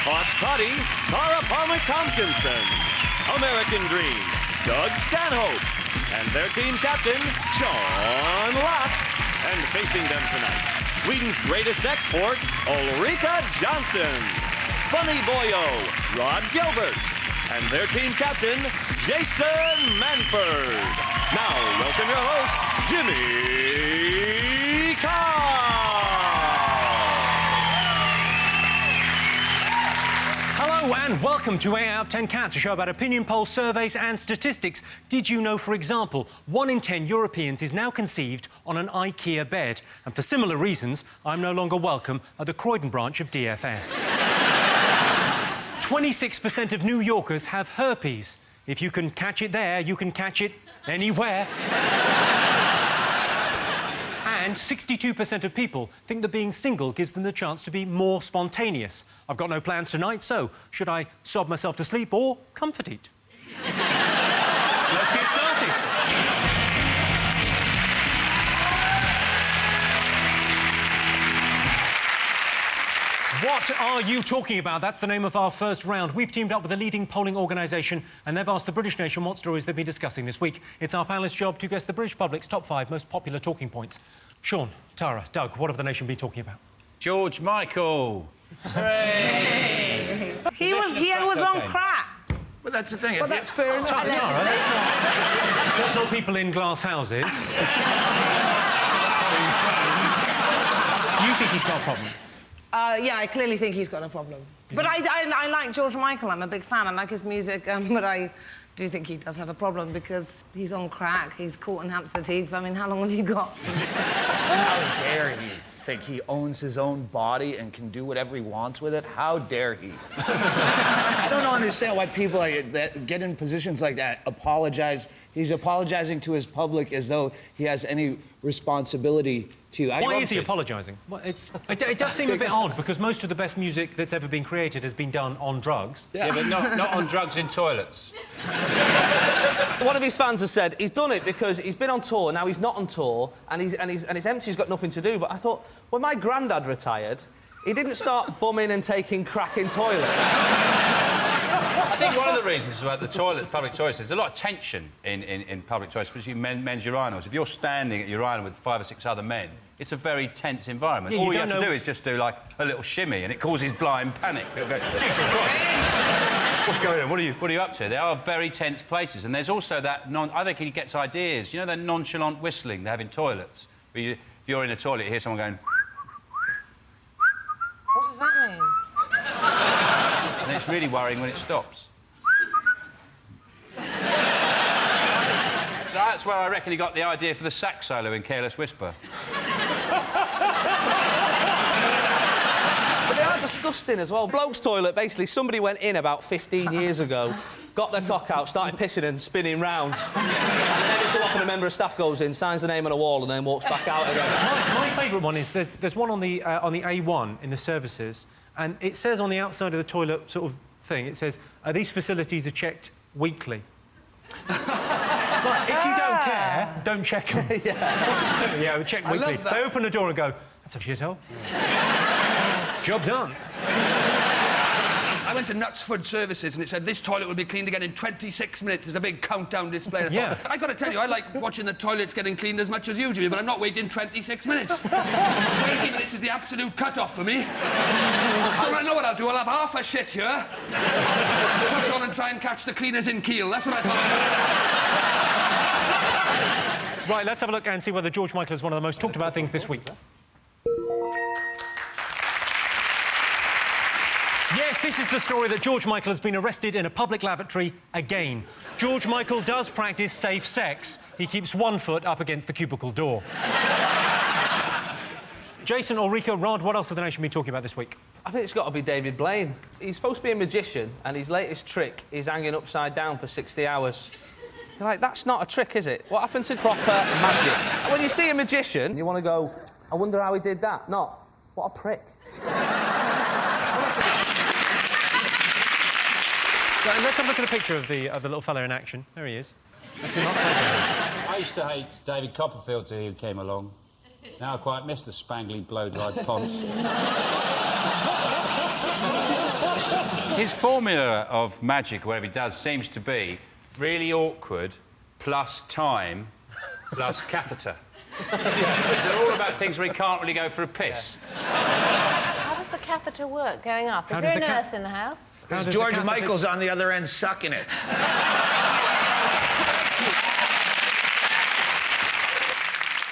Posh Toddy, Tara Palmer-Tompkinson. American Dream, Doug Stanhope. And their team captain, Sean Locke. And facing them tonight, Sweden's greatest export, Ulrika Johnson. Funny Boyo, Rod Gilbert. And their team captain, Jason Manford. Now, welcome your host, Jimmy Carr. Hello and welcome to 8 out of 10 Cats, a show about opinion polls, surveys and statistics. Did you know, for example, 1 in 10 Europeans is now conceived on an IKEA bed? And for similar reasons, I'm no longer welcome at the Croydon branch of DFS. 26% of New Yorkers have herpes. If you can catch it there, you can catch it anywhere. And 62% of people think that being single gives them the chance to be more spontaneous. I've got no plans tonight, so should I sob myself to sleep or comfort eat? Let's get started. What are you talking about? That's the name of our first round. We've teamed up with a leading polling organisation and they've asked the British nation what stories they've been discussing this week. It's our panellists' job to guess the British public's top 5 most popular talking points. Sean, Tara, Doug, what have the nation been talking about? George Michael. Hooray! He was on crack. Well, that's the thing. Well, that's fair enough. Tara, let's not people in glass houses. You think he's got a problem? Yeah, I clearly think he's got a problem. But I like George Michael. I'm a big fan. I like his music, but I do think he does have a problem because he's on crack. He's caught in Hampstead Heath. I mean, how long have you got? How dare he think he owns his own body and can do whatever he wants with it? How dare he? I don't understand why people that get in positions like that apologize. He's apologizing to his public as though he has any responsibility to... Why is he apologising? Well, it does seem a bit odd, because most of the best music that's ever been created has been done on drugs. Yeah, but not on drugs in toilets. One of his fans has said he's done it because he's been on tour, now he's not on tour, and he's empty, he's got nothing to do. But I thought, when my granddad retired, he didn't start bumming and taking crack in toilets. I think one of the reasons about the toilets, public toilets, there's a lot of tension in public toilets, especially men's urinals. If you're standing at your urinal with 5 or 6 other men, it's a very tense environment. Yeah, all you have to do is just do, like, a little shimmy, and it causes blind panic. It'll go, Jesus Christ! What's going on? What are you up to? They are very tense places, and there's also that I think he gets ideas. You know that nonchalant whistling they have in toilets? Where if you're in a toilet, you hear someone going... What does that mean? And it's really worrying when it stops. That's where I reckon he got the idea for the sax solo in Careless Whisper. But they are disgusting as well. Bloke's toilet, basically, somebody went in about 15 years ago, got their cock out, started pissing and spinning round. And then every so often a member of staff goes in, signs the name on a wall and then walks back out again. My favourite one is there's one on the A1 in the services, and it says on the outside of the toilet sort of thing, it says, these facilities are checked weekly. But if you don't care, don't check them. Yeah, check weekly. They open the door and go, that's a shithole. Job done. I went to Knutsford Services and it said this toilet will be cleaned again in 26 minutes. There's a big countdown display. I got to tell you, I like watching the toilets getting cleaned as much as you do, but I'm not waiting 26 minutes. 20 minutes is the absolute cut-off for me. So I know what I'll do. I'll have half a shit here. Push on and try and catch the cleaners in Kiel. That's what I thought. Right, let's have a look and see whether George Michael is one of the most talked about things this week. Yes, this is the story that George Michael has been arrested in a public lavatory again. George Michael does practice safe sex. He keeps one foot up against the cubicle door. Jason, Ulrika, Rod, what else have the nation been talking about this week? I think it's got to be David Blaine. He's supposed to be a magician, and his latest trick is hanging upside down for 60 hours. You're like, that's not a trick, is it? What happened to proper magic? And when you see a magician, you want to go, I wonder how he did that. Not, what a prick. Right, let's have a look at a picture of the little fella in action. There he is. That's him upside down. I used to hate David Copperfield till he came along. Now I quite miss the spangly blow-dried ponce. His formula of magic, whatever he does, seems to be really awkward, plus time, plus catheter. They're all about things where he can't really go for a piss. How does the catheter work going up? Is there a nurse in the house? There's George Michael's on the other end sucking it.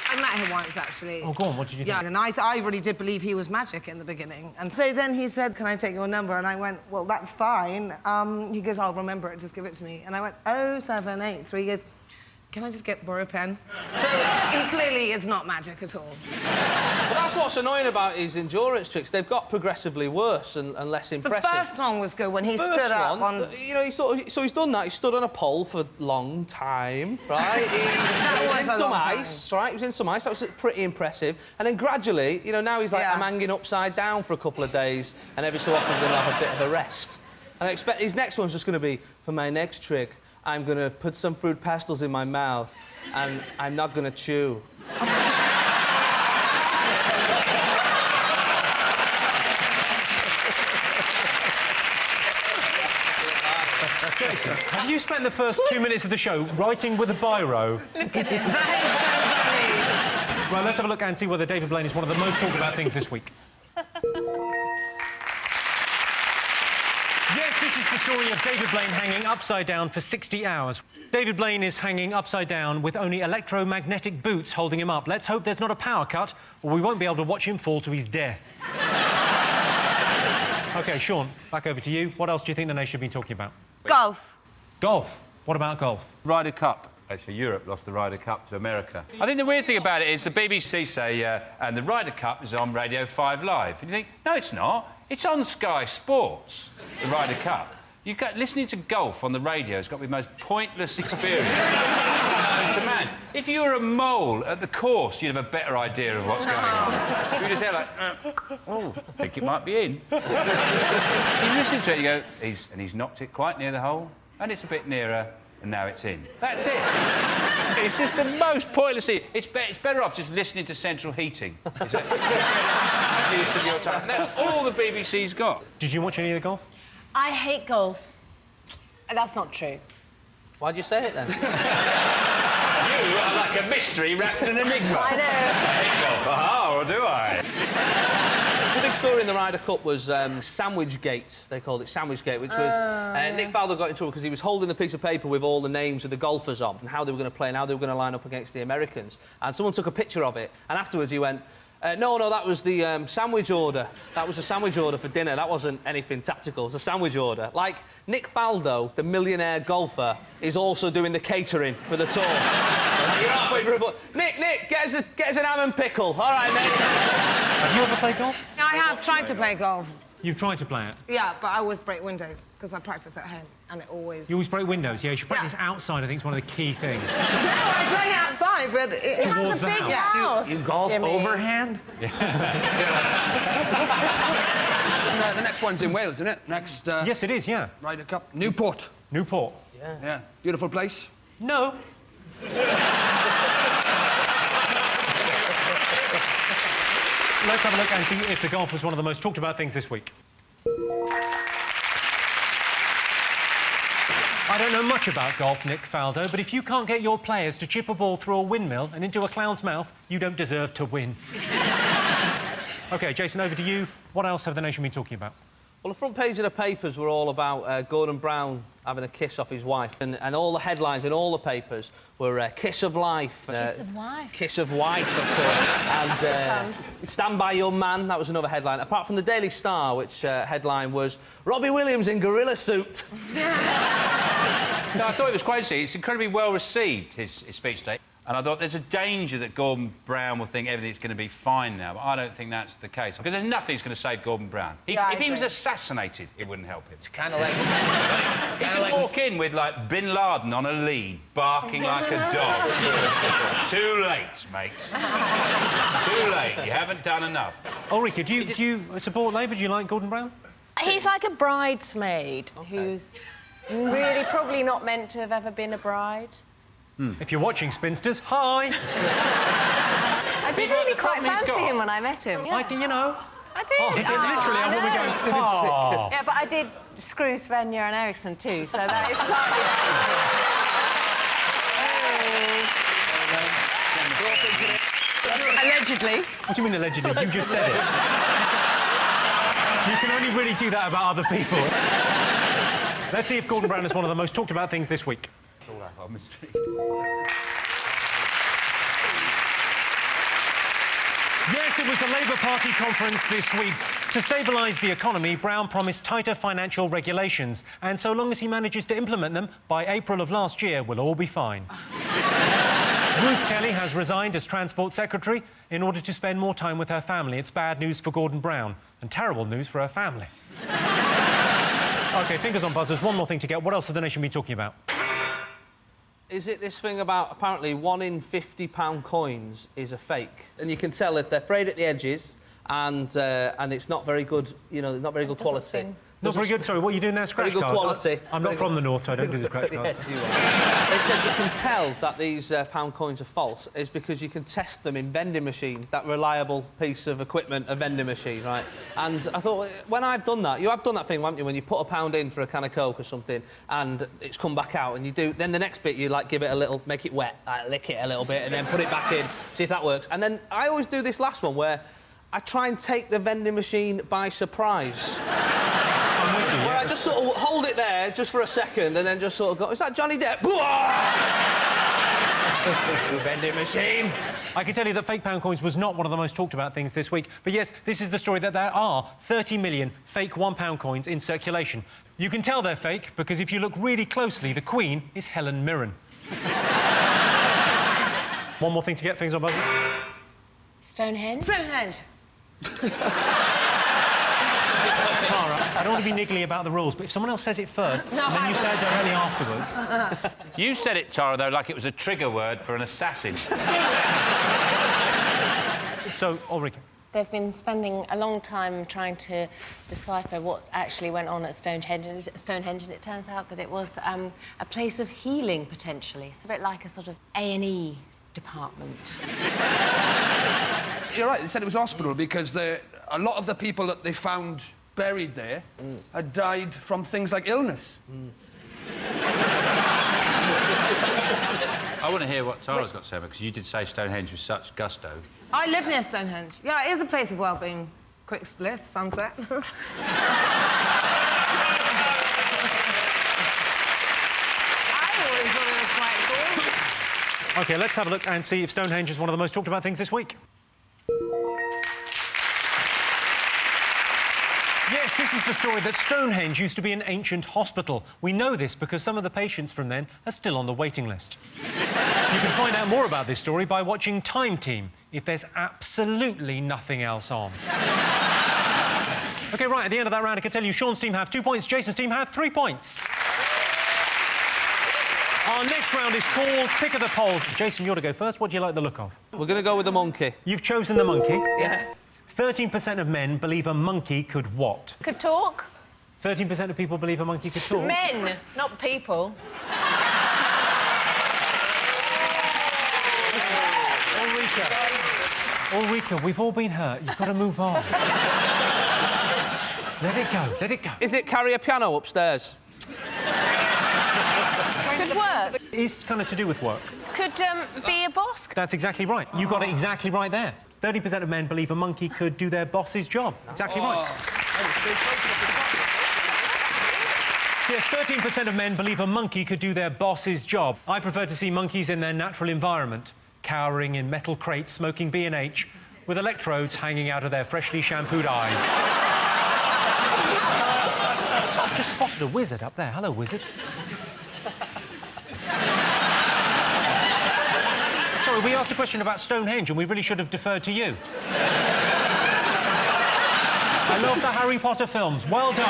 I met him once, actually. Oh, go on, what did you think? Yeah, and I really did believe he was magic in the beginning. And so then he said, can I take your number? And I went, well, that's fine. He goes, I'll remember it, just give it to me. And I went, 0783. He goes, can I just borrow a pen? So he clearly is not magic at all. But that's what's annoying about his endurance tricks. They've got progressively worse and less impressive. The first one was good when he stood up on... You know, so he's done that. He stood on a pole for a long time, right? He was in some ice, right? He was in some ice. That was pretty impressive. And then gradually, you know, now he's like, I'm hanging upside down for a couple of days, and every so often going to have a bit of a rest. And I expect his next one's just going to be, for my next trick, I'm going to put some fruit pastels in my mouth, and I'm not going to chew. Jason, have you spent the first 2 minutes of the show writing with a biro? Look at him. That is so funny. Well, let's have a look and see whether David Blaine is one of the most talked about things this week. Yes, this is the story of David Blaine hanging upside down for 60 hours. David Blaine is hanging upside down with only electromagnetic boots holding him up. Let's hope there's not a power cut, or we won't be able to watch him fall to his death. OK, Sean, back over to you. What else do you think the nation should be talking about? Golf. Golf. What about golf? Ryder Cup. Actually, Europe lost the Ryder Cup to America. I think the weird thing about it is the BBC say, and the Ryder Cup is on Radio 5 Live. And you think, no, it's not. It's on Sky Sports, the Ryder Cup. Listening to golf on the radio has got to be the most pointless experience known to man. If you were a mole at the course, you'd have a better idea of what's going on. You'd just say, like, oh, I think it might be in. You listen to it, you go, he's knocked it quite near the hole, and it's a bit nearer, and now it's in. That's it. It's just the most pointless thing. It's better off just listening to central heating. Use of your time. And that's all the BBC's got. Did you watch any of the golf? I hate golf. That's not true. Why'd you say it then? You are like a mystery wrapped in an enigma. I know. I hate golf. Aha, or do I? The big story in the Ryder Cup was Sandwich-gate. They called it Sandwich-gate, which was... Nick Faldo got in trouble because he was holding a piece of paper with all the names of the golfers on and how they were going to play and how they were going to line up against the Americans. And someone took a picture of it, and afterwards he went... no, that was the sandwich order. That was a sandwich order for dinner. That wasn't anything tactical. It was a sandwich order. Like, Nick Faldo, the millionaire golfer, is also doing the catering for the tour. You're halfway through, but... Nick, get us an ham and pickle. All right, mate. Have you ever played golf? I have tried to play golf. You've tried to play it? Yeah, but I always break windows because I practice at home, and it always... You always break windows? Yeah, you should practice outside, I think, is one of the key things. No, I play outside, but... Towards the big house. house. You golf Jimmy. overhand? And, the next one's in Wales, isn't it? Next... Yes, it is, yeah. Ryder Cup. Newport. Newport. Yeah. Beautiful place. No. Let's have a look and see if the golf was one of the most talked about things this week. I don't know much about golf, Nick Faldo, but if you can't get your players to chip a ball through a windmill and into a clown's mouth, you don't deserve to win. OK, Jason, over to you. What else have the nation been talking about? Well, the front page of the papers were all about Gordon Brown having a kiss off his wife, and all the headlines in all the papers were kiss of life. Kiss of wife. Kiss of wife, of course. And stand by your man, that was another headline. Apart from the Daily Star, which headline was Robbie Williams in gorilla suit. No, I thought it was quite interesting. It's incredibly well received, his speech today. And I thought there's a danger that Gordon Brown will think everything's going to be fine now, but I don't think that's the case. Because there's nothing that's going to save Gordon Brown. If he was assassinated, it wouldn't help him. It's kind of like... He could walk in with, like, Bin Laden on a lead, barking like a dog. Too late, mate. Too late. You haven't done enough. Ulrika, do you support Labour? Do you like Gordon Brown? He's like a bridesmaid who's really probably not meant to have ever been a bride. If you're watching Spinsters, hi! I did really quite fancy him when I met him. You know, I did. Oh, he did literally. I thought we were going, oh. Yeah, but I did screw Svenja and Eriksson too, so that is slightly... Allegedly. What do you mean allegedly? You just said it. You can only really do that about other people. Let's see if Gordon Brown is one of the most talked about things this week. It's all our mystery. Yes, it was the Labour Party conference this week. To stabilise the economy, Brown promised tighter financial regulations, and so long as he manages to implement them, by April of last year, we'll all be fine. Ruth Kelly has resigned as Transport Secretary in order to spend more time with her family. It's bad news for Gordon Brown, and terrible news for her family. OK, fingers on buzzers. One more thing to get. What else has the nation been talking about? Is it this thing about apparently 1 in £50 coins is a fake? And you can tell if they're frayed at the edges and it's not very good, you know, not very good quality. Spin. Not very good. Sorry, what are you doing there? Scratch Very good cards? quality. I'm not from the north, so I don't do the scratch cards. Yes, you are. They said you can tell that these pound coins are false is because you can test them in vending machines, that reliable piece of equipment, a vending machine, right? And I thought, when I've done that, you have done that thing, haven't you, when you put £1 in for a can of Coke or something and it's come back out and you do, then the next bit you, like, give it a little, make it wet, like, lick it a little bit and then put it back in, see if that works. And then I always do this last one where I try and take the vending machine by surprise. Where I just sort of hold it there just for a second and then just sort of go, is that Johnny Depp? Vending machine. I can tell you that fake pound coins was not one of the most talked about things this week. But yes, this is the story that there are 30 million fake £1 coins in circulation. You can tell they're fake because if you look really closely, the Queen is Helen Mirren. One more thing to get things on buzzers. Stonehenge? Stonehenge. Tara, I don't want to be niggly about the rules, but if someone else says it first, and then you say it directly afterwards... You said it, Tara, though, like it was a trigger word for an assassin. So, Ulrika. They've been spending a long time trying to decipher what actually went on at Stonehenge, and it turns out that it was a place of healing, potentially. It's a bit like a sort of A&E department. You're right, they said it was a hospital because a lot of the people that they found buried there had died from things like illness. I want to hear what Tara's got to say, because you did say Stonehenge with such gusto. I live near Stonehenge. Yeah, it is a place of well-being. Quick spliff, sunset. I always thought it was quite cool. OK, let's have a look and see if Stonehenge is one of the most talked about things this week. Yes, this is the story that Stonehenge used to be an ancient hospital. We know this because some of the patients from then are still on the waiting list. You can find out more about this story by watching Time Team, if there's absolutely nothing else on. OK, right, at the end of that round, I can tell you Sean's team have 2 points, Jason's team have 3 points. Our next round is called Pick of the Polls. Jason, you're to go first. What do you like the look of? We're going to go with the monkey. You've chosen the monkey. Yeah. 13% of men believe a monkey could what? Could talk? 13% of people believe a monkey could talk? Men, not people. Ulrika, we've all been hurt. You've got to move on. Let it go, let it go. Is it carry a piano upstairs? Could work. It's kind of to do with work. Could be a boss. That's exactly right. You got it exactly right there. 30% of men believe a monkey could do their boss's job. Exactly right. Yes, 13% of men believe a monkey could do their boss's job. I prefer to see monkeys in their natural environment, cowering in metal crates, smoking B&H, with electrodes hanging out of their freshly shampooed eyes. I've just spotted a wizard up there. Hello, wizard. Sorry, we asked a question about Stonehenge and we really should have deferred to you. I love the Harry Potter films. Well done.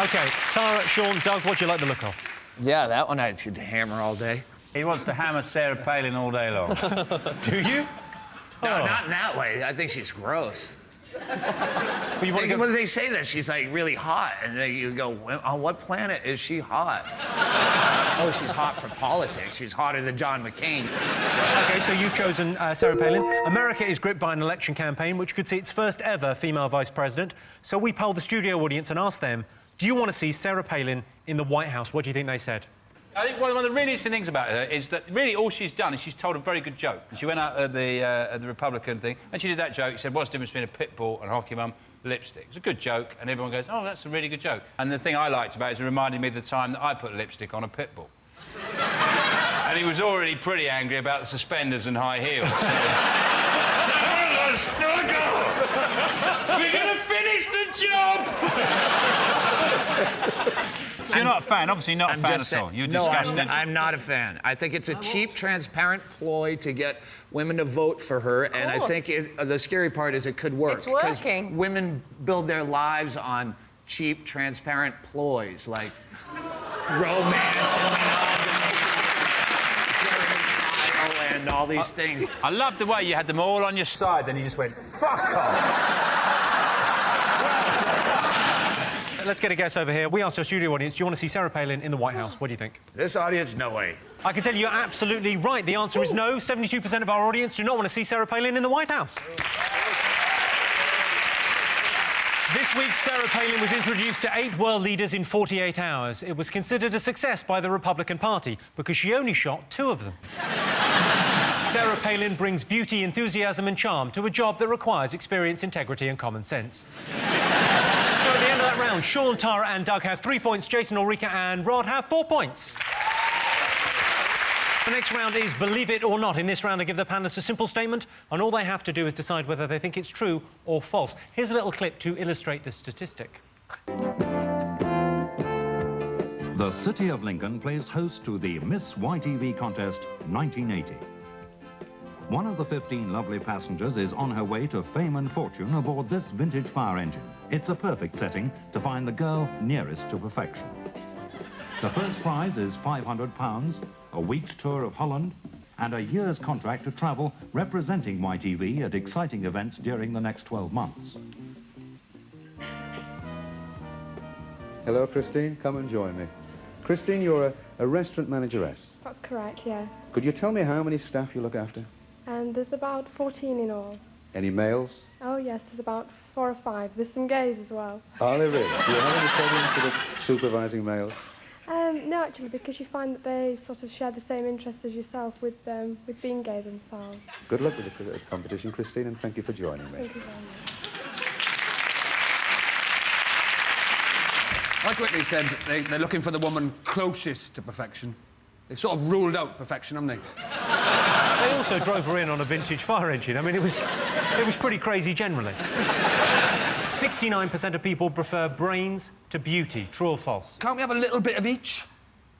OK, Tara, Sean, Doug, what do you like the look of? Yeah, that one I should hammer all day. He wants to hammer Sarah Palin all day long. Do you? No, not in that way. I think she's gross. But you want to go... When they say that, she's like really hot, and then you go, well, on what planet is she hot? Oh, she's hot for politics. She's hotter than John McCain. OK, so you've chosen Sarah Palin. America is gripped by an election campaign which could see its first ever female vice president. So we polled the studio audience and asked them, do you want to see Sarah Palin in the White House? What do you think they said? I think one of the really interesting things about her is that really all she's done is she's told a very good joke. She went out at the Republican thing and she did that joke. She said, what's the difference between a pit bull and a hockey mum? Lipstick. It's a good joke, and everyone goes, oh, that's a really good joke. And the thing I liked about it is it reminded me of the time that I put lipstick on a pit bull. And he was already pretty angry about the suspenders and high heels. So... We're going to finish the job! So you're not a fan? Obviously not a fan at all. You're disgusted. I'm not a fan. I think it's a cheap, transparent ploy to get women to vote for her, and I think the scary part is it could work. It's working. Women build their lives on cheap, transparent ploys like romance and all these things. I love the way you had them all on your side, then you just went, fuck off! Let's get a guess over here. We asked our studio audience, do you want to see Sarah Palin in the White House? What do you think? This audience, no way. I can tell you you're absolutely right. The answer is no. 72% of our audience do not want to see Sarah Palin in the White House. This week, Sarah Palin was introduced to 8 world leaders in 48 hours. It was considered a success by the Republican Party because she only shot 2 of them. Sarah Palin brings beauty, enthusiasm and charm to a job that requires experience, integrity and common sense. So at the end of that round, Sean, Tara and Doug have 3 points, Jason, Ulrika and Rod have 4 points. The next round is Believe It or Not. In this round, I give the panellists a simple statement, and all they have to do is decide whether they think it's true or false. Here's a little clip to illustrate this statistic. The city of Lincoln plays host to the Miss YTV contest 1980. One of the 15 lovely passengers is on her way to fame and fortune aboard this vintage fire engine. It's a perfect setting to find the girl nearest to perfection. The first prize is £500, a week's tour of Holland, and a year's contract to travel representing YTV at exciting events during the next 12 months. Hello, Christine. Come and join me. Christine, you're a restaurant manageress. That's correct, yeah. Could you tell me how many staff you look after? There's about 14 in all. Any males? Oh, yes, there's about 4 or 5. There's some gays as well. Are there really? Do you have any problems with supervising males? No, actually, because you find that they sort of share the same interests as yourself with being gay themselves. Good luck with the competition, Christine, and thank you for joining me. Thank you very much. Like Whitney said, they're looking for the woman closest to perfection. They sort of ruled out perfection, haven't they? They also drove her in on a vintage fire engine. I mean, it was pretty crazy generally. 69% of people prefer brains to beauty. True or false? Can't we have a little bit of each?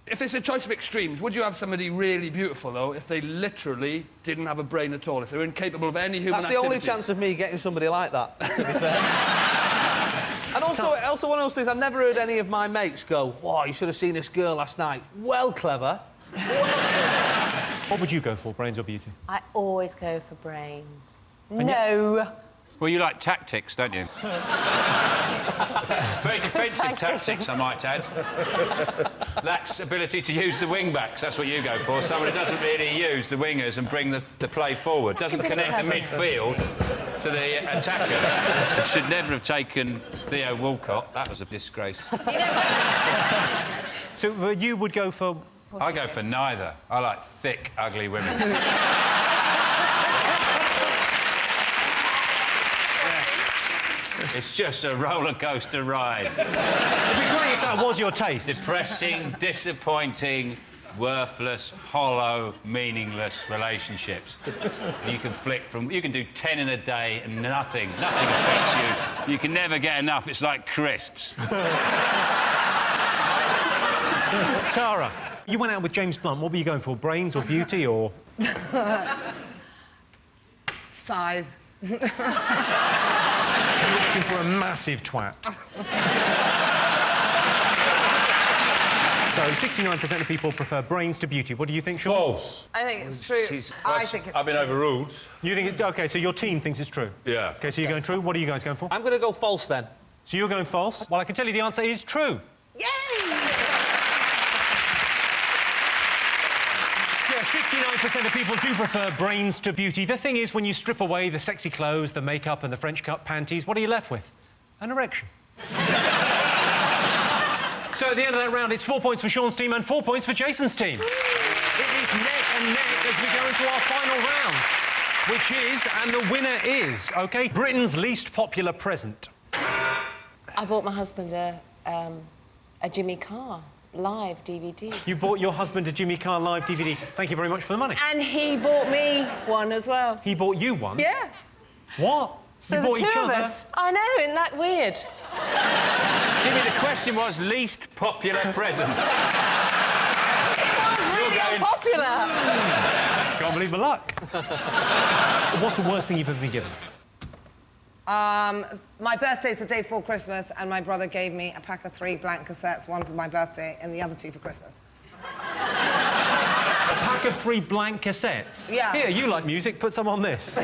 If it's a choice of extremes, would you have somebody really beautiful, though, if they literally didn't have a brain at all, if they were incapable of any human activity? That's the only chance of me getting somebody like that, to be fair. And also one of those things, I've never heard any of my mates go, "Whoa, you should have seen this girl last night. Well clever." What would you go for, brains or beauty? I always go for brains. No. Well, you like tactics, don't you? Very defensive tactics, I might add. Lacks ability to use the wing-backs, that's what you go for. Someone who doesn't really use the wingers and bring the play forward. Doesn't connect the midfield to the attacker. It should never have taken Theo Walcott. That was a disgrace. So you would go for... I go for neither. I like thick, ugly women. It's just a roller coaster ride. It'd be great if that was your taste. Depressing, disappointing, worthless, hollow, meaningless relationships. You can you can do 10 in a day and nothing affects you. You can never get enough. It's like crisps. Tara, you went out with James Blunt. What were you going for, brains or beauty or...? Size. You're looking for a massive twat. So 69% of people prefer brains to beauty. What do you think, Sean? False. I think it's true. I think it's I've been true. overruled. You think it's... OK, so your team thinks it's true? Yeah. OK, so you're going true. What are you guys going for? I'm going to go false, then. So you're going false? Well, I can tell you the answer is true. Yay! Yeah, 69% of people do prefer brains to beauty. The thing is, when you strip away the sexy clothes, the makeup and the French cut panties, what are you left with? An erection. So at the end of that round, it's 4 points for Sean's team and 4 points for Jason's team. It is neck and neck as we go into our final round, which is, and the winner is, OK, Britain's least popular present. I bought my husband a Jimmy Carr live DVD. You bought your husband a Jimmy Carr live DVD. Thank you very much for the money. And he bought me one as well. He bought you one? Yeah. What? So you the bought two each of other? us. I know, isn't that weird? Jimmy, the question was least popular present. It was really unpopular. Can't believe my luck. What's the worst thing you've ever been given? My birthday's the day before Christmas, and my brother gave me a pack of 3 blank cassettes, one for my birthday and the other 2 for Christmas. A pack of 3 blank cassettes? Yeah. Here, you like music, put some on this.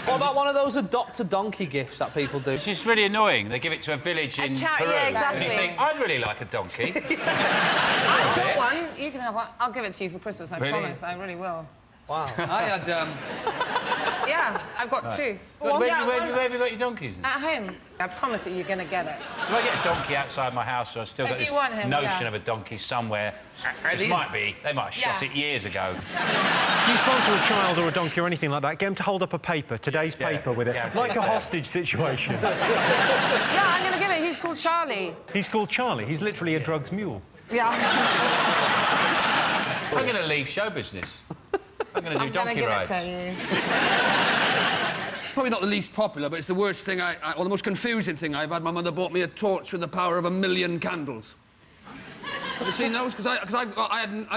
What about one of those adopt a donkey gifts that people do? Which is really annoying. They give it to a village in Peru. Yeah, exactly. And you think, I'd really like a donkey. I've got one. You can have one. I'll give it to you for Christmas, I Really? promise. I really will. Wow. I had, Yeah, I've got 2. Where have you got your donkeys? At home. I promise you, you're going to get it. Do I get a donkey outside my house, or I've still If got you this want him, notion yeah. of a donkey somewhere? This these- might be. They might have shot Yeah. it years ago. If you sponsor a child or a donkey or anything like that, get them to hold up a paper, today's paper with it. Yeah, Like a yeah. hostage situation. Yeah, I'm going to give it. He's called Charlie. He's called Charlie. He's literally a drugs mule. Yeah. I'm going to leave show business. I'm going to do I'm going to donkey give rides. it to you. probably not the least popular, but it's the worst thing or the most confusing thing I've had. My mother bought me a torch with the power of 1,000,000 candles. Have you seen those? Because I've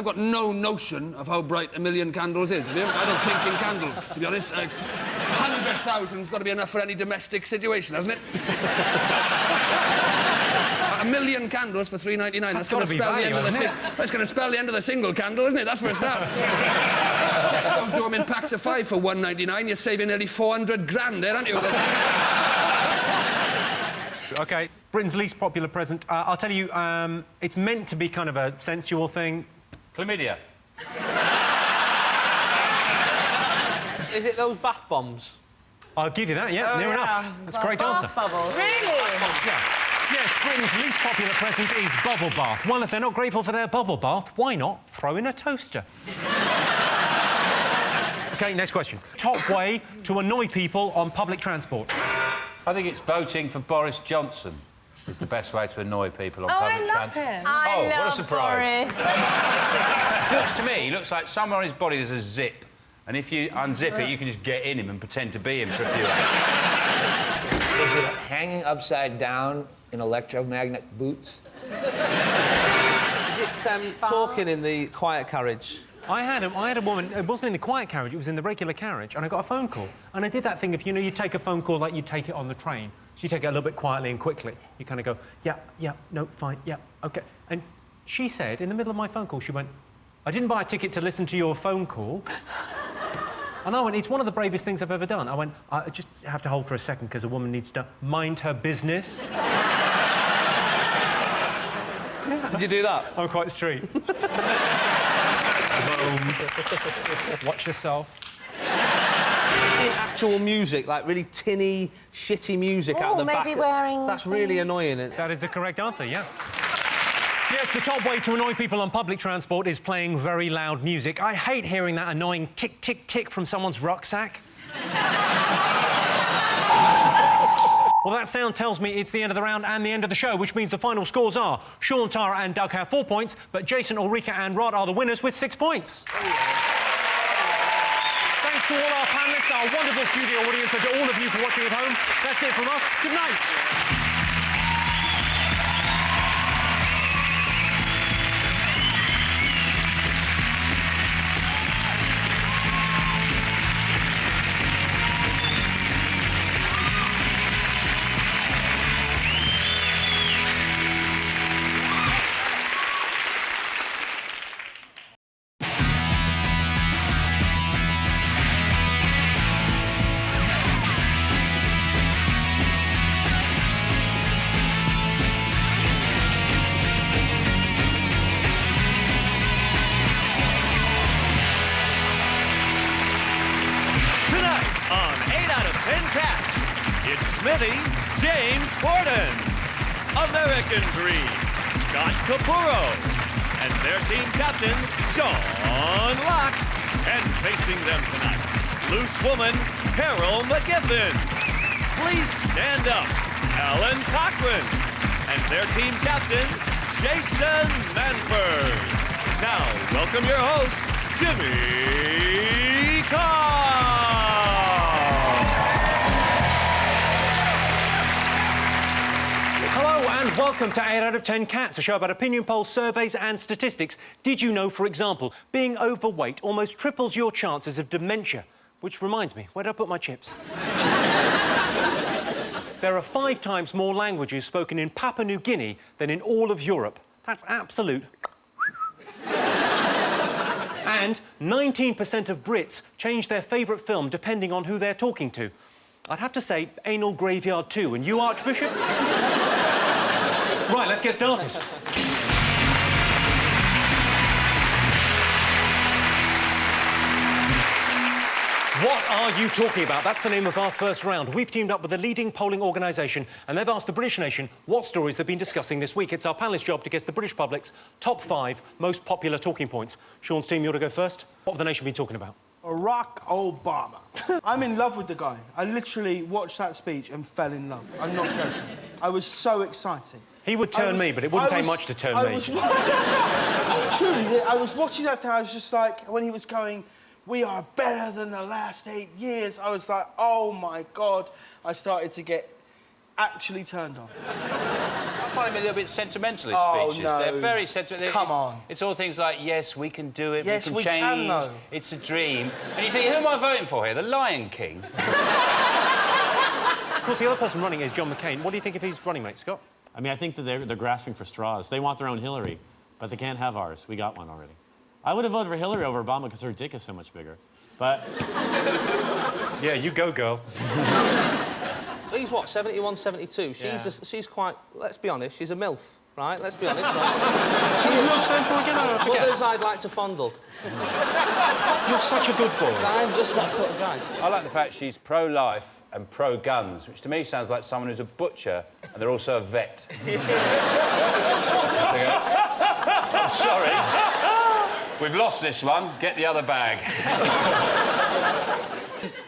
got no notion of how bright 1,000,000 candles is. Have you? I don't think in candles, to be honest. 100,000's got to be enough for any domestic situation, hasn't it? 1,000,000 candles for $3.99. That's going to spell the end of the That's going to spell the end of the single candle, isn't it? That's for a start. Tesco's do them in packs of 5 for $1.99. You're saving nearly 400 grand there, aren't you? OK, Britain's least popular present. I'll tell you, it's meant to be kind of a sensual thing. Chlamydia. Is it those bath bombs? I'll give you that, yeah, near enough. That's a great answer. Bubbles. Really? Yes, Britain's least popular present is bubble bath. Well, if they're not grateful for their bubble bath, why not throw in a toaster? OK, next question. Top way to annoy people on public transport. I think it's voting for Boris Johnson is the best way to annoy people on public transport. him. Oh, what a love surprise. Boris. Looks to me, he looks like somewhere on his body there's a zip. And if you unzip it, you can just get in him and pretend to be him for a few hours. Is it hanging upside down in electromagnet boots? Is it talking in the quiet carriage? I had a woman, it wasn't in the quiet carriage, it was in the regular carriage, and I got a phone call. And I did that thing of, you know, you take a phone call like you take it on the train. So you take it a little bit quietly and quickly. You kind of go, yeah, no, fine, yeah, OK. And she said, in the middle of my phone call, she went, I didn't buy a ticket to listen to your phone call. And I went, it's one of the bravest things I've ever done. I went, I just have to hold for a second because a woman needs to mind her business. Did you do that? I'm quite street. Watch yourself. Actual music, like really tinny, shitty music out the back. maybe wearing That's really annoying. That is the correct answer, yeah. Yes, the top way to annoy people on public transport is playing very loud music. I hate hearing that annoying tick, tick, tick from someone's rucksack. Well, that sound tells me it's the end of the round and the end of the show, which means the final scores are Sean, Tara and Doug have 4 points, but Jason, Ulrika and Rod are the winners with 6 points. Thanks to all our panellists, our wonderful studio audience, and to all of you for watching at home. That's it from us. Good night. On 8 out of 10 Cats, it's Smithy James Corden, American Dream, Scott Capurro, and their team captain, John Locke. And facing them tonight, loose woman, Carol McGiffin. Please stand up, Alan Cochran, and their team captain, Jason Manford. Now, welcome your host, Jimmy Carr. Hello and welcome to 8 out of 10 Cats, a show about opinion polls, surveys and statistics. Did you know, for example, being overweight almost triples your chances of dementia? Which reminds me, where did I put my chips? There are 5 times more languages spoken in Papua New Guinea than in all of Europe. That's absolute. And 19% of Brits change their favourite film depending on who they're talking to. I'd have to say Anal Graveyard 2. And you, Archbishop? Right, let's get started. What are you talking about? That's the name of our first round. We've teamed up with a leading polling organisation and they've asked the British nation what stories they've been discussing this week. It's our panelist's job to guess the British public's top 5 most popular talking points. Sean's team, you ought to go first. What have the nation been talking about? Barack Obama. I'm in love with the guy. I literally watched that speech and fell in love. I'm not joking. I was so excited. He would turn me, but it wouldn't take much to turn me. Truly, I was watching that thing, I was just like, when he was going, "We are better than the last 8 years," I was like, oh my God. I started to get actually turned on. I find him a little bit sentimental, his speeches. No. They're very sentimental. Come on. It's all things like, yes, we can do it, Yes, we can change, though. it's a dream. And you think, who am I voting for here? The Lion King? Of course, the other person running is John McCain. What do you think of his running mate, Scott? I mean, I think that they're grasping for straws. They want their own Hillary, but they can't have ours. We got one already. I would have voted for Hillary over Obama because her dick is so much bigger. But... Yeah, you go, girl. He's what, 71, 72? She's quite... Let's be honest, she's a MILF, right? Let's be honest, right? She's MILF Central again, I forget. Mothers I'd like to fondle. You're such a good boy. I'm just that sort of guy. I like the fact she's pro-life and pro-guns, which to me sounds like someone who's a butcher and they're also a vet. I'm sorry. We've lost this one. Get the other bag.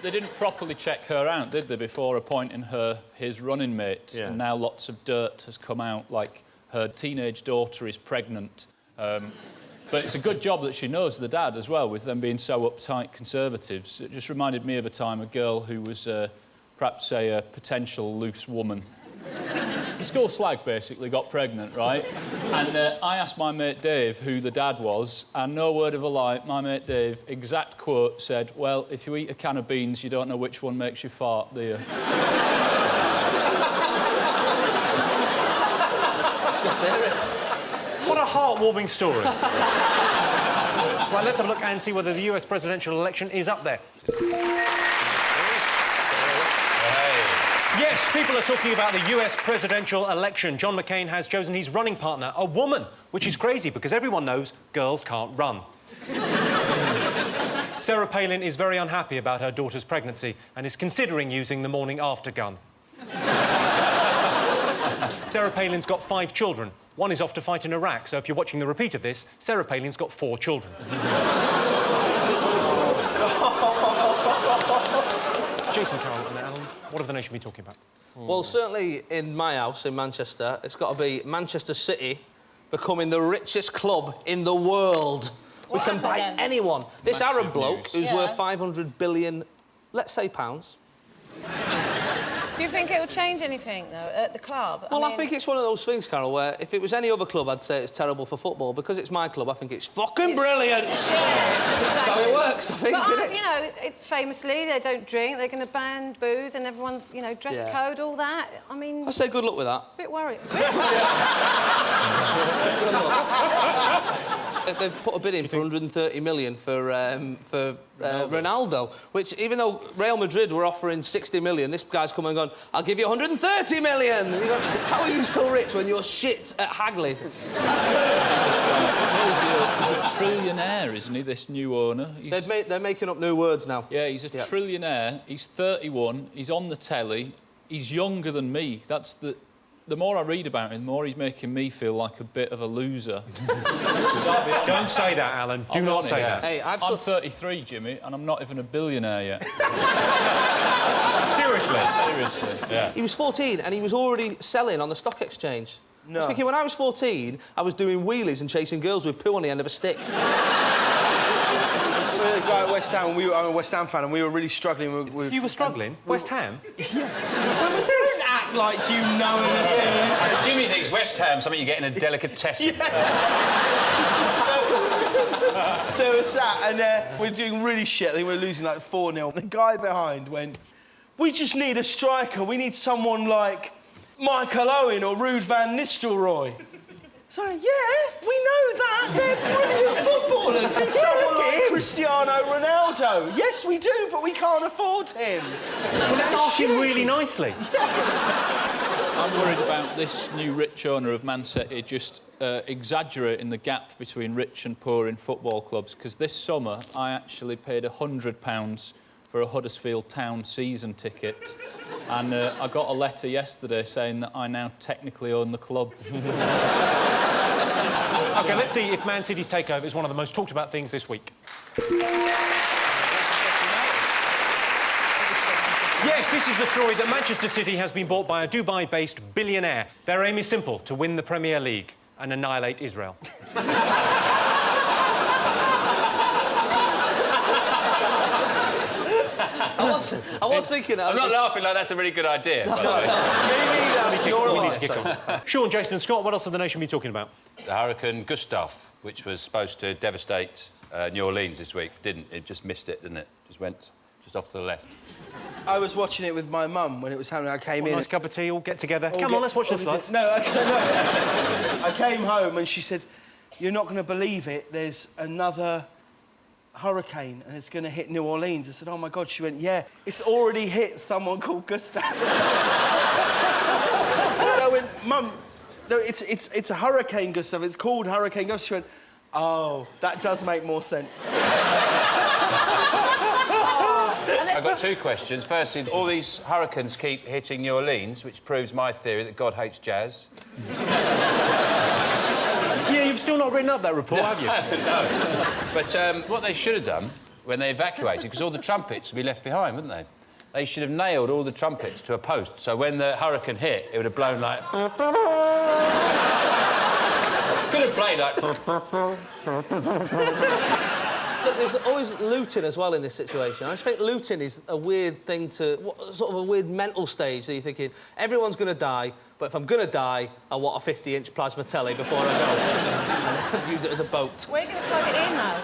They didn't properly check her out, did they, before appointing her his running mate? Yeah. And now lots of dirt has come out, like her teenage daughter is pregnant. But it's a good job that she knows the dad as well, with them being so uptight conservatives. It just reminded me of a time a girl who was perhaps, say, a potential loose woman. The school slag basically got pregnant, right? And I asked my mate Dave who the dad was, and no word of a lie, my mate Dave, exact quote, said, "Well, if you eat a can of beans, you don't know which one makes you fart, do you?" What a heartwarming story. Right, let's have a look and see whether the US presidential election is up there. Yes, people are talking about the US presidential election. John McCain has chosen his running partner, a woman, which is crazy because everyone knows girls can't run. Sarah Palin is very unhappy about her daughter's pregnancy and is considering using the morning after gun. Sarah Palin's got 5 children. One is off to fight in Iraq, so if you're watching the repeat of this, Sarah Palin's got 4 children. Jason, Carol and Alan, what have the nation been talking about? Well, certainly in my house in Manchester, it's got to be Manchester City becoming the richest club in the world. We can buy anyone. This Arab bloke who's worth 500 billion, let's say pounds. Do you think it'll change anything, though, at the club? Well, I think it's one of those things, Carol, where if it was any other club, I'd say it's terrible for football. Because it's my club, I think it's fucking brilliant. That's how it works, I think, but, isn't it? you know, famously, they don't drink, they're going to ban booze and everyone's, you know, dress code, all that. I mean... I say good luck with that. It's a bit worrying. They've put a bid in for 130 million for Ronaldo, which, even though Real Madrid were offering 60 million, this guy's come and gone, "I'll give you 130 million!" And you go, how are you so rich when you're shit at haggling? That's terrible. He's a trillionaire, isn't he, this new owner? They're making up new words now. Yeah, he's a trillionaire. He's 31. He's on the telly. He's younger than me. That's the more I read about him, the more he's making me feel like a bit of a loser. Don't say that, Alan. Do not say that. Hey, I'm 33, Jimmy, and I'm not even a billionaire yet. Seriously? Seriously, yeah. He was 14 and he was already selling on the stock exchange. No. I was thinking, when I was 14, I was doing wheelies and chasing girls with poo on the end of a stick. We had a guy at West Ham, and I'm a West Ham fan, and we were really struggling with... You were struggling? West Ham? Yeah. When was this? Don't act like you know anything. Jimmy thinks West Ham something you get in a delicatessen. So we're sat, and we're doing really shit. I think we're losing like 4-0. The guy behind went, "We just need a striker. We need someone like Michael Owen or Ruud van Nistelrooy." So, yeah, we know that. They're brilliant footballers. And someone like Cristiano Ronaldo. Yes, we do, but we can't afford him. Well, let's ask him really nicely. I'm worried about this new rich owner of Man City just exaggerating the gap between rich and poor in football clubs, because this summer I actually paid £100 for a Huddersfield Town season ticket, and I got a letter yesterday saying that I now technically own the club. OK, let's see if Man City's takeover is one of the most talked about things this week. Yes, this is the story that Manchester City has been bought by a Dubai-based billionaire. Their aim is simple: to win the Premier League and annihilate Israel. I was thinking... I'm not laughing like that's a really good idea, by the way. We need to kick on. Sean, Jason and Scott, what else have the nation been talking about? The Hurricane Gustav, which was supposed to devastate New Orleans this week, didn't. It just missed it, didn't it? Just went just off to the left. I was watching it with my mum when it was happening. I came in... Nice cup of tea, all get together. Come on, let's watch the floods. No, I came home and she said, "You're not going to believe it, there's another hurricane and it's going to hit New Orleans." I said, "Oh, my God." She went, "Yeah, it's already hit someone called Gustav." And I went, "Mum, no, it's a hurricane, Gustav. It's called Hurricane Gustav." She went, "Oh, that does make more sense." I've got two questions. Firstly, all these hurricanes keep hitting New Orleans, which proves my theory that God hates jazz. Yeah, you've still not written up that report, have you? No. But what they should have done when they evacuated, because all the trumpets would be left behind, wouldn't they? They should have nailed all the trumpets to a post, so when the hurricane hit, it would have blown like... Could have played like... Look, there's always looting as well in this situation. I just think looting is a weird thing to... sort of a weird mental stage that you're thinking, everyone's going to die, but if I'm going to die, I want a 50-inch plasma telly before I go and use it as a boat. Where are you going to plug it in, though?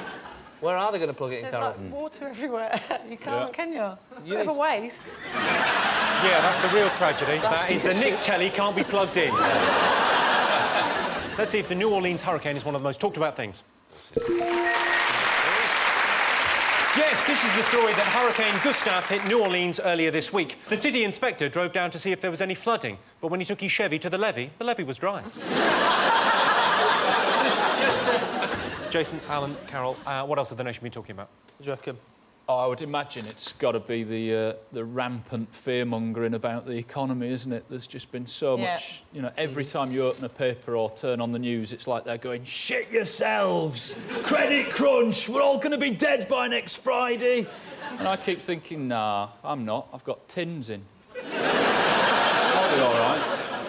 Where are they going to plug it in, Carol? There's, like, water everywhere. You can't, can you? Bit of a waste. Yeah, that's the real tragedy. That is the Nick telly can't be plugged in. Let's see if the New Orleans hurricane is one of the most talked about things. Yes, this is the story that Hurricane Gustav hit New Orleans earlier this week. The city inspector drove down to see if there was any flooding, but when he took his Chevy to the levee was dry. Jason, Alan, Carol, what else have the nation been talking about? What do you reckon? Oh, I would imagine it's got to be the rampant fear-mongering about the economy, isn't it? There's just been so much... You know, every time you open a paper or turn on the news, it's like they're going, "Shit yourselves! Credit crunch! We're all going to be dead by next Friday!" And I keep thinking, nah, I'm not. I've got tins in. I'll be all right.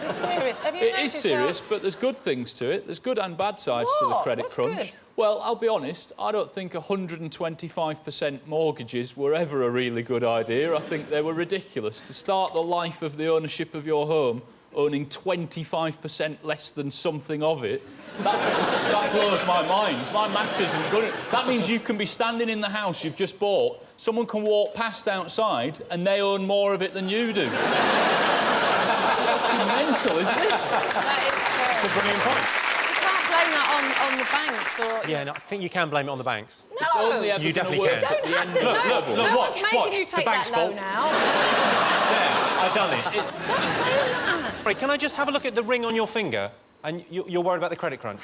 It's serious. Have you It is serious, but there's good things to it. There's good and bad sides to the credit crunch. Good? Well, I'll be honest, I don't think 125% mortgages were ever a really good idea. I think they were ridiculous. To start the life of the ownership of your home owning 25% less than something of it, that blows my mind. My maths isn't good. That means you can be standing in the house you've just bought, someone can walk past outside and they own more of it than you do. That's fucking mental, isn't it? That is true. It's a brilliant point. You can't blame that on the banks or... Yeah, no, I think you can blame it on the banks. No! It's only ever You gonna definitely work can. You don't have to, no. Look, no watch, one's making you the take bank's that low fault. now. There, I've done it. Stop saying that. Right, can I just have a look at the ring on your finger? And you're worried about the credit crunch?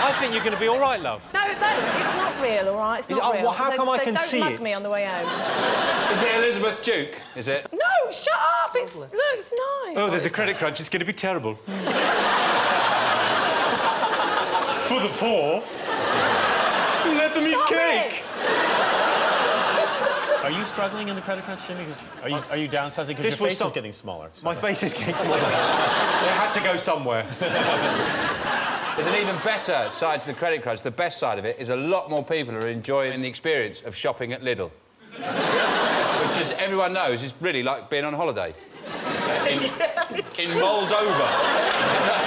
I think you're going to be all right, love. No, it's not real, all right? It's Is not it- real. well, how come I can don't see mug it? me on the way home. Is it Elizabeth Duke? Is it? No, shut up! It looks nice. Oh, there's a credit crunch. It's going to be terrible. For the poor. Let them eat cake. Are you struggling in the credit crunch, Jimmy? Are you downsizing because your face is getting smaller? So. My face is getting smaller. It had to go somewhere. There's an even better side to the credit crunch. The best side of it is a lot more people are enjoying the experience of shopping at Lidl. Which, as everyone knows, is really like being on holiday. In Moldova.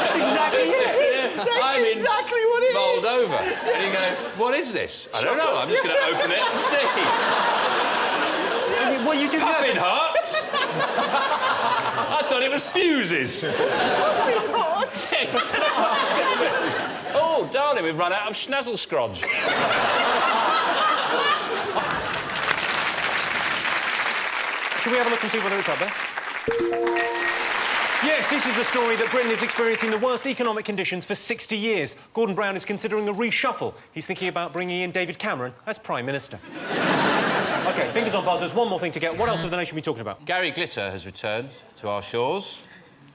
That's exactly it. I'm in exactly what it is. Moldova. And you go, what is this? I don't know. I'm just going to open it and see. Well, you do Puffin hearts? I thought it was fuses. Puffin hearts? Oh, darling, we've run out of schnazzle scrodge. Shall we have a look and see whether it's up there? Yes, this is the story that Britain is experiencing the worst economic conditions for 60 years. Gordon Brown is considering a reshuffle. He's thinking about bringing in David Cameron as Prime Minister. OK, fingers on buzzers. One more thing to get. What else has the nation been talking about? Gary Glitter has returned to our shores.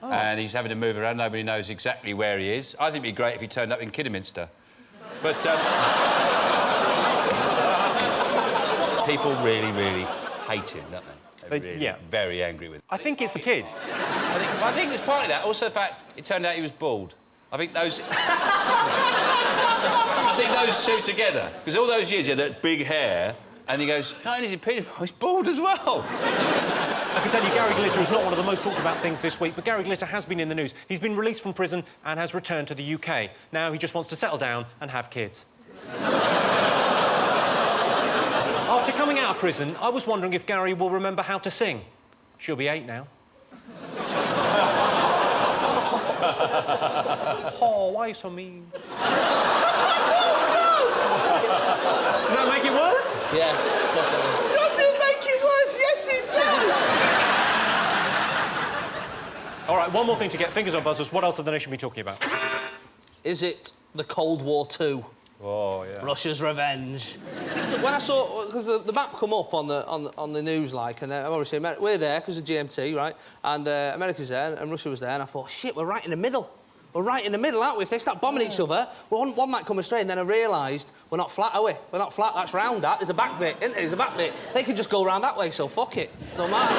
Oh. And he's having to move around. Nobody knows exactly where he is. I think it'd be great if he turned up in Kidderminster. But people really, really hate him, don't they? They're really very angry with him. I think it's the kids. I think it's partly that. Also the fact it turned out he was bald. I think those... I think those two together. Because all those years he had that big hair, and he goes, not only is he paedophile, he's bald as well. I can tell you Gary Glitter is not one of the most talked about things this week, but Gary Glitter has been in the news. He's been released from prison and has returned to the UK. Now he just wants to settle down and have kids. After coming out of prison, I was wondering if Gary will remember how to sing. She'll be 8 now. Oh, why are you so mean? Does that make it worse? Yeah, definitely. Does it make it worse? Yes, it does. All right, one more thing to get. Fingers on buzzers. What else have the nation been talking about? Is it the Cold War 2? Oh, yeah. Russia's revenge. When I saw... Because the map come up on the news, like, and obviously we're there because of GMT, right? And America's there and Russia was there, and I thought, shit, we're right in the middle. We're right in the middle, aren't we? If they start bombing each other, one might come astray, and then I realised we're not flat, are we? We're not flat, that's round, that. There's a back bit, isn't there? There's a back bit. They could just go round that way, so fuck it. Don't matter.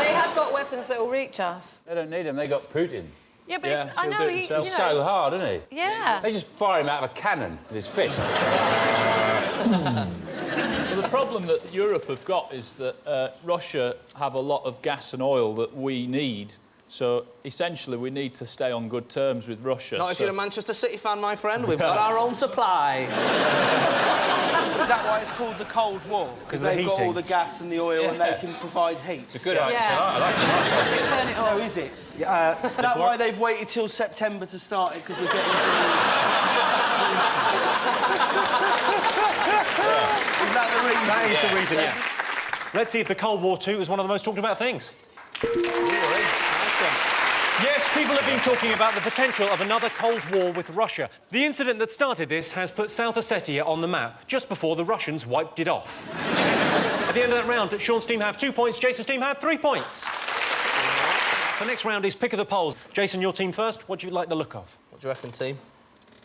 They have got weapons that will reach us. They don't need him, they got Putin. Yeah, but it's, I know He's so hard, isn't he? Yeah. They just fire him out of a cannon with his fist. Well, the problem that Europe have got is that Russia have a lot of gas and oil that we need. So, essentially, we need to stay on good terms with Russia. Not if you're a Manchester City fan, my friend. We've got our own supply. Is that why it's called the Cold War? Because they've got all the gas and the oil and they can provide heat. It's a good answer. I like it. They turn it off. No, is it? Is that why they've waited till September to start it? Because we're getting... Is that the reason? That is the reason, yeah. Let's see if the Cold War II is one of the most talked about things. Yes, people have been talking about the potential of another Cold War with Russia. The incident that started this has put South Ossetia on the map, just before the Russians wiped it off. At the end of that round, Sean's team have 2 points, Jason's team have 3 points. The next round is pick of the polls. Jason, your team first. What do you like the look of? What do you reckon, team?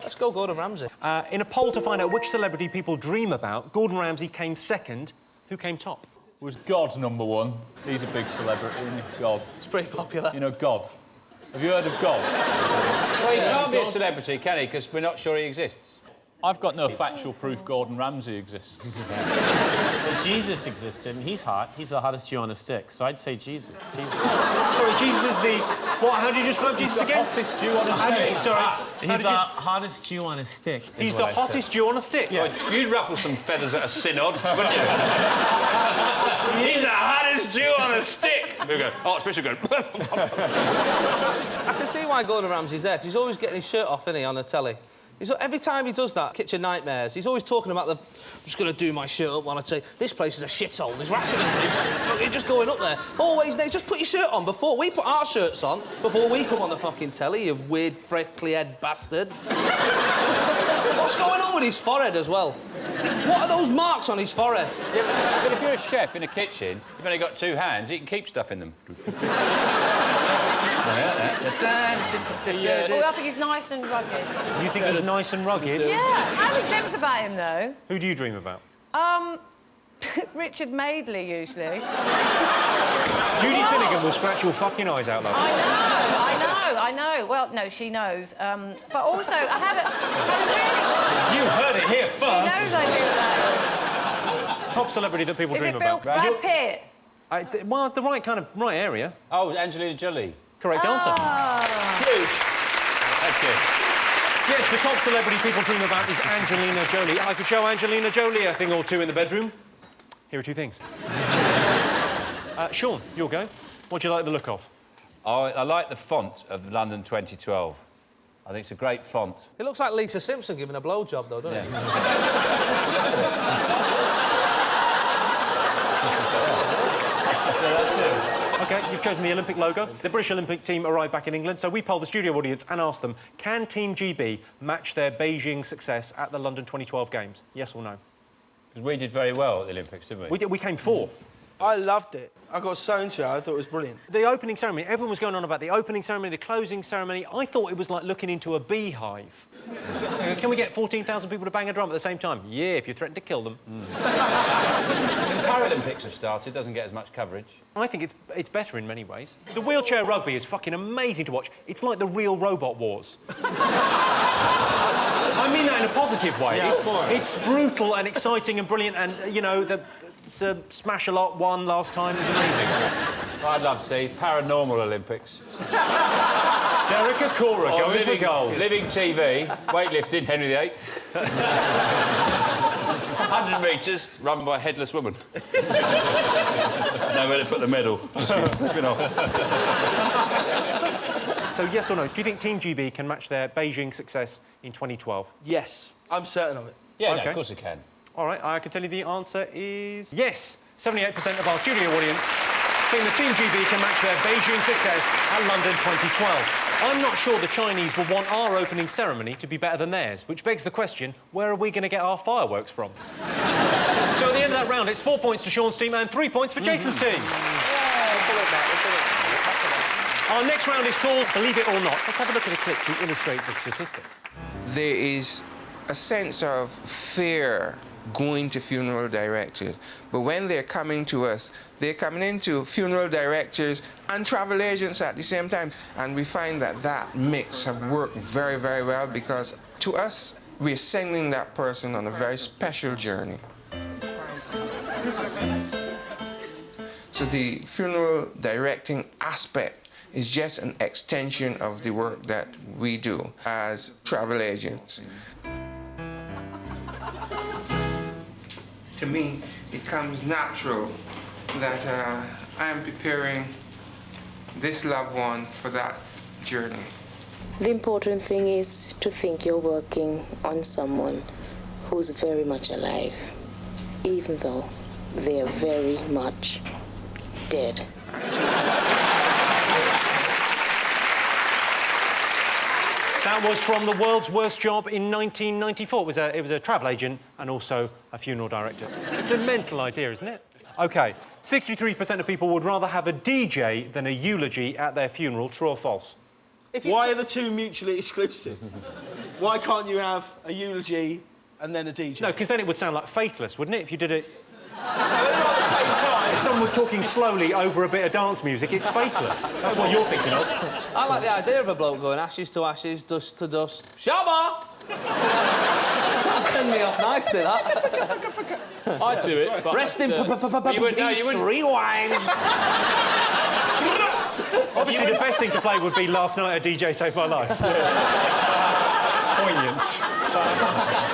Let's go Gordon Ramsay. In a poll to find out which celebrity people dream about, Gordon Ramsay came second. Who came top? Was God #1? He's a big celebrity, isn't he? God. It's pretty popular. You know, God. Have you heard of God? Well, he can't be a celebrity, can he? Because we're not sure he exists. I've got no factual proof Gordon Ramsay exists. Well, Jesus existed, and he's hot. He's the hottest Jew on a stick, so I'd say Jesus. Sorry, Jesus is the... What, how do you describe Jesus again? He's the hottest Jew on a stick. He's the hottest Jew on a stick. He's the hottest Jew on a stick? Yeah. Well, you'd ruffle some feathers at a synod, wouldn't you? He's the hottest Jew on a stick! We go, Archbishop go... I can see why Gordon Ramsay's there, because he's always getting his shirt off, isn't he, on the telly. Every time he does that, Kitchen Nightmares, he's always talking about I'm just going to do my shirt up while I say, this place is a shithole, there's rats in the fridge. You're just going up there. Always, just put your shirt on before we put our shirts on, before we come on the fucking telly, you weird, freckly-head bastard. What's going on with his forehead as well? What are those marks on his forehead? Yeah, but if you're a chef in a kitchen, you've only got 2 hands, you can keep stuff in them. Oh, I think he's nice and rugged. You think he's nice and rugged? Yeah, I haven't dreamt about him, though. Who do you dream about? Richard Madeley, usually. Judy Finnegan will scratch your fucking eyes out, love. I know. Well, no, she knows. But also, I had a really... You heard it here first. She knows I do that. Top celebrity that people dream about. Is it Brad Pitt? Well, it's the right area. Oh, Angelina Jolie. Correct answer. Huge. That's good. Yes, the top celebrity people dream about is Angelina Jolie. I could show Angelina Jolie a thing or two in the bedroom. Here are 2 things. Sean, your go. What do you like the look of? I like the font of London 2012. I think it's a great font. It looks like Lisa Simpson giving a blowjob, though, doesn't it? OK, you've chosen the Olympic logo. The British Olympic team arrived back in England, so we polled the studio audience and asked them, can Team GB match their Beijing success at the London 2012 Games? Yes or no? Because we did very well at the Olympics, didn't we? We came 4th. I loved it. I got so into it, I thought it was brilliant. The opening ceremony, everyone was going on about the opening ceremony, the closing ceremony. I thought it was like looking into a beehive. Can we get 14,000 people to bang a drum at the same time? Yeah, if you threaten to kill them. The Paralympics have started, doesn't get as much coverage. I think it's better in many ways. The wheelchair rugby is fucking amazing to watch. It's like the real Robot Wars. I mean that in a positive way. Yeah, it's brutal and exciting and brilliant, and, you know, Smash-a-Lot won last time. It was amazing. I'd love to see Paranormal Olympics. Derek Acora going for gold. Living TV, weightlifting, Henry VIII. 100 metres, run by a headless woman. Nowhere to put the medal. Just keep slipping off. So, yes or no, do you think Team GB can match their Beijing success in 2012? Yes, I'm certain of it. Yeah, OK. no, of course it can. All right, I can tell you the answer is yes. 78% of our studio audience think the Team GB can match their Beijing success at London 2012. I'm not sure the Chinese will want our opening ceremony to be better than theirs, which begs the question, where are we going to get our fireworks from? So at the end of that round, it's 4 points to Sean's team and 3 points for Jason's team. Our next round is called Believe It or Not. Let's have a look at a clip to illustrate the statistic. There is a sense of fear going to funeral directors, but when they're coming to us, they're coming into funeral directors and travel agents at the same time, and we find that that mix have worked very, very well, because to us, we're sending that person on a very special journey. So the funeral directing aspect is just an extension of the work that we do as travel agents. To me, it comes natural that I am preparing this loved one for that journey. The important thing is to think you're working on someone who's very much alive, even though they're very much dead. That was from The World's Worst Job in 1994. It was a travel agent and also a funeral director. It's a mental idea, isn't it? OK, 63% of people would rather have a DJ than a eulogy at their funeral. True or false? Why are the two mutually exclusive? Why can't you have a eulogy and then a DJ? No, because then it would sound like Faithless, wouldn't it, if you did it... at the same time. If someone was talking slowly over a bit of dance music, it's Faithless. That's what you're thinking of. I like the idea of a bloke going ashes to ashes, dust to dust. Shabba! That send me off nicely, that. I'd do it, but... Rest in peace, rewind. Obviously, the best thing to play would be Last Night a DJ Saved My Life. Poignant.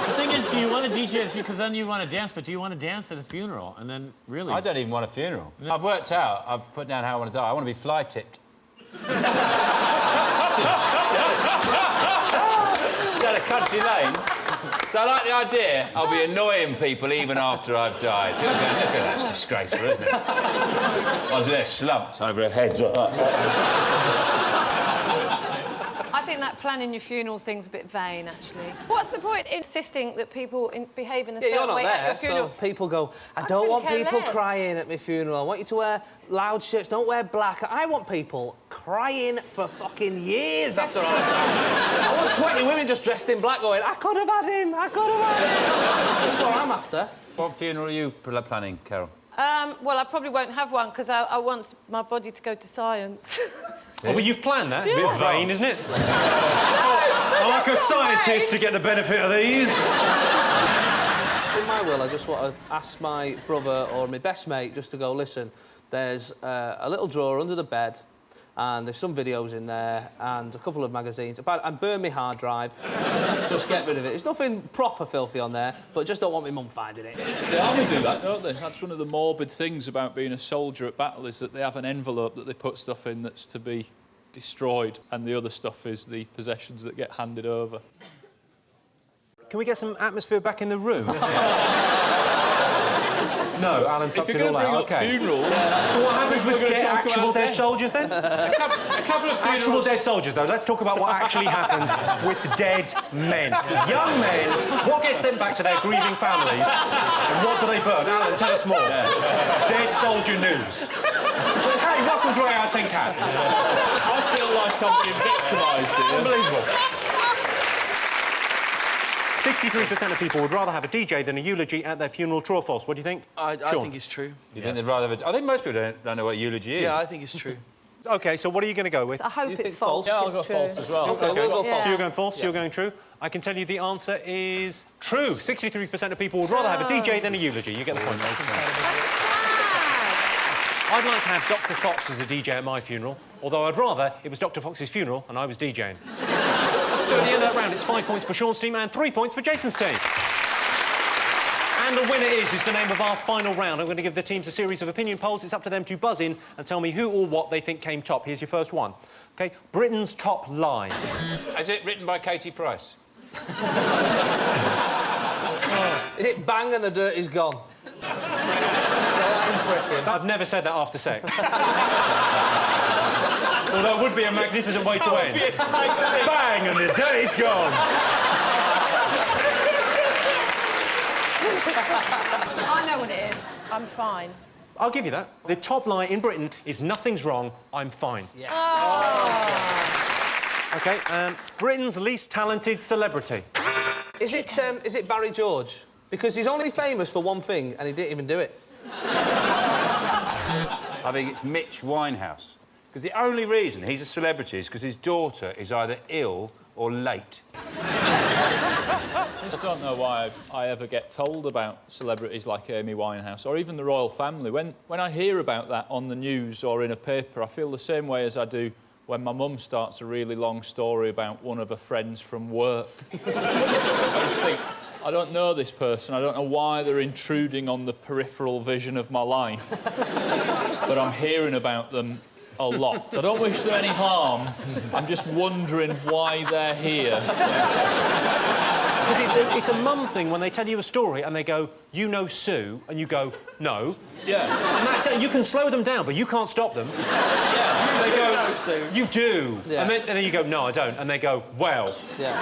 The thing is, do you want to DJ because then you want to dance, but do you want to dance at a funeral? And then, really... I don't even want a funeral. I've worked out, I've put down how I want to die. I want to be fly-tipped. Derek, country lane. So I like the idea. I'll be annoying people even after I've died. People go, look at that, that's disgraceful, isn't it? I was there slumped over her head. I think that planning your funeral thing's a bit vain, actually. What's the point in insisting that people behave in a certain way at your funeral? So people go, I don't want people crying at my funeral. I want you to wear loud shirts, don't wear black. I want people crying for fucking years after I die. I want 20 women just dressed in black going, I could have had him, I could have had him. That's what I'm after. What funeral are you planning, Carol? Well, I probably won't have one because I want my body to go to science. Oh, well, you've planned that. It's a bit vain, isn't it? I'm like a scientist to get the benefit of these. In my will, I just want to ask my brother or my best mate just to go, listen, there's a little drawer under the bed and there's some videos in there and a couple of magazines. And burn my hard drive. Just get rid of it. There's nothing proper filthy on there, but just don't want my mum finding it. They often do that, don't they? That's one of the morbid things about being a soldier at battle is that they have an envelope that they put stuff in that's to be destroyed, and the other stuff is the possessions that get handed over. Can we get some atmosphere back in the room? No, Alan sucked it all out. OK. Funerals, so what happens with actual dead soldiers, then? A couple of funerals. Actual dead soldiers, though. Let's talk about what actually happens with dead men. Young men, what gets sent back to their grieving families, and what do they burn? Alan, tell us more. Dead soldier news. Hey, welcome to our 10 Cats. I feel like I'm being victimised here. Unbelievable. 63% of people would rather have a DJ than a eulogy at their funeral. True or false? What do you think? I think it's true. You think they'd rather have I think most people don't know what a eulogy is. Yeah, I think it's true. OK, so what are you going to go with? I hope it's false. Yeah, I'll go false as well. OK, we'll go false. So you're going false, you're going true. I can tell you the answer is true. 63% of people would rather have a DJ than a eulogy. You get the point. I'd like to have Dr. Fox as a DJ at my funeral, although I'd rather it was Dr. Fox's funeral and I was DJing. So at the end of that round, it's 5 points for Sean's team and 3 points for Jason's team. And the winner is the name of our final round. I'm going to give the teams a series of opinion polls. It's up to them to buzz in and tell me who or what they think came top. Here's your first one. OK, Britain's top lies. Is it written by Katie Price? Is it bang and the dirt is gone? I've never said that after sex. Although it would be a magnificent way to end. Bang, and the day's gone. I know what it is. I'm fine. I'll give you that. The top lie in Britain is nothing's wrong, I'm fine. Yes. OK, Britain's least talented celebrity. Is it Barry George? Because he's only famous for one thing and he didn't even do it. I think it's Mitch Winehouse. Because the only reason he's a celebrity is because his daughter is either ill or late. I just don't know why I ever get told about celebrities like Amy Winehouse or even the royal family. When I hear about that on the news or in a paper, I feel the same way as I do when my mum starts a really long story about one of her friends from work. I just think, I don't know this person, I don't know why they're intruding on the peripheral vision of my life. But I'm hearing about them a lot. I don't wish them any harm. I'm just wondering why they're here. Because it's a mum thing when they tell you a story and they go, you know Sue, and you go, no. Yeah. And that, you can slow them down, but you can't stop them. Yeah. They go, you do. Yeah. And then you go, no, I don't. And they go, well. Yeah.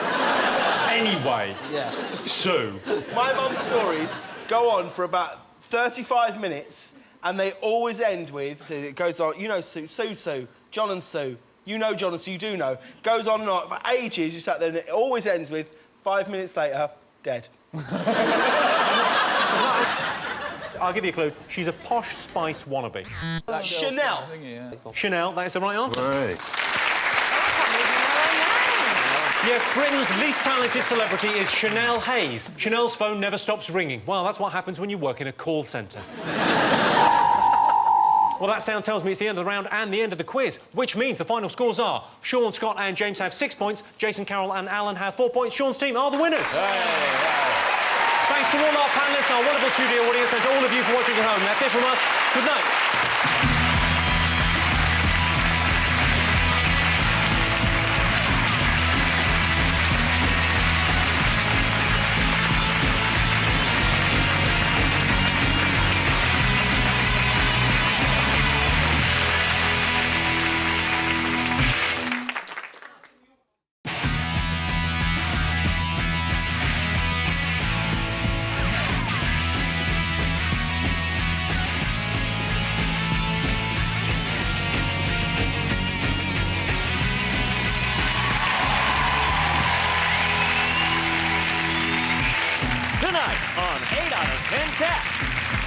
Anyway. Yeah. Sue. My mum's stories go on for about 35 minutes and they always end with, so it goes on, you know Sue, Sue, John and Sue, you know John and Sue, you do know. Goes on and on for ages, you sat there, and it always ends with 5 minutes later, dead. I'll give you a clue. She's a posh Spice wannabe. Chanel. Chanel, that is the right answer. Right. Yes, Britain's least talented celebrity is Chanel Hayes. Chanel's phone never stops ringing. Well, that's what happens when you work in a call centre. Well, that sound tells me it's the end of the round and the end of the quiz, which means the final scores are Sean, Scott and James have 6 points, Jason, Carol and Alan have 4 points. Sean's team are the winners. Thanks to all our panellists, our wonderful studio audience and to all of you for watching at home. That's it from us. Good night.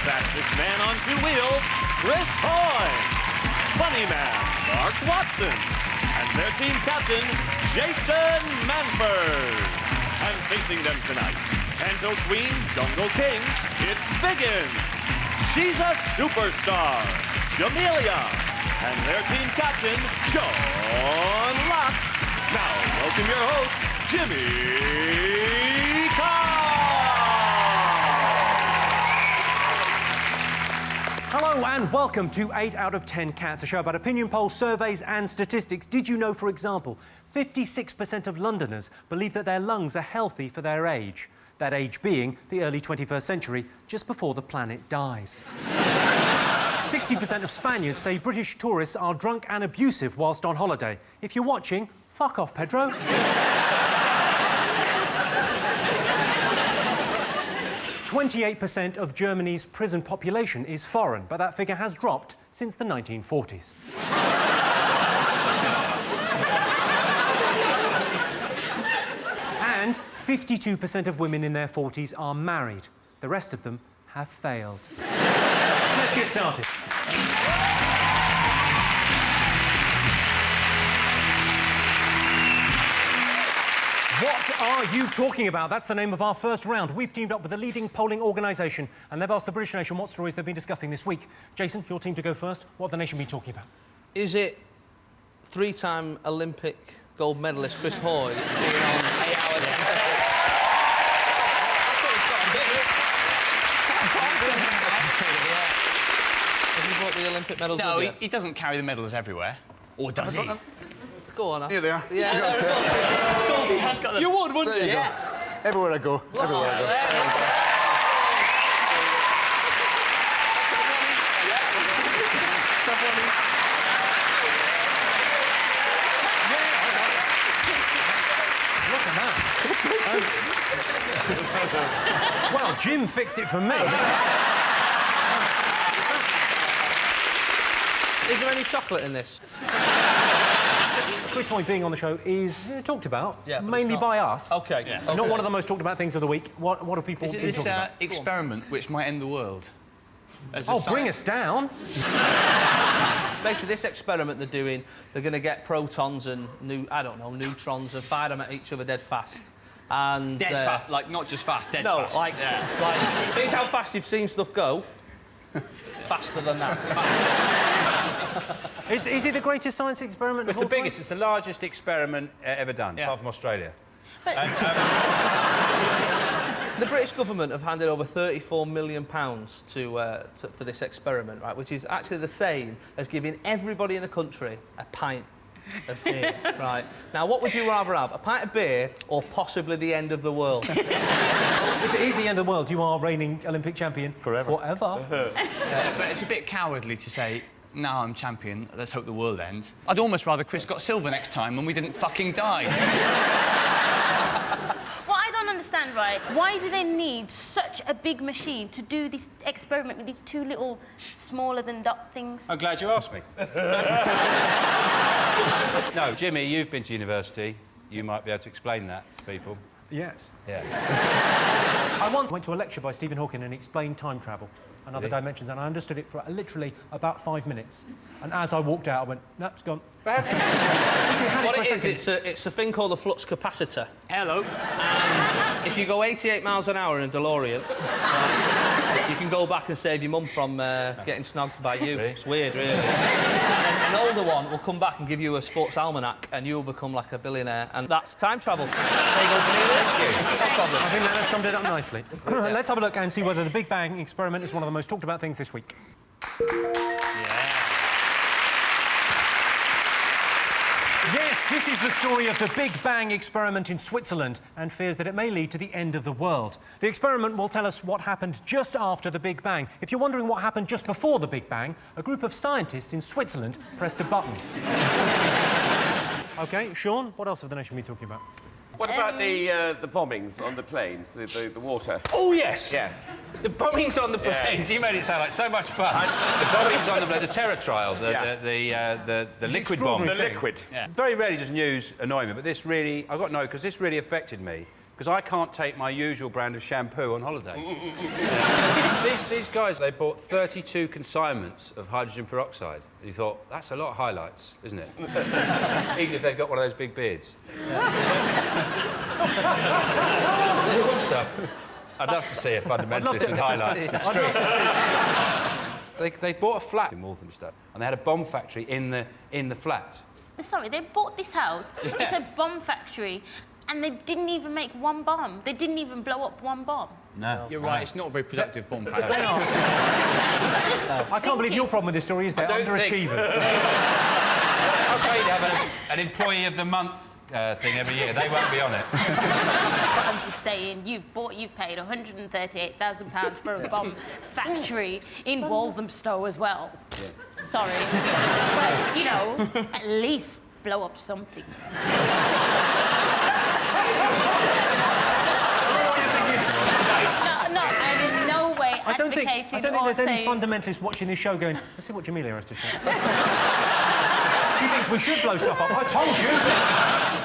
Fastest man on two wheels, Chris Hoy. Funny man, Mark Watson. And their team captain, Jason Manford. And facing them tonight, Panto Queen, Jungle King, it's Biggins. She's a superstar, Jamelia. And their team captain, Sean Locke. Now, welcome your host, Jimmy Carr. Hello and welcome to 8 out of 10 Cats, a show about opinion polls, surveys and statistics. Did you know, for example, 56% of Londoners believe that their lungs are healthy for their age? That age being the early 21st century, just before the planet dies. 60% of Spaniards say British tourists are drunk and abusive whilst on holiday. If you're watching, fuck off, Pedro. 28% of Germany's prison population is foreign, but that figure has dropped since the 1940s. And 52% of women in their 40s are married. The rest of them have failed. Let's get started. What are you talking about? That's the name of our first round. We've teamed up with a leading polling organisation and they've asked the British nation what stories they've been discussing this week. Jason, your team to go first. What have the nation been talking about? Is it three-time Olympic gold medalist Chris Hoy being on 8 hours? Have you brought the Olympic medals No, with you? he doesn't carry the medals everywhere. Or does he? Go on, Here they are. Yeah, He has got them. You would, wouldn't There you? you go. Yeah. Everywhere I go. Everywhere I go. Look at that. Well, Jim fixed it for me. Is there any chocolate in this? Chris Hoy being on the show is talked about, Yeah, but mainly it's by not. us. OK. Yeah. Not OK. one of the most talked about things of the week. What are people Is it been this talking about? experiment which might end the world? As a Oh, bring us down. Basically, this experiment they're doing, they're going to get protons and neutrons and fire them at each other dead fast. And Dead fast, like not just fast, dead fast. No, like think how fast you've seen stuff go. Faster than that. Is it the greatest science experiment? It's the biggest, it's the largest experiment ever done, apart from Australia. The British government have handed over £34 million for this experiment, right? Which is actually the same as giving everybody in the country a pint of beer, right? Now, what would you rather have, a pint of beer or possibly the end of the world? If it is the end of the world, you are reigning Olympic champion forever. But it's a bit cowardly to say, now I'm champion, let's hope the world ends. I'd almost rather Chris got silver next time and we didn't fucking die. What I don't understand, right, why do they need such a big machine to do this experiment with these two little smaller-than-dot things? I'm glad you asked me. No, Jimmy, you've been to university. You might be able to explain that to people. Yes. Yeah. I once went to a lecture by Stephen Hawking and explained time travel and other Really? dimensions, and I understood it for literally about 5 minutes. And as I walked out, I went, "No, it's gone." What it is, it's a thing called a flux capacitor. Hello. And if you go 88 miles an hour in a DeLorean, you can go back and save your mum from getting snogged by you. It's weird, really. An older one will come back and give you a sports almanac and you'll become like a billionaire, and that's time travel. There you go, Jamelia. No problem. I think that has summed it up nicely. Let's have a look and see whether the Big Bang experiment is one of the most talked about things this week. Yes, this is the story of the Big Bang experiment in Switzerland and fears that it may lead to the end of the world. The experiment will tell us what happened just after the Big Bang. If you're wondering what happened just before the Big Bang, a group of scientists in Switzerland pressed a button. OK, Sean, what else have the nation been talking about? What about the bombings on the planes, the water? Oh, yes. Yes. The bombings on the planes. You made it sound like so much fun. The bombings on the terror trial, the liquid bomb. The liquid. Yeah. Very rarely does news annoy me, but this really, I've got to know, because this really affected me. because I can't take my usual brand of shampoo on holiday. These guys, they bought 32 consignments of hydrogen peroxide. And you thought, that's a lot of highlights, isn't it? Even if they've got one of those big beards. You want some? I'd love to see a fundamentalist with highlights. In the street. I'd love to see. They bought a flat in Walthamstow, and they had a bomb factory in the flat. Sorry, they bought this house. Yeah. It's a bomb factory, and they didn't even make one bomb. They didn't even blow up one bomb. No. You're right, it's not a very productive bomb factory. I can't believe your problem with this story is they're underachievers. Okay, to have an Employee of the Month thing every year. They won't be on it. I'm just saying, you've paid £138,000 for a bomb factory in Walthamstow as well. Yeah. Sorry. But, you know, at least blow up something. No, I'm in no way advocating I don't think there's any fundamentalist watching this show going, let's see what Jamelia has to say. She thinks we should blow stuff up. I told you!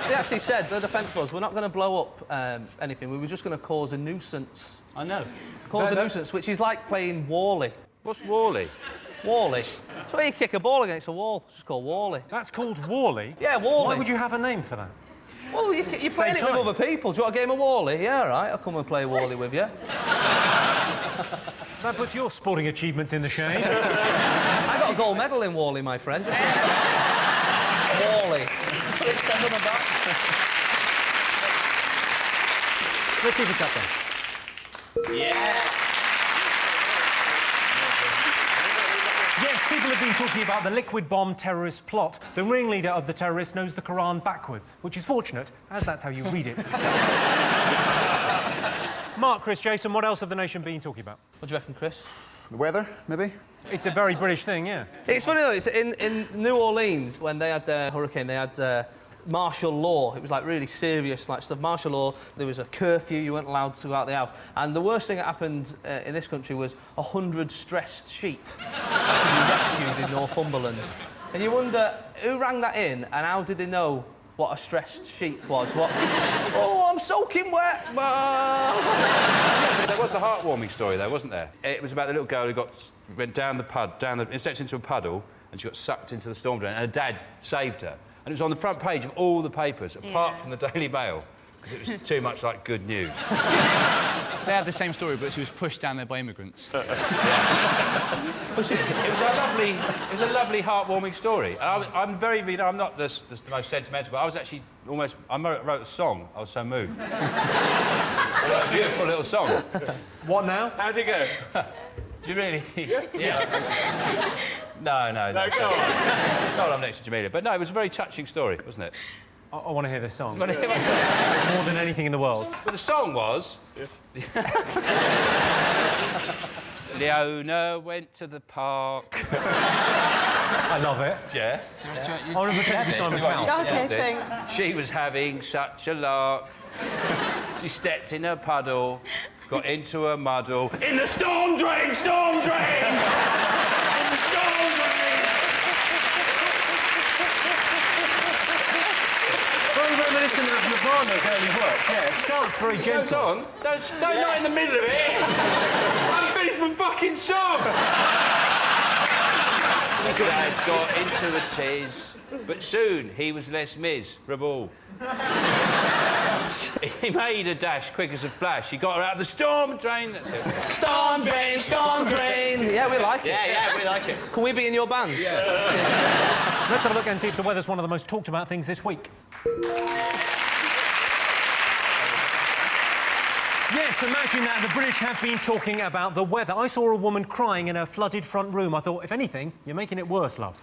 They actually said, the defence was, we're not going to blow up anything, we were just going to cause a nuisance. I know. Cause a nuisance, which is like playing Wally. What's Wally? Wally. It's where you kick a ball against a wall. It's just called Wally. That's called Wally? Yeah, Wally. Why would you have a name for that? Well, you're playing it with other people. Do you want a game of Wally? Yeah, all right, I'll come and play Wally with you. That puts your sporting achievements in the shade. I got a gold medal in Wally, my friend. Just Wally. That's what it says on the back. Let's see if it's up there. Yeah. Yes, people have been talking about the liquid bomb terrorist plot. The ringleader of the terrorists knows the Quran backwards, which is fortunate, as that's how you read it. Mark, Chris, Jason, what else have the nation been talking about? What do you reckon, Chris? The weather, maybe? It's a very British thing, yeah. It's funny, though, it's in New Orleans, when they had their hurricane, they had martial law. It was, like, really serious, like, stuff. Martial law, there was a curfew, you weren't allowed to go out the house. And the worst thing that happened in this country was 100 stressed sheep had to be rescued in Northumberland. And you wonder, who rang that in, and how did they know what a stressed sheep was? What? Oh, I'm soaking wet! Yeah, there was the heartwarming story, though, wasn't there? It was about the little girl who went down the stepped into a puddle, and she got sucked into the storm drain, and her dad saved her. And it was on the front page of all the papers, apart from the Daily Mail, because it was too much like good news. They had the same story, but she was pushed down there by immigrants. It was a lovely, heartwarming story. And I'm very, you know, I'm not the most sentimental, but I was actually almost... I wrote a song. I was so moved. A beautiful little song. What now? How'd it go? Do you really? Yeah. No, No, go on. Not I'm next to Jamelia. But no, it was a very touching story, wasn't it? I want to hear this song. You wanna hear my song? More than anything in the world. But the song was... Leona went to the park. I love it. Yeah. I want to pretend to be Simon Cowell. OK, thanks. She was having such a lark. She stepped in a puddle, got into a muddle. In the storm drain! Storm drain! In the storm drain! Very reminiscent of Nirvana's early work. Yeah, it starts very gentle. Goes on. Don't not in the middle of it. I've finished my fucking song. Dad got into the tears, but soon he was less miserable. He made a dash quick as a flash. He got her out of the storm drain. That's it. Storm drain, storm drain. Yeah, we like it. Yeah, we like it. Can we be in your band? Yeah. Let's have a look and see if the weather's one of the most talked about things this week. Yes, imagine that. The British have been talking about the weather. I saw a woman crying in her flooded front room. I thought, if anything, you're making it worse, love.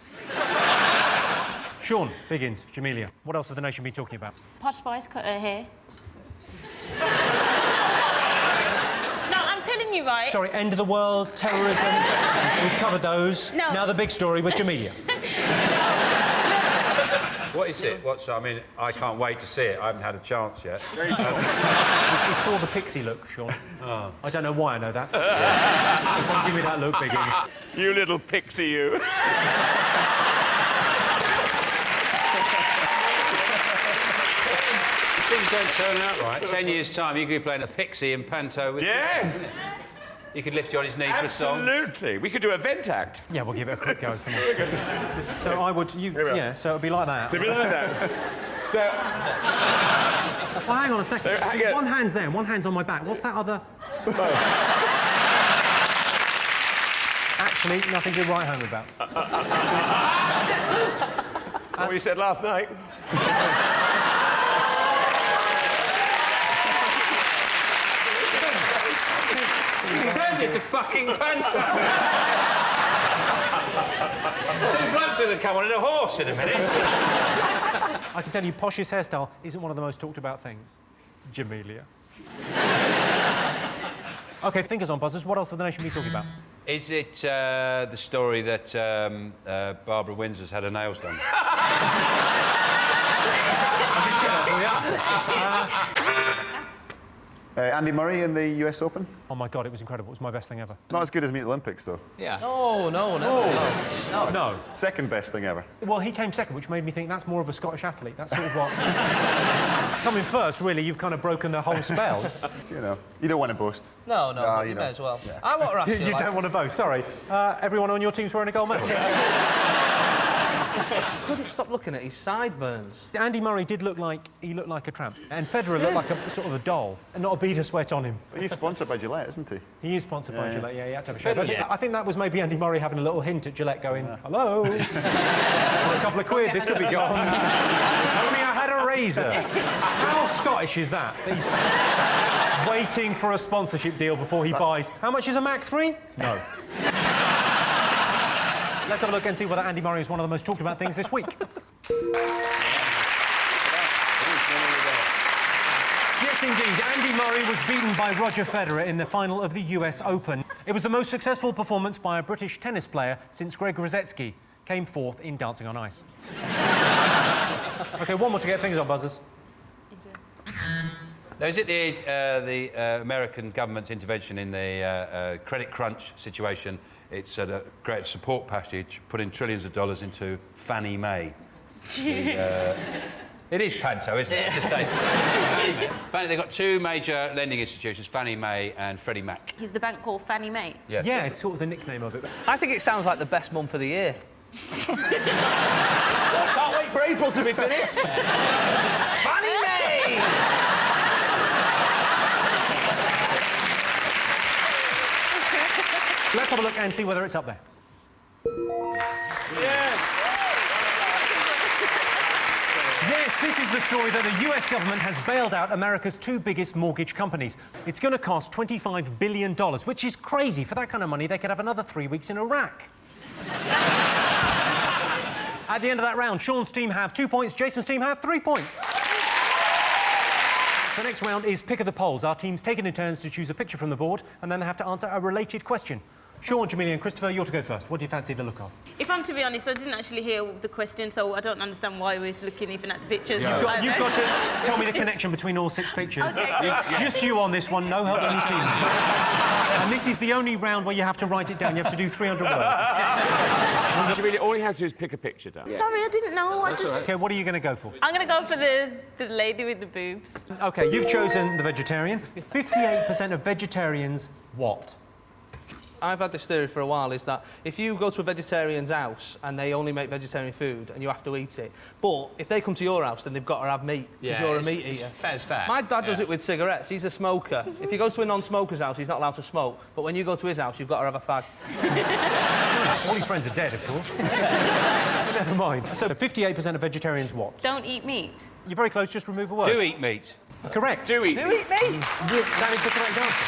Sean, Biggins, Jamelia, what else have the nation been talking about? Posh Spice cut her hair. No, I'm telling you, right? Sorry, end of the world, terrorism. We've covered those. No. Now the big story with Jamelia. What is it? I mean, I can't wait to see it. I haven't had a chance yet. It's called the pixie look, Sean. Oh. I don't know why I know that. Don't give me that look, Biggins. You little pixie, you. things don't turn out right, 10 years' time, you could be playing a pixie in Panto with... Yes! You could lift you on his knee for a song. Absolutely. We could do a vent act. Yeah, we'll give it a quick go. Come on. So I would... Yeah, so it'd be like that. So it'd be like that. So... Well, hang on a second. Hang on. One hand's there, one hand's on my back. What's that other... Actually, nothing to write home about. That's what you said last night. Turned it to fucking Panto. Two blokes are going to come on in a horse in a minute. I can tell you, Posh's hairstyle isn't one of the most talked about things. Jamelia. OK, fingers on buzzers. What else have the nation been talking about? Is it the story that Barbara Windsor's had her nails done? I'll just check that for you. Andy Murray in the US Open? Oh, my God, it was incredible. It was my best thing ever. Not as good as me at the Olympics, though. Yeah. No. Second best thing ever. Well, he came second, which made me think that's more of a Scottish athlete. That's sort of what... Coming first, really, you've kind of broken the whole spells. You know, you don't want to boast. No, you may as well. I want to ask you, You don't want to boast, sorry. Everyone on your team's wearing a gold medal? Couldn't stop looking at his sideburns. Andy Murray did look like... He looked like a tramp. And Federer looked like a sort of a doll. And not a bead of sweat on him. But he's sponsored by Gillette, isn't he? He is sponsored by Yeah. Gillette, yeah, he had to have a shave. I think that was maybe Andy Murray having a little hint at Gillette going, hello, for a couple of quid, this could be gone. If only I had a razor. How Scottish is that? He's waiting for a sponsorship deal before he buys. How much is a Mac 3? No. Let's have a look and see whether Andy Murray is one of the most talked about things this week. Yes, indeed. Andy Murray was beaten by Roger Federer in the final of the US Open. It was the most successful performance by a British tennis player since Greg Rosetsky came fourth in Dancing on Ice. OK, one more to get fingers on buzzers. Now, is it the American government's intervention in the credit crunch situation? It's a great support package, putting trillions of dollars into Fannie Mae. It is Panto, isn't it? Just say. They've got two major lending institutions, Fannie Mae and Freddie Mac. Is the bank called Fannie Mae? Yes. Yeah, it's sort of the nickname of it. I think it sounds like the best month of the year. Can't wait for April to be finished. It's Fannie Mae! Let's have a look and see whether it's up there. Yes, this is the story that the US government has bailed out America's two biggest mortgage companies. It's going to cost $25 billion, which is crazy. For that kind of money, they could have another 3 weeks in Iraq. At the end of that round, Sean's team have 2 points, Jason's team have 3 points. The next round is Pick of the Polls. Our teams take it in turns to choose a picture from the board, and then they have to answer a related question. Sean, Jamelia and Christopher, you're to go first. What do you fancy the look of? If I'm to be honest, I didn't actually hear the question, so I don't understand why we're looking even at the pictures. You've got to tell me the connection between all 6 pictures. Okay. Just you on this one, no help from your teammates. And this is the only round where you have to write it down. You have to do 300 words. Jamelia, all you have to do is pick a picture down. Sorry, I didn't know. OK, what are you going to go for? I'm going to go for the lady with the boobs. OK, you've chosen the vegetarian. 58% of vegetarians what? I've had this theory for a while, is that if you go to a vegetarian's house and they only make vegetarian food and you have to eat it, but if they come to your house, then they've got to have meat, because you're a meat eater. Fair's fair. My dad does it with cigarettes. He's a smoker. If he goes to a non-smoker's house, he's not allowed to smoke, but when you go to his house, you've got to have a fag. All his friends are dead, of course. Never mind. So 58% of vegetarians what? Don't eat meat. You're very close, just remove a word. Do eat meat. Correct. Do eat meat. That is the correct answer.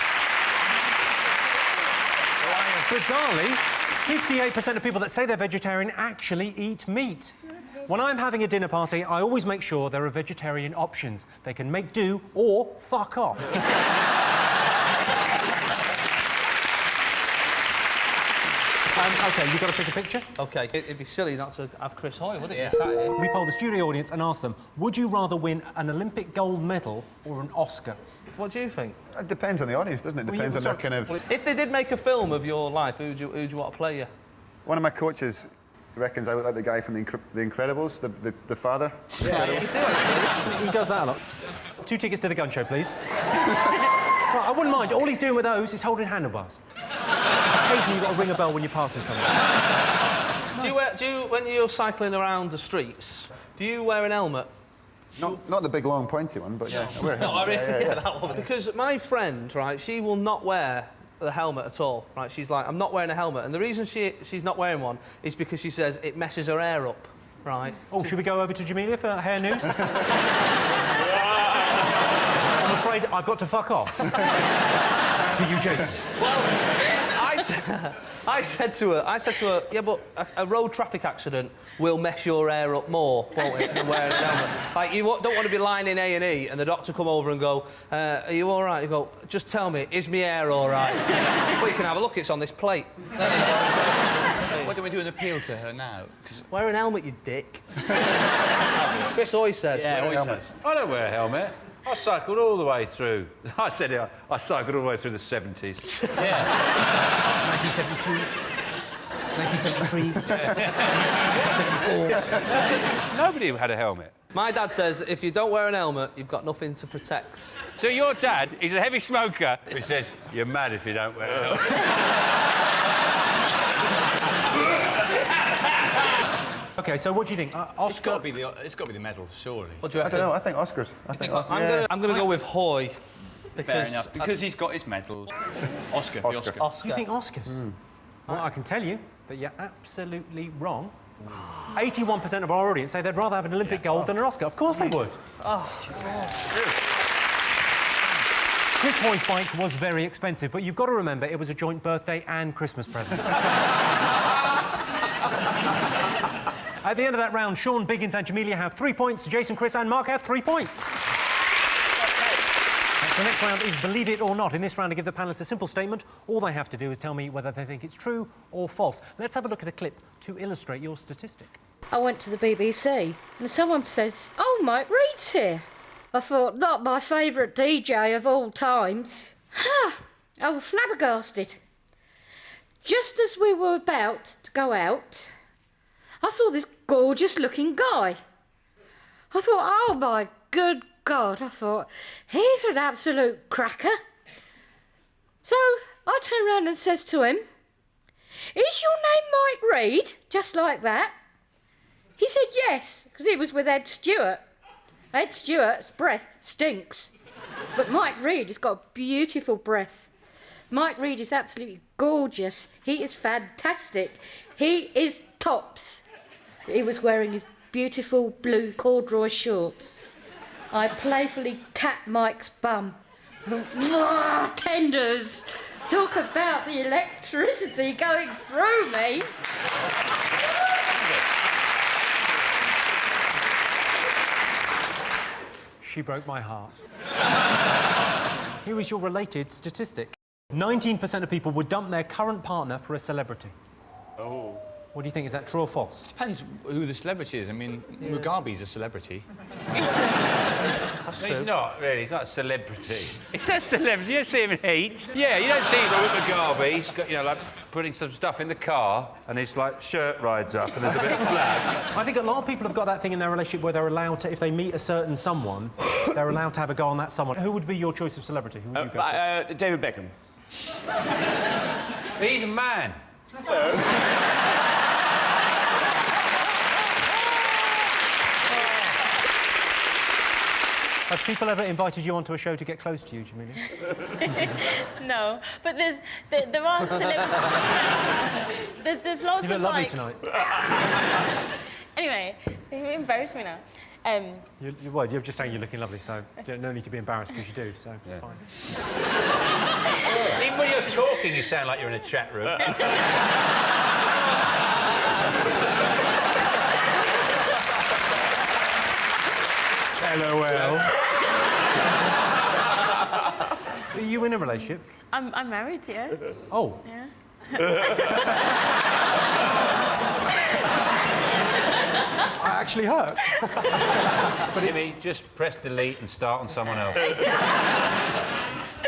Bizarrely, 58% of people that say they're vegetarian actually eat meat. When I'm having a dinner party, I always make sure there are vegetarian options. They can make do or fuck off. OK, you've got to pick a picture. OK, it'd be silly not to have Chris Hoy, wouldn't it? Sat here. We polled the studio audience and asked them, would you rather win an Olympic gold medal or an Oscar? What do you think? It depends on the audience, doesn't it? Depends on their kind of... If they did make a film of your life, who'd you want to play you? One of my coaches reckons I look like the guy from The Incredibles, the father. Yeah, you do, actually. He does that a lot. 2 tickets to the gun show, please. Right, I wouldn't mind. All he's doing with those is holding handlebars. Occasionally, you've got to ring a bell when you're passing someone. Do you, when you're cycling around the streets, do you wear an helmet? Not the big, long, pointy one, but yeah, I wear a helmet. Yeah, that one. Because my friend, right, she will not wear the helmet at all, right? She's like, I'm not wearing a helmet. And the reason she's not wearing one is because she says it messes her hair up, right? Oh, should we go over to Jamelia for hair news? I'm afraid I've got to fuck off. To you, Jason. Well, I said to her, yeah, but a road traffic accident will mess your hair up more, won't it, than wearing a helmet? Like, you don't want to be lying in A&E and the doctor come over and go, are you all right? You go, just tell me, is my hair all right? Well, you can have a look, it's on this plate. Why don't we do an appeal to her now? Wear an helmet, you dick. Chris always says. Yeah, always says. I don't wear a helmet. I cycled all the way through. I said it, I cycled all the way through the 70s. Yeah. 1972. 1973. 1974. Nobody had a helmet. My dad says if you don't wear an helmet, you've got nothing to protect. So your dad, he's a heavy smoker, he says, you're mad if you don't wear a helmet. OK, so what do you think? Oscar? It's got to be the medal, surely. What do you I reckon? don't know, I think Oscars. I'm going to go with Hoy. Fair enough. Because he's got his medals. Oscar. The Oscar. You think Oscars? Well, I can tell you that you're absolutely wrong. 81% of our audience say they'd rather have an Olympic gold than an Oscar. Of course they would. Oh, God. Chris Hoy's bike was very expensive, but you've got to remember it was a joint birthday and Christmas present. At the end of that round, Sean, Biggins and Jamelia have 3 points. Jason, Chris and Mark have 3 points. The next round is Believe It or Not. In this round, I give the panellists a simple statement. All they have to do is tell me whether they think it's true or false. Let's have a look at a clip to illustrate your statistic. I went to the BBC and someone says, oh, Mike Reed's here. I thought, not my favourite DJ of all times. I was flabbergasted. Just as we were about to go out, I saw this gorgeous-looking guy. I thought, oh, my good God, I thought, he's an absolute cracker. So I turned round and says to him, is your name Mike Reed? Just like that. He said yes, because he was with Ed Stewart. Ed Stewart's breath stinks. But Mike Reed has got beautiful breath. Mike Reed is absolutely gorgeous. He is fantastic. He is tops. He was wearing his beautiful blue corduroy shorts. I playfully tapped Mike's bum. Tenders! Talk about the electricity going through me. She broke my heart. Here is your related statistic. 19% of people would dump their current partner for a celebrity. Oh. What do you think? Is that true or false? Depends who the celebrity is. I mean, Mugabe's a celebrity. He's not, really. He's not a celebrity. He's not a celebrity. You don't see him in Heat. Yeah, you don't see him with Mugabe. He's got, you know, like, putting some stuff in the car and his, like, shirt rides up and there's a bit of flag. I think a lot of people have got that thing in their relationship where they're allowed to, if they meet a certain someone, they're allowed to have a go on that someone. Who would be your choice of celebrity? Who would you go for? David Beckham. He's a man. So... Have people ever invited you onto a show to get close to you, Jamelia? No, but there are celebrities. There's lots You of look lovely like... tonight. Anyway, you embarrass me now. Well, you're just saying you're looking lovely, so no need to be embarrassed because you do, so it's fine. Even when you're talking, you sound like you're in a chat room. LOL. Are you in a relationship? I'm married, yeah. Oh. Yeah. That actually hurts. But Jimmy, just press delete and start on someone else.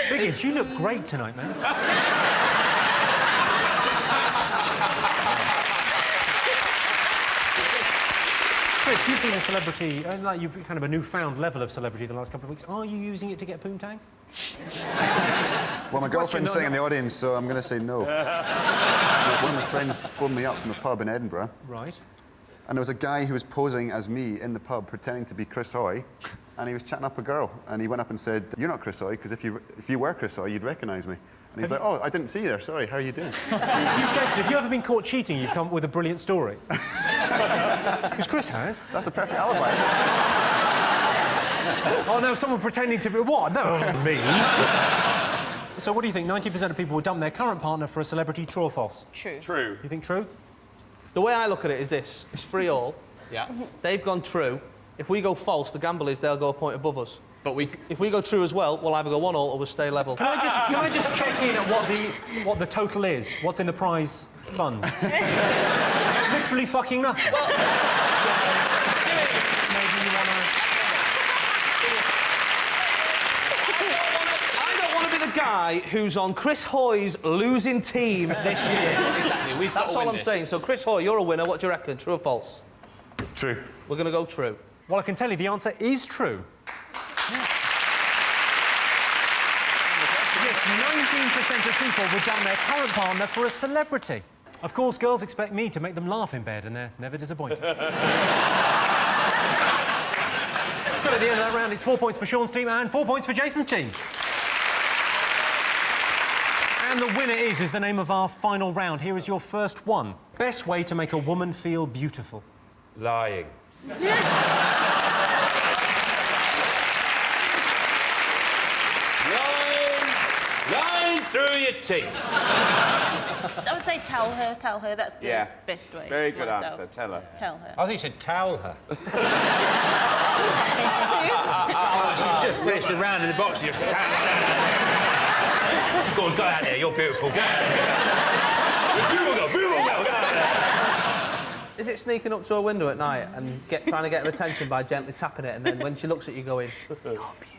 Biggins, you look great tonight, man. Chris, Chris, you've been a celebrity, like you've kind of a newfound level of celebrity the last couple of weeks. Are you using it to get poontang? Well, my girlfriend's sitting in the audience, so I'm going to say no. One of my friends phoned me up from a pub in Edinburgh. Right. And there was a guy who was posing as me in the pub, pretending to be Chris Hoy, and he was chatting up a girl. And he went up and said, "You're not Chris Hoy, because if you were Chris Hoy, you'd recognise me." And he's like, "Oh, I didn't see you there. Sorry. How are you doing?" Jason, have you ever been caught cheating? You've come up with a brilliant story. Because Chris has. That's a perfect alibi. Oh no, someone pretending to be what? No, me. So what do you think? 90% of people would dump their current partner for a celebrity. True or false? True. True. You think true? The way I look at it is this: it's 3-all. Yeah. They've gone true. If we go false, the gamble is they'll go a point above us. But if we go true as well, we'll either go 1-all or we'll stay level. Can I just check in at what the total is? What's in the prize fund? Literally fucking nothing. Maybe you wanna... I don't want to be the guy who's on Chris Hoy's losing team this year. Exactly. That's all I'm saying. So, Chris Hoy, you're a winner. What do you reckon? True or false? True. We're going to go true. Well, I can tell you the answer is true. Yes, 19% of people would dump their current partner for a celebrity. Of course, girls expect me to make them laugh in bed, and they're never disappointed. So at the end of that round, it's 4 points for Sean's team and 4 points for Jason's team. And the winner is the name of our final round. Here is your first one. Best way to make a woman feel beautiful. Lying. Lying through your teeth. I would say tell her, that's the best way. Very good myself. answer, tell her. Tell her. I think you should towel her. She's just raced around in the box and just towel her. Go on, go out there, you're beautiful, go out there. Beautiful, go out there. Is it sneaking up to a window at night and trying to get her attention by gently tapping it, and then when she looks at you going, "You're beautiful"?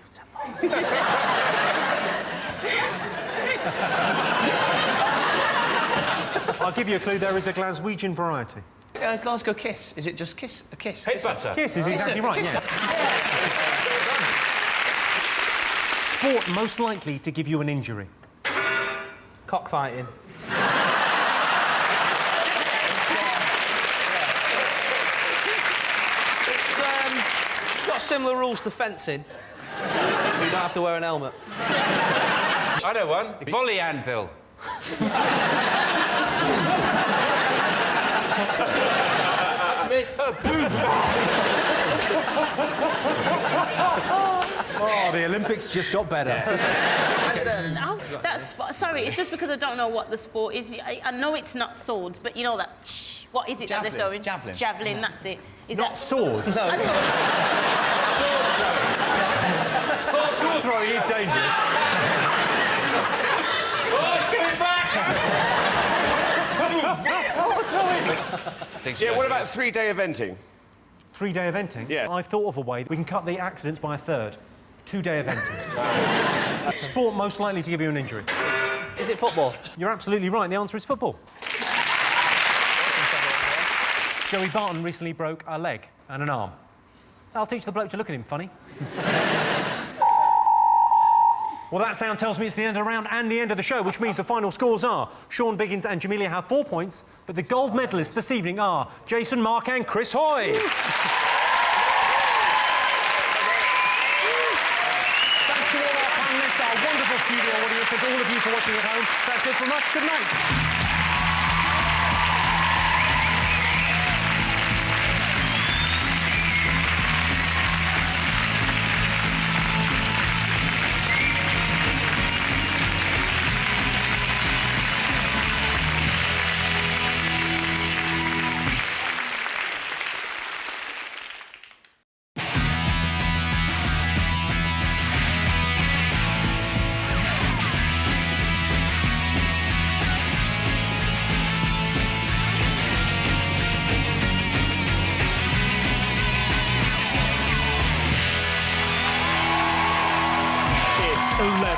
I'll give you a clue. There is a Glaswegian variety. Glasgow kiss. Is it just kiss? A kiss? Head butter. Kiss is exactly right, yeah. Sport most likely to give you an injury. Cockfighting. It's got similar rules to fencing. You don't have to wear an helmet. I know one. Volley anvil. That's me. Oh, the Olympics just got better. Sorry, it's just because I don't know what the sport is. I know it's not swords, but you know that. What is it that they're throwing? Javelin. Javelin, that's it. Is Not that swords. I don't know. Sword throwing is dangerous. Sword throwing! Yeah, what about 3-day eventing? 3-day eventing? Yeah. I've thought of a way. We can cut the accidents by a third. 2-day eventing. Sport most likely to give you an injury. Is it football? You're absolutely right. The answer is football. Joey Barton recently broke a leg and an arm. I'll teach the bloke to look at him funny. Well, that sound tells me it's the end of the round and the end of the show, which means the final scores are Sean Biggins and Jamelia have 4 points, but the gold medalists this evening are Jason, Mark and Chris Hoy. Thanks to all our panellists, our wonderful studio audience, and to all of you for watching at home. That's it from us. Good night.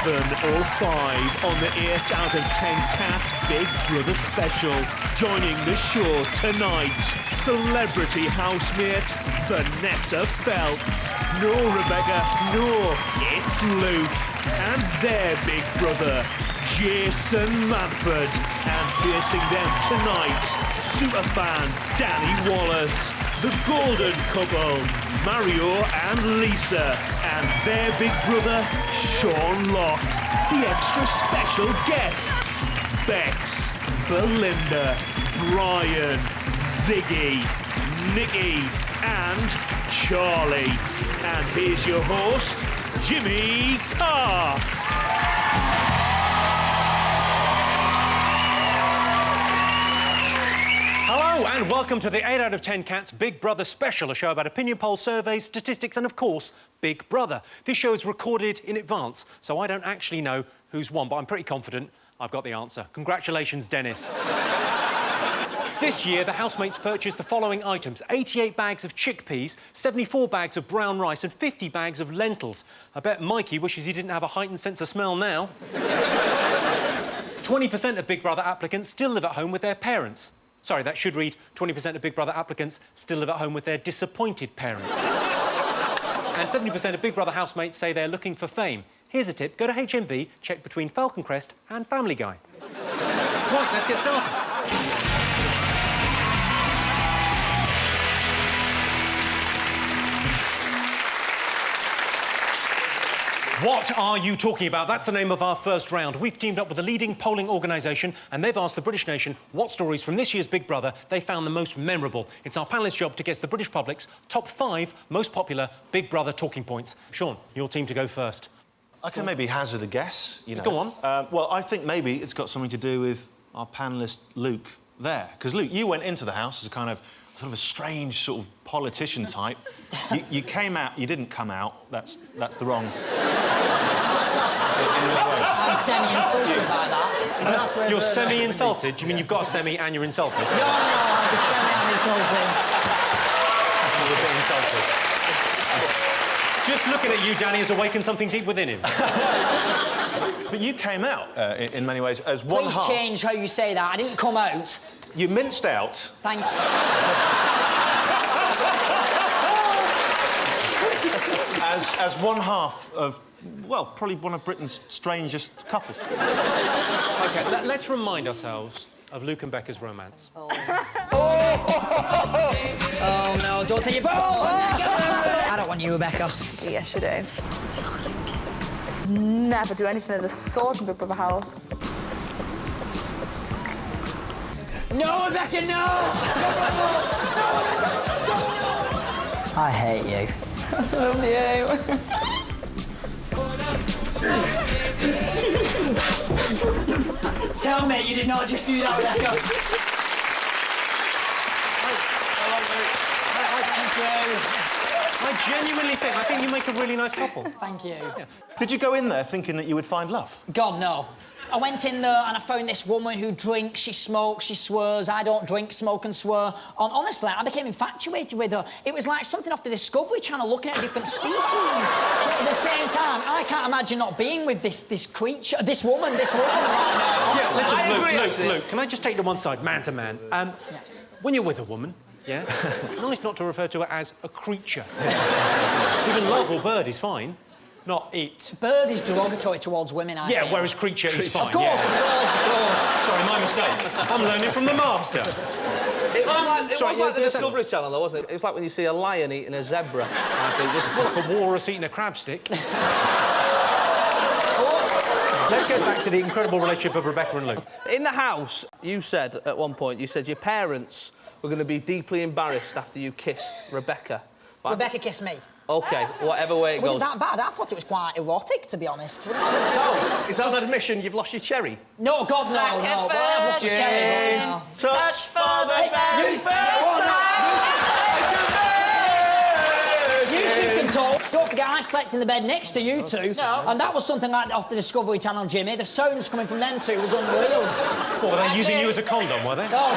or 5 on the 8 out of 10 Cats Big Brother special. Joining the show tonight, celebrity housemate Vanessa Feltz. No, Rebecca, no, it's Luke. And their big brother, Jason Manford. And facing them tonight, superfan Danny Wallace. The golden couple, Mario and Lisa. And their big brother, Sean Locke. The extra special guests, Bex, Belinda, Brian, Ziggy, Nikki and Charlie. And here's your host, Jimmy Carr. Hello and welcome to the 8 out of 10 Cats Big Brother special, a show about opinion polls, surveys, statistics and, of course, Big Brother. This show is recorded in advance, so I don't actually know who's won, but I'm pretty confident I've got the answer. Congratulations, Dennis. This year, the housemates purchased the following items: 88 bags of chickpeas, 74 bags of brown rice and 50 bags of lentils. I bet Mikey wishes he didn't have a heightened sense of smell now. 20% of Big Brother applicants still live at home with their parents. Sorry, that should read 20% of Big Brother applicants still live at home with their disappointed parents. And 70% of Big Brother housemates say they're looking for fame. Here's a tip: go to HMV, check between Falcon Crest and Family Guy. Right, let's get started. What are you talking about? That's the name of our first round. We've teamed up with a leading polling organisation and they've asked the British nation what stories from this year's Big Brother they found the most memorable. It's our panellists' job to guess the British public's top 5 most popular Big Brother talking points. Sean, your team to go first. I can maybe hazard a guess, you know. Go on. Well, I think maybe it's got something to do with our panellist Luke there. Because, Luke, you went into the house as a kind of sort of a strange sort of politician type. you came out... You didn't come out. That's the wrong... I'm semi-insulted by that. You're semi-insulted? Do you mean you've got a semi and you're insulted? No, I'm just semi-insulted. You're a bit insulted. Just looking at you, Danny, has awakened something deep within him. But you came out, in many ways, as one Please half... change how you say that. I didn't come out. You minced out... Thank you. as one half of, well, probably one of Britain's strangest couples. OK, let's remind ourselves of Luke and Becca's romance. Oh, no, don't take your ball! I don't want you, Rebecca. Yes, you do. Never do anything of the sort in Big Brother house. No, Rebecca, no! I hate you. I love you. Tell me you did not just do that, Rebecca. I genuinely think you make a really nice couple. Thank you. Yeah. Did you go in there thinking that you would find love? God, no. I went in there and I found this woman who drinks, she smokes, she swears. I don't drink, smoke and swear. And honestly, I became infatuated with her. It was like something off the Discovery Channel, looking at different species. At the same time, I can't imagine not being with this creature, this woman right now. Yes, listen, I agree, Luke, can I just take to one side, man to man? When you're with a woman, yeah, nice not to refer to her as a creature. Even love or bird is fine. Not it. Bird is derogatory towards women, I think. Whereas creature is fine. Of course. Sorry, my mistake. I'm learning from the master. It was like the Discovery Channel, though, wasn't it? It was like when you see a lion eating a zebra. I think just more like a walrus eating a crab stick. Let's get back to the incredible relationship of Rebecca and Luke. In the house, you said at one point, you said your parents were going to be deeply embarrassed after you kissed Rebecca. Rebecca kissed me. OK, whatever way it goes. Was it that bad? I thought it was quite erotic, to be honest. So, is that an admission you've lost your cherry? No, God, no. Well, I've lost your cherry, but no. Touch for the very first time. You two can talk. Don't forget, I slept in the bed next to you two. No. And that was something like off the Discovery Channel, Jimmy. The sounds coming from them two was unreal. What, were they using you as a condom, were they? Oh.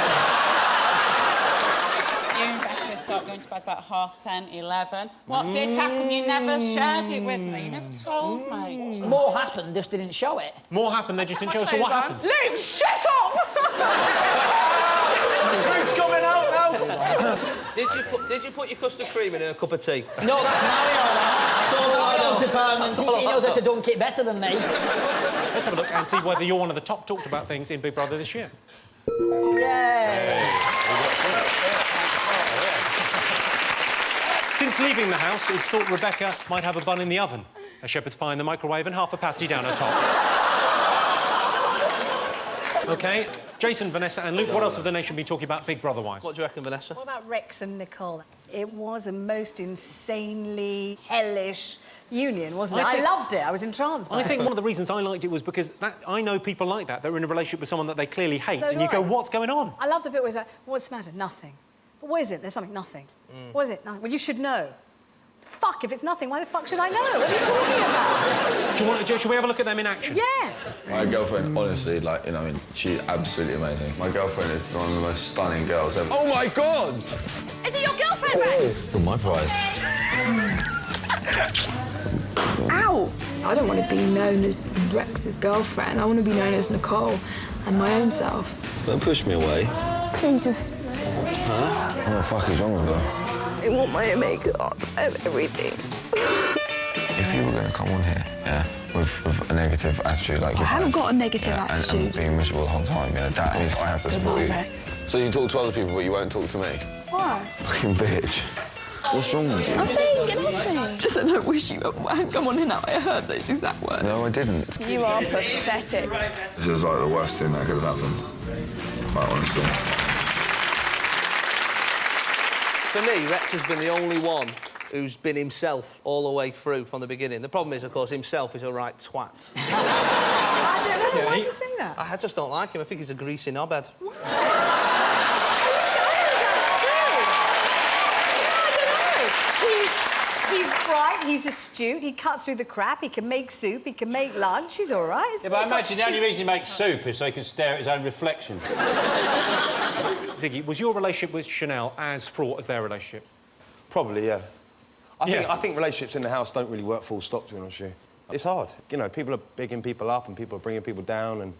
You and Becca start going to bed like about 10:30, 11. What did happen? You never shared it with me. You never told me. More happened, just didn't show it. More happened, they just didn't show us. So what happened? Luke, shut up! The truth's coming out now. Did you put your custard cream in a cup of tea? No, that's Mario, that's all Mario's department. He knows how to dunk it better than me. Let's have a look and see whether you're one of the top talked about things in Big Brother this year. Yay! Since leaving the house, it's thought Rebecca might have a bun in the oven, a shepherd's pie in the microwave and half a pasty down her top. OK, Jason, Vanessa and Luke, what else have the nation been talking about Big Brother-wise? What do you reckon, Vanessa? What about Rex and Nicole? It was a most insanely hellish union, wasn't it? I loved it. I was entranced by it. I think one of the reasons I liked it was because I know people like that. They're in a relationship with someone that they clearly hate, So and you do go, I. what's going on? I love the bit where it's like, what's the matter? Nothing. But what is it? There's something. Nothing. What is it? Nothing. Well, you should know. Fuck, if it's nothing, why the fuck should I know? What are you talking about? Should we have a look at them in action? Yes! My girlfriend, honestly, like, you know, I mean, she's absolutely amazing. My girlfriend is one of the most stunning girls ever. Oh, my God! Is it your girlfriend, Rex? For my prize. Ow! I don't want to be known as Rex's girlfriend. I want to be known as Nicole and my own self. Don't push me away. Please just... Huh? What the fuck is wrong with her? I want my makeup and everything. If you were going to come on here, yeah, with a negative attitude like you I haven't got a negative attitude. And being miserable the whole time, yeah, that means I have to support you. So you talk to other people, but you won't talk to me? Why? Fucking bitch. What's wrong with you? I say, get off me. Just I don't wish you hadn't come on here now. I heard those exact words. No, I didn't. You are pathetic. This is like the worst thing that could have happened. Quite honestly. For me, Rex has been the only one who's been himself all the way through from the beginning. The problem is, of course, himself is a right twat. I don't know. Why do you say that? I just don't like him. I think he's a greasy knobhead. He's bright, he's astute, he cuts through the crap, he can make soup, he can make lunch, he's all right. Yeah, but I imagine the only reason he makes soup is so he can stare at his own reflection. Ziggy, was your relationship with Chanel as fraught as their relationship? Probably, yeah. I think relationships in the house don't really work full stop, to be honest with you. It's hard. You know, people are bigging people up and people are bringing people down and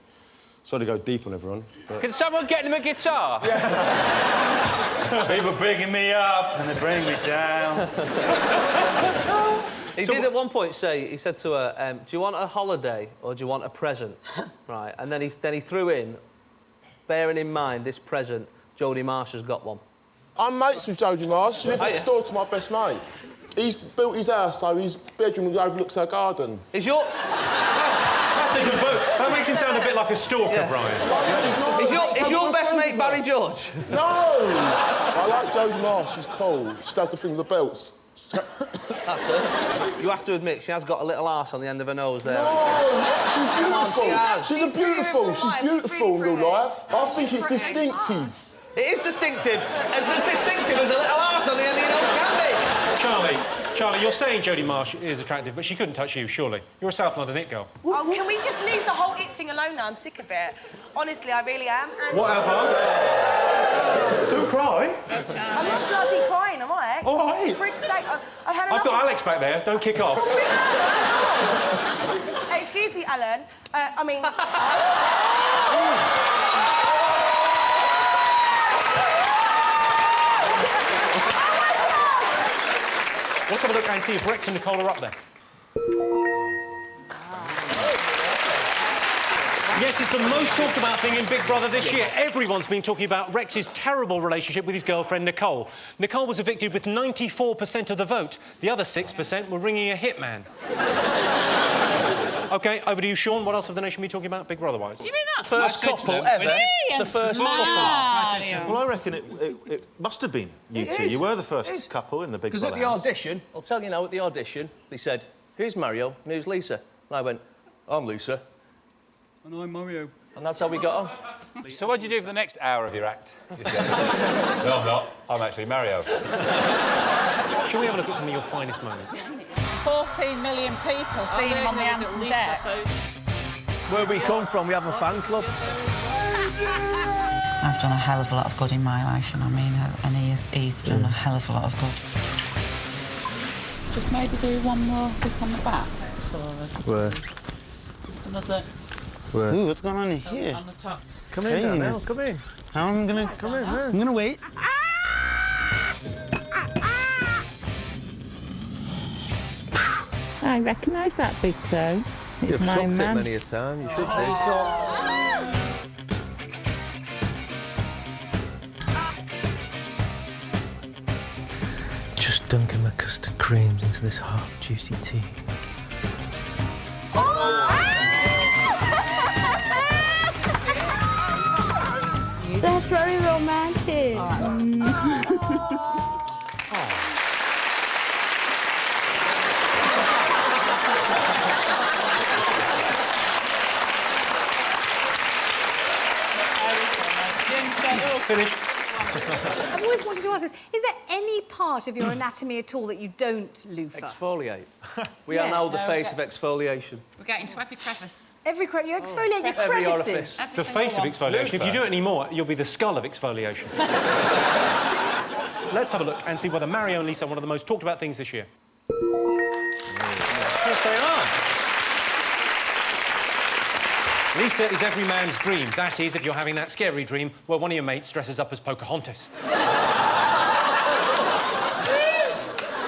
sort of go deep on everyone. But... Can someone get him a guitar? Yeah. People bringing me up and they bring me down. He did at one point say, he said to her, do you want a holiday or do you want a present? Right, and then he threw in, bearing in mind this present, Jodie Marsh has got one. I'm mates with Jodie Marsh. She lives next door to my best mate. He's built his house so his bedroom overlooks her garden. Is your... That's a good vote. That makes him sound a bit like a stalker, Brian. Is your best mate Barry George? No! I like Jodie Marsh. She's cool. She does the thing with the belts. That's her. You have to admit, she has got a little arse on the end of her nose there. No! She's beautiful. She has. She's beautiful in real life. I think it's distinctive. It is distinctive. As distinctive as a little arse on the end of your nose can be. Charlie, you're saying Jodie Marsh is attractive, but she couldn't touch you, surely. You're a South London it girl. Oh, can we just leave the whole it thing alone now? I'm sick of it. Honestly, I really am. And Whatever. Don't cry. I'm not bloody crying, am I? All right. For frick's sake, I've had enough. I've got Alex back there. Don't kick off. Hey, excuse me, Alan. I mean... Let's have a look and see if Rex and Nicole are up there. Yes, it's the most talked about thing in Big Brother this year. Everyone's been talking about Rex's terrible relationship with his girlfriend, Nicole. Nicole was evicted with 94% of the vote. The other 6% were ringing a hitman. OK, over to you, Sean. What else have the nation been talking about, Big Brother-wise? You mean that? First couple ever. The first couple. Well, I reckon it must have been you two. You were the first couple in the Big Because Brother at the house. audition, I'll tell you now, at the audition, they said, who's Mario and who's Lisa? And I went, I'm Lisa. And I'm Mario. And that's how we got on. So what do you do for the next hour of your act? No, I'm not. I'm actually Mario. Shall we have a look at some of your finest moments? 14 million people seeing him on the Anthem deck. Where we come from, we have a fan club. I've done a hell of a lot of good in my life, and I mean, and he's done a hell of a lot of good. Just maybe do one more bit on the back for us. Where? Just another... Where? Ooh, what's going on here? On the top. Come in, Darnell, come in. I'm gonna... Come in, man. I'm gonna wait. I recognise that big toe. You've sucked it many a time, you should do. Just dunking my custard creams into this hot, juicy tea. That's very romantic. Finished. I've always wanted to ask this. Is there any part of your anatomy at all that you don't loofah? Exfoliate. We are now the face of exfoliation. We're getting to every crevice. You exfoliate your Every crevices. orifice. The face of exfoliation. If you do it any more, you'll be the skull of exfoliation. Let's have a look and see whether Mario and Lisa are one of the most talked about things this year. Yes, they are. Lisa is every man's dream. That is, if you're having that scary dream where one of your mates dresses up as Pocahontas.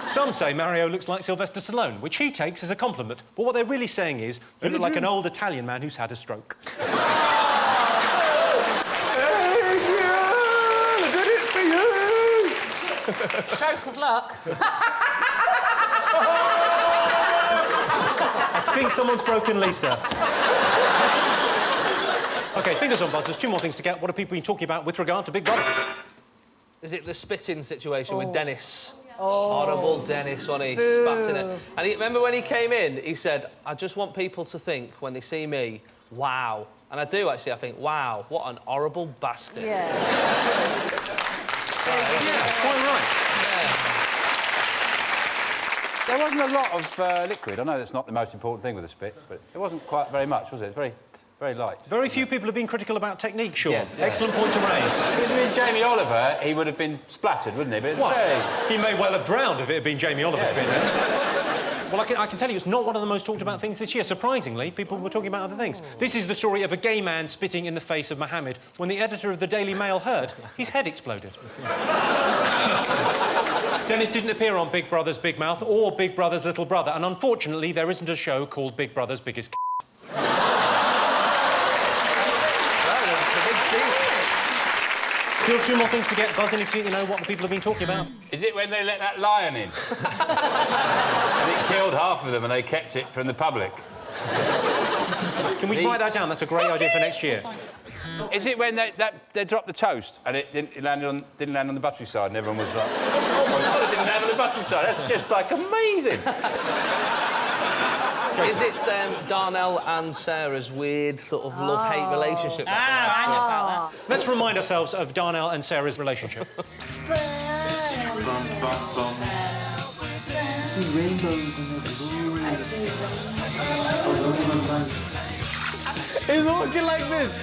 Some say Mario looks like Sylvester Stallone, which he takes as a compliment. But what they're really saying is, you look like an old Italian man who's had a stroke. Stroke of luck. I think someone's broken Lisa. OK, fingers on buzzers. 2 more things to get. What have people been talking about with regard to Big Brother? Is it the spitting situation with Dennis? Horrible Dennis, when he spat in it. And remember when he came in, he said, I just want people to think, when they see me, wow. And I do, actually. I think, wow, what an horrible bastard. Yes. Quite right. There wasn't a lot of liquid. I know that's not the most important thing with a spit, but it wasn't quite very much, was it? It's very, very light. Very few people have been critical about technique, Sean. Yes, yeah. Excellent point to raise. If it had been Jamie Oliver, he would have been splattered, wouldn't he? But it's very... He may well have drowned if it had been Jamie Oliver spitting. Well, I can tell you it's not one of the most talked about things this year. Surprisingly, people were talking about other things. This is the story of a gay man spitting in the face of Mohammed when the editor of the Daily Mail heard his head exploded. Dennis didn't appear on Big Brother's Big Mouth or Big Brother's Little Brother, and unfortunately, there isn't a show called Big Brother's Biggest Still 2 more things to get. Buzz in if you know what the people have been talking about. Is it when they let that lion in? And it killed half of them and they kept it from the public? Can we write that down? That's a great idea for next year. Is it when they dropped the toast and it didn't land on the buttery side and everyone was like, oh my God, it didn't land on the buttery side. That's just, like, amazing. Is it Darnell and Sarah's weird sort of love-hate relationship? Let's remind ourselves of Darnell and Sarah's relationship. I see rainbows in the blue. He's walking like this.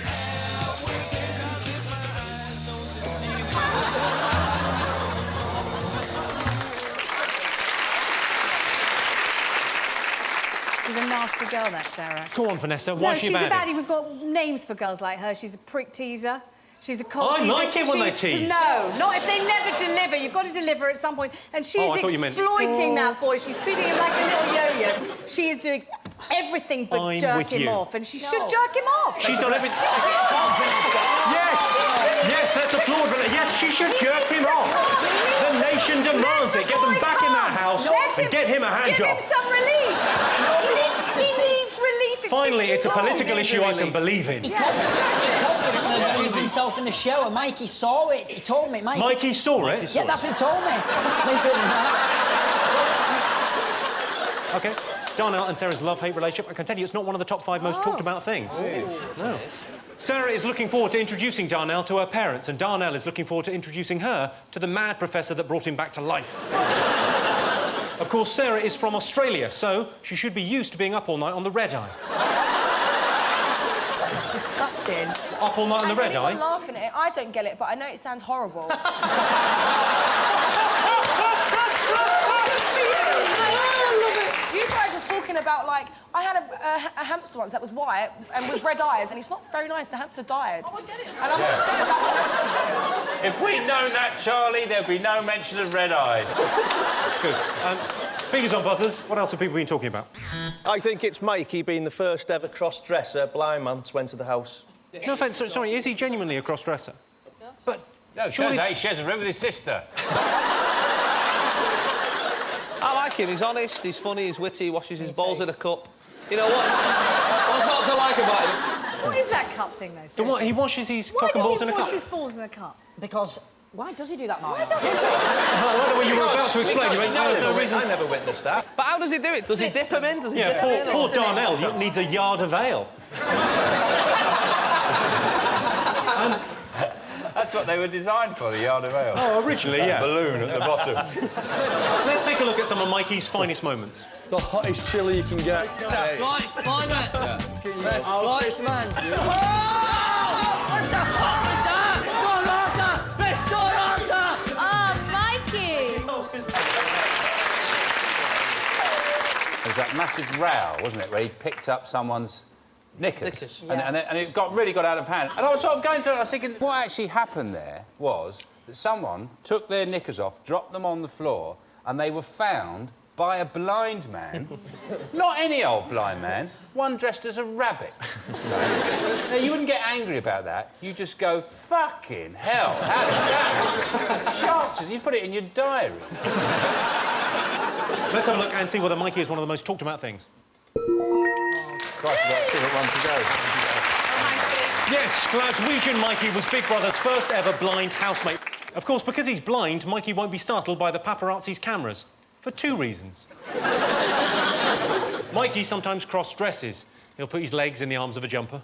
She's a nasty girl, that Sarah. Go on, Vanessa. Why is she she's a baddie? baddie. We've got names for girls like her. She's a prick teaser. She's a cold teaser. I like it when they tease. No, not if they never deliver. You've got to deliver at some point. And she's exploiting that boy. She's treating him like a little yo-yo. She is doing everything but jerk him off. And she should jerk him off. She's done everything. She should. Yes, let's applaud her. Yes, she should jerk him off. The nation demands it. Get them back in that house and get him a hand job. Give him some relief. He needs relief. Finally, it's a political issue I can believe in. He confidently himself in the show, and Mikey saw it. He told me, Mikey saw it? Yeah, that's what he told me. OK. Darnell and Sarah's love-hate relationship. I can tell you it's not one of the top 5 most talked about things. No. Sarah is looking forward to introducing Darnell to her parents, and Darnell is looking forward to introducing her to the mad professor that brought him back to life. Of course, Sarah is from Australia, so she should be used to being up all night on the red eye. It's disgusting. Up All Night on the Red Eye? I'm laughing at it. I don't get it, but I know it sounds horrible. You guys are talking about, like, I had a hamster once that was white and with red eyes, and it's not very nice. The hamster died. Oh, I get it. And I'm upset about the hamster. If we'd known that, Charlie, there'd be no mention of red eyes. Good. Fingers on buzzers. What else have people been talking about? I think it's Mikey being the first ever cross-dresser blind man to enter the house. No offence, sorry, is he genuinely a cross-dresser? But no, surely... he shares a room with his sister. I like him. He's honest, he's funny, he's witty, he washes his balls in a cup. You know, what's not to like about him? What is that cup thing, though, seriously? What, he washes his cock and balls in a cup? Why does he wash his balls in a cup? Because... Why does he do that, Mark? Why does he do that? You were about to explain. There's no reason. I never witnessed that. But how does he do it? Does he dip him in? Does he dip poor, him in? poor Darnell needs a yard of ale. That's what they were designed for, the yard of ale. Oh, originally, yeah. Balloon at the bottom. Let's take a look at some of Mikey's finest moments. The hottest chili you can get. Best flight, man. Oh, Mikey! There was that massive row, wasn't it, where he picked up someone's knickers. And it really got out of hand. And I was sort of going through it, I was thinking, what actually happened there was that someone took their knickers off, dropped them on the floor, and they were found by a blind man. Not any old blind man, one dressed as a rabbit. Now, you wouldn't get angry about that. You just go, fucking hell, how did that? Chances, you put it in your diary. Let's have a look and see whether Mikey is one of the most talked about things. Christ, we've got still at one to go. Yes, Glaswegian Mikey was Big Brother's first ever blind housemate. Of course, because he's blind, Mikey won't be startled by the paparazzi's cameras. For two reasons. Mikey sometimes cross-dresses. He'll put his legs in the arms of a jumper.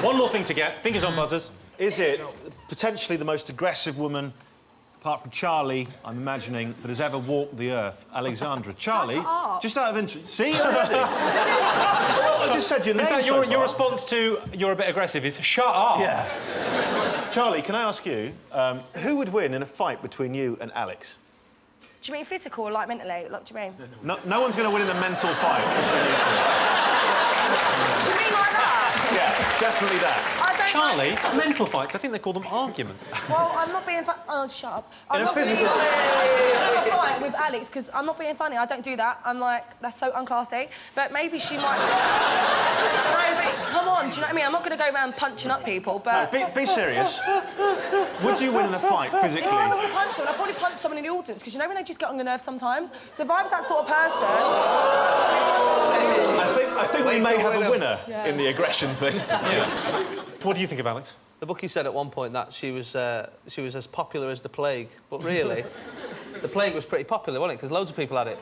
One more thing to get. Fingers on buzzers. Is it potentially the most aggressive woman, apart from Charlie, I'm imagining, that has ever walked the earth? Alexandra. Charlie, just out of interest... See, already? I just said your name. Is that your response to you're a bit aggressive is shut up? Yeah. Charlie, can I ask you, who would win in a fight between you and Alex? Do you mean physical or, like, mentally? Like, do you mean? No one's going to win in a mental fight. Do you mean like that? Yeah, definitely that. Charlie, mental fights, I think they call them arguments. Well, I'm not being funny. Oh, shut up. I'm In a not physical... I'm not fighting with Alex, because I'm not being funny. I don't do that. I'm like, that's so unclassy. But maybe she might... No, but come on, do you know what I mean? I'm not going to go around punching up people, but... No, be serious. Would you win in a fight, physically? No, I wasn't punch someone. I'd probably punch someone in the audience, because you know when they just get on your nerves sometimes? So if I was that sort of person... I think we may have a winner in the aggression thing. What do you think of Alex? The bookie said at one point that she was as popular as the plague, but really, the plague was pretty popular, wasn't it? Because loads of people had it.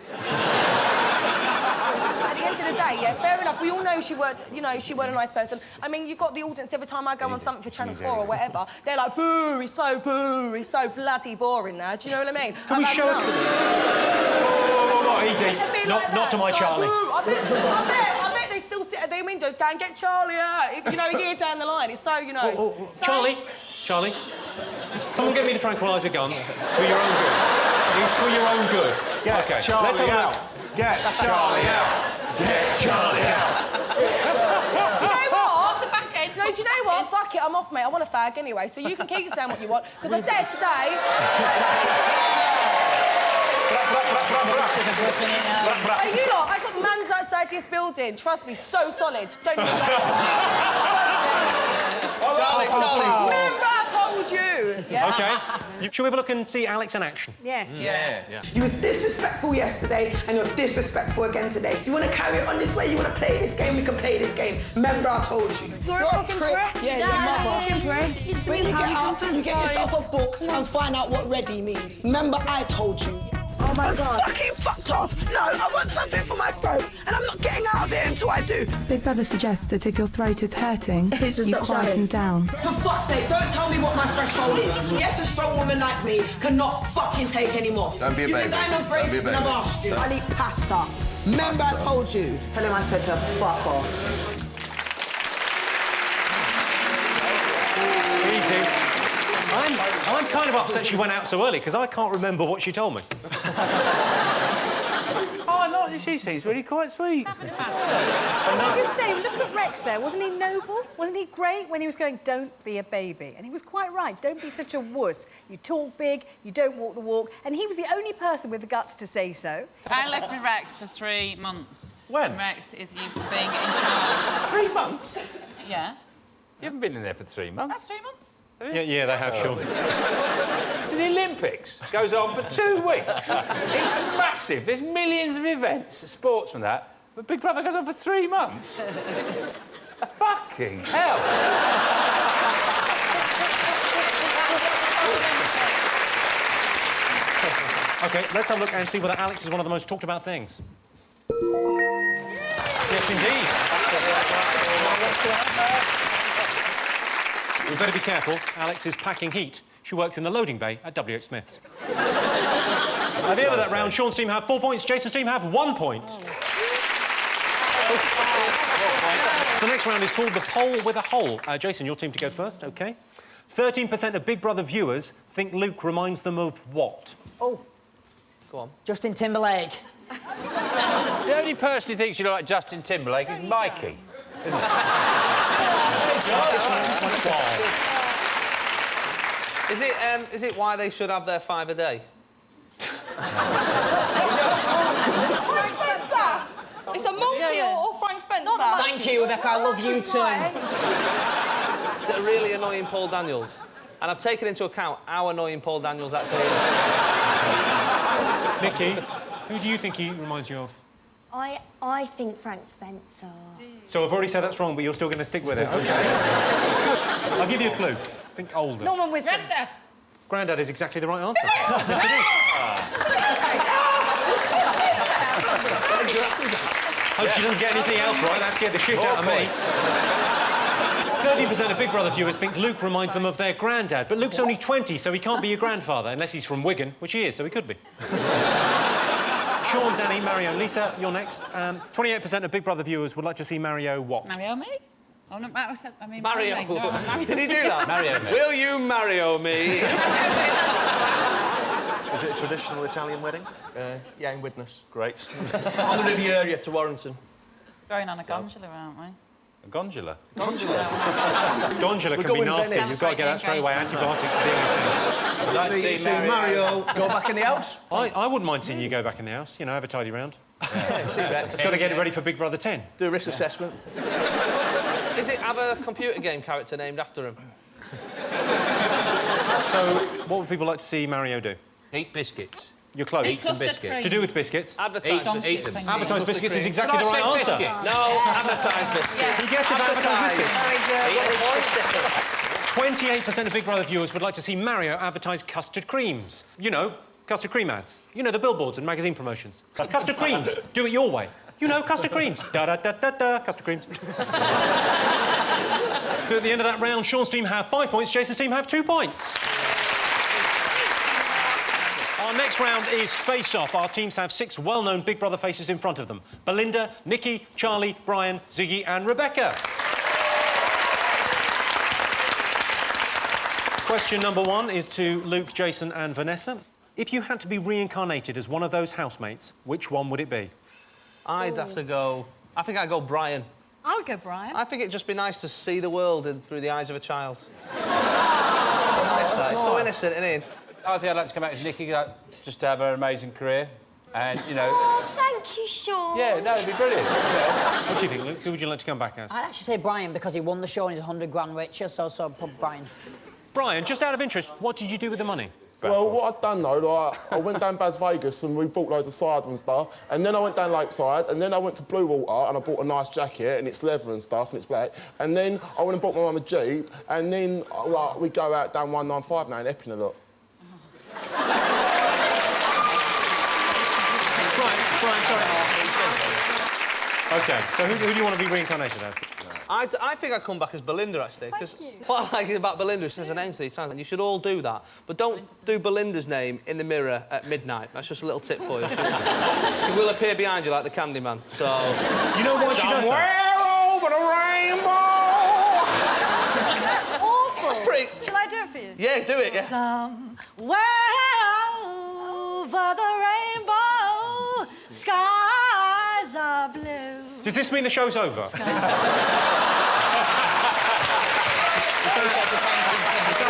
At the end of the day, yeah, fair enough. We all know she weren't, you know, she weren't a nice person. I mean, you've got the audience every time I go on something for Channel 4 or whatever. They're like, boo, he's so bloody boring now. Do you know what I mean? Can we show... Easy. Not to my Charlie. I bet they still sit at their windows going, get Charlie out. You know, a year down the line. It's so, you know... Charlie, someone get me the tranquiliser gun. It's for your own good. It's for your own good. Get Charlie out. Get Charlie out. Get Charlie out. Do you know what? No, do you know what? Fuck it, I'm off, mate. I want a fag anyway, so you can keep saying what you want. Because I said today... Are you lot? I got mans outside this building. Trust me, so solid. Don't even Charlie. Remember I told you. Yeah. OK. Shall we have a look and see Alex in action? Yes. You were disrespectful yesterday and you're disrespectful again today. You want to carry it on this way? You want to play this game? We can play this game. Remember I told you. You're a fucking prick. Yeah, your mother. When you get out, you get yourself a book and find out what ready means. Remember I told you. Oh my God. I'm fucking fucked off. No, I want something for my throat, and I'm not getting out of it until I do. Big Brother suggests that if your throat is hurting, He's just you not quieten shouting. down. For fuck's sake, don't tell me what my threshold is. Yes, a strong woman like me cannot fucking take any more. Don't be a You've baby. been going on for Don't be a ages and I've baby. asked you. Don't- I need pasta. Remember I told you. Tell him I said to fuck off. amazing. I'm kind of upset she went out so early, because I can't remember what she told me. Oh, no, she seems really quite sweet. Can I just say, look at Rex there. Wasn't he noble? Wasn't he great when he was going, don't be a baby? And he was quite right. Don't be such a wuss. You talk big, you don't walk the walk. And he was the only person with the guts to say so. I lived with Rex for 3 months. When? Rex is used to being in charge. 3 months? Yeah. You haven't been in there for 3 months? That's 3 months. Yeah, they have, Sean. To the Olympics. Goes on for 2 weeks. It's massive. There's millions of events, sports from that. But Big Brother goes on for 3 months. Fucking hell. OK, let's have a look and see whether Alex is one of the most talked about things. Yes, indeed. We better be careful. Alex is packing heat. She works in the loading bay at WH Smith's. At the end of that round, Sean's team have 4 points, Jason's team have 1 point. The next round is called the poll with a hole. Jason, your team to go first, OK? 13% of Big Brother viewers think Luke reminds them of what? Oh. Go on. Justin Timberlake. The only person who thinks you look like Justin Timberlake is Mikey, isn't it? Is it why they should have their 5 a day? Frank Spencer! It's a monkey or Frank Spencer. Thank you, Rebecca. I love you too. The really annoying Paul Daniels. And I've taken into account how annoying Paul Daniels actually is. Nikki, who do you think he reminds you of? I think Frank Spencer. So I've already said that's wrong, but you're still going to stick with it. OK. I'll give you a clue. Think older. Norman Wisdom. Granddad. Grandad is exactly the right answer. Yes, it is. Hope she doesn't get anything else right. That scared the shit out of me. 30% of Big Brother viewers think Luke reminds them of their granddad, but Luke's only 20, so he can't be your grandfather, unless he's from Wigan, which he is, so he could be. Sean, Danny, Mario, Lisa, you're next. 28% of Big Brother viewers would like to see Mario what? Mario me? Oh, no, I mean, Mario. Me. No, Mario. Did he do that? Mario me. Will you marry me? Is it a traditional Italian wedding? Yeah, in Widnes. Great. On the Riviera to Warrington. Going on a gondola, aren't we? A gondola? Gondola We're can be going nasty. Venice. You've got to get that straight away. Antibiotics is the only thing. I'd like to see Mario go back in the house. I wouldn't mind seeing you go back in the house. You know, have a tidy round. Yeah, see Rex. Got to get it ready for Big Brother 10. Do a risk assessment. Is it have a computer game character named after him? So, what would people like to see Mario do? Eat biscuits. You're close. Eat some biscuits. To do with biscuits? Advertise. Eat them. Advertise biscuits is exactly the But I right said answer. biscuits. No, advertise biscuits. He gets it, advertise biscuits. 28% 28% of Big Brother viewers would like to see Mario advertise custard creams. You know, custard cream ads. You know, the billboards and magazine promotions. Custard creams. Do it your way. You know, custard creams. Da-da-da-da-da, custard creams. So at the end of that round, Sean's team have 5 points, Jason's team have 2 points. Our next round is face-off. Our teams have 6 well-known Big Brother faces in front of them. Belinda, Nikki, Charlie, Brian, Ziggy and Rebecca. Question number 1 is to Luke, Jason and Vanessa. If you had to be reincarnated as one of those housemates, which one would it be? I'd have to go... I think I'd go Brian. I would go Brian. I think it'd just be nice to see the world through the eyes of a child. It's so innocent, isn't it? I think I'd like to come out as Nikki, just to have her amazing career. And, you know... Oh, thank you, Sean. Yeah, that would be brilliant. Yeah. What do you think, Luke? Who would you like to come back as? I'd actually say Brian because he won the show and he's 100 grand richer, so Brian. Brian, just out of interest, what did you do with the money? Well, what I'd done, though, like, I went down Bas Vegas and we bought loads of cider and stuff, and then I went down Lakeside, and then I went to Blue Water and I bought a nice jacket, and it's leather and stuff, and it's black, and then I went and bought my mum a Jeep, and then, like, we go out down 195 now in Epping a lot. Brian, sorry. OK, so who do you want to be reincarnated as? I think I'd come back as Belinda, actually. Because what I like about Belinda is she has a name to these times, and you should all do that. But don't do Belinda's name in the mirror at midnight. That's just a little tip for you. She will appear behind you like the Candyman, so... You know why she does that? Somewhere over the rainbow! That's awful. That's pretty... Shall I Yeah, do it, yeah. Somewhere over the rainbow, skies are blue. Does this mean the show's over? Is that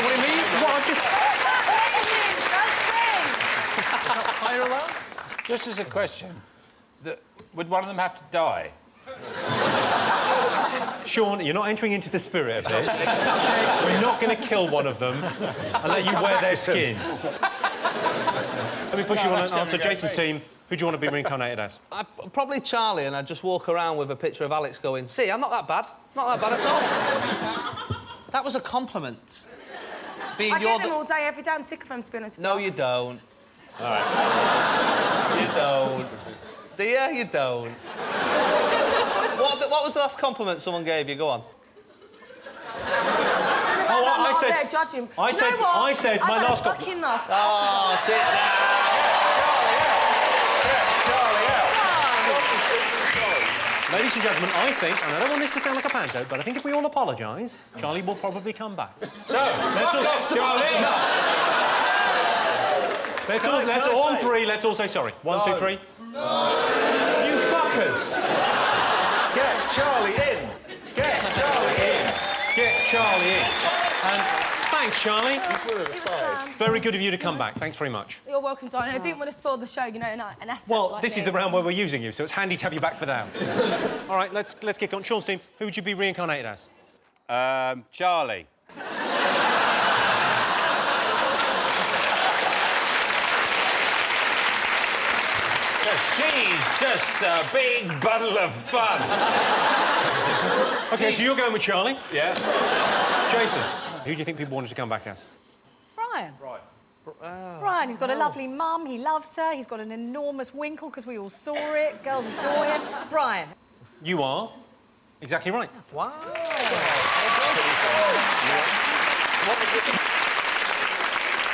what it means? What, I've just... Higher alone? Just as a question, would one of them have to die? Sean, you're not entering into the spirit of this. We're not going to kill one of them and let you wear their skin. Let me push you on an answer. Jason's team, who do you want to be reincarnated as? Probably Charlie, and I'd just walk around with a picture of Alex going, see, I'm not that bad. Not that bad at all. That was a compliment. I get them all day, every day. I'm sick of them, to be honest. No, you don't. All right. You don't. Do you? You don't. What was the last compliment someone gave you? Go on. I said... judging. I said my last compliment. Oh, sit down. Ladies and gentlemen, I think, and I don't want this to sound like a panto, but I think if we all apologise, Charlie will probably come back. So, let's all... Charlie! Let's all on three, let's all say sorry. 1, 2, 3. You fuckers! Get Charlie in! Get Charlie in! Get Charlie in! And thanks, Charlie. Very good of you to come back. Thanks very much. You're welcome, darling. I didn't want to spoil the show, you know, an asset Well, like this is me. the round where we're using you, so it's handy to have you back for that. All right, let's kick on. Sean's team, who would you be reincarnated as? Charlie. She's just a big bundle of fun. OK, so you're going with Charlie? Yeah. Jason, who do you think people wanted to come back as? Brian. Brian, he's got a lovely mum, he loves her, he's got an enormous winkle because we all saw it, girls adore him. Brian. You are exactly right. Wow.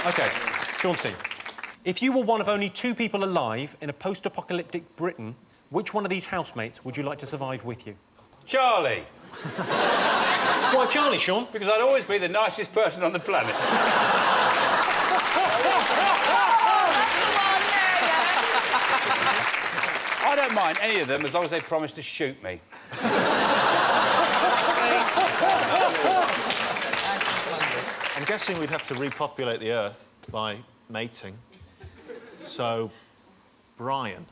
OK, Sean's team. If you were one of only 2 people alive in a post-apocalyptic Britain, which one of these housemates would you like to survive with you? Charlie. Why Charlie, Sean? Because I'd always be the nicest person on the planet. I don't mind any of them as long as they promise to shoot me. I'm guessing we'd have to repopulate the Earth by mating. So, Brian.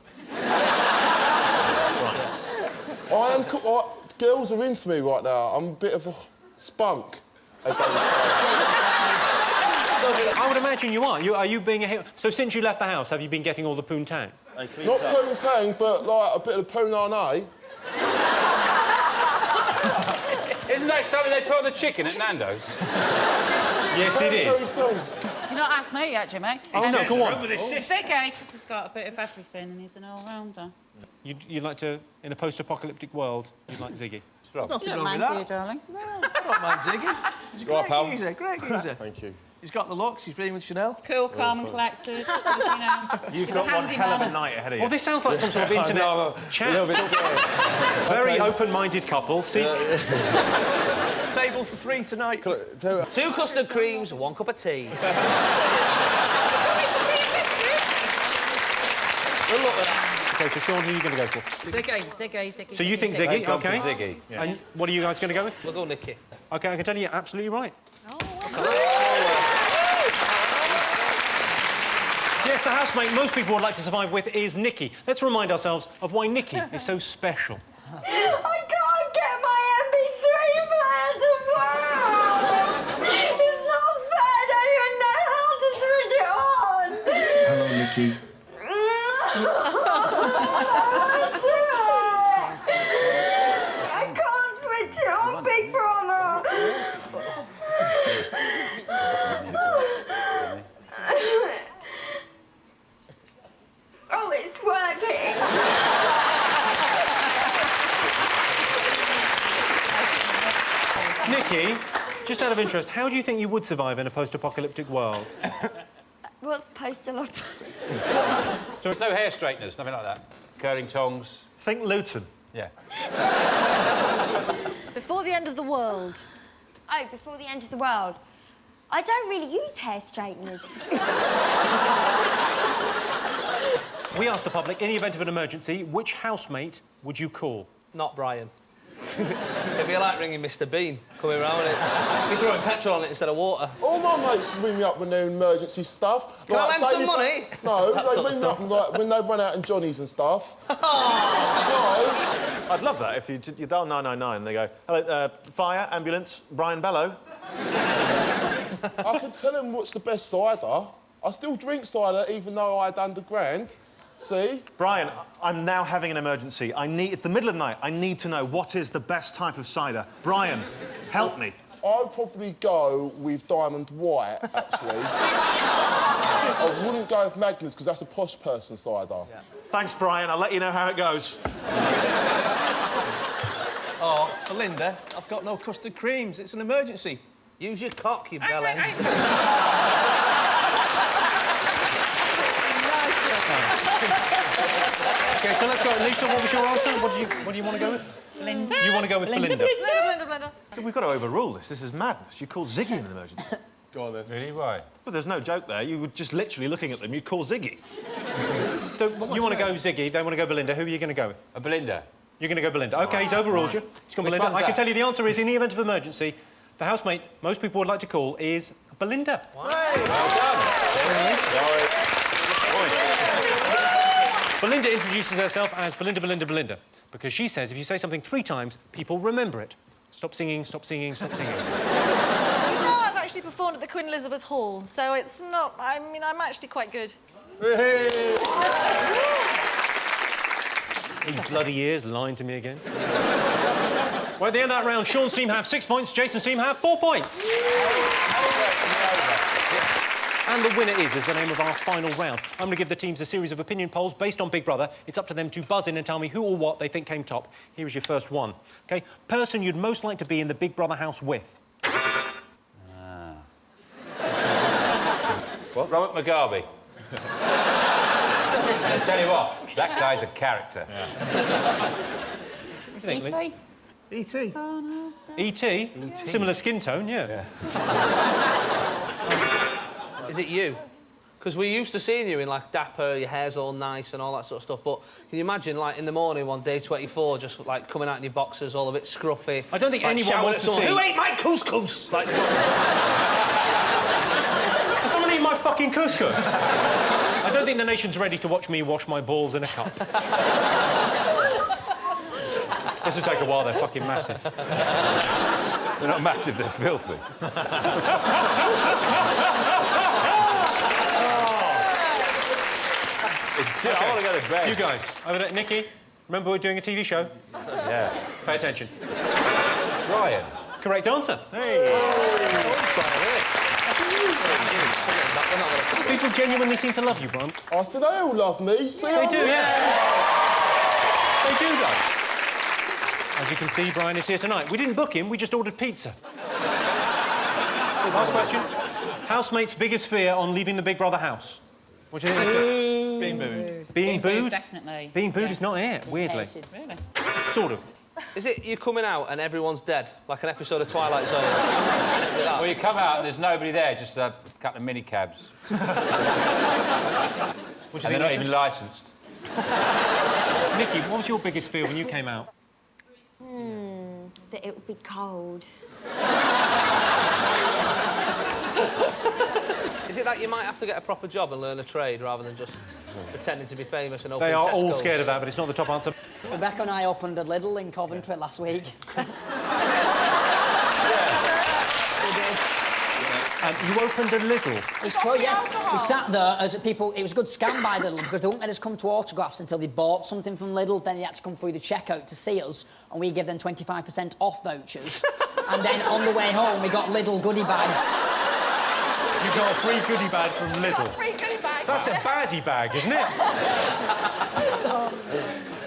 Girls are into me right now. I'm a bit of a spunk, as they would say. I would imagine you are. Are you being a hero? So since you left the house, have you been getting all the poontang? Not poontang, but like a bit of poonane. Isn't that something they put on the chicken at Nando's? Yes, it is. You've not asked me yet, Jimmy. Oh, no, go on. It's okay, because he's got a bit of everything and he's an all-rounder. You'd like to, in a post-apocalyptic world, you'd like Ziggy? Nothing wrong with with that. you, darling. No, I don't mind Ziggy. He's a Right, great pal. geezer, great geezer. Thank you. He's got the looks, he's been with Chanel. Cool, calm and collected, you know. You've he's got a one handy hell of a man. night ahead of you. Well, this sounds like some sort of internet chat. A little bit scared. Very open-minded couple. See... Table for 3 tonight. 2 custard creams, 1 cup of tea. Good luck with that. OK, so Sean, who are you going to go for? Ziggy. So you think Ziggy? Go OK. for Ziggy. Yeah. And what are you guys going to go with? We'll go Nicky. OK, I can tell you, you're absolutely right. Yes, the housemate most people would like to survive with is Nikki. Let's remind ourselves of why Nikki is so special. I can't get my MP3 player to work! It's not fair, I don't even know how to switch it on! Hello, Nikki. I can't switch it on, Big Brother! Oh, it's working! Nikki, just out of interest, how do you think you would survive in a post-apocalyptic world? What's postal up? So there's no hair straighteners, nothing like that? Curling tongs? Think Luton. Yeah. Before the end of the world. Oh, before the end of the world. I don't really use hair straighteners. We asked the public, in the event of an emergency, which housemate would you call? Not Brian. It'd be like ringing Mr. Bean, coming round it. Be throwing petrol on it instead of water. All my mates ring me up when they're in emergency stuff. Can I lend some money? No, That they sort of ring me up stuff. like, when they've run out in Johnnies and stuff. No. I'd love that if you dial 999 and they go, hello, fire, ambulance, Brian Bellow. I could tell them what's the best cider. I still drink cider even though I had underground. See? Brian, I'm now having an emergency. It's the middle of the night. I need to know what is the best type of cider. Brian, help me. I'd probably go with Diamond White, actually. I wouldn't go with Magnus because that's a posh person cider. Yeah. Thanks, Brian. I'll let you know how it goes. Oh, Belinda, I've got no custard creams. It's an emergency. Use your cock, you bell end. OK, so let's go. Lisa, what was your answer? What do you want to go with? Belinda. You want to go with Belinda? Belinda. We've got to overrule this. This is madness. You call Ziggy in an emergency. Go on, then. Really? Why? Well, there's no joke there. You were just literally looking at them. You'd call Ziggy. So you want to go Ziggy, they want to go Belinda. Who are you going to go with? Belinda. You're going to go Belinda. OK, he's overruled you. He's gone Which Belinda. one's I can that? tell you the answer is, in the event of emergency, the housemate most people would like to call is Belinda. Well done. Belinda introduces herself as Belinda, Belinda, Belinda, because she says if you say something 3 times, people remember it. Stop singing, stop singing, stop singing. Do you know I've actually performed at the Queen Elizabeth Hall, so it's not... I mean, I'm actually quite good. These bloody ears lying to me again. Well, at the end of that round, Sean's team have 6 points, Jason's team have 4 points. And the winner is the name of our final round. I'm going to give the teams a series of opinion polls based on Big Brother. It's up to them to buzz in and tell me who or what they think came top. Here is your first one. OK? Person you'd most like to be in the Big Brother house with. What? Robert Mugabe. And I tell you what, that guy's a character. What do you think, Lee? E.T. Oh, no. E.T.? Similar skin tone, yeah. Is it you? Because we're used to seeing you in, like, dapper, your hair's all nice and all that sort of stuff, but can you imagine, like, in the morning on day 24, just, like, coming out in your boxers, all a bit scruffy? I don't think like, anyone shouting wants at to someone, see... Who ate my couscous? Like... Has someone eaten my fucking couscous? I don't think the nation's ready to watch me wash my balls in a cup. This will take a while, they're fucking massive. They're not massive, they're filthy. Okay. I want to go to bed. You guys, over there, Nikki, remember we're doing a TV show? Yeah. Pay attention. Brian. Correct answer. Hey. People genuinely seem to love you, Brian. I said they all love me. See, They do, yeah. They do, though. As you can see, Brian is here tonight. We didn't book him, we just ordered pizza. Last question. Housemate's biggest fear on leaving the Big Brother house? What do you think? Being booed. Being booed? Definitely. Being booed Yeah. is not it, weirdly. Hated. Really? Sort of. Is it you coming out and everyone's dead? Like an episode of Twilight Zone? Well, you come out and there's nobody there, just a couple of minicabs. What do you And they're think, not Lisa? even licensed. Nikki, what was your biggest fear when you came out? That it would be cold. Is it that you might have to get a proper job and learn a trade rather than just pretending to be famous and open They are all Tesco's? scared of that, but it's not the top answer. Rebecca and I opened a Lidl in Coventry last week. You opened a Lidl. It's true, yes. We sat there as people... It was a good scam by Lidl because they wouldn't let us come to autographs until they bought something from Lidl. Then they had to come through the checkout to see us, and we gave them 25% off vouchers. And then on the way home, we got Lidl goodie bags. You got a free goodie bag from Lidl. Free goodie bag. That's a baddie bag, isn't it?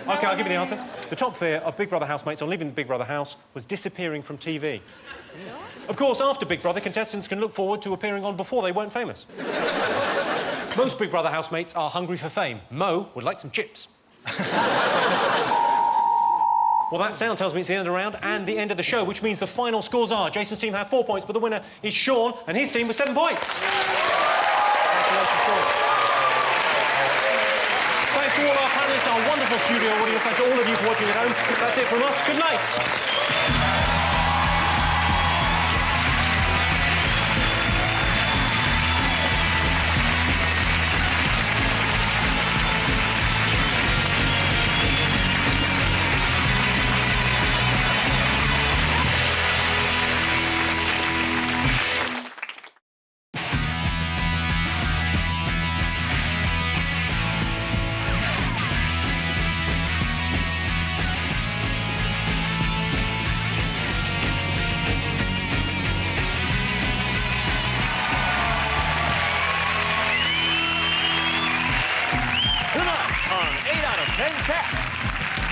OK, I'll give you the answer. The top fear of Big Brother housemates on leaving the Big Brother house was disappearing from TV. Of course, after Big Brother, contestants can look forward to appearing on before they weren't famous. Most Big Brother housemates are hungry for fame. Mo would like some chips. Well, that sound tells me it's the end of the round and the end of the show, which means the final scores are Jason's team have 4 points, but the winner is Sean and his team with 7 points. Congratulations, Sean. Thanks to all our panellists, our wonderful studio audience, and to all of you for watching at home. That's it from us. Good night.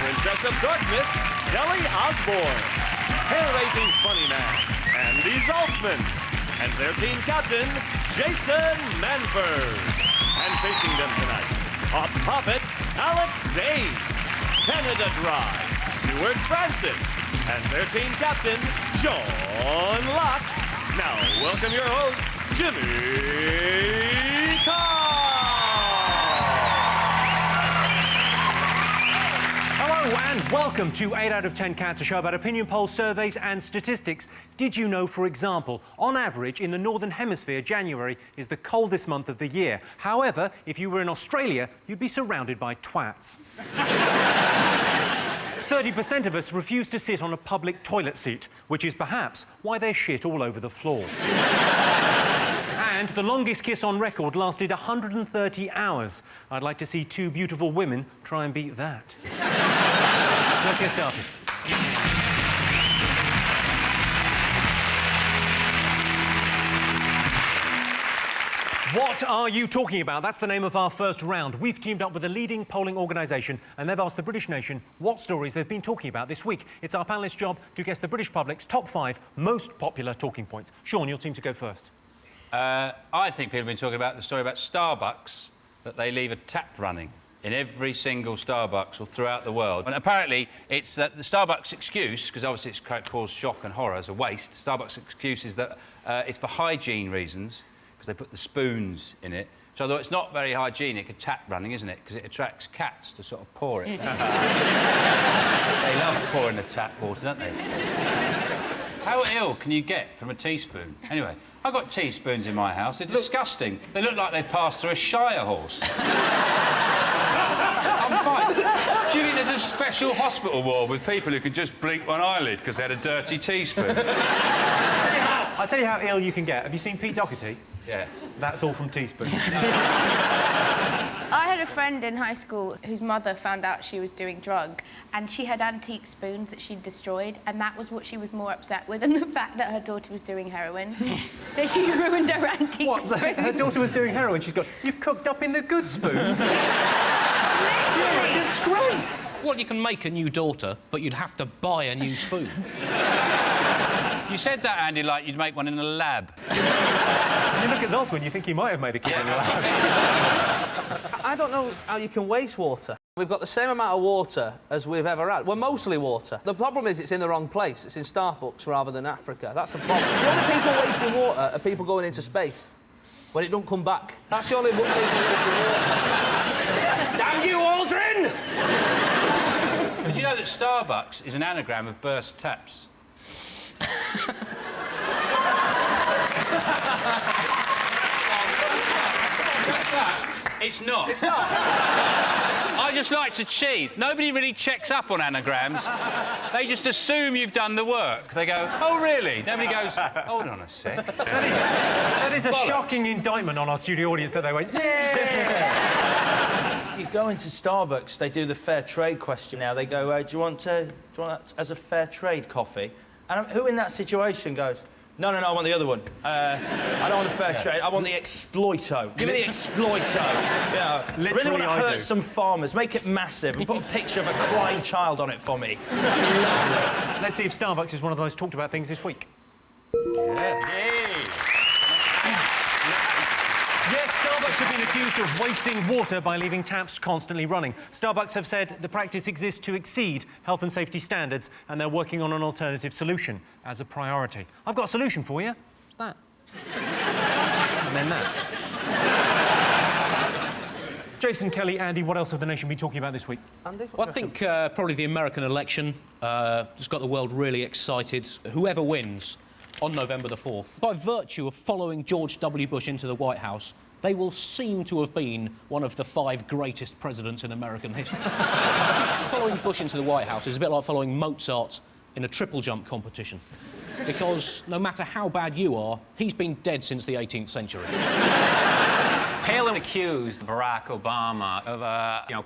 Princess of Darkness, Kelly Osbourne. Hair-raising funny man, Andy Zaltzman. And their team captain, Jason Manford. And facing them tonight, a puppet, Alex Zane. Canada Dry, Stuart Francis. And their team captain, John Locke. Now, welcome your host, Jimmy Carr. Hello and welcome to 8 out of 10 Cats, a show about opinion polls, surveys and statistics. Did you know, for example, on average in the Northern Hemisphere, January is the coldest month of the year. However, if you were in Australia, you'd be surrounded by twats. 30% of us refuse to sit on a public toilet seat, which is perhaps why there's shit all over the floor. And the longest kiss on record lasted 130 hours. I'd like to see 2 beautiful women try and beat that. Let's get started. What are you talking about? That's the name of our first round. We've teamed up with a leading polling organisation and they've asked the British nation what stories they've been talking about this week. It's our panellists' job to guess the British public's top 5 most popular talking points. Sean, your team to go first. I think people have been talking about the story about Starbucks, that they leave a tap running in every single Starbucks or throughout the world. And apparently it's that the Starbucks excuse, because obviously it's caused shock and horror as a waste, Starbucks excuse is that it's for hygiene reasons, because they put the spoons in it. So although it's not very hygienic, a tap running, isn't it? Because it attracts cats to sort of pour it. They love pouring the tap water, don't they? How ill can you get from a teaspoon? Anyway, I've got teaspoons in my house. They're disgusting. They look like they've passed through a Shire horse. I'm fine. Do you think there's a special hospital ward with people who can just blink one eyelid because they had a dirty teaspoon? I'll tell you how ill you can get. Have you seen Pete Doherty? Yeah. That's all from teaspoons. I had a friend in high school whose mother found out she was doing drugs and she had antique spoons that she'd destroyed, and that was what she was more upset with than the fact that her daughter was doing heroin. That she ruined her antique spoons. Her daughter was doing heroin. She's gone, you've cooked up in the good spoons. You're a disgrace. Well, you can make a new daughter, but you'd have to buy a new spoon. You said that, Andy, like you'd make one in a lab. You look at Zaltzman, you think he might have made a kid in the lab. I don't know how you can waste water. We've got the same amount of water as we've ever had. We're mostly water. The problem is it's in the wrong place. It's in Starbucks rather than Africa. That's the problem. The only people wasting water are people going into space when it don't come back. That's the only people wasting water. Damn you, Aldrin! Did you know that Starbucks is an anagram of burst taps? It's not. It's not. I just like to cheat. Nobody really checks up on anagrams. They just assume you've done the work. They go, oh, really? Nobody goes, hold on a sec. That is a shocking indictment on our studio audience that they went, yeah! You go into Starbucks, they do the fair trade question now. They go, do you want that as a fair trade coffee? And who in that situation goes, no, I want the other one. I don't want the fair trade. I want the Exploito. Give me the Exploito. Yeah. I really want to hurt some farmers. Make it massive and put a picture of a crying child on it for me. Let's see if Starbucks is one of the most talked about things this week. Yes, Starbucks have been accused of wasting water by leaving taps constantly running. Starbucks have said the practice exists to exceed health and safety standards, and they're working on an alternative solution as a priority. I've got a solution for you. What's that? And then that. Jason, Kelly, Andy, what else have the nation been talking about this week? Andy? Well, I think probably the American election has got the world really excited. Whoever wins on November the 4th, by virtue of following George W. Bush into the White House, they will seem to have been one of the 5 greatest presidents in American history. Following Bush into the White House is a bit like following Mozart in a triple jump competition. Because no matter how bad you are, he's been dead since the 18th century. Palin accused Barack Obama of,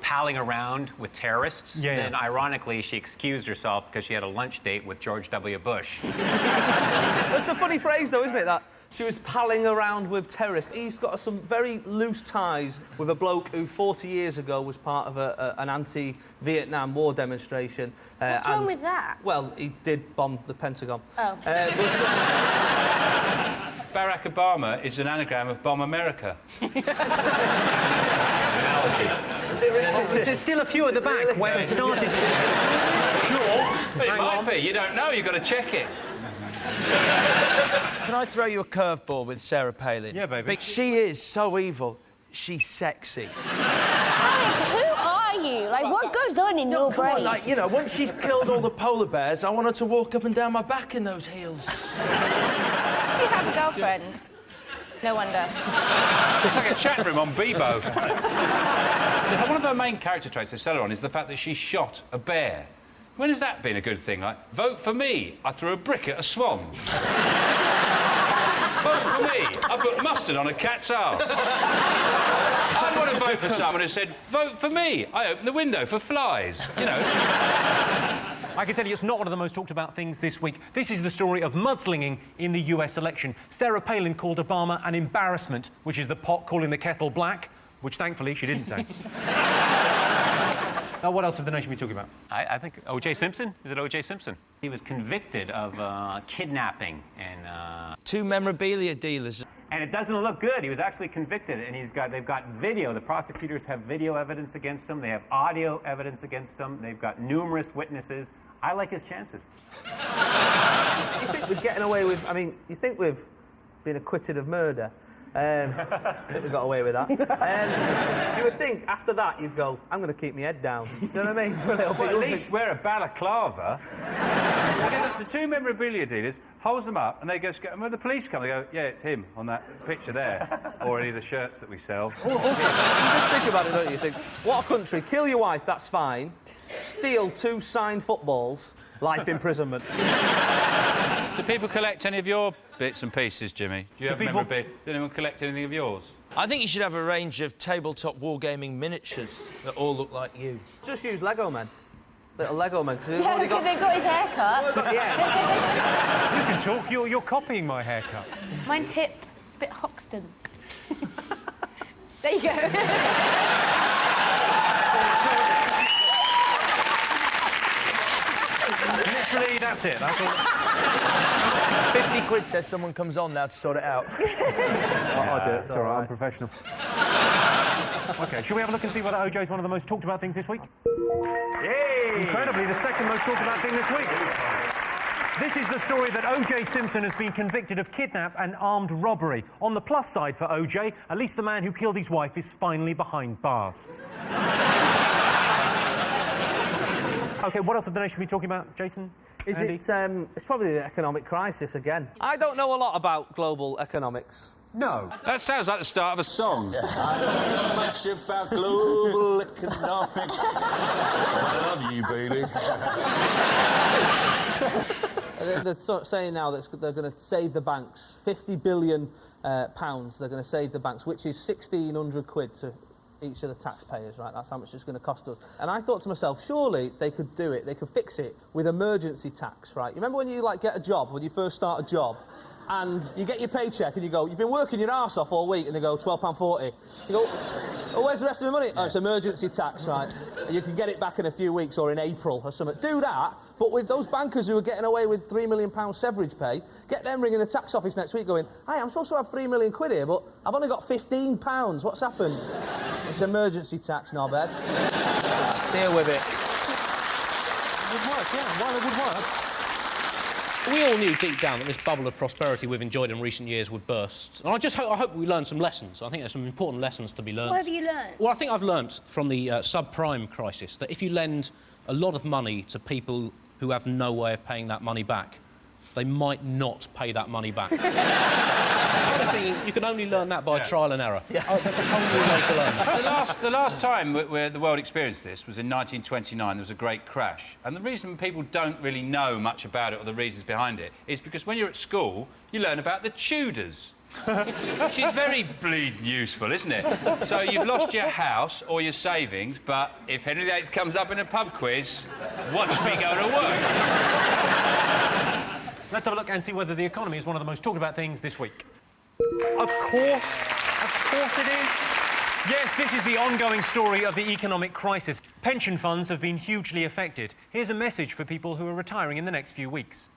palling around with terrorists. Yeah. Then, ironically, she excused herself because she had a lunch date with George W. Bush. It's a funny phrase, though, isn't it, that she was palling around with terrorists. He's got some very loose ties with a bloke who 40 years ago was part of an anti-Vietnam War demonstration. What's wrong with that? Well, he did bomb the Pentagon. Oh. Barack Obama is an anagram of Bomb America. There's still a few at the back where it started. But it might be. You don't know. You've got to check it. Can I throw you a curveball with Sarah Palin? Yeah, baby. She is so evil, she's sexy. Alex, who are you? Like, what goes on in your brain? Like, you know, once she's killed all the polar bears, I want her to walk up and down my back in those heels. Do you have a girlfriend? No wonder. It's like a chat room on Bebo. One of her main character traits they sell her on is the fact that she shot a bear. When has that been a good thing? Like, vote for me, I threw a brick at a swan. Vote for me, I put mustard on a cat's arse. I'd want to vote for someone who said, vote for me, I opened the window for flies. You know. I can tell you it's not one of the most talked about things this week. This is the story of mudslinging in the US election. Sarah Palin called Obama an embarrassment, which is the pot calling the kettle black, which thankfully she didn't say. What else have the nation been talking about? I think O.J. Simpson? Is it O.J. Simpson? He was convicted of kidnapping and... 2 memorabilia dealers. And it doesn't look good. He was actually convicted, and they've got video. The prosecutors have video evidence against him. They have audio evidence against him. They've got numerous witnesses. I like his chances. You think we're getting away with... I mean, you think we've been acquitted of murder? I think we got away with that. You would think after that you'd go, I'm going to keep my head down. You know what I mean? For a little bit. Well, at least wear a balaclava. He goes up to 2 memorabilia dealers, holds them up, and they go, and when the police come, they go, yeah, it's him on that picture there, or any of the shirts that we sell. Also, you just think about it, don't you? Think, what a country. Kill your wife, that's fine. Steal 2 signed footballs, life imprisonment. Do people collect any of your bits and pieces, Jimmy? Do you have memorabilia? Did anyone collect anything of yours? I think you should have a range of tabletop wargaming miniatures that all look like you. Just use Lego men. Little Lego men. Yeah, because they've got his haircut. Yeah. You can talk. You're copying my haircut. Mine's hip. It's a bit Hoxton. There you go. Literally, that's it. That's all. 50 quid says someone comes on now to sort it out. I'll do it. It's all right. I'm professional. OK, shall we have a look and see whether OJ is one of the most talked about things this week? Yay! Incredibly, the second most talked about thing this week. This is the story that O.J. Simpson has been convicted of kidnap and armed robbery. On the plus side for O.J., at least the man who killed his wife is finally behind bars. OK, what else have the nation been talking about, Jason? Andy? It's probably the economic crisis again. I don't know a lot about global economics. No. That sounds like the start of a song. I don't know much about global economics. I love you, baby. They're saying now that they're going to save the banks. £50 billion pounds they're going to save the banks, which is 1,600 quid to each of the taxpayers, right? That's how much it's going to cost us. And I thought to myself, surely they could do it, they could fix it with emergency tax, right? You remember when you, like, get a job, when you first start a job, and you get your paycheck and you go, you've been working your arse off all week, and they go, £12.40. You go, oh, where's the rest of the money? Oh, it's emergency tax, right? You can get it back in a few weeks or in April or something. Do that, but with those bankers who are getting away with £3 million severage pay, get them ringing the tax office next week going, hey, I'm supposed to have £3 million here, but I've only got £15. What's happened? It's emergency tax, knobhead. Deal with it. It would work, yeah. Well, it would work. We all knew deep down that this bubble of prosperity we've enjoyed in recent years would burst. And I hope we learned some lessons. I think there's some important lessons to be learned. What have you learned? Well, I think I've learnt from the subprime crisis that if you lend a lot of money to people who have no way of paying that money back, they might not pay that money back. It's the kind of thing you can only learn that by trial and error. Yeah. Oh, that's the only way to learn. The last time where the world experienced this was in 1929. There was a great crash. And the reason people don't really know much about it or the reasons behind it is because when you're at school, you learn about the Tudors. Which is very bleeding useful, isn't it? So you've lost your house or your savings, but if Henry VIII comes up in a pub quiz, watch me go to work. Let's have a look and see whether the economy is one of the most talked about things this week. Of course it is. Yes, this is the ongoing story of the economic crisis. Pension funds have been hugely affected. Here's a message for people who are retiring in the next few weeks.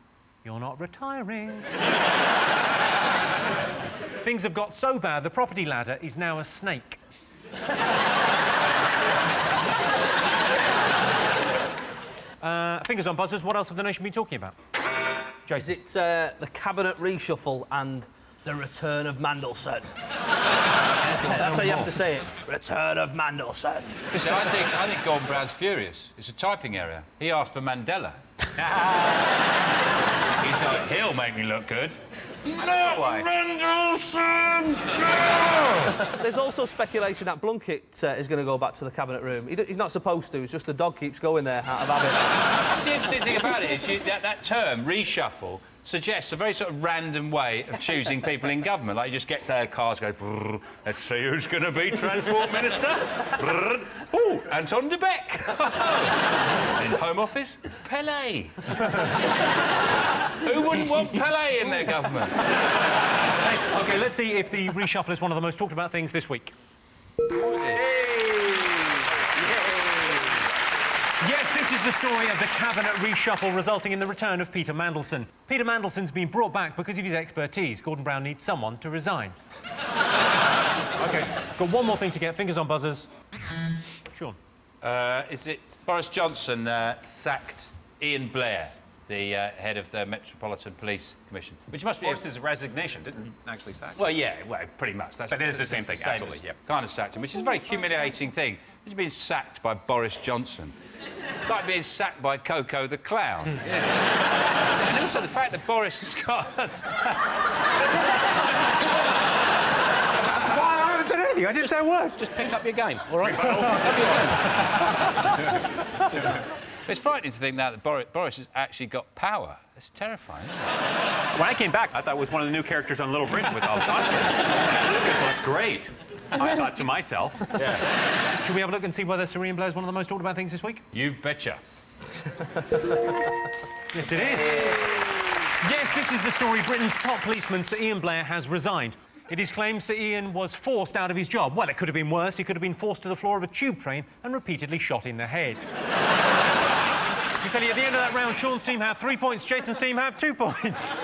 You're not retiring. Things have got so bad, the property ladder is now a snake. Fingers on buzzers, what else have the nation been talking about? Is it the cabinet reshuffle and the return of Mandelson? That's how you have to say it. Return of Mandelson. See, I think Gordon Brown's furious. It's a typing error. He asked for Mandela. He thought, he'll make me look good. No way. Mandelson! No! There's also speculation that Blunkett is going to go back to the cabinet room. He's not supposed to. It's just the dog keeps going there out of habit. That's the interesting thing about it is that term reshuffle suggests a very sort of random way of choosing people in government. Like you just get to their cars, go, brrr, let's see who's going to be Transport Minister. Brrr. Ooh, Anton de Beck. In Home Office, Pele. Who wouldn't want Pele in their government? OK, let's see if the reshuffle is one of the most talked about things this week. Yes, this is the story of the cabinet reshuffle resulting in the return of Peter Mandelson. Peter Mandelson's been brought back because of his expertise. Gordon Brown needs someone to resign. OK, got one more thing to get. Fingers on buzzers. Sean. Is it Boris Johnson sacked Ian Blair, the head of the Metropolitan Police Commission? Which must be... Boris's resignation, didn't he actually sack him? Well, yeah, well, pretty much. But it is the same thing, absolutely, yeah. Kind of sacked him, which is a very humiliating thing. He's been sacked by Boris Johnson. It's like being sacked by Coco the Clown. And also the fact that Boris has got... I haven't said anything. I didn't say a word. Just pick up your game, all right? It's frightening to think now that Boris has actually got power. It's terrifying. When I came back, I thought it was one of the new characters on Little Britain with all the nonsense. So that's great. I thought to myself. Yeah. Should we have a look and see whether Sir Ian Blair is one of the most talked about things this week? You betcha. Yes, it is. Yes, this is the story. Britain's top policeman, Sir Ian Blair, has resigned. It is claimed Sir Ian was forced out of his job. Well, it could have been worse. He could have been forced to the floor of a tube train and repeatedly shot in the head. I can tell you, at the end of that round, Sean's team have 3 points, Jason's team have 2 points.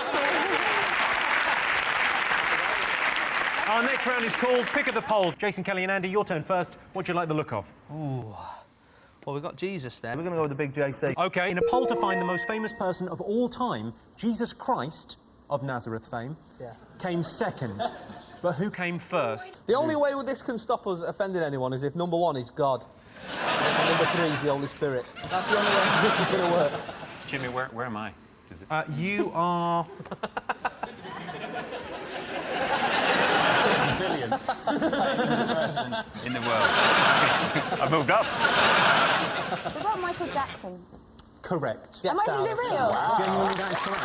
Our next round is called Pick of the Polls. Jason, Kelly and Andy, your turn first. What do you like the look of? Ooh. Well, we've got Jesus there. We're going to go with the big JC. OK, in a poll to find the most famous person of all time, Jesus Christ, of Nazareth fame, came second. But who came first? The only way this can stop us offending anyone is if number 1 is God. And number 3 is the Holy Spirit. That's the only way this is going to work. Jimmy, where am I? Is it... You are... billion in the world. I've moved up. What about Michael Jackson? Correct. Am I, is it real? Wow. Genuinely, that is correct.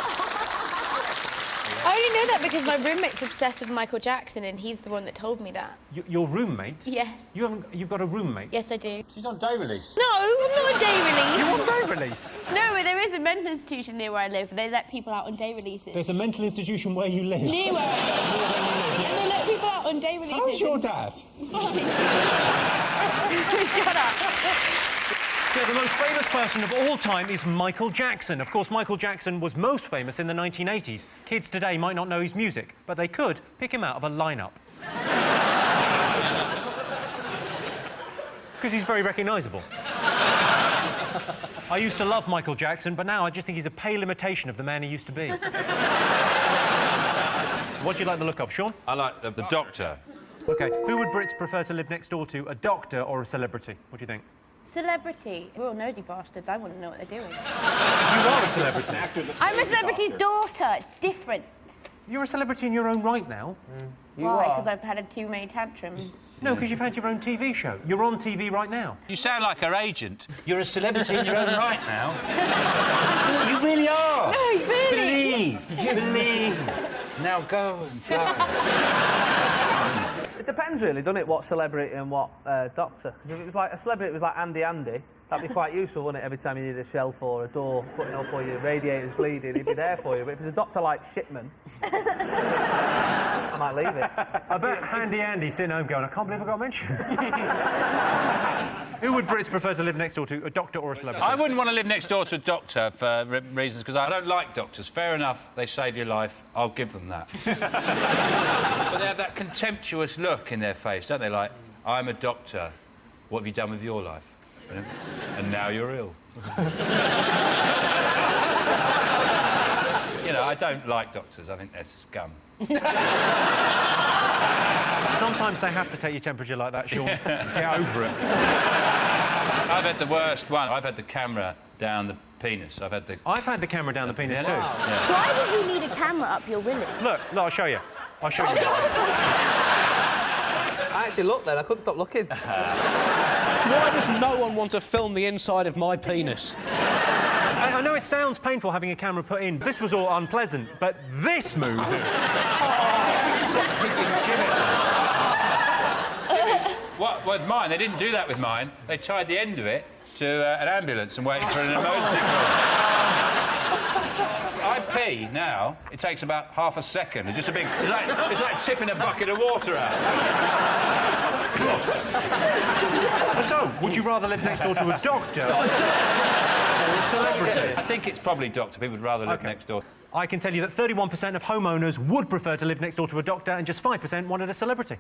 I only know that because my roommate's obsessed with Michael Jackson and he's the one that told me that. Your roommate? Yes. You've got a roommate? Yes, I do. She's on day release. No, I'm not on day release. You on day release? No, but there is a mental institution near where I live. They let people out on day releases. There's a mental institution where you live? Near where I live. And they let people out on day releases. How's your dad? Fine. Shut up. Yeah, the most famous person of all time is Michael Jackson. Of course, Michael Jackson was most famous in the 1980s. Kids today might not know his music, but they could pick him out of a lineup. Because he's very recognisable. I used to love Michael Jackson, but now I just think he's a pale imitation of the man he used to be. What do you like the look of, Sean? I like the Doctor. OK, who would Brits prefer to live next door to, a doctor or a celebrity? What do you think? Celebrity. We're all nosy bastards. I want to know what they're doing. You are a celebrity. I'm a celebrity's daughter. It's different. You're a celebrity in your own right now. Why? Because I've had too many tantrums. No, because you've had your own TV show. You're on TV right now. You sound like her agent. You're a celebrity in your own right now. You really are. No, really. Believe. Now go and fly. It depends, really, doesn't it, what celebrity and what doctor? Because if it was like a celebrity, it was like Andy, that'd be quite useful, wouldn't it, every time you need a shelf or a door putting up or your radiator's bleeding, he'd be there for you. But if it's a doctor like Shipman, I might leave it. I bet Handy Andy sitting home going, I can't believe I got mentioned. Who would Brits prefer to live next door to, a doctor or a celebrity? I wouldn't want to live next door to a doctor for reasons, because I don't like doctors. Fair enough, they save your life. I'll give them that. But they have that contemptuous look in their face, don't they? Like, I'm a doctor. What have you done with your life? And now you're ill. You know, I don't like doctors. I think they're scum. Sometimes they have to take your temperature like that, Sean. Get over it. I've had the worst one. I've had the camera down the penis. I've had the camera down the penis, too. Wow. Yeah. Why would you need a camera up your willy? Look, I'll show you. I'll show you guys. I actually looked then, I couldn't stop looking. Why does no one want to film the inside of my penis? I know it sounds painful having a camera put in. This was all unpleasant, but this move... What, with mine, they didn't do that with mine. They tied the end of it to an ambulance and waited for an emergency call. I pee now, it takes about half a second. It's just a big... It's like tipping a bucket of water out. So, would you rather live next door to a doctor or a celebrity? I think it's probably doctor. People would rather live next door. I can tell you that 31% of homeowners would prefer to live next door to a doctor and just 5% wanted a celebrity.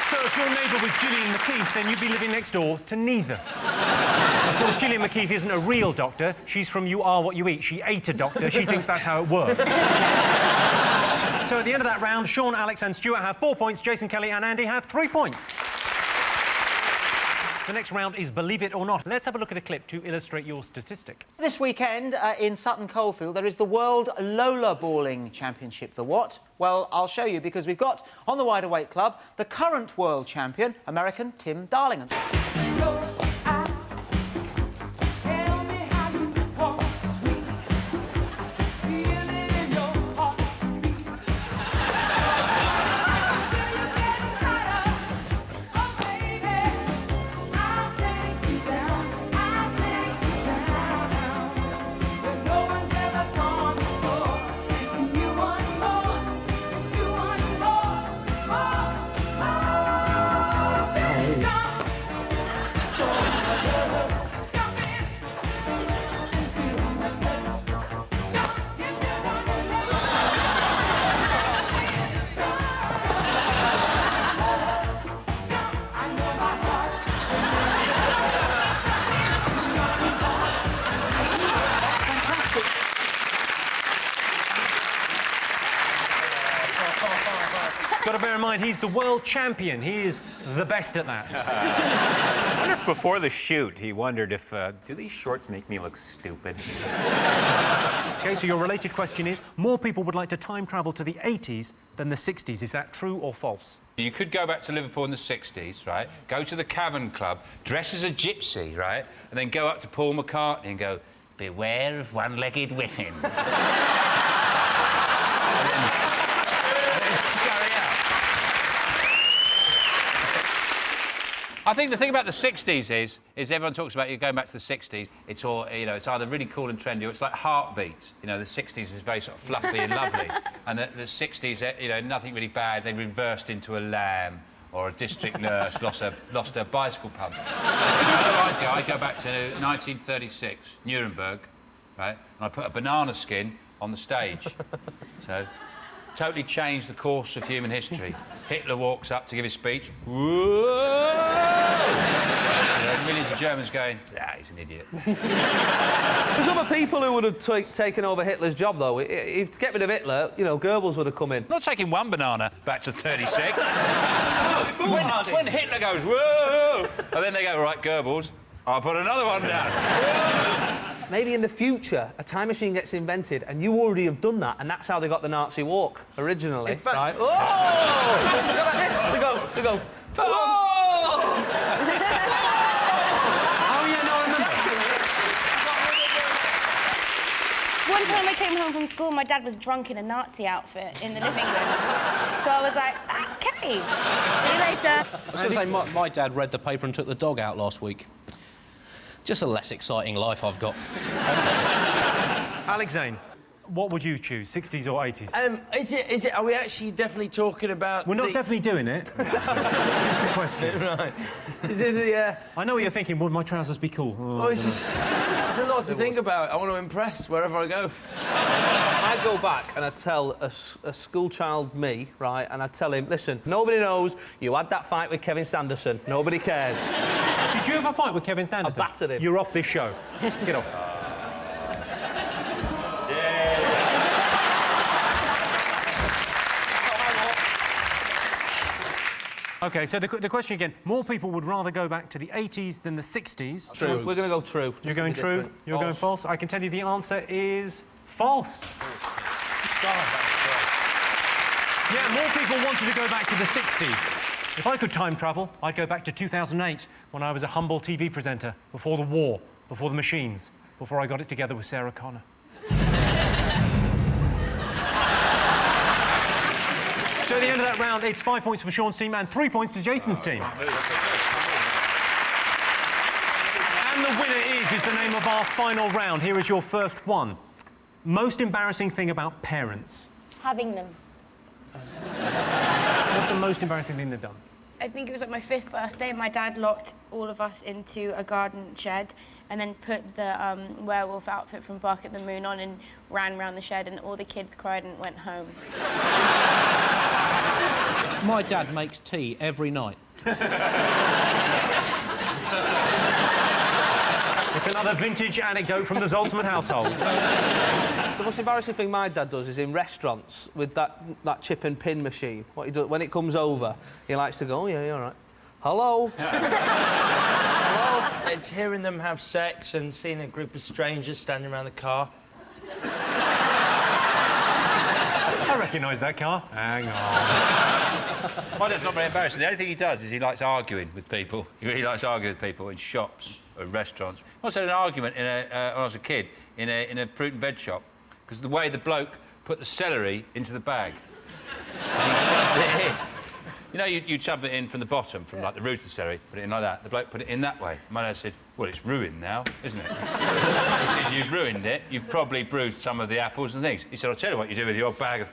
So if your neighbour was Gillian McKeith, then you'd be living next door to neither. Of course, Gillian McKeith isn't a real doctor. She's from You Are What You Eat. She ate a doctor. She thinks that's how it works. So at the end of that round, Sean, Alex and Stuart have 4 points. Jason, Kelly and Andy have 3 points. The next round is Believe It or Not. Let's have a look at a clip to illustrate your statistic. This weekend in Sutton Coldfield, there is the World Lola Balling Championship. The what? Well, I'll show you, because we've got, on the Wider Weight Club, the current world champion, American Tim Darlington. Got to bear in mind, he's the world champion. He is the best at that. I wonder if before the shoot he wondered if, do these shorts make me look stupid? OK, so your related question is, more people would like to time travel to the 80s than the 60s. Is that true or false? You could go back to Liverpool in the 60s, right? Go to the Cavern Club, dress as a gypsy, right? And then go up to Paul McCartney and go, beware of one-legged women. I think the thing about the 60s is everyone talks about you going back to the 60s. It's all, you know, it's either really cool and trendy or it's like Heartbeat. You know, the 60s is very sort of fluffy and lovely. And the 60s, you know, nothing really bad. They reversed into a lamb or a district nurse lost her bicycle pump. I'd go back to 1936, Nuremberg, right? And I put a banana skin on the stage. So, totally changed the course of human history. Hitler walks up to give his speech. Millions of Germans going, he's an idiot. There's other people who would have taken over Hitler's job, though. If to get rid of Hitler, you know, Goebbels would have come in. Not taking one banana back to 36. when Hitler goes, whoa, and then they go, right, Goebbels, I'll put another one down. Maybe in the future, a time machine gets invented and you already have done that, and that's how they got the Nazi walk originally. In fact, right? Oh! Look like this. They go. Oh! Oh, yeah, no, I remember. One time I came home from school, my dad was drunk in a Nazi outfit in the living room. So I was like, OK, see you later. I was going to say, my dad read the paper and took the dog out last week. Just a less exciting life I've got. Alex Zane, what would you choose, 60s or 80s? Is it? Are we actually definitely talking about? We're not definitely doing it. That's the question. Right. Is it the? I know what you're thinking. Would my trousers be cool? Oh, it's a lot to think about. I want to impress wherever I go. I'd go back and I'd tell a school child me, right, and I'd tell him, listen, nobody knows you had that fight with Kevin Sanderson. Nobody cares. Did you have a fight with Kevin Sanderson? I battered him. You're off this show. Get off. OK, so the question again, more people would rather go back to the 80s than the 60s. True. We're going to go true. You're going true? Different. You're going false? I can tell you the answer is false. Yeah, more people wanted to go back to the 60s. If I could time travel, I'd go back to 2008, when I was a humble TV presenter, before the war, before the machines, before I got it together with Sarah Connor. So at the end of that round, it's 5 points for Sean's team and 3 points to Jason's team. And the winner is the name of our final round. Here is your first one. Most embarrassing thing about parents. Having them. What's the most embarrassing thing they've done? I think it was like my 5th birthday. My dad locked all of us into a garden shed and then put the werewolf outfit from Bark at the Moon on and ran around the shed, and all the kids cried and went home. My dad makes tea every night. It's another vintage anecdote from the Zoltzman household. The most embarrassing thing my dad does is in restaurants with that chip and pin machine. What he does when it comes over, he likes to go, oh, yeah, all right. Hello? Hello? It's hearing them have sex and seeing a group of strangers standing around the car. I recognise that car. Hang on. My dad's not very embarrassing. The only thing he does is he likes arguing with people. He really likes arguing with people in shops or restaurants. I once had an argument when I was a kid in a fruit and veg shop because the way the bloke put the celery into the bag. And he shoved it in. You know, you'd shove it in from the bottom, from like the root of the celery, put it in like that. The bloke put it in that way. My dad said, well, it's ruined now, isn't it? He said, you've ruined it. You've probably bruised some of the apples and things. He said, I'll tell you what you do with your bag of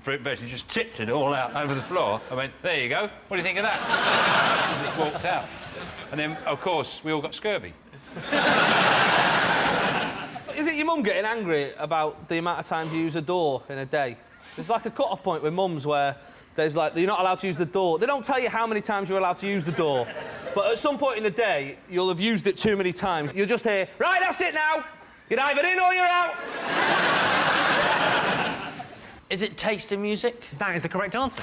fruit and veg. He just tipped it all out over the floor. I went, there you go. What do you think of that? And just walked out. And then, of course, we all got scurvy. Is it your mum getting angry about the amount of times you use a door in a day? There's like a cut-off point with mums where there's like, you're not allowed to use the door. They don't tell you how many times you're allowed to use the door. But at some point in the day, you'll have used it too many times. You'll just hear, right, that's it now. You're either in or you're out. Is it tasting music? That is the correct answer.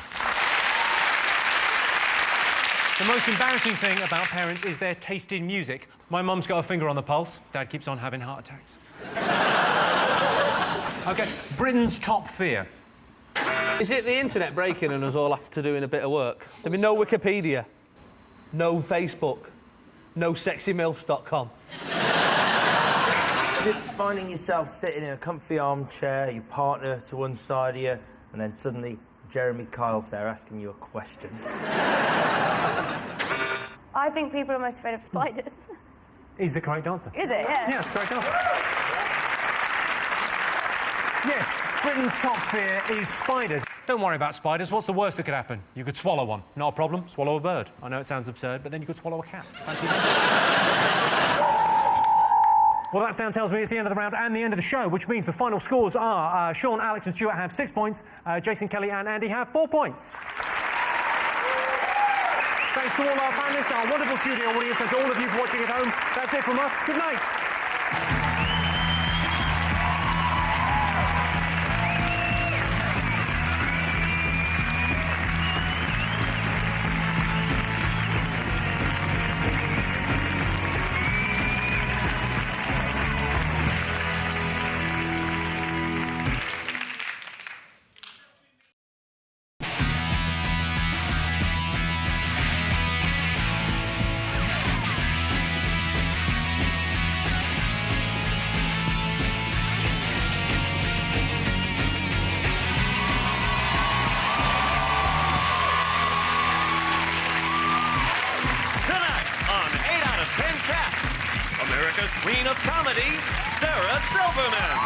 The most embarrassing thing about parents is their taste in music. My mum's got a finger on the pulse. Dad keeps on having heart attacks. OK, Britain's top fear. Is it the internet breaking and us all after doing a bit of work? There'll be no Wikipedia, no Facebook, no sexymilfs.com. Is it Finding yourself sitting in a comfy armchair, your partner to one side of you, and then suddenly Jeremy Kyle's there asking you a question. I think people are most afraid of spiders. Is the correct answer. Is it? Yeah. Yes, correct answer. Yes, Britain's top fear is spiders. Don't worry about spiders. What's the worst that could happen? You could swallow one. Not a problem. Swallow a bird. I know it sounds absurd, but then you could swallow a cat. Fancy that? Well, that sound tells me it's the end of the round and the end of the show, which means the final scores are Sean, Alex and Stuart have 6 points, Jason, Kelly and Andy have 4 points. Thanks to all our panellists, our wonderful studio audience, and to all of you watching at home. That's it from us. Good night. Queen of Comedy, Sarah Silverman.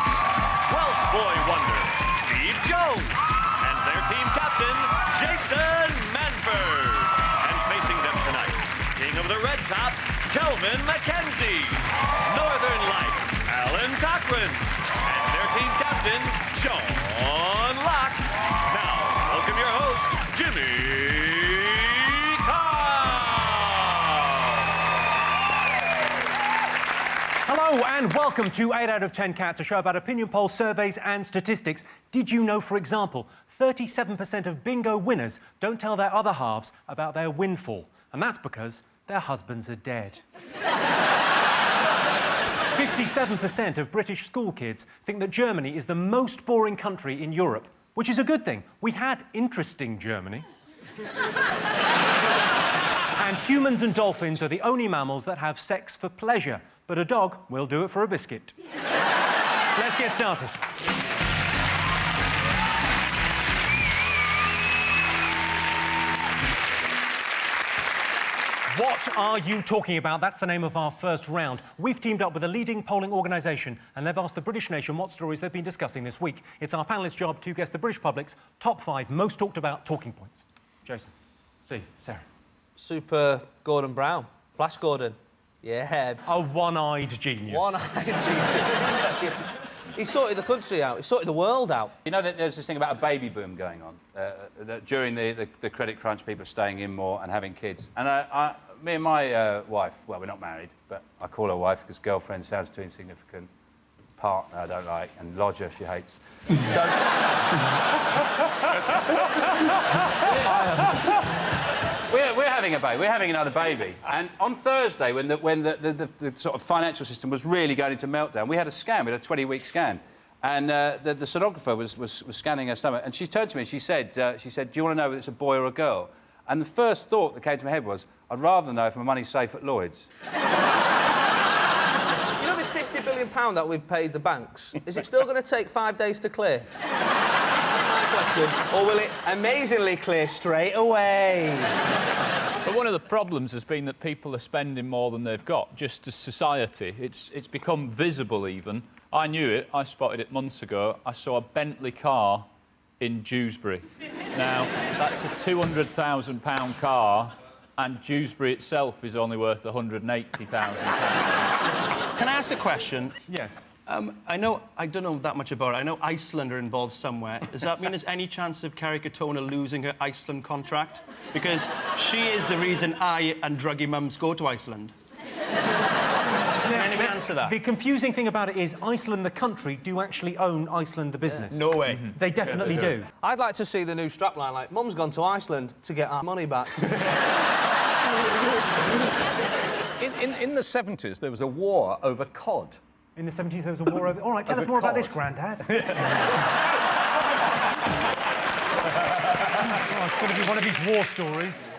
Welsh Boy Wonder, Steve Jones. And their team captain, Jason Manford. And facing them tonight, King of the Red Tops, Kelvin McKenzie. Northern Light, Alan Cochran. And their team captain, Sean Locke. Now, welcome your host, Jimmy Hello and welcome to 8 out of 10 Cats, a show about opinion polls, surveys and statistics. Did you know, for example, 37% of bingo winners don't tell their other halves about their windfall? And that's because their husbands are dead. 57% of British school kids think that Germany is the most boring country in Europe, which is a good thing. We had interesting Germany. And humans and dolphins are the only mammals that have sex for pleasure. But a dog will do it for a biscuit. Let's get started. What are you talking about? That's the name of our first round. We've teamed up with a leading polling organisation and they've asked the British nation what stories they've been discussing this week. It's our panellists' job to guess the British public's top 5 most talked about talking points. Jason, Steve, Sarah. Super Gordon Brown. Flash Gordon. Yeah. A one-eyed genius. One-eyed genius. He sorted the country out. He sorted the world out. You know that there's this thing about a baby boom going on. That during the credit crunch, people are staying in more and having kids. And me and my wife, well, we're not married, but I call her wife because girlfriend sounds too insignificant. Partner I don't like, and lodger she hates. So... We're having a baby. We're having another baby. And on Thursday, when the sort of financial system was really going into meltdown, we had a scan. We had a 20-week scan, and the sonographer was scanning her stomach, and she turned to me and she said, "Do you want to know whether it's a boy or a girl?" And the first thought that came to my head was, "I'd rather know if my money's safe at Lloyd's." You know this £50 billion that we've paid the banks? Is it still going to take 5 days to clear? Or will it amazingly clear straight away? But one of the problems has been that people are spending more than they've got, just as society. It's become visible, even. I knew it. I spotted it months ago. I saw a Bentley car in Dewsbury. Now, that's a £200,000 car, and Dewsbury itself is only worth £180,000. Can I ask a question? Yes. I don't know that much about it. I know Iceland are involved somewhere. Does that mean there's any chance of Kerry Katona losing her Iceland contract? Because she is the reason I and druggy mums go to Iceland. Can anyone answer that? The confusing thing about it is Iceland, the country, do actually own Iceland, the business. No way. They definitely do. I'd like to see the new strapline, like, Mum's gone to Iceland to get our money back. In the 70s, there was a war over cod. In the 70s, there was a war over... All right, tell us more about this, Grandad. Oh, it's going to be one of his war stories.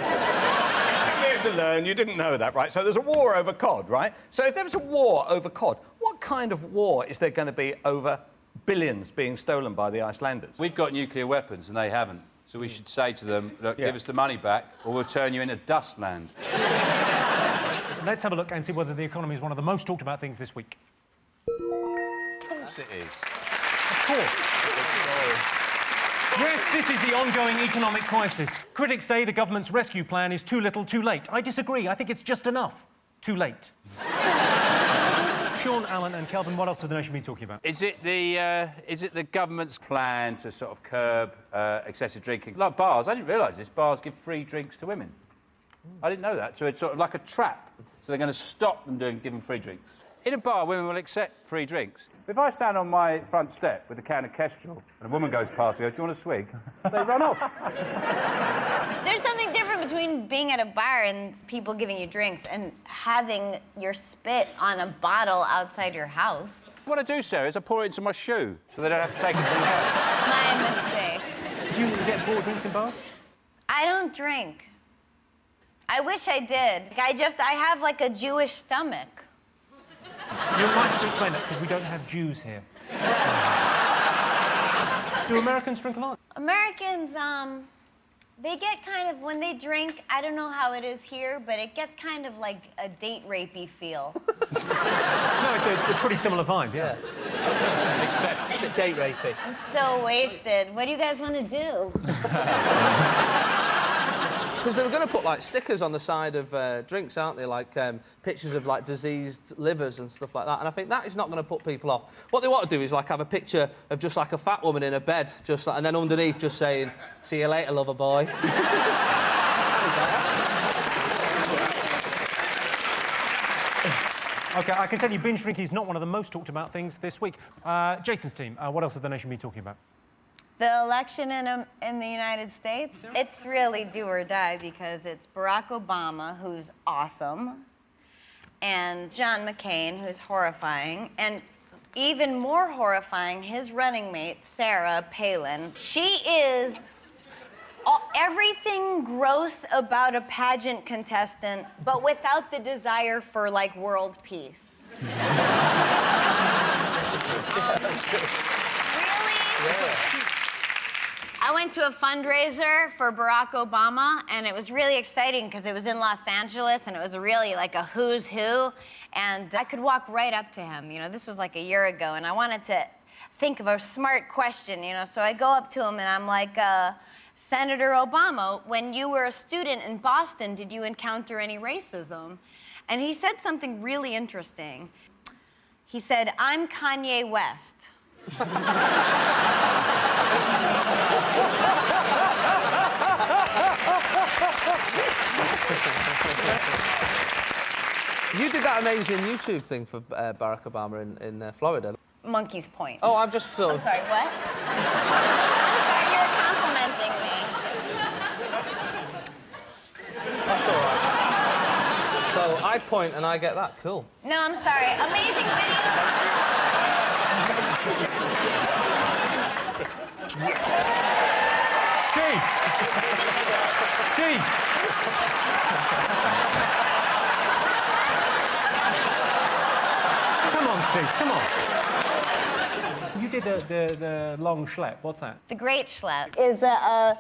had to learn. You didn't know that, right? So there's a war over cod, right? So if there was a war over cod, what kind of war is there going to be over billions being stolen by the Icelanders? We've got nuclear weapons and they haven't. So we should say to them, look, give us the money back or we'll turn you into dust land. Let's have a look and see whether the economy is one of the most talked about things this week. Of course it is. Of course. Yes, this is the ongoing economic crisis. Critics say the government's rescue plan is too little, too late. I disagree. I think it's just enough. Too late. Sean, Alan and Kelvin, what else have the nation been talking about? Is it the government's plan to sort of curb excessive drinking? Like bars, I didn't realise this, bars give free drinks to women. I didn't know that. So it's sort of like a trap. So they're going to stop them giving free drinks. In a bar, women will accept free drinks. If I stand on my front step with a can of Kestrel and a woman goes past and goes, do you want a swig? They run off. There's something different between being at a bar and people giving you drinks and having your spit on a bottle outside your house. What I do, Sarah, is I pour it into my shoe so they don't have to take it from the house. My mistake. Do you get bought drinks in bars? I don't drink. I wish I did. I have like a Jewish stomach. You might have to explain that because we don't have Jews here. Do Americans drink a lot? Americans, they get kind of, when they drink, I don't know how it is here, but it gets kind of like a date rapey feel. No, it's a pretty similar vibe, yeah. Except a date rapey. I'm so wasted. What do you guys want to do? Because they were going to put, like, stickers on the side of drinks, aren't they? Like, pictures of, like, diseased livers and stuff like that. And I think that is not going to put people off. What they want to do is, like, have a picture of just, like, a fat woman in a bed, just like, and then underneath just saying, see you later, lover boy. OK, I can tell you binge drinking is not one of the most talked about things this week. Jason's team, what else have the nation been talking about? The election in the United States, it's really do or die because it's Barack Obama, who's awesome, and John McCain, who's horrifying, and even more horrifying, his running mate, Sarah Palin. She is everything gross about a pageant contestant, but without the desire for, like, world peace. Really? Yeah. I went to a fundraiser for Barack Obama, and it was really exciting because it was in Los Angeles, and it was really like a who's who, and I could walk right up to him. You know, this was like a year ago, and I wanted to think of a smart question, you know, so I go up to him, and I'm like, Senator Obama, when you were a student in Boston, did you encounter any racism? And he said something really interesting. He said, I'm Kanye West. You did that amazing YouTube thing for Barack Obama in Florida. Monkey's Point. Oh, I'm just sort of... I'm sorry, what? You were complimenting me. That's all right. So I point and I get that. Cool. No, I'm sorry. Amazing video. Steve! Steve! Come on, Steve, come on. You did the long schlep. What's that? The Great Schlep is a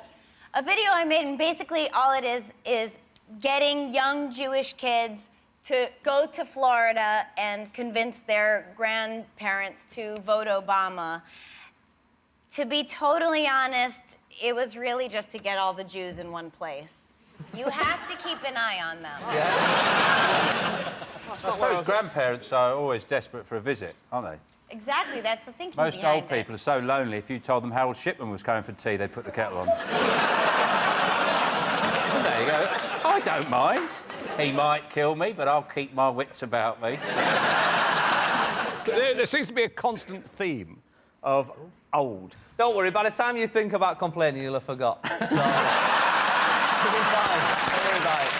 video I made, and basically all it is getting young Jewish kids to go to Florida and convince their grandparents to vote Obama. To be totally honest, it was really just to get all the Jews in one place. You have to keep an eye on them. Yeah. I suppose grandparents are always desperate for a visit, aren't they? Exactly, that's the thinking Most behind old people are so lonely, if you told them Harold Shipman was coming for tea, they'd put the kettle on. Well, there you go. I don't mind. He might kill me, but I'll keep my wits about me. There seems to be a constant theme of old. Don't worry, by the time you think about complaining, you'll have forgot. So, you'll be fine. Don't worry about it.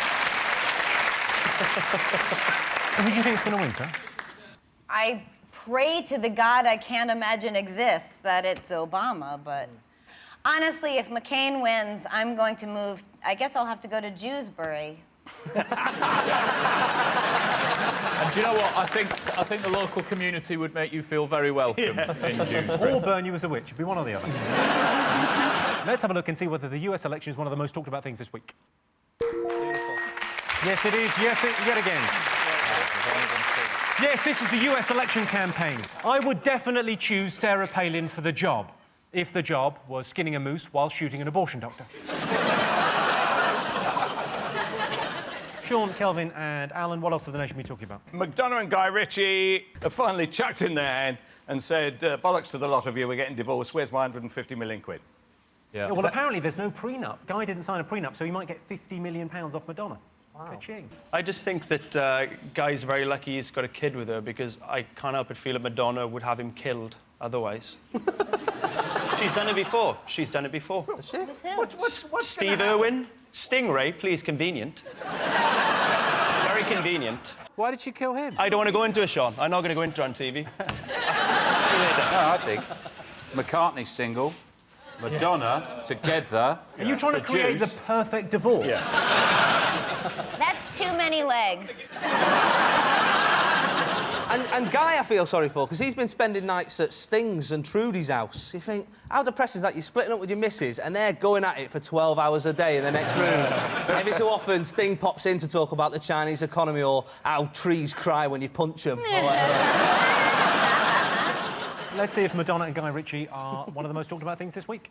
Who do you think is going to win, sir? I pray to the God I can't imagine exists that it's Obama, but honestly, if McCain wins, I'm going to move. I guess I'll have to go to Jewsbury. And do you know what? I think the local community would make you feel very welcome in Dewsbury. Or burn you as a witch. It'd be one or the other. Let's have a look and see whether the US election is one of the most talked about things this week. Yes, it is. Yes, yet again. Yes, this is the US election campaign. I would definitely choose Sarah Palin for the job, if the job was skinning a moose while shooting an abortion doctor. Sean, Kelvin and Alan, what else of the nation are we talking about? McDonough and Guy Ritchie have finally chucked in their hand and said, bollocks to the lot of you, we're getting divorced, where's my 150 million quid? Yeah, well, apparently there's no prenup. Guy didn't sign a prenup, so he might get £50 million off Madonna. Wow. Ka-ching. I just think that Guy's very lucky he's got a kid with her because I can't help but feel that Madonna would have him killed otherwise. She's done it before. She's done it before. With who? What's Steve Irwin? Stingray, please, convenient. Very convenient. Why did she kill him? I don't want to go into it, Sean. I'm not going to go into it on TV. No, I think McCartney's single, Madonna together. Are you trying to create the perfect divorce? Yeah. That's too many legs. And Guy I feel sorry for, because he's been spending nights at Sting's and Trudy's house. You think, how depressing is that? You're splitting up with your missus and they're going at it for 12 hours a day in the next room. Every so often, Sting pops in to talk about the Chinese economy or how trees cry when you punch them. Let's see if Madonna and Guy Ritchie are one of the most talked about things this week.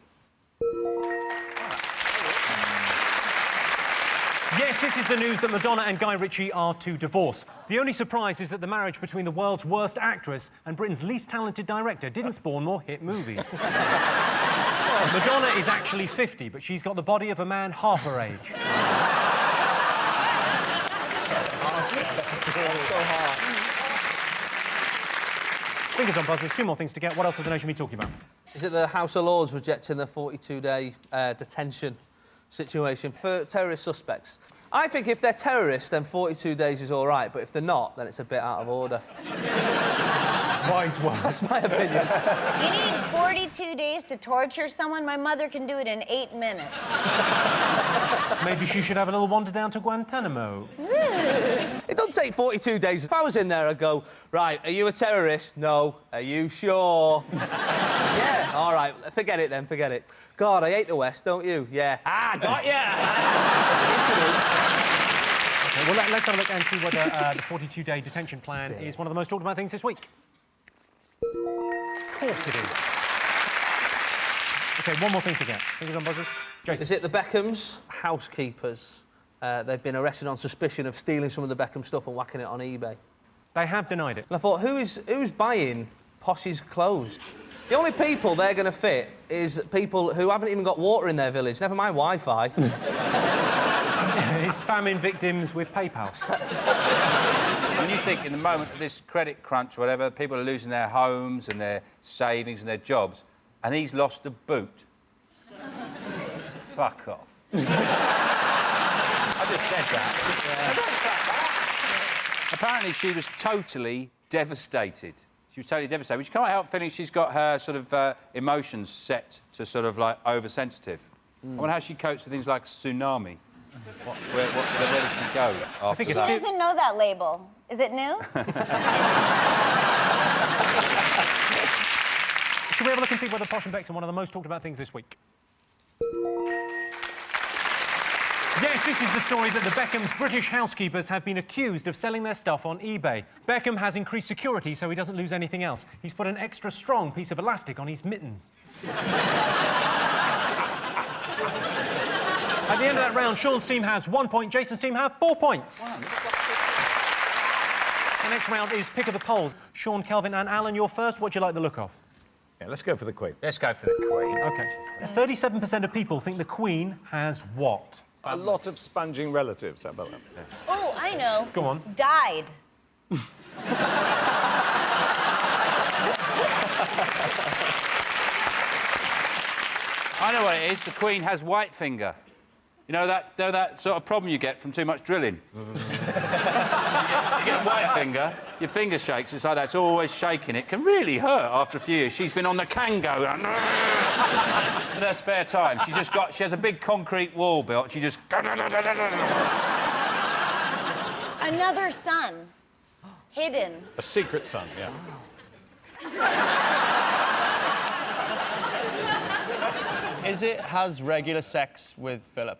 Yes, this is the news that Madonna and Guy Ritchie are to divorce. The only surprise is that the marriage between the world's worst actress and Britain's least talented director didn't spawn more hit movies. Madonna is actually 50, but she's got the body of a man half her age. So hard. Fingers on buzzers, 2 more things to get. What else have the nation been talking about? Is it the House of Lords rejecting the 42-day detention situation for terrorist suspects? I think if they're terrorists, then 42 days is all right, but if they're not, then it's a bit out of order. Wise words. That's my opinion. You need 42 days to torture someone? My mother can do it in 8 minutes. Maybe she should have a little wander down to Guantanamo. It doesn't take 42 days. If I was in there, I'd go, right, are you a terrorist? No. Are you sure? Yeah, all right, forget it then, forget it. God, I hate the West, don't you? Yeah. Ah, got ya! Okay, well, let's have a look and see whether the 42-day detention plan is one of the most talked about things this week. Of course it is. OK, one more thing to get. Fingers on buzzers. Jason. Is it the Beckhams' housekeepers? They've been arrested on suspicion of stealing some of the Beckham stuff and whacking it on eBay. They have denied it. And I thought, who's buying Posh's clothes? The only people they're going to fit is people who haven't even got water in their village, never mind Wi-Fi. It's famine victims with PayPal. When you think in the moment of this credit crunch or whatever, people are losing their homes and their savings and their jobs, and he's lost a boot. Fuck off. I just said that. Yeah. Apparently she was totally devastated. She was totally devastated. Which can't help feeling she's got her sort of emotions set to sort of like oversensitive. I wonder how she copes with things like tsunami. Where does she go after She doesn't know that label. Is it new? Should we have a look and see whether Posh and Becks are one of the most talked about things this week? Yes, this is the story that the Beckham's British housekeepers have been accused of selling their stuff on eBay. Beckham has increased security so he doesn't lose anything else. He's put an extra strong piece of elastic on his mittens. At the end of that round, Sean's team has 1 point, Jason's team have 4 points. Wow. The next round is Pick of the Polls. Sean, Kelvin and Alan, you're first. What do you like the look of? Yeah, let's go for the Queen. Let's go for the Queen. OK. 37% of people think the Queen has what? A lot of sponging relatives, how about that? Yeah. Oh, I know. Go on. Died. I know what it is. The Queen has white finger. You know that sort of problem you get from too much drilling? You get white finger, your finger shakes, it's like that, it's always shaking. It can really hurt after a few years. She's been on the Kango in her spare time. She has a big concrete wall built, she just... Another sun. Hidden. A secret sun, yeah. Is it has regular sex with Philip?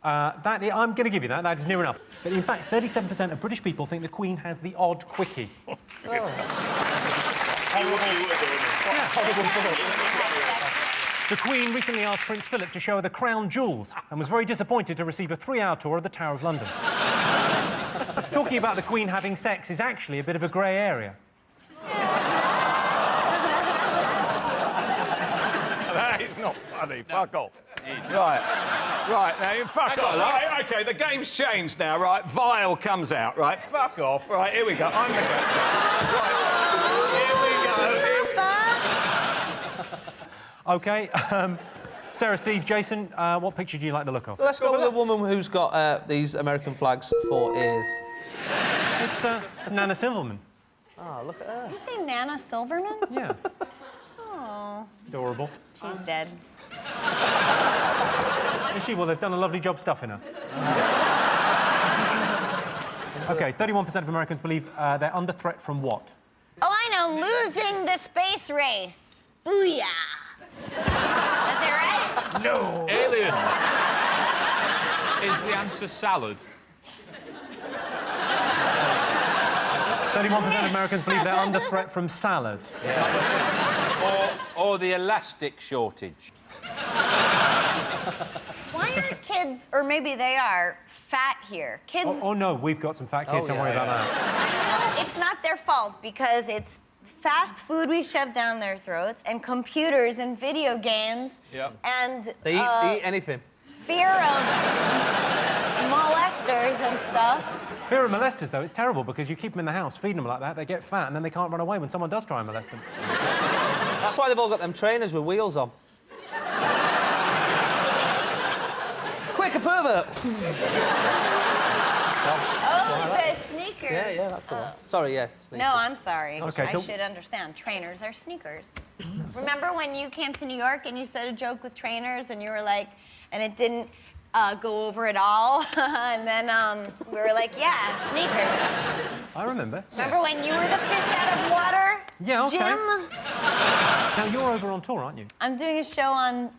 I'm going to give you that. That is near enough. But in fact, 37% of British people think the Queen has the odd quickie. The Queen recently asked Prince Philip to show her the crown jewels and was very disappointed to receive a 3-hour tour of the Tower of London. Talking about the Queen having sex is actually a bit of a grey area. That is not funny. Fuck off. Right, now you fuck off. Right, OK, the game's changed now, right? Vile comes out, right? Fuck off. Right, here we go. I'm the captain. Right, here we go. OK, Sarah, Steve, Jason, what picture do you like the look of? Let's go with the woman who's got these American flags for ears. It's Nana Silverman. Oh, look at her. Did you say Nana Silverman? Yeah. Oh. Adorable. She's dead. Is she? Well, they've done a lovely job stuffing her. OK, 31% of Americans believe they're under threat from what? Oh, I know. Losing the space race. Booyah. Is that right? No. Alien. Is the answer salad? 31% of Americans believe they're under threat from salad. Or the elastic shortage. Why aren't kids, or maybe they are, fat here? Kids... Oh, no, we've got some fat kids, don't worry about that. It's not their fault, because it's fast food we shove down their throats, and computers and video games, and... They eat anything. Fear of molesters and stuff. Fear of molesters, though, it's terrible, because you keep them in the house, feeding them like that, they get fat, and then they can't run away when someone does try and molest them. That's why they've all got them trainers with wheels on. Quick, a pervert! Oh, the sneakers. Yeah, that's the one. Sorry, yeah, sneakers. No, I'm sorry. Okay, I so- should understand. Trainers are sneakers. Remember when you came to New York and you said a joke with trainers and you were like, and it didn't go over at all? And then we were like, yeah, sneakers. I remember. Remember when you were the fish out of water? Yeah, OK. Jim? Now, you're over on tour, aren't you? I'm doing a show on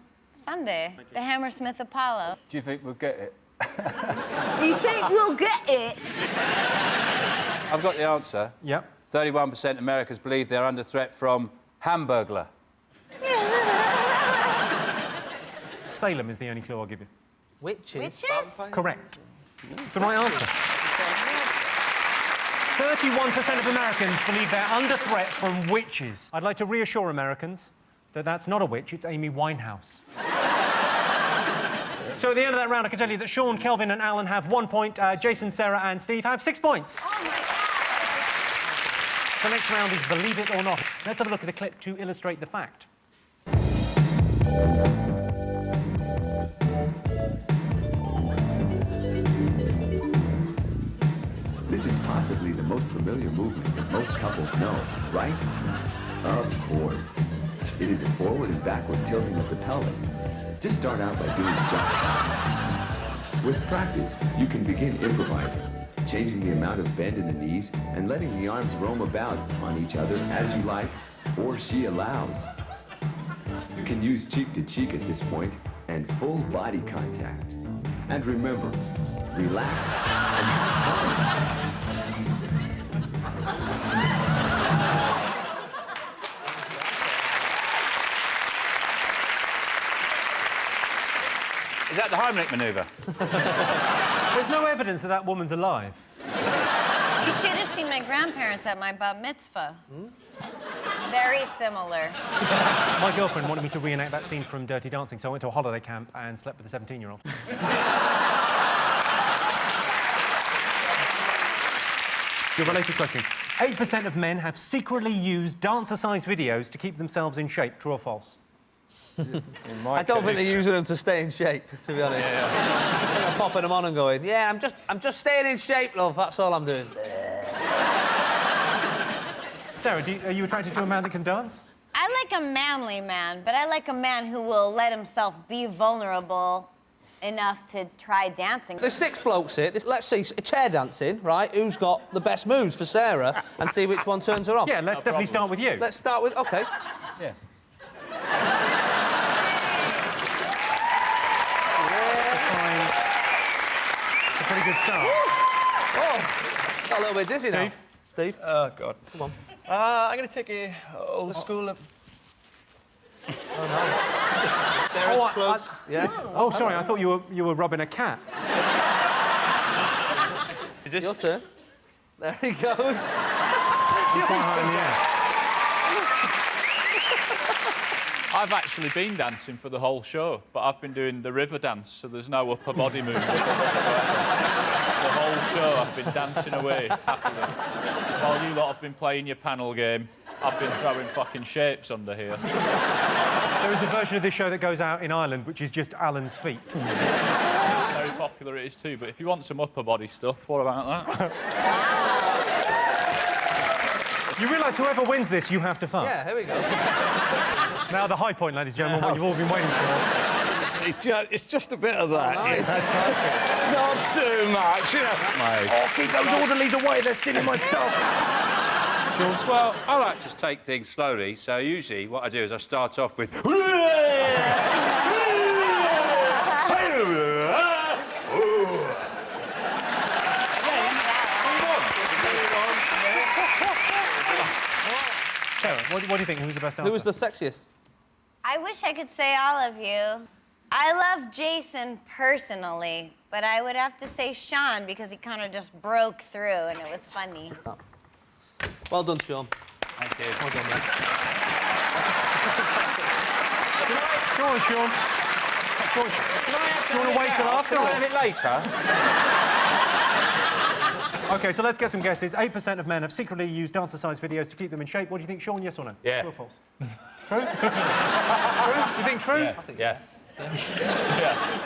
Sunday, the Hammersmith Apollo. Do you think we'll get it? You think we'll get it? I've got the answer. Yep. 31% of Americans believe they're under threat from Hamburglar. Salem is the only clue I'll give you. Witches? Correct. The right answer. 31% of Americans believe they're under threat from witches. I'd like to reassure Americans that that's not a witch, it's Amy Winehouse. So at the end of that round, I can tell you that Sean, Kelvin and Alan have 1 point. Jason, Sarah and Steve have 6 points. Oh, my God. The next round is Believe It or Not. Let's have a look at the clip to illustrate the fact. This is possibly the most familiar movement that most couples know, right? Of course. It is a forward and backward tilting of the pelvis. Just start out by doing the jump. With practice, you can begin improvising, changing the amount of bend in the knees and letting the arms roam about on each other as you like, or she allows. You can use cheek to cheek at this point and full body contact. And remember, relax and have fun. Is that the Heimlich manoeuvre? There's no evidence that that woman's alive. You should have seen my grandparents at my bat mitzvah. Very similar. My girlfriend wanted me to reenact that scene from Dirty Dancing, so I went to a holiday camp and slept with a 17-year-old. Your related question. 8% of men have secretly used dancer-sized videos to keep themselves in shape. True or false? I don't think they're using them to stay in shape, to be honest. I think they're popping them on and going, yeah, I'm just staying in shape, love, that's all I'm doing. Sarah, are you attracted to a man that can dance? I like a manly man, but I like a man who will let himself be vulnerable enough to try dancing. There's 6 blokes here. Let's see, chair dancing, right? Who's got the best moves for Sarah and see which one turns her on. Yeah, let's definitely start with you. Let's start with... OK. Yeah. It's a pretty good start. Oh, got a little bit dizzy now. Steve? Oh, God. Come on. I'm going to take a old school... Oh, no. Sarah's close. Yeah. Oh, sorry, I thought you were rubbing a cat. Is this... Your turn. There he goes. You're quite high in the air. I've actually been dancing for the whole show, but I've been doing the river dance, so there's no upper body movement whatsoever. The whole show I've been dancing away happily. While you lot have been playing your panel game, I've been throwing fucking shapes under here. There is a version of this show that goes out in Ireland, which is just Alan's feet. Very popular it is too, but if you want some upper body stuff, what about that? You realise whoever wins this, you have to fart? Yeah, here we go. Now the high point, ladies and gentlemen, what you've all been waiting for. It's just a bit of that. Oh, nice. Not too much, you know. Oh, keep those orderlies away, they're stealing my stuff. Well, I like to take things slowly, so usually what I do is I start off with... Sarah, what do you think? Who's the best dancer? Who was the sexiest? I wish I could say all of you. I love Jason personally, but I would have to say Sean because he kind of just broke through and it was funny. Well done, Sean. Thank you. Well done, mate. Go on, Sean. Go on. Do you want to wait till after? Can I have it later? OK, so let's get some guesses. 8% of men have secretly used dancer-sized videos to keep them in shape. What do you think, Sean? Yes or no? Yeah. True or false? True? True? Do you think true? Yeah.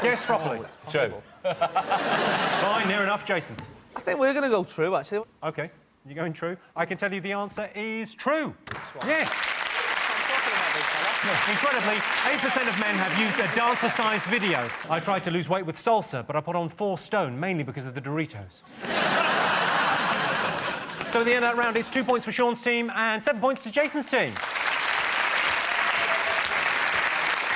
Guess properly. True. Fine, near enough. Jason? I think we're going to go true, actually. OK, you're going true. I can tell you the answer is true. Yes. Incredibly, 8% of men have used a dancer-sized video. I tried to lose weight with salsa, but I put on 4 stone, mainly because of the Doritos. So at the end of that round, it's 2 points for Sean's team and 7 points to Jason's team.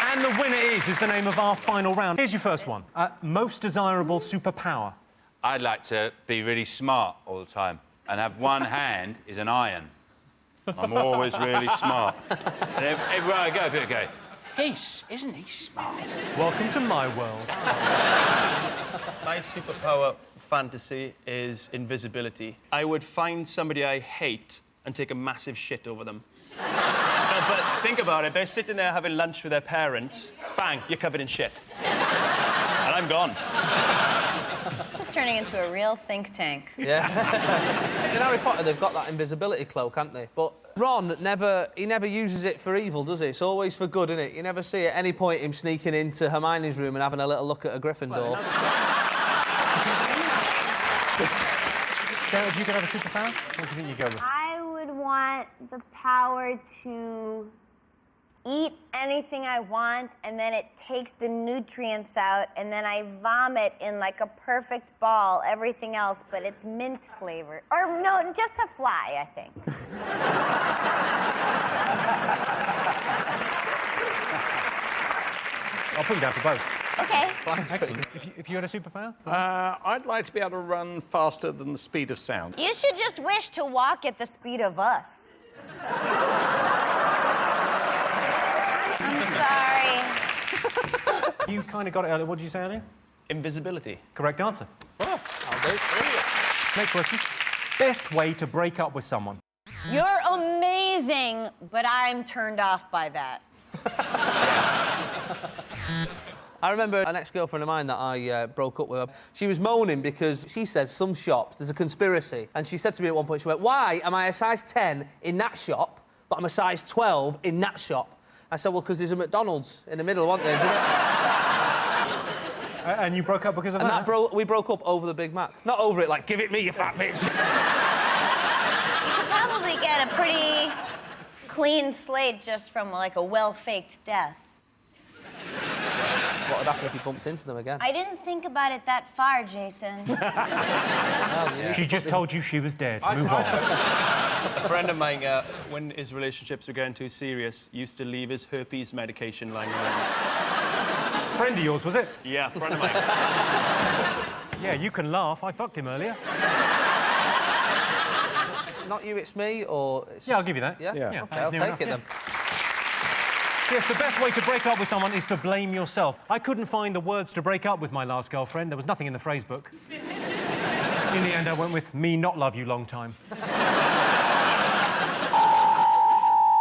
And the winner is the name of our final round. Here's your first one. Most desirable superpower. I'd like to be really smart all the time and have one hand is an iron. I'm always really smart. And everywhere I go, people go, isn't he smart? Welcome to my world. My superpower fantasy is invisibility. I would find somebody I hate and take a massive shit over them. No, but think about it. They're sitting there having lunch with their parents. Bang, you're covered in shit. And I'm gone. This is turning into a real think tank. Yeah. In Harry Potter, they've got that invisibility cloak, haven't they? But Ron never uses it for evil, does he? It's always for good, isn't it? You never see at any point him sneaking into Hermione's room and having a little look at a Gryffindor. Sarah, if you could have a superpower, what do you think you'd go with? I would want the power to eat anything I want, and then it takes the nutrients out, and then I vomit in like a perfect ball, everything else, but it's mint flavored. Or no, just to fly, I think. I'll put you down for both. Okay. Excellent. If you had a superpower? I'd like to be able to run faster than the speed of sound. You should just wish to walk at the speed of us. I'm sorry. You kind of got it earlier. What did you say earlier? Invisibility. Correct answer. Oh, I'll do. Next question. Best way to break up with someone? You're amazing, but I'm turned off by that. I remember an ex-girlfriend of mine that I broke up with her. She was moaning because she says some shops, there's a conspiracy. And she said to me at one point, she went, why am I a size 10 in that shop, but I'm a size 12 in that shop? I said, well, because there's a McDonald's in the middle, wasn't there? And you broke up because of that? And we broke up over the Big Mac. Not over it, like, give it me, you fat bitch. You probably get a pretty clean slate just from, like, a well-faked death. what would happen if he bumped into them again. I didn't think about it that far, Jason. She just told you she was dead. Move on. A friend of mine, when his relationships were getting too serious, used to leave his herpes medication lying around. Friend of yours, was it? Yeah, friend of mine. Yeah, you can laugh. I fucked him earlier. Not you, it's me, or... It's Yeah, I'll give you that. Yeah? Yeah. OK, I'll take it then. Yes, the best way to break up with someone is to blame yourself. I couldn't find the words to break up with my last girlfriend. There was nothing in the phrase book. In the end, I went with me not love you long time.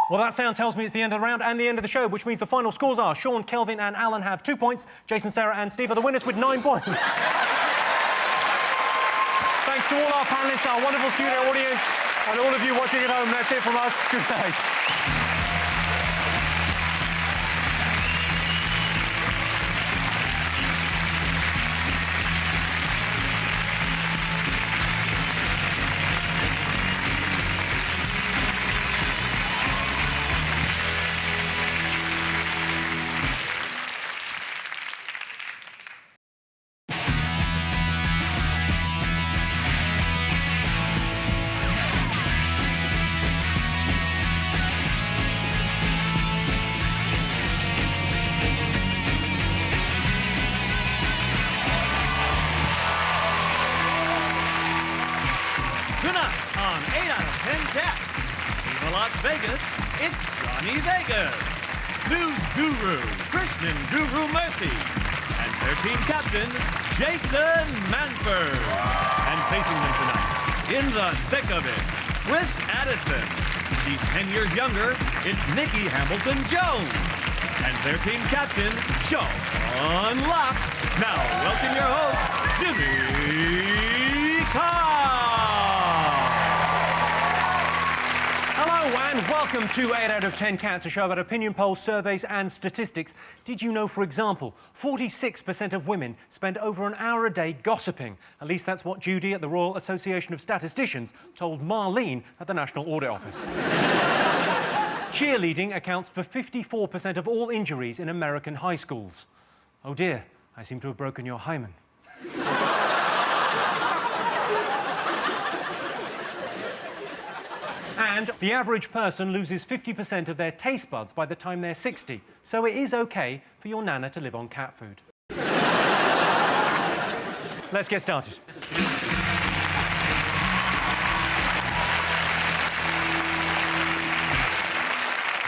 Well, that sound tells me it's the end of the round and the end of the show, which means the final scores are Sean, Kelvin and Alan have 2 points. Jason, Sarah and Steve are the winners with 9 points. Thanks to all our panellists, our wonderful studio audience, and all of you watching at home. That's it from us. Good night. Tonight on 8 out of 10 Cats, Viva Las Vegas, it's Johnny Vegas, news guru Krishnan Guru Murthy, and their team captain Jason Manford. And facing them tonight, in the thick of it, Chris Addison. She's 10 years younger, it's Nikki Hamilton-Jones. And their team captain, Sean Locke. Now, welcome your host, Jimmy Carr. Hello and welcome to 8 out of 10 Cats, a show about opinion polls, surveys and statistics. Did you know, for example, 46% of women spend over an hour a day gossiping? At least that's what Judy at the Royal Association of Statisticians told Marlene at the National Audit Office. Cheerleading accounts for 54% of all injuries in American high schools. Oh dear, I seem to have broken your hymen. And the average person loses 50% of their taste buds by the time they're 60, so it is okay for your nana to live on cat food. Let's get started.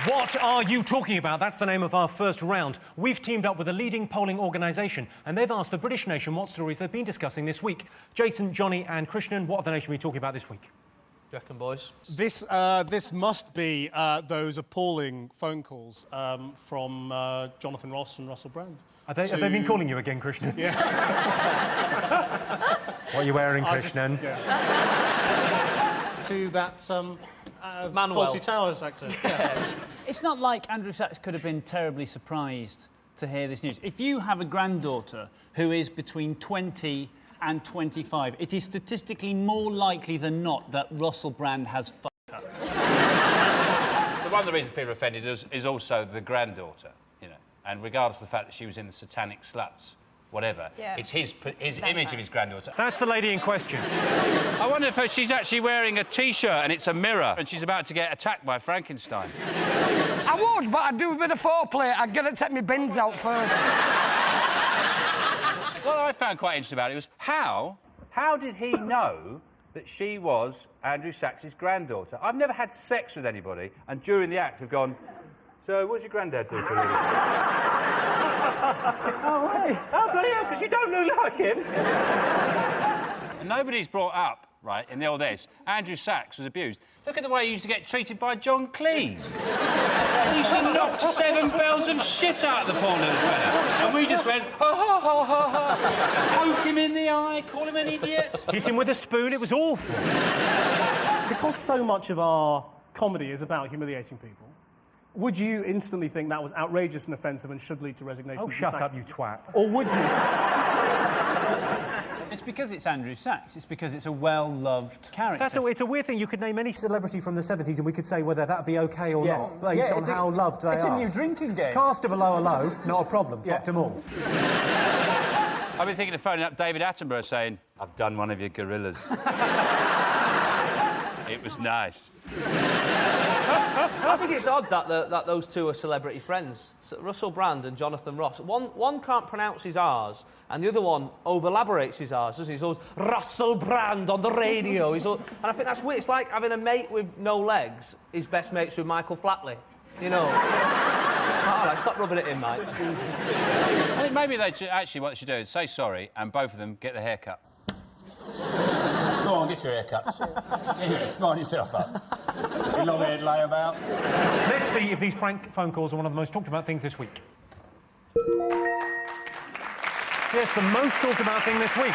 What are you talking about? That's the name of our first round. We've teamed up with a leading polling organisation, and they've asked the British nation what stories they've been discussing this week. Jason, Johnny and Krishnan, what have the nation been talking about this week? Do you reckon, boys? This must be those appalling phone calls from Jonathan Ross and Russell Brand. Have they been calling you again, Krishnan? Yeah. What are you wearing, Krishnan? To that Manuel. Fawlty Towers actor. Yeah. It's not like Andrew Sachs could have been terribly surprised to hear this news. If you have a granddaughter who is between 20 and 25, it is statistically more likely than not that Russell Brand has fucked her. One of the reasons people are offended is also the granddaughter, you know, and regardless of the fact that she was in the Satanic Sluts, whatever, it's his image of his granddaughter. That's the lady in question. I wonder if she's actually wearing a T-shirt and it's a mirror and she's about to get attacked by Frankenstein. I would, but I'd do a bit of foreplay. I'd get to take my bins out first. What I found quite interesting about it was how did he know that she was Andrew Sachs's granddaughter? I've never had sex with anybody and during the act have gone, so what's your granddad do for a living? Oh, hey. Oh, bloody hell, because you don't look like him. And nobody's brought up, right, in the old days, Andrew Sachs was abused. Look at the way he used to get treated by John Cleese. He used to knock 7 bells of shit out of the poor little fella. And we just went, ha, ha, ha, ha, ha. Poke him in the eye, call him an idiot. Hit him with a spoon, it was awful. Because so much of our comedy is about humiliating people, would you instantly think that was outrageous and offensive and should lead to resignation? Oh, shut up, you twat. Or would you? It's because it's Andrew Sachs. It's because it's a well-loved character. It's a weird thing. You could name any celebrity from the 70s and we could say whether that'd be OK or not, based on how loved they are. It's a new drinking game. Cast of a lower low, not a problem. Fucked them all. I've been thinking of phoning up David Attenborough saying, I've done one of your gorillas. It was nice. I think it's odd that those two are celebrity friends. Russell Brand and Jonathan Ross. One can't pronounce his R's, and the other one over-elaborates his R's, doesn't he? He's always Russell Brand on the radio. And I think that's weird. It's like having a mate with no legs. His best mate's with Michael Flatley. You know? All right, stop rubbing it in, mate. I think maybe what they should do is say sorry and both of them get their hair cut. Go on, get your haircuts. Anyway, smart yourself up. You long-haired layabouts. Let's see if these prank phone calls are one of the most talked about things this week. Yes, the most talked about thing this week.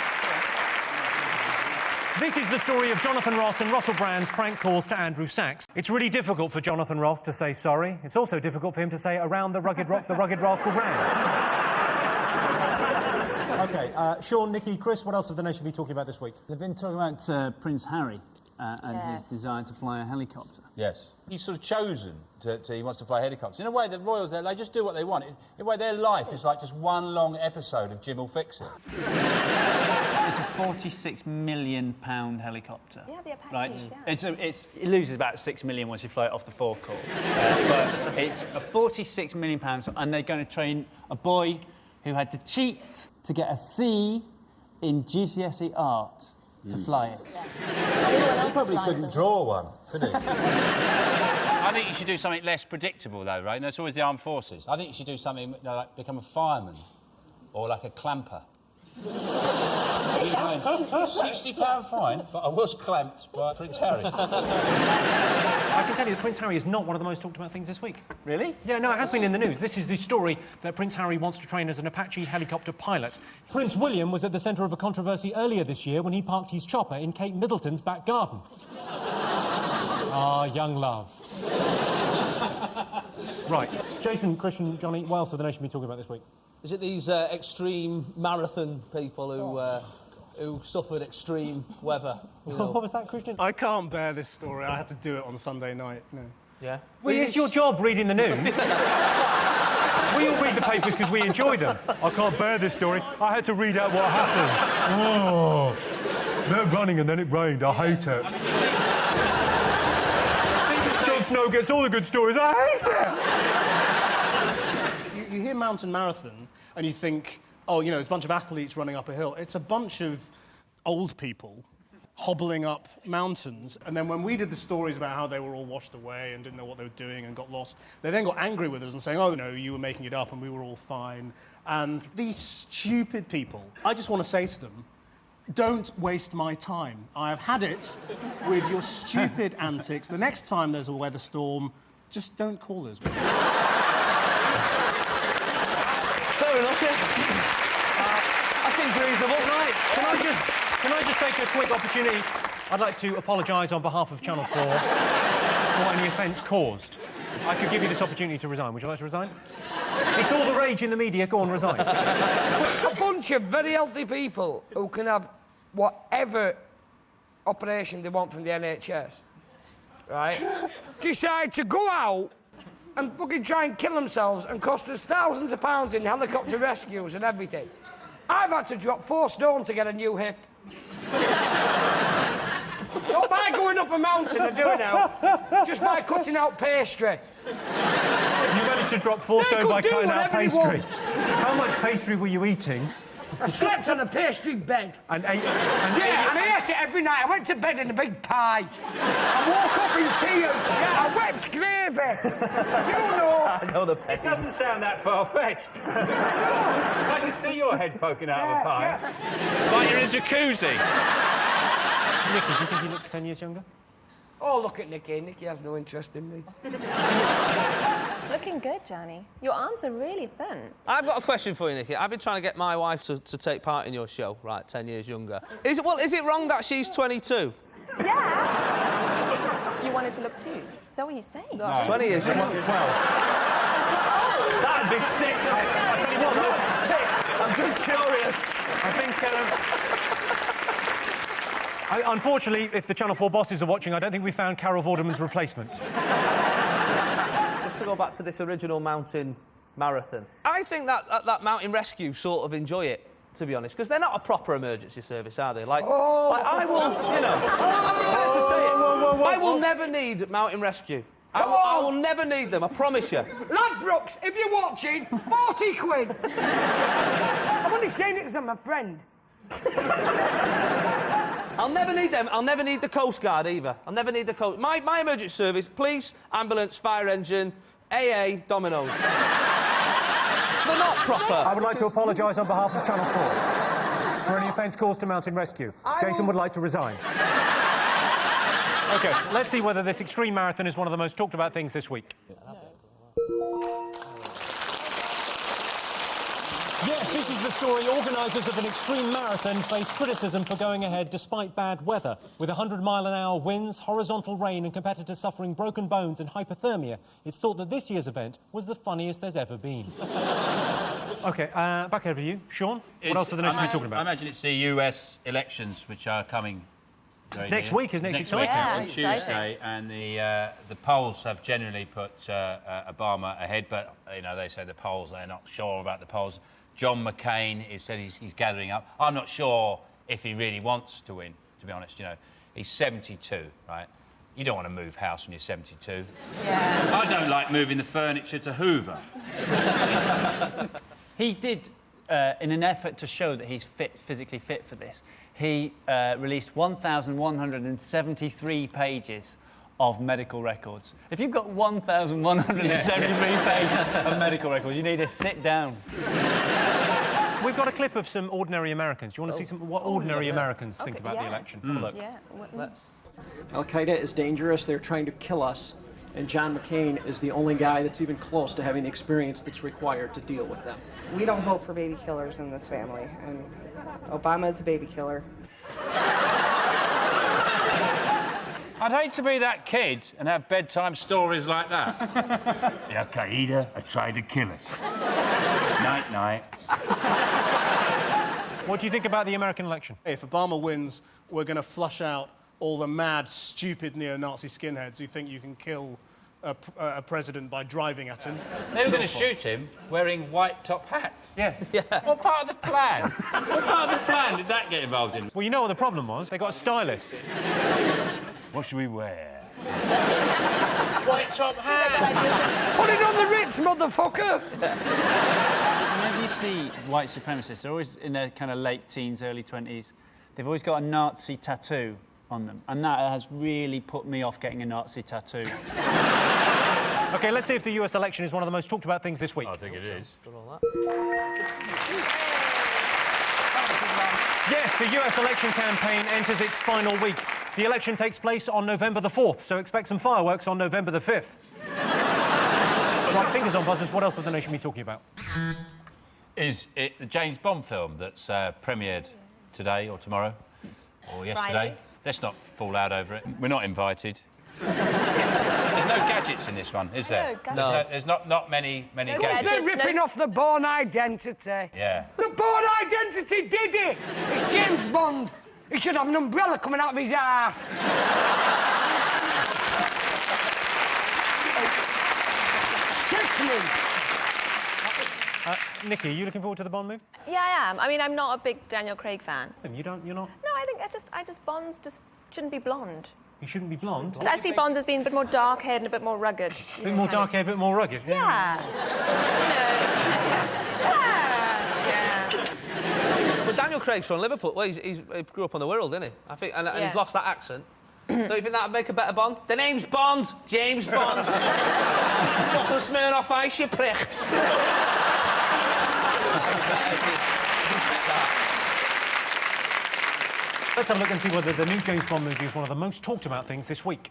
This is the story of Jonathan Ross and Russell Brand's prank calls to Andrew Sachs. It's really difficult for Jonathan Ross to say sorry. It's also difficult for him to say around the rugged rascal brand. OK, Sean, Nikki, Chris, what else have the nation been talking about this week? They've been talking about Prince Harry and his desire to fly a helicopter. Yes. He's sort of chosen he wants to fly helicopters. In a way, the royals, they just do what they want. In a way, their life is like just one long episode of Jim Will Fix It. It's a £46 million helicopter. Yeah, the Apaches, right? It loses about £6 million once you fly it off the forecourt. But it's a £46 million, and they're going to train a boy who had to cheat to get a C in GCSE art to fly it. Yeah. He probably couldn't draw one, could he? I think you should do something less predictable, though, right? And that's always the armed forces. I think you should do something like become a fireman or like a clamper. £60 fine, but I was clamped by Prince Harry. I can tell you that Prince Harry is not one of the most talked about things this week. Really? Yeah, no, it has been in the news. This is the story that Prince Harry wants to train as an Apache helicopter pilot. Prince William was at the centre of a controversy earlier this year when he parked his chopper in Kate Middleton's back garden. Ah, young love. Right. Jason, Christian, Johnny, what else have the nation been talking about this week? Is it these extreme marathon people who suffered extreme weather? You know? What was that, Christian? I can't bear this story. I had to do it on Sunday night, you know. Yeah? Well, it's your job reading the news. We all read the papers because we enjoy them. I can't bear this story. I had to read out what happened. Oh, they're running and then it rained. I hate it. Jon Snow gets all the good stories. I hate it! You hear mountain marathon and you think, oh, you know, it's a bunch of athletes running up a hill. It's a bunch of old people hobbling up mountains. And then when we did the stories about how they were all washed away and didn't know what they were doing and got lost, they then got angry with us and saying, oh, no, you were making it up and we were all fine. And these stupid people, I just want to say to them, don't waste my time. I have had it with your stupid antics. The next time there's a weather storm, just don't call us. Fair enough, yeah. That seems reasonable. Can I just take a quick opportunity? I'd like to apologise on behalf of Channel 4 for any offence caused. I could give you this opportunity to resign. Would you like to resign? It's all the rage in the media. Go on, resign. A bunch of very healthy people who can have whatever operation they want from the NHS, right, decide to go out and fucking try and kill themselves and cost us thousands of pounds in helicopter rescues and everything. I've had to drop 4 stone to get a new hip. Not by going up a mountain, I do it now. Just by cutting out pastry. You managed to drop 4 stone by cutting out pastry. How much pastry were you eating? I slept on a pastry bed. And I ate it every night. I went to bed in a big pie. I woke up in tears. Yeah, I wept gravy. You know. I know the petty. It doesn't sound that far-fetched. I can see your head poking out of a pie. Like you're in a jacuzzi. Nicky, do you think he looks 10 years younger? Oh, look at Nicky. Nicky has no interest in me. Looking good, Johnny. Your arms are really thin. I've got a question for you, Nicky. I've been trying to get my wife to take part in your show, right, 10 years younger. Is it wrong that she's 22? Yeah. You wanted to look too. Is that what you say? No. 20 years younger. 12. That'd be sick. I think that's sick. I'm just curious. I think... Unfortunately, if the Channel 4 bosses are watching, I don't think we found Carol Vorderman's replacement. Just to go back to this original mountain marathon, I think that mountain rescue sort of enjoy it, to be honest, because they're not a proper emergency service, are they? Like, I will, you know, I hate to say it, I will never need mountain rescue. I will never need them, I promise you. Ladbrokes, if you're watching, 40 quid. I'm only saying it because I'm a friend. I'll never need them. I'll never need the Coast Guard either. I'll never need the Coast... My emergency service, police, ambulance, fire engine, AA, Domino's. They're not proper. I would like to apologise on behalf of Channel 4 for any offence caused to mountain rescue. Jason would like to resign. OK, let's see whether this extreme marathon is one of the most talked about things this week. Yes, this is the story. Organisers of an extreme marathon face criticism for going ahead despite bad weather. With 100-mile-an-hour winds, horizontal rain and competitors suffering broken bones and hypothermia, it's thought that this year's event was the funniest there's ever been. OK, back over to you. Sean, what else are the nation be talking about? I imagine it's the US elections which are coming... It's next week, isn't it? It's exciting. Yeah, on Tuesday, and the polls have generally put Obama ahead, but, you know, they say the polls, they're not sure about the polls. John McCain has said he's gathering up. I'm not sure if he really wants to win, to be honest. You know, he's 72, right? You don't want to move house when you're 72. Yeah. I don't like moving the furniture to Hoover. He did, in an effort to show that he's physically fit for this, he released 1,173 pages of medical records. If you've got 1,173 pages of medical records, you need to sit down. We've got a clip of some ordinary Americans. Do you want to see what ordinary Americans think about the election? Have a look. Yeah. Al-Qaeda is dangerous. They're trying to kill us. And John McCain is the only guy that's even close to having the experience that's required to deal with them. We don't vote for baby killers in this family, and Obama is a baby killer. I'd hate to be that kid and have bedtime stories like that. The Al-Qaeda are trying to kill us. Night-night. What do you think about the American election? If Obama wins, we're going to flush out all the mad, stupid neo-Nazi skinheads who think you can kill a president by driving at him. They were going to shoot him wearing white top hats. Yeah. What part of the plan? What part of the plan did that get involved in? Well, you know what the problem was? They got a stylist. What should we wear? White top hat! Put it on the Ritz, motherfucker! Whenever you see white supremacists, they're always in their kind of late teens, early 20s. They've always got a Nazi tattoo on them, and that has really put me off getting a Nazi tattoo. OK, let's see if the US election is one of the most talked about things this week. I think it is. Yes, the US election campaign enters its final week. The election takes place on November the 4th, so expect some fireworks on November the 5th. Right, fingers on buzzers, what else have the nation be talking about? Is it the James Bond film that's premiered today or tomorrow? Or yesterday? Friday. Let's not fall out over it. We're not invited. There's no gadgets in this one, is there? No, There's not many gadgets. They're ripping off the Bourne Identity. Yeah. The Bourne Identity did it! It's James Bond. He should have an umbrella coming out of his ass. Sickening. Nikki, are you looking forward to the Bond movie? Yeah, I am. I mean, I'm not a big Daniel Craig fan. You're not? No, I think Bonds just shouldn't be blonde. You shouldn't be blonde? I see Bonds as being a bit more dark-haired and a bit more rugged. A bit more dark-haired, a bit more rugged? Yeah. But Daniel Craig's from Liverpool. Well, he grew up on the Wirral, didn't he? I think, and he's lost that accent. Don't you think that would make a better Bond? The name's Bond! James Bond! Fucking smear off ice, you prick! Let's have a look and see whether the new James Bond movie is one of the most talked about things this week.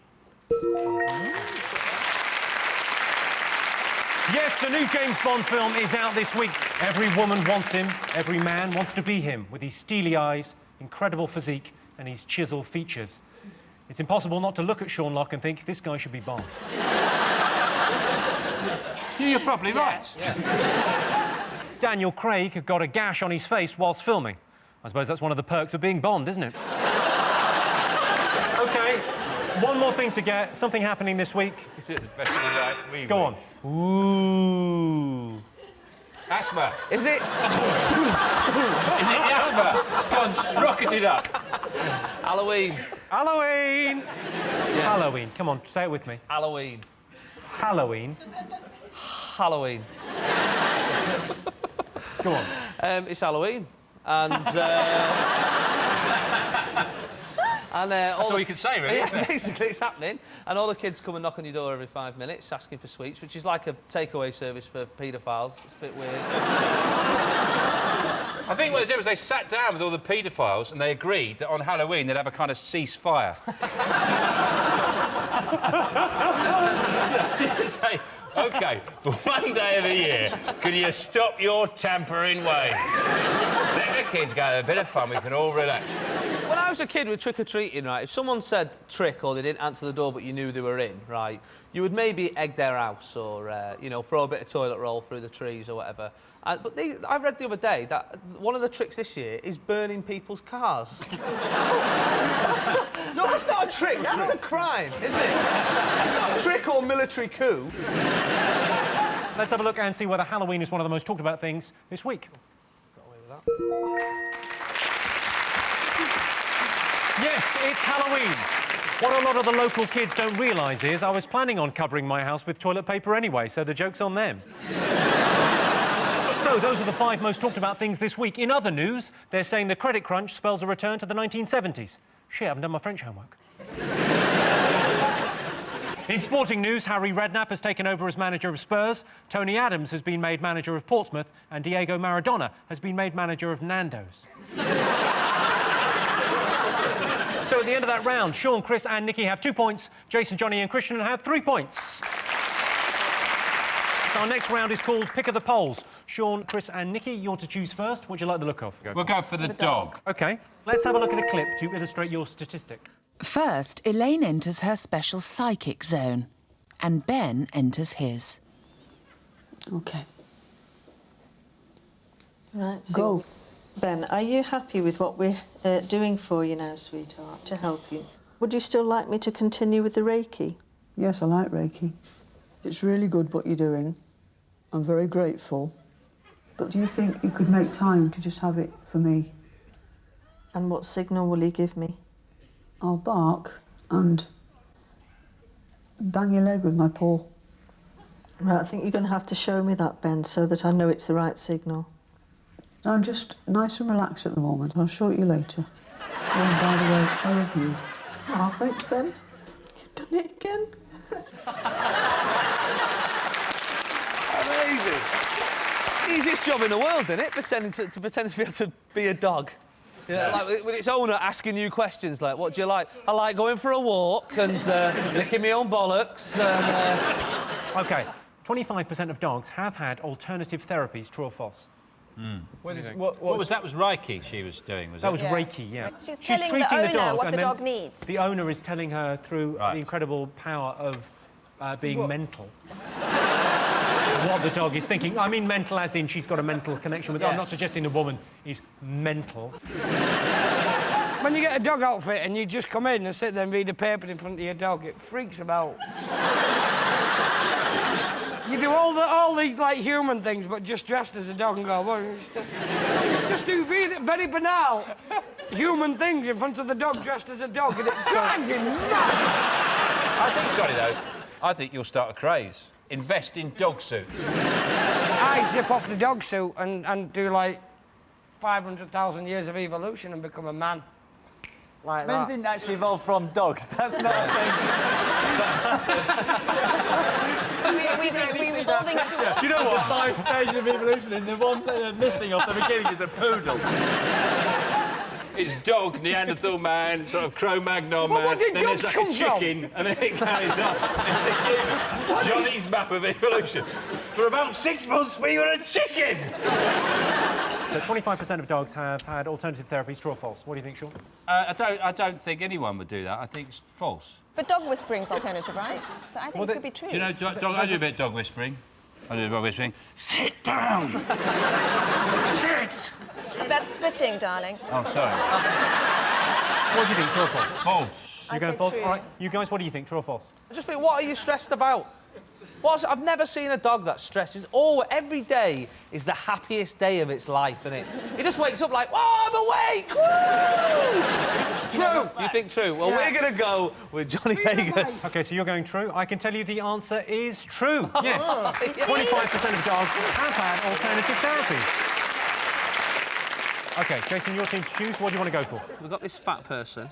Yes, the new James Bond film is out this week. Every woman wants him, every man wants to be him, with his steely eyes, incredible physique and his chiseled features. It's impossible not to look at Sean Locke and think, this guy should be Bond. You're probably right. Yeah. Daniel Craig got a gash on his face whilst filming. I suppose that's one of the perks of being Bond, isn't it? OK, one more thing to get. Something happening this week. Go on. Ooh. Asthma. Is it? Is it the asthma? It's gone rocketed up. Halloween. Halloween! Halloween. Come on, say it with me. Halloween. Halloween. Halloween. Go on. It's Halloween. And... That's all you can say, really. Yeah, basically, it's happening. And all the kids come and knock on your door every 5 minutes asking for sweets, which is like a takeaway service for paedophiles. It's a bit weird. I think what they did was they sat down with all the paedophiles and they agreed that on Halloween they'd have a kind of ceasefire. Say, OK, for one day of the year, can you stop your tampering ways? Let the kids go, have a bit of fun, we can all relax. When I was a kid with trick-or-treating, right, if someone said trick or they didn't answer the door but you knew they were in, right, you would maybe egg their house or, you know, throw a bit of toilet roll through the trees or whatever. But I read the other day that one of the tricks this year is burning people's cars. That's not a trick, that's a crime, isn't it? It's not a trick or military coup. Let's have a look and see whether Halloween is one of the most talked about things this week. Got away with that. Yes, it's Halloween. What a lot of the local kids don't realise is I was planning on covering my house with toilet paper anyway, so the joke's on them. So, those are the 5 most talked about things this week. In other news, they're saying the credit crunch spells a return to the 1970s. Shit, I haven't done my French homework. In sporting news, Harry Redknapp has taken over as manager of Spurs, Tony Adams has been made manager of Portsmouth, and Diego Maradona has been made manager of Nando's. So at the end of that round, Sean, Chris and Nikki have 2 points, Jason, Johnny and Christian have 3 points. So our next round is called Pick of the Polls. Sean, Chris and Nikki, you want to choose first? What do you like the look of? We'll go for the dog. OK. Let's have a look at a clip to illustrate your statistic. First, Elaine enters her special psychic zone, and Ben enters his. OK. Right, so go. Ben, are you happy with what we're doing for you now, sweetheart, to help you? Would you still like me to continue with the Reiki? Yes, I like Reiki. It's really good what you're doing. I'm very grateful. But do you think you could make time to just have it for me? And what signal will you give me? I'll bark and bang your leg with my paw. Right, I think you're going to have to show me that, Ben, so that I know it's the right signal. I'm just nice and relaxed at the moment. I'll show it you later. Oh, and by the way, I love you. Oh, thanks, Ben. You've done it again. Amazing. Easiest job in the world, isn't it? Pretend to be able to be a dog. Yeah, like with its owner asking you questions like, what do you like? I like going for a walk and licking my own bollocks and... OK. 25% of dogs have had alternative therapies, true or false? What was that? Was Reiki she was doing, was that it? was Reiki, yeah. She's telling the owner what the dog needs. The owner is telling her through the incredible power of being mental. What the dog is thinking. I mean mental as in she's got a mental connection with... Yes. I'm not suggesting the woman is mental. When you get a dog outfit and you just come in and sit there and read a paper in front of your dog, it freaks them out. You do all the like human things, but just dressed as a dog and go, well, just do very banal human things in front of the dog dressed as a dog, and it drives him mad. I think, Johnny, though, I think you'll start a craze. Invest in dog suits. I zip off the dog suit and do like 500,000 years of evolution and become a man. Like Men that. didn't actually evolve from dogs. That's not a thing. We've evolving to... Do you know what? 5 stages of evolution, and the one thing they're missing off the beginning is a poodle. It's dog, Neanderthal man, sort of Cro-Magnon man. What did then there's like a chicken, and then it goes on. It's Johnny's map of evolution. For about 6 months, we were a chicken! 25% of dogs have had alternative therapies, true or false? What do you think, Sean? I don't think anyone would do that. I think it's false. But dog whispering's alternative, right? So I think it could be true. Do you know, I do a bit of dog whispering. I do a bit of whispering. Sit down! Sit! That's spitting, darling. Oh, sorry. What do you think, true or false? False. You're going false? All right, you guys, what do you think? True or false? I just think, what are you stressed about? I've never seen a dog that stresses. Every day is the happiest day of its life, isn't it? It just wakes up like, oh, I'm awake! Woo! It's true. You think true? Well, we're going to go with Johnny Vegas. OK, so you're going true. I can tell you the answer is true. Yes. 25% of dogs have had alternative therapies. OK, Jason, your team to choose. What do you want to go for? We've got this fat person.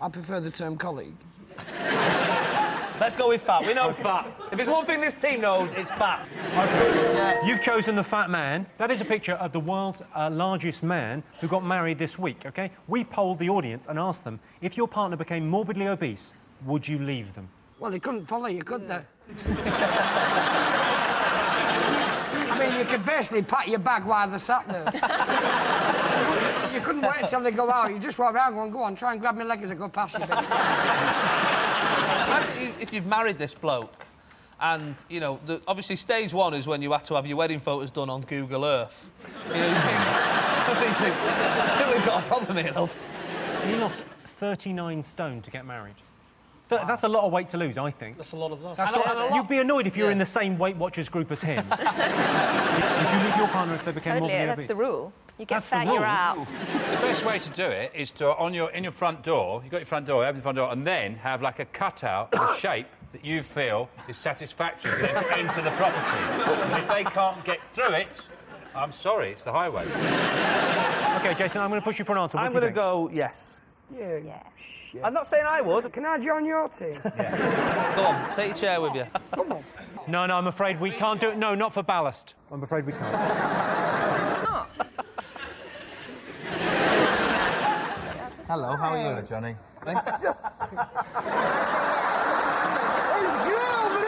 I prefer the term colleague. Let's go with fat. We know fat. If it's one thing this team knows, it's fat. OK. You've chosen the fat man. That is a picture of the world's largest man who got married this week, OK? We polled the audience and asked them, if your partner became morbidly obese, would you leave them? Well, they couldn't follow you, could they? I mean, you could basically pack your bag while they're sat there. You couldn't wait until they go out. You just walk around going, go on, try and grab my leg as I go past you. If you've married this bloke, and, you know, obviously stage one is when you had to have your wedding photos done on Google Earth. You know, I think we've got a problem here, love. He lost 39 stone to get married. That's a lot of weight to lose, I think. That's a lot of loss. You'd be annoyed if you were in the same Weight Watchers group as him. Would you leave your partner if they became morbidly obese? That's the rule. You get fat, you're out. The best way to do it is to, in your front door, you've got your front door, open the front door, and then have, like, a cutout of a shape that you feel is satisfactory for them to enter the property. And if they can't get through it, I'm sorry, it's the highway. OK, Jason, I'm going to push you for an answer. I'm going to go yes. Yeah. I'm not saying I would. Can I join your team? Go on, take your chair with you. Come on. No, I'm afraid we can't do it. No, not for ballast. I'm afraid we can't. Hello, how are you, Johnny? It's good over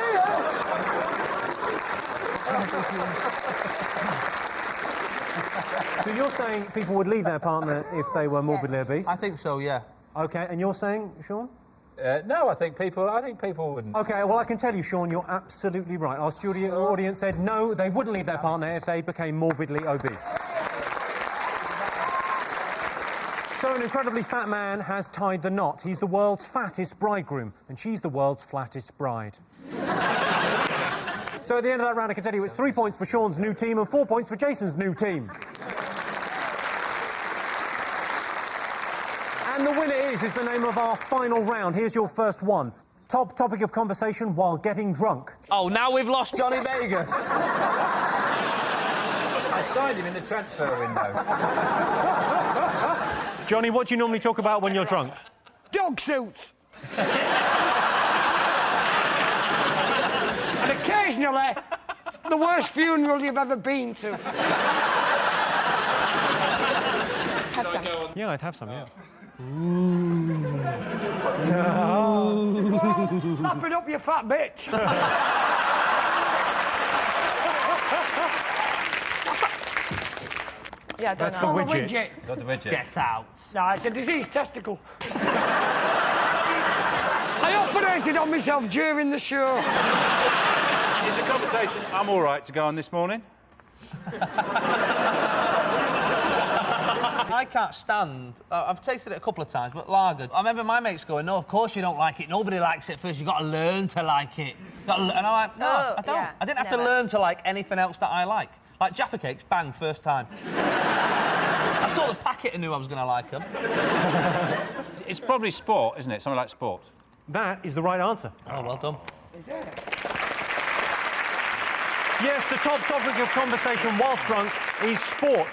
So you're saying people would leave their partner if they were morbidly obese? I think so, yeah. OK, and you're saying, Sean? No, I think people wouldn't. OK, well, I can tell you, Sean, you're absolutely right. Our studio audience said no, they wouldn't leave their partner if they became morbidly obese. So an incredibly fat man has tied the knot. He's the world's fattest bridegroom, and she's the world's flattest bride. So at the end of that round, I can tell you it's 3 points for Sean's new team and 4 points for Jason's new team. And the winner is the name of our final round. Here's your first one. Top topic of conversation while getting drunk. Oh, now we've lost Johnny Vegas. I signed him in the transfer window. Johnny, what do you normally talk about when you're drunk? Dog suits. And occasionally, the worst funeral you've ever been to. Have some. Yeah, I'd have some, yeah. Wrap it up, you fat bitch. Yeah, I don't That's know. the widget. Got the widget. Get out. No, it's a diseased testicle. I operated on myself during the show. Is the conversation I'm all right to go on this morning? I can't stand... I've tasted it a couple of times, but lager. I remember my mates going, no, of course you don't like it. Nobody likes it first. You've got to learn to like it. And I'm like, no, I don't. Yeah, I didn't have to learn to like anything else that I like. Like Jaffa Cakes, bang, first time. I saw the packet and knew I was going to like them. It's probably sport, isn't it? Something like sport. That is the right answer. Oh, well done. Is it? Yes, the top topic of conversation whilst drunk is sport.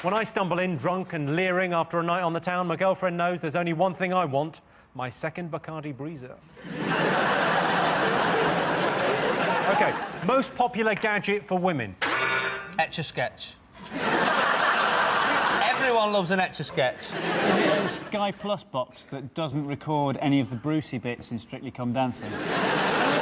When I stumble in drunk and leering after a night on the town, my girlfriend knows there's only one thing I want, my second Bacardi Breezer. OK, most popular gadget for women? Etch-a-sketch. Everyone loves an Etch-a-sketch. Is it the Sky Plus box that doesn't record any of the Brucey bits in Strictly Come Dancing?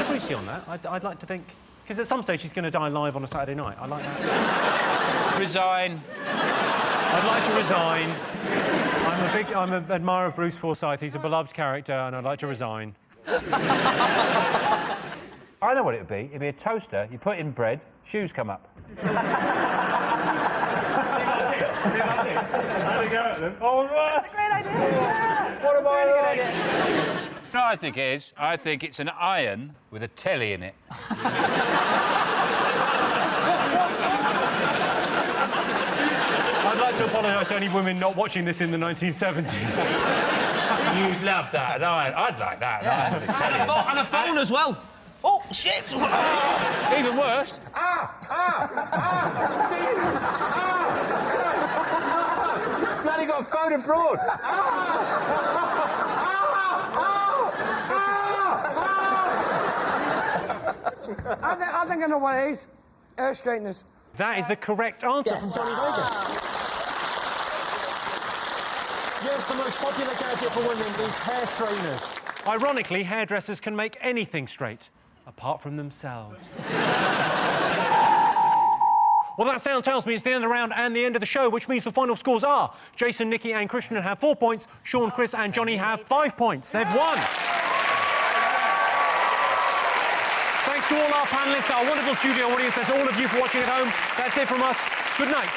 Brucey on that. I'd like to think... Because at some stage he's going to die live on a Saturday night. I like that. Resign. I'd like to resign. I'm an admirer of Bruce Forsyth. He's a beloved character, and I'd like to resign. I know what it would be. It'd be a toaster. You put in bread, shoes come up. Have a go at them. Oh, worse. Great idea. What am I like? No, I think it is. I think it's an iron with a telly in it. I'd like to apologise to any women not watching this in the 1970s. You'd love that, an iron. I'd like that, an iron with a telly in it. And a phone as well. Oh, shit! Even worse. Bloody got a phone abroad. I think I know what it is. Hair straighteners. That is the correct answer from Johnny Vegas. Yes, the most popular gadget for women is hair straighteners. Ironically, hairdressers can make anything straight, apart from themselves. Well, that sound tells me it's the end of the round and the end of the show, which means the final scores are Jason, Nikki and Christian have 4 points, Sean, Chris and Johnny have 5 points. They've won. Thanks to all our panellists, our wonderful studio audience, and to all of you for watching at home. That's it from us. Good night.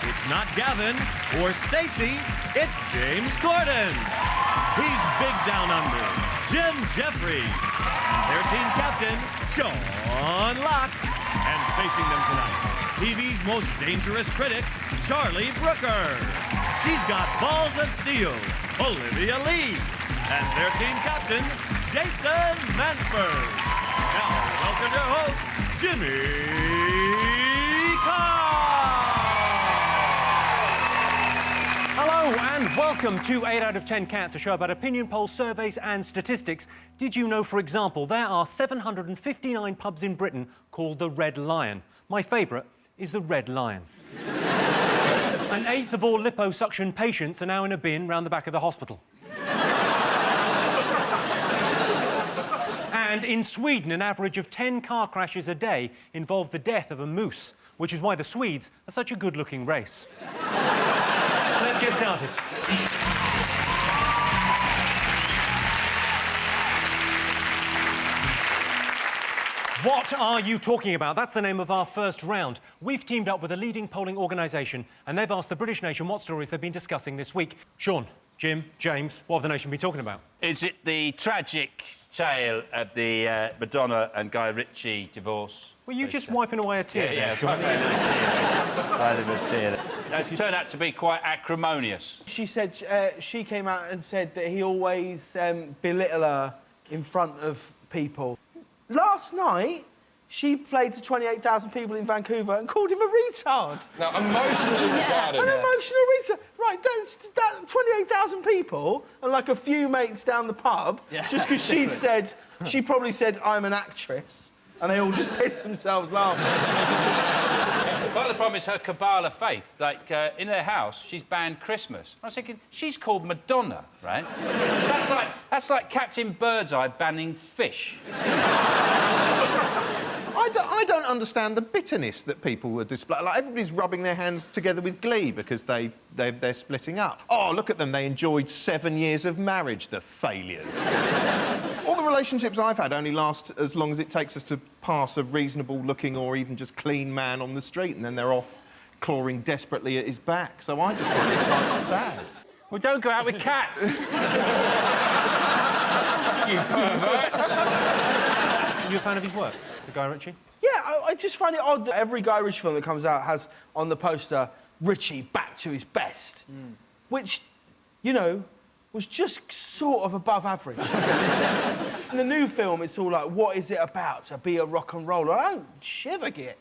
It's not Gavin or Stacy, it's James Corden. He's big down under, Jim Jeffries, and their team captain, Sean Locke. And facing them tonight, TV's most dangerous critic, Charlie Brooker. She's got balls of steel, Olivia Lee. And their team captain, Jason Manford. Now, welcome your host, Jimmy Carr. Hello and welcome to 8 out of 10 Cats, a show about opinion polls, surveys and statistics. Did you know, for example, there are 759 pubs in Britain called the Red Lion? My favourite is the Red Lion. An eighth of all liposuction patients are now in a bin round the back of the hospital. And in Sweden, an average of 10 car crashes a day involve the death of a moose, which is why the Swedes are such a good-looking race. Let's get started. What are you talking about? That's the name of our first round. We've teamed up with a leading polling organisation and they've asked the British nation what stories they've been discussing this week. Sean, Jim, James, what have the nation been talking about? Is it the tragic tale of the Madonna and Guy Ritchie divorce? Were you just wiping away a tear? Yeah, a tear. It's turned out to be quite acrimonious. She said she came out and said that he always belittle her in front of people. Last night, she played to 28,000 people in Vancouver and called him a retard. No, emotionally retarded. An emotional retard. Right, that's 28,000 people and like a few mates down the pub, just because she probably said, I'm an actress, and they all just pissed themselves laughing. Part of the problem is her cabal of faith. Like, in their house, she's banned Christmas. I was thinking, she's called Madonna, right? That's like Captain Birdseye banning fish. I don't understand the bitterness that people were displaying. Like, everybody's rubbing their hands together with glee because they're splitting up. Oh, look at them, they enjoyed 7 years of marriage, the failures. All the relationships I've had only last as long as it takes us to pass a reasonable-looking or even just clean man on the street, and then they're off clawing desperately at his back. So I just find it kind of sad. Well, don't go out with cats. You perverts. Are you a fan of his work, the Guy Ritchie? Yeah, I just find it odd that every Guy Ritchie film that comes out has on the poster Ritchie back to his best, which, you know, was just sort of above average. In the new film, it's all like, what is it about to be a rock and roller? I don't shiver git.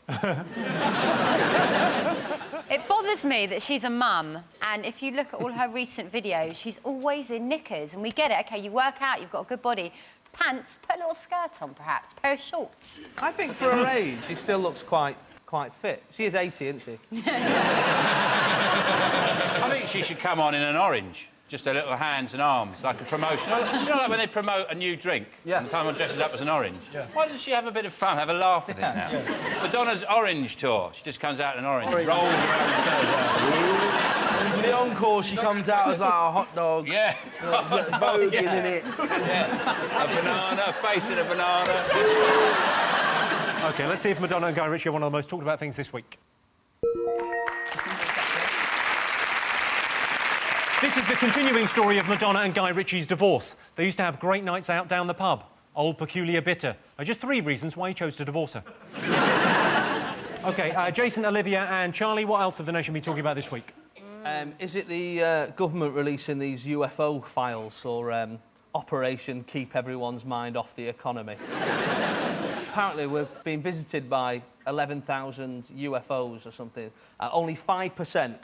It bothers me that she's a mum, and if you look at all her recent videos, she's always in knickers, and we get it, OK, you work out, you've got a good body, Pants, put a little skirt on, perhaps. A pair of shorts. I think for her age, she still looks quite fit. She is 80, isn't she? I think she should come on in an orange. Just her little hands and arms, like a promotion. You know, like when they promote a new drink, and someone dresses up as an orange? Yeah. Why doesn't she have a bit of fun, have a laugh with it now? Yeah. Madonna's orange tour, she just comes out in an orange. Rolls around the stage. For the encore, she comes out as like a hot dog. Yeah. Voguing in it. Yeah. A banana, a face in a banana. OK, let's see if Madonna and Guy Ritchie are one of the most talked about things this week. This is the continuing story of Madonna and Guy Ritchie's divorce. They used to have great nights out down the pub. Old, peculiar, bitter. Just 3 reasons why he chose to divorce her. OK, Jason, Olivia and Charlie, what else have the nation been talking about this week? Is it the government releasing these UFO files or Operation Keep Everyone's Mind Off the Economy? Apparently, we're being visited by 11,000 UFOs or something. Only 5%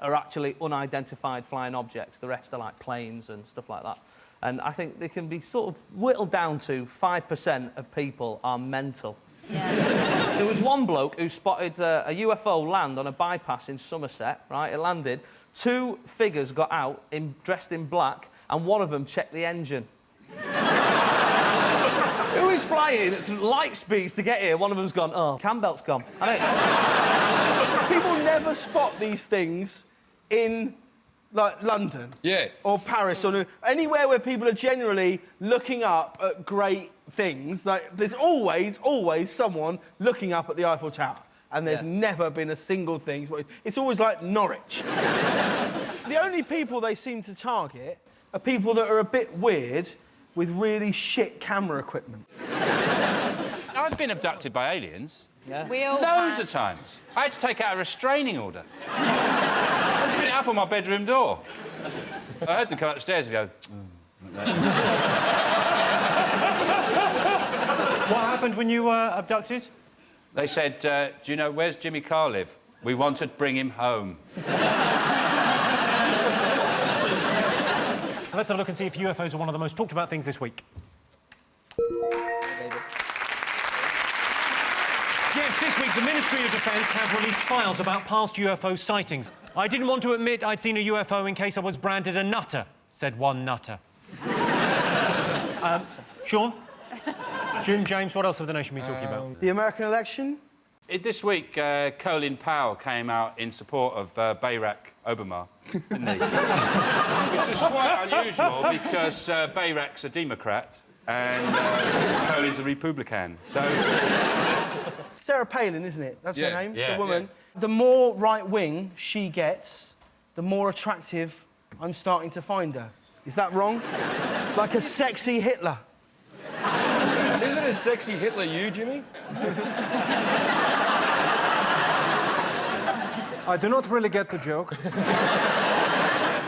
are actually unidentified flying objects. The rest are like planes and stuff like that. And I think they can be sort of whittled down to 5% of people are mental. Yeah. There was one bloke who spotted a UFO land on a bypass in Somerset, right? It landed. 2 figures got out, dressed in black, and one of them checked the engine. Who is flying at light speeds to get here? One of them's gone, oh, cam belt's gone. People never spot these things in, like, London. Yeah. Or Paris or anywhere where people are generally looking up at great things. Like, there's always someone looking up at the Eiffel Tower. And there's never been a single thing. It's always like Norwich. The only people they seem to target are people that are a bit weird with really shit camera equipment. I've been abducted by aliens. Yeah. We all Loads of times. I had to take out a restraining order. I put it up on my bedroom door. I heard them come upstairs and go... What happened when you were abducted? They said, do you know, where's Jimmy Carr live? We want to bring him home. Let's have a look and see if UFOs are one of the most talked about things this week. Yes, this week the Ministry of Defence have released files about past UFO sightings. I didn't want to admit I'd seen a UFO in case I was branded a nutter, said one nutter. Sean? Jim, James, what else have the nation been talking about? The American election? This week, Colin Powell came out in support of Barack Obama, didn't he? Which was quite unusual because Barack's a Democrat and Colin's a Republican, so... Sarah Palin, isn't it? That's her name? Yeah, the woman. Yeah. The more right-wing she gets, the more attractive I'm starting to find her. Is that wrong? Like a sexy Hitler. Isn't a sexy Hitler you, Jimmy? I do not really get the joke.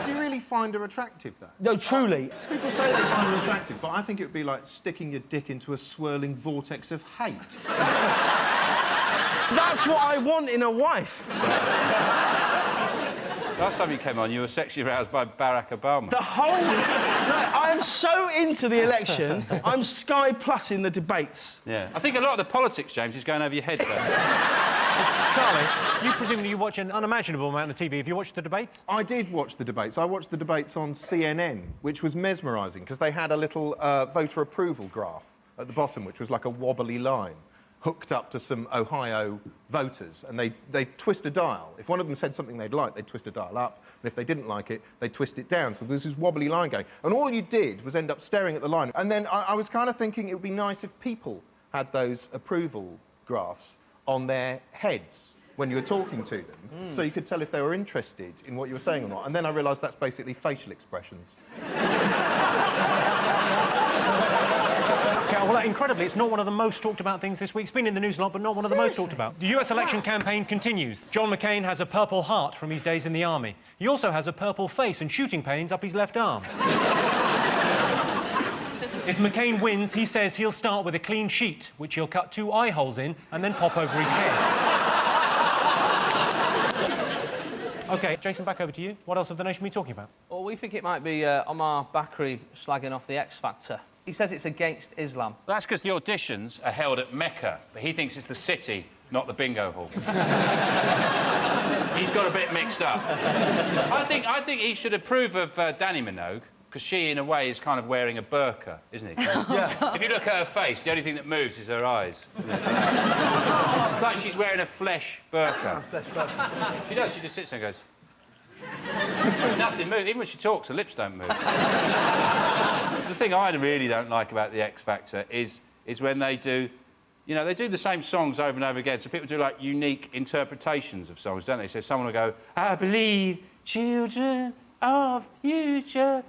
Do you really find her attractive, though? No, truly. People say they find her attractive, but I think it would be like sticking your dick into a swirling vortex of hate. That's what I want in a wife. Last time you came on, you were sexually aroused by Barack Obama. The whole... I am so into the election, I'm Sky Plus in the debates. Yeah. I think a lot of the politics, James, is going over your head, though. Charlie, you presumably watch an unimaginable amount of TV. Have you watched the debates? I did watch the debates. I watched the debates on CNN, which was mesmerising, because they had a little voter approval graph at the bottom, which was like a wobbly line, hooked up to some Ohio voters, and they'd twist a dial. If one of them said something they'd like, they'd twist a dial up, and if they didn't like it, they'd twist it down. So there's this wobbly line going. And all you did was end up staring at the line. And then I was kind of thinking it would be nice if people had those approval graphs on their heads when you were talking to them, so you could tell if they were interested in what you were saying or not. And then I realised that's basically facial expressions. Well, incredibly, it's not one of the most talked about things this week. It's been in the news a lot, but not one of the most talked about. The US election campaign continues. John McCain has a purple heart from his days in the army. He also has a purple face and shooting pains up his left arm. If McCain wins, he says he'll start with a clean sheet, which he'll cut 2 eye holes in and then pop over his head. OK, Jason, back over to you. What else have the nation been talking about? Well, we think it might be Omar Bakri slagging off the X Factor. He says it's against Islam. That's because the auditions are held at Mecca, but he thinks it's the city, not the bingo hall. He's got a bit mixed up. I think he should approve of Danny Minogue, because she, in a way, is kind of wearing a burqa, isn't he? Yeah. If you look at her face, the only thing that moves is her eyes. It's like she's wearing a flesh burqa. Flesh burqa. She does. She just sits there and goes... Nothing moves. Even when she talks, her lips don't move. The thing I really don't like about the X Factor is when they do... You know, they do the same songs over and over again, so people do, like, unique interpretations of songs, don't they? So someone will go, I believe children of future,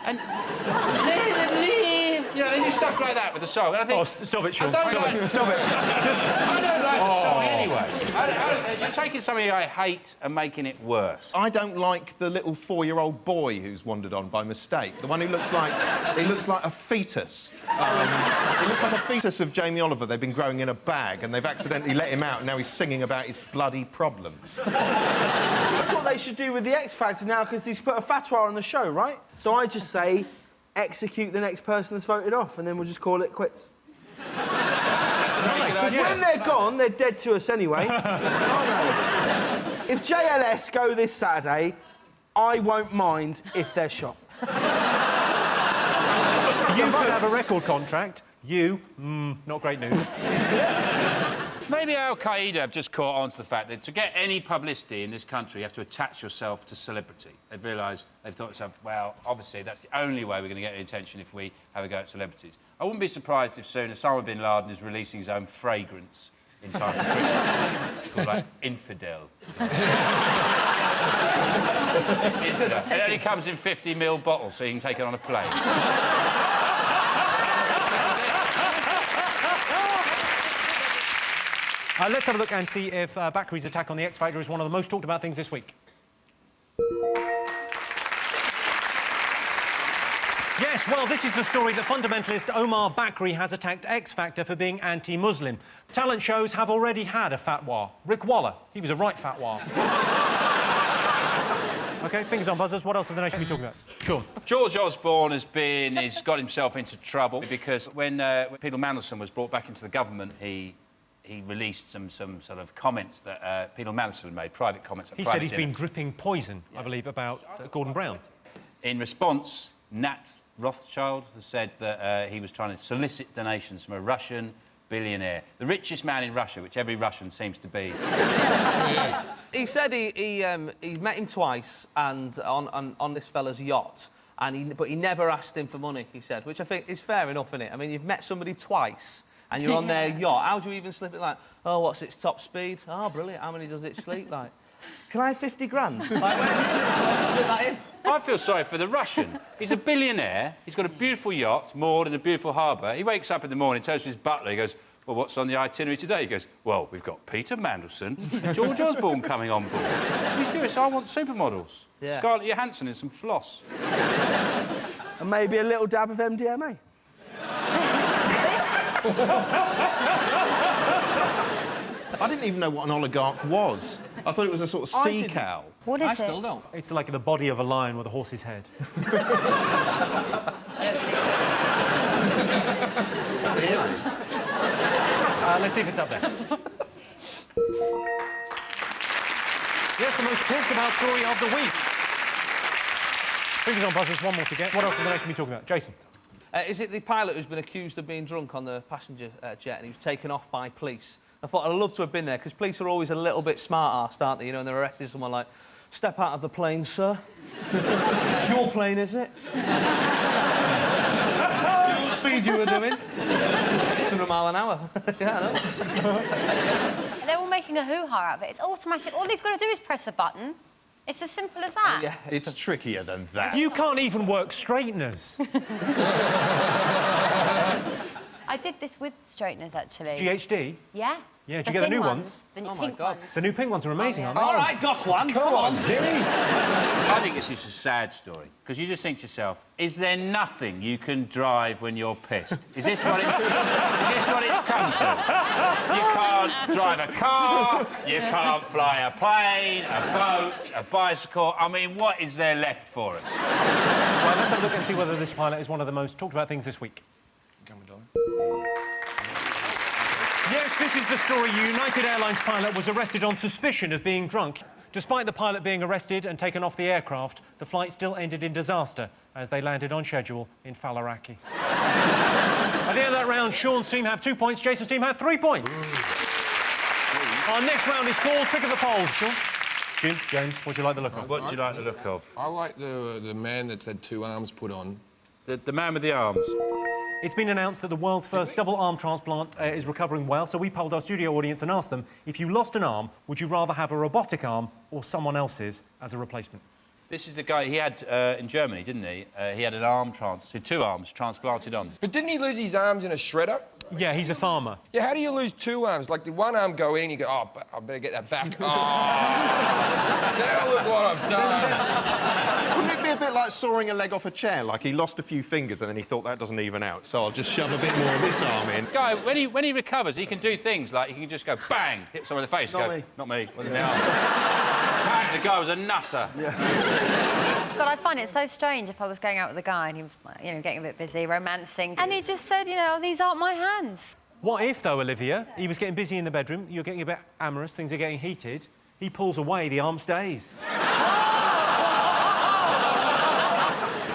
and let them live. You know, they do stuff like that with the song. And I think... Oh, stop it, Sean. Stop it. I don't like the song Oh. anyway. You're taking something I hate and making it worse. I don't like the little 4-year-old boy who's wandered on by mistake. The one who looks like... he looks like a fetus. He looks like a fetus of Jamie Oliver. They've been growing in a bag and they've accidentally let him out and now he's singing about his bloody problems. That's what they should do with the X Factor now, because he's put a fatwa on the show, right? So I just say, execute the next person that's voted off, and then we'll just call it quits. Because when they're gone, they're dead to us anyway. If JLS go this Saturday, I won't mind if they're shot. You could have a record contract. You, not great news. Maybe Al-Qaeda have just caught on to the fact that to get any publicity in this country, you have to attach yourself to celebrity. They've realised, they've thought to themselves, well, obviously, that's the only way we're going to get any attention if we have a go at celebrities. I wouldn't be surprised if soon Osama bin Laden is releasing his own fragrance in time for Christmas. It's called, like, Infidel. Infidel. It only comes in 50ml bottles, so you can take it on a plane. Let's have a look and see if Bakri's attack on the X Factor is one of the most talked about things this week. Yes, well, this is the story that fundamentalist Omar Bakri has attacked X Factor for being anti-Muslim. Talent shows have already had a fatwa. Rick Waller, he was a right fatwa. OK, fingers on buzzers. What else have the nation been talking about? Sure. George Osborne he's got himself into trouble because when Peter Mandelson was brought back into the government, he released some sort of comments that Peter Mandelson made, private comments. He said he's been dripping poison, I believe, about Gordon Brown. In response, Nat Rothschild has said that he was trying to solicit donations from a Russian billionaire, the richest man in Russia, which every Russian seems to be. He said he met him twice and on this fella's yacht, but he never asked him for money, he said, which I think is fair enough, isn't it? I mean, you've met somebody twice and you're on their yacht. How do you even slip it like, oh, what's its top speed? Oh, brilliant. How many does it sleep like? Can I have 50 grand? Like, slip that in? I feel sorry for the Russian. He's a billionaire. He's got a beautiful yacht moored in a beautiful harbour. He wakes up in the morning, turns to his butler, he goes, well, what's on the itinerary today? He goes, well, we've got Peter Mandelson and George Osborne coming on board. Are you serious? I want supermodels. Yeah. Scarlett Johansson and some floss. And maybe a little dab of MDMA. I didn't even know what an oligarch was. I thought it was a sort of sea cow. What is I it? still don't. It's like the body of a lion with a horse's head. Let's see if it's up there. Yes, the most talked about story of the week. Fingers on buzzers, one more to get. What else have the nation been talking about? Jason. Is it the pilot who's been accused of being drunk on the passenger jet and he was taken off by police? I thought I'd love to have been there, because police are always a little bit smart-arsed, aren't they? You know, and they're arresting someone like, step out of the plane, sir. It's your plane, is it? What speed you were doing? 600 mile an hour. Yeah, I know. They're all making a hoo-ha out of it. It's automatic. All he's got to do is press a button. It's as simple as that. Yeah. It's trickier than that. You can't even work straighteners. I did this with straighteners, actually. GHD? Yeah. Yeah, did you get the new ones? The pink ones. The new pink ones are amazing, aren't they? All right, got one. Come on, Jimmy. I think this is a sad story, because you just think to yourself, is there nothing you can drive when you're pissed? Is this what it's come to? You can't drive a car, you can't fly a plane, a boat, a bicycle. I mean, what is there left for us? Well, let's have a look and see whether this pilot is one of the most talked about things this week. Come on, darling. Yes, this is the story. United Airlines pilot was arrested on suspicion of being drunk. Despite the pilot being arrested and taken off the aircraft, the flight still ended in disaster as they landed on schedule in Faliraki. At the end of that round, Sean's team have 2 points, Jason's team have 3 points. Our next round is called Pick of the Polls, Sean. Jim, James, what do you like the look of? What do you like the look of? I like the man that's had 2 arms put on. The man with the arms. It's been announced that the world's first double arm transplant is recovering well, so we polled our studio audience and asked them, if you lost an arm, would you rather have a robotic arm or someone else's as a replacement? This is the guy he had in Germany, didn't he? He had an arm 2 arms transplanted on. But didn't he lose his arms in a shredder? Yeah, he's a farmer. Yeah, how do you lose 2 arms? Like, did one arm go in and you go, oh, I better get that back. Oh, now look what I've done. Wouldn't it be a bit like sawing a leg off a chair? Like, he lost a few fingers and then he thought that doesn't even out, so I'll just shove a bit more of this arm in. Guy, when he recovers, he can do things like he can just go bang, hit someone in the face. Not go, me. Not me. With my arm. Bang, the guy was a nutter. God, I find it so strange if I was going out with a guy and he was, you know, getting a bit busy, romancing, and he just said, you know, these aren't my hands. What if, though, Olivia, he was getting busy in the bedroom, you're getting a bit amorous, things are getting heated, he pulls away, the arm stays.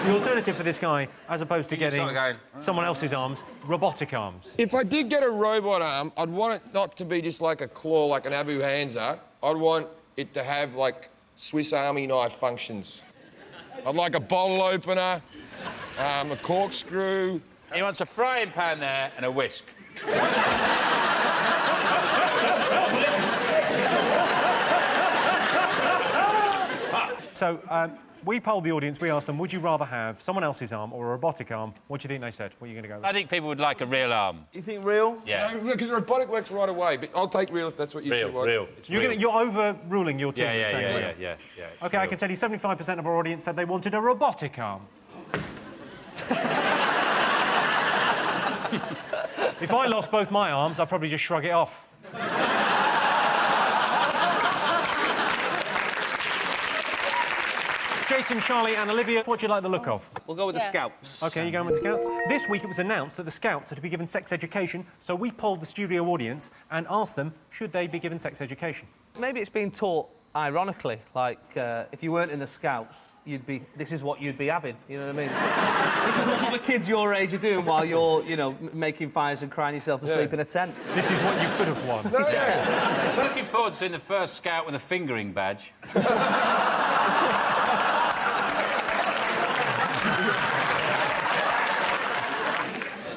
The alternative for this guy, as opposed to getting someone else's arms, robotic arms. If I did get a robot arm, I'd want it not to be just like a claw, like an Abu Hansa. I'd want it to have, like, Swiss Army knife functions. I'd like a bottle opener, a corkscrew. He wants a frying pan there and a whisk. So, we polled the audience, we asked them, would you rather have someone else's arm or a robotic arm? What do you think they said? What are you going to go with? I think people would like a real arm. You think real? Yeah. No, because the robotic works right away, but I'll take real if that's what you two want. Real. You're overruling your team. Yeah. OK, I can tell you 75% of our audience said they wanted a robotic arm. If I lost both my arms, I'd probably just shrug it off. Jason, Charlie and Olivia, what do you like the look of? We'll go with the Scouts. OK, you're going with the Scouts? This week it was announced that the Scouts are to be given sex education, so we polled the studio audience and asked them, should they be given sex education? Maybe it's being taught ironically, like, if you weren't in the Scouts, this is what you'd be having, you know what I mean? This is what the kids your age are doing while you're, you know, making fires and crying yourself to sleep in a tent. This is what you could have won. We're looking forward to seeing the first Scout with a fingering badge.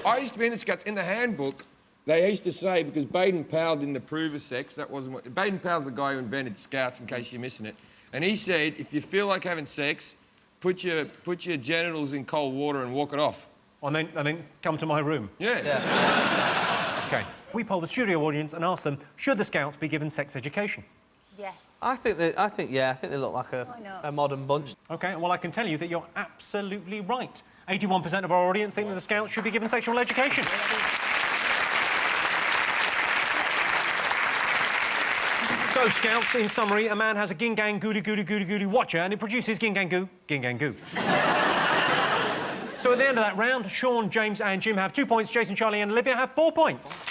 I used to be in the Scouts. In the handbook, they used to say, because Baden-Powell didn't approve of sex, that wasn't what... Baden-Powell's the guy who invented Scouts, in case you're missing it. And he said, if you feel like having sex, put your genitals in cold water and walk it off. And then come to my room? Yeah. OK. We polled the studio audience and asked them, should the Scouts be given sex education? Yes. I think they look like a modern bunch. OK, well, I can tell you that you're absolutely right. 81% of our audience think that the Scouts should be given sexual education. So, Scouts, in summary, a man has a gingang goody watcher and it produces gingang goo. So at the end of that round, Sean, James and Jim have 2 points, Jason, Charlie and Olivia have 4 points.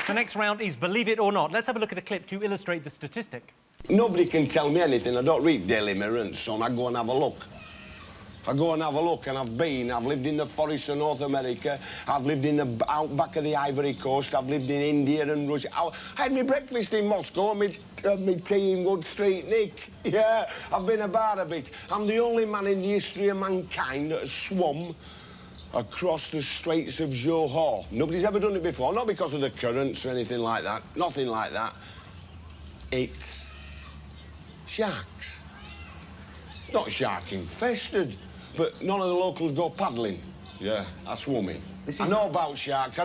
The next round is Believe It or Not. Let's have a look at a clip to illustrate the statistic. Nobody can tell me anything. I don't read Daily Mirror and so on. I go and have a look. And I've lived in the forests of North America, I've lived in the outback of the Ivory Coast, I've lived in India and Russia. I had my breakfast in Moscow and my tea in Wood Street, Nick. Yeah, I've been about a bit. I'm the only man in the history of mankind that has swum across the Straits of Johor. Nobody's ever done it before, not because of the currents or anything like that, nothing like that. It's sharks. It's not shark infested. But none of the locals go paddling. Yeah, I swum in. I know about sharks,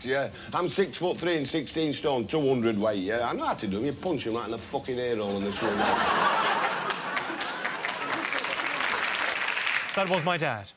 yeah. I'm 6'3" and 16 stone, 200 weight, yeah. I know how to do them. You punch them right in the fucking ear hole and they swim out. That was my dad.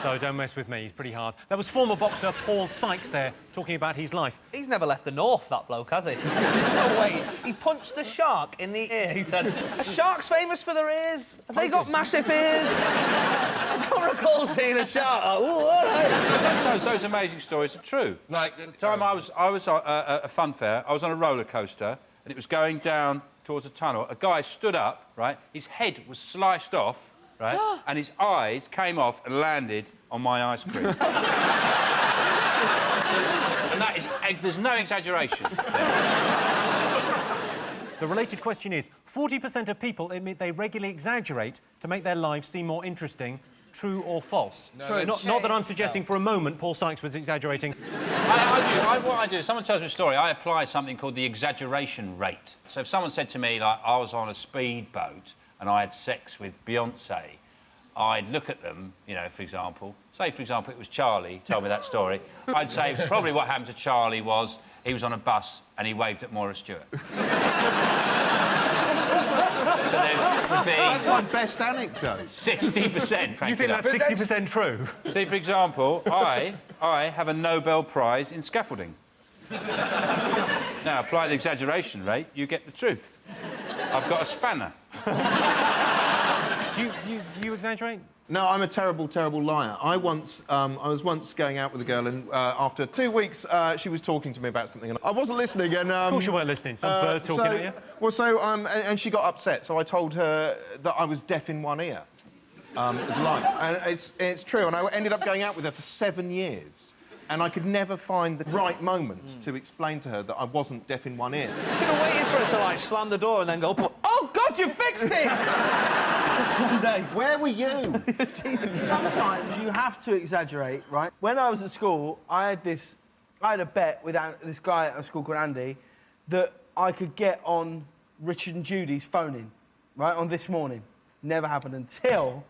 So don't mess with me, he's pretty hard. That was former boxer Paul Sykes there, talking about his life. He's never left the north, that bloke, has he? No way. He punched a shark in the ear. He said, "Are sharks famous for their ears? Have they got massive ears?" I don't recall seeing a shark. Like, ooh, all right. Sometimes those amazing stories are true. Like the time I was at a fun fair, I was on a roller coaster, and it was going down towards a tunnel. A guy stood up, right? His head was sliced off, right? And his eyes came off and landed on my ice cream. And that is... There's no exaggeration. The related question is, 40% of people admit they regularly exaggerate to make their lives seem more interesting. True or false? No, True. Not that I'm suggesting for a moment Paul Sykes was exaggerating. What I do, if someone tells me a story, I apply something called the exaggeration rate. So if someone said to me, like, I was on a speedboat and I had sex with Beyonce, I'd look at them, you know, for example, it was Charlie told me that story, I'd say probably what happened to Charlie was he was on a bus and he waved at Maura Stewart. So there would be... That's my best anecdote. 60%. You think that's 60% true? See, for example, I have a Nobel Prize in scaffolding. Now, apply the exaggeration rate, you get the truth. I've got a spanner. Do you exaggerate? No, I'm a terrible, terrible liar. I was once going out with a girl, and after 2 weeks, she was talking to me about something, and I wasn't listening. And of course you weren't listening. Some bird talking at you. Well, and she got upset. So I told her that I was deaf in one ear. It was a lie, and it's true. And I ended up going out with her for 7 years. And I could never find the right moment to explain to her that I wasn't deaf in one ear. You should have waited for her to, like, slam the door and then go, "Oh, God, you fixed it!" Just one day. Where were you? Sometimes you have to exaggerate, right? When I was at school, I had a bet with this guy at school called Andy that I could get on Richard and Judy's phoning, right, on This Morning. Never happened until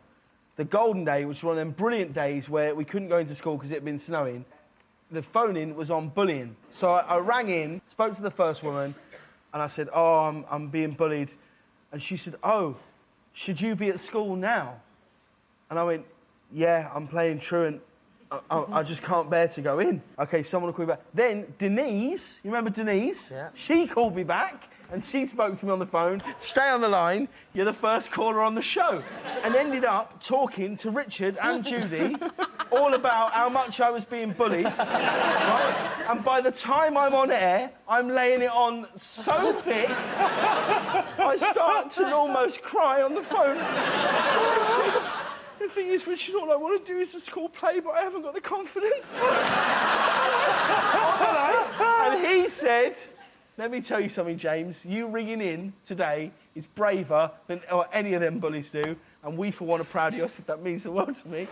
the golden day, which was one of them brilliant days where we couldn't go into school because it had been snowing. The phone-in was on bullying. So I rang in, spoke to the first woman, and I said, "Oh, I'm being bullied." And she said, "Oh, should you be at school now?" And I went, "Yeah, I'm playing truant. I just can't bear to go in." "OK, someone will call you back." Then Denise, you remember Denise? Yeah. She called me back, and she spoke to me on the phone. "Stay on the line, you're the first caller on the show." And ended up talking to Richard and Judy all about how much I was being bullied, right? And by the time I'm on air, I'm laying it on so thick, I start to almost cry on the phone. "The thing is, Richard, all I want to do is a school play, but I haven't got the confidence." And he said, "Let me tell you something, James. You ringing in today is braver than any of them bullies do, and we, for one, are proud of you." I said, "That means the world to me."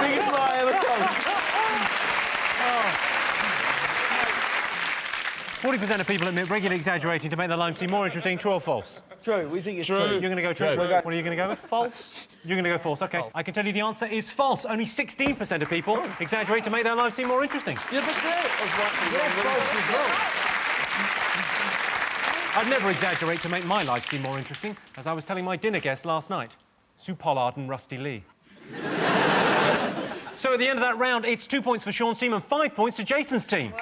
Biggest lie I ever told. 40% of people admit regularly exaggerating to make their lives seem more interesting. True or false? True. We think it's true. You're going to go true. What are you going to go with? False. You're going to go false. OK. I can tell you the answer is false. Only 16% of people exaggerate to make their lives seem more interesting. Yeah, that's it. I'd never exaggerate to make my life seem more interesting, as I was telling my dinner guests last night. Sue Pollard and Rusty Lee. So at the end of that round, it's 2 points for Sean's team and 5 points to Jason's team.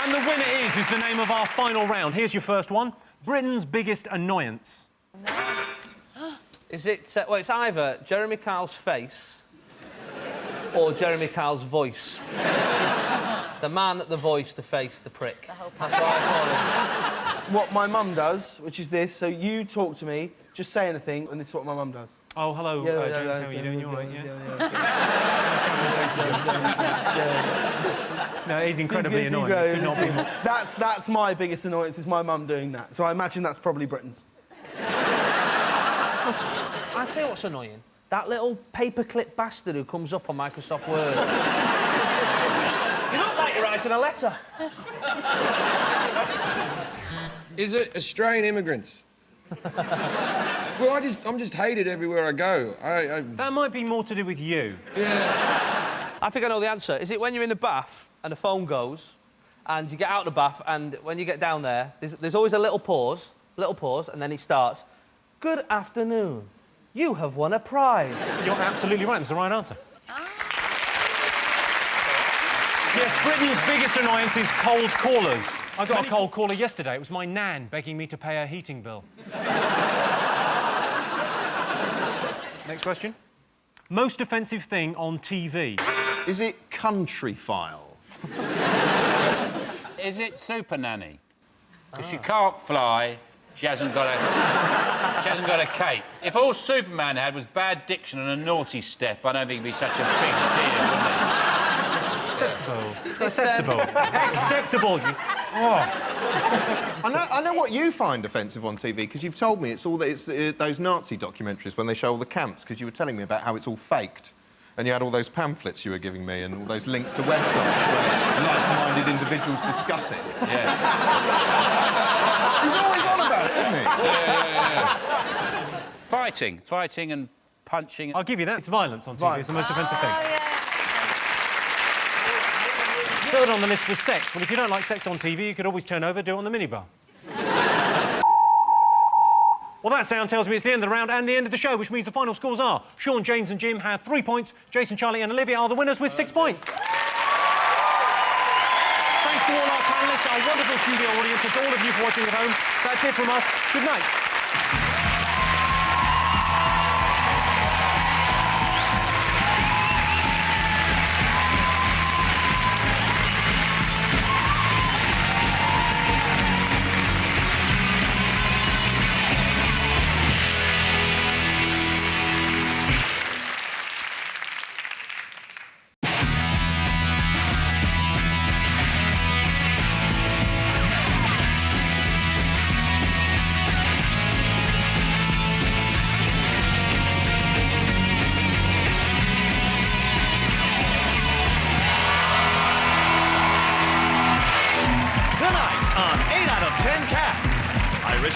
And the winner is the name of our final round. Here's your first one. Britain's biggest annoyance. Is it... well, it's either Jeremy Carl's face or Jeremy Carl's voice. The man, the voice, the face, the prick. That's what I call him. What my mum does, which is this, so you talk to me, just say anything, and this is what my mum does. Oh, hello, James, how are you doing? You all right, No, he's incredibly annoying. Could not be more. That's my biggest annoyance, is my mum doing that. So I imagine that's probably Britain's. I tell you what's annoying. That little paperclip bastard who comes up on Microsoft Word. You look like you're writing a letter. Is it Australian immigrants? Well, I'm just hated everywhere I go. That might be more to do with you. Yeah. I think I know the answer. Is it when you're in the bath and the phone goes, and you get out of the bath, and when you get down there, there's always a little pause, and then it starts. Good afternoon. You have won a prize. You're absolutely right. That's the right answer. Yes, Britain's biggest annoyance is cold callers. I got a cold caller yesterday. It was my nan begging me to pay her heating bill. Next question. Most offensive thing on TV? Is it Country File? Is it Super Nanny? Because she can't fly, she hasn't got a cape. If all Superman had was bad diction and a naughty step, I don't think it'd be such a big deal, would it? Acceptable. Acceptable. Oh. I know what you find offensive on TV, because you've told me it's those Nazi documentaries when they show all the camps, because you were telling me about how it's all faked. And you had all those pamphlets you were giving me and all those links to websites where like-minded individuals discuss it. Yeah. He's always on about it, isn't he? Yeah. Fighting and punching. I'll give you that. It's violence on TV. It's the most offensive thing. Third on the list was sex. Well, if you don't like sex on TV, you could always turn over, do it on the minibar. Well, that sound tells me it's the end of the round and the end of the show, which means the final scores are Sean, James and Jim have 3 points. Jason, Charlie and Olivia are the winners with 6 points. Thanks to all our panellists, our wonderful studio audience, and to all of you for watching at home. That's it from us. Good night.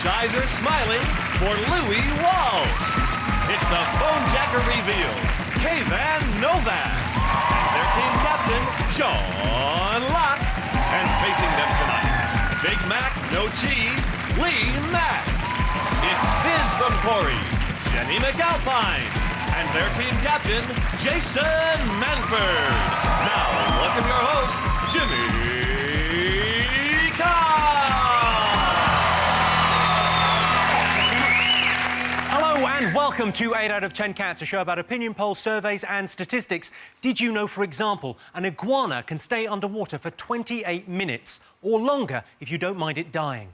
Eyes are smiling for Louis Walsh. It's the Phone Jacker reveal. K-Van Novak. And their team captain, Sean Locke. And facing them tonight, Big Mac, no cheese, Lee Mack. It's Fizz from Corey, Jenny McAlpine. And their team captain, Jason Manford. Now, welcome your host, Jimmy Carr. And welcome to 8 out of 10 Cats, a show about opinion polls, surveys and statistics. Did you know, for example, an iguana can stay underwater for 28 minutes or longer if you don't mind it dying?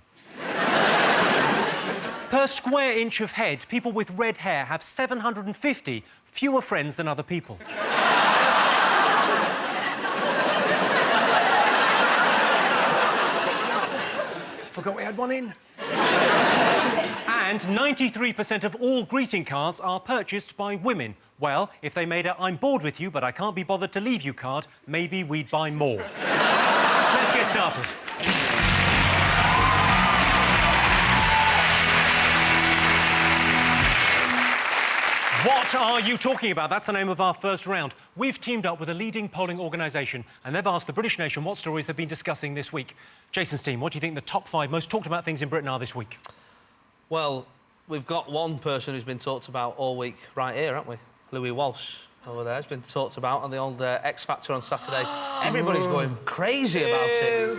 Per square inch of head, people with red hair have 750 fewer friends than other people. Forgot we had one in. And 93% of all greeting cards are purchased by women. Well, if they made a "I'm bored with you, but I can't be bothered to leave you" card, maybe we'd buy more. Let's get started. What are you talking about? That's the name of our first round. We've teamed up with a leading polling organisation and they've asked the British nation what stories they've been discussing this week. Jason's team, what do you think the top 5 most talked about things in Britain are this week? Well, we've got one person who's been talked about all week right here, haven't we? Louis Walsh over there has been talked about on the old X Factor on Saturday. Everybody's going crazy about it.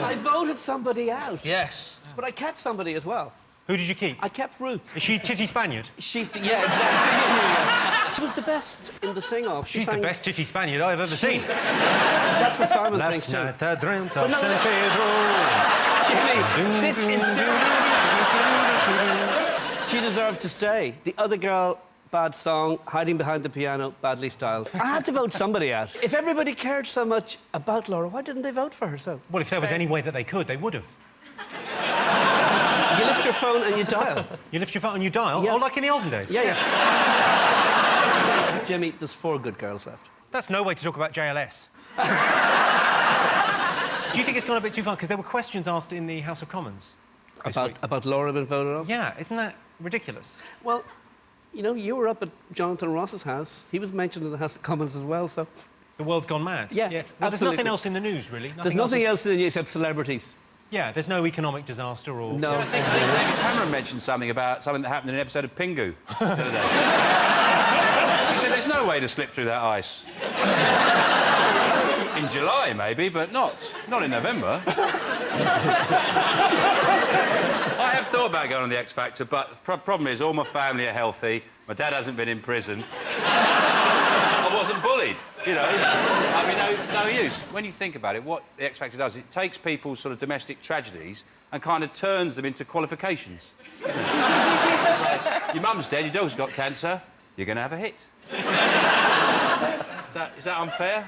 I voted somebody out. Yes. But I kept somebody as well. Who did you keep? I kept Ruth. Is she Titty Spaniard? Yeah, exactly. She was the best in the sing-off. She's the best Titty Spaniard I've ever seen. That's what Simon thinks too. Last night I dreamt of San Jimmy, this is... She deserved to stay. The other girl, bad song, hiding behind the piano, badly styled. I had to vote somebody out. If everybody cared so much about Laura, why didn't they vote for her so? Well, if there was any way that they could, they would have. You lift your phone and you dial. You lift your phone and you dial? Yeah. Oh, like in the olden days? Yeah. Jimmy, there's 4 good girls left. That's no way to talk about JLS. Do you think it's gone a bit too far? Because there were questions asked in the House of Commons About Laura being voted off? Yeah, isn't that ridiculous? Well, you know, you were up at Jonathan Ross's house. He was mentioned in the House of Commons as well, so... The world's gone mad? Yeah, Well, there's absolutely. nothing else in the news, really. There's nothing else in the news except celebrities. Yeah, there's no economic disaster or... No. I think David Cameron mentioned something about something that happened in an episode of Pingu the other day. He said there's no way to slip through that ice. In July, maybe, but not in November. I have thought about going on the X Factor, but the problem is all my family are healthy, my dad hasn't been in prison, I wasn't bullied, you know. I mean, no use. When you think about it, what the X Factor does, it takes people's sort of domestic tragedies and kind of turns them into qualifications. It's like, your mum's dead, your dog's got cancer, you're going to have a hit. Is that unfair?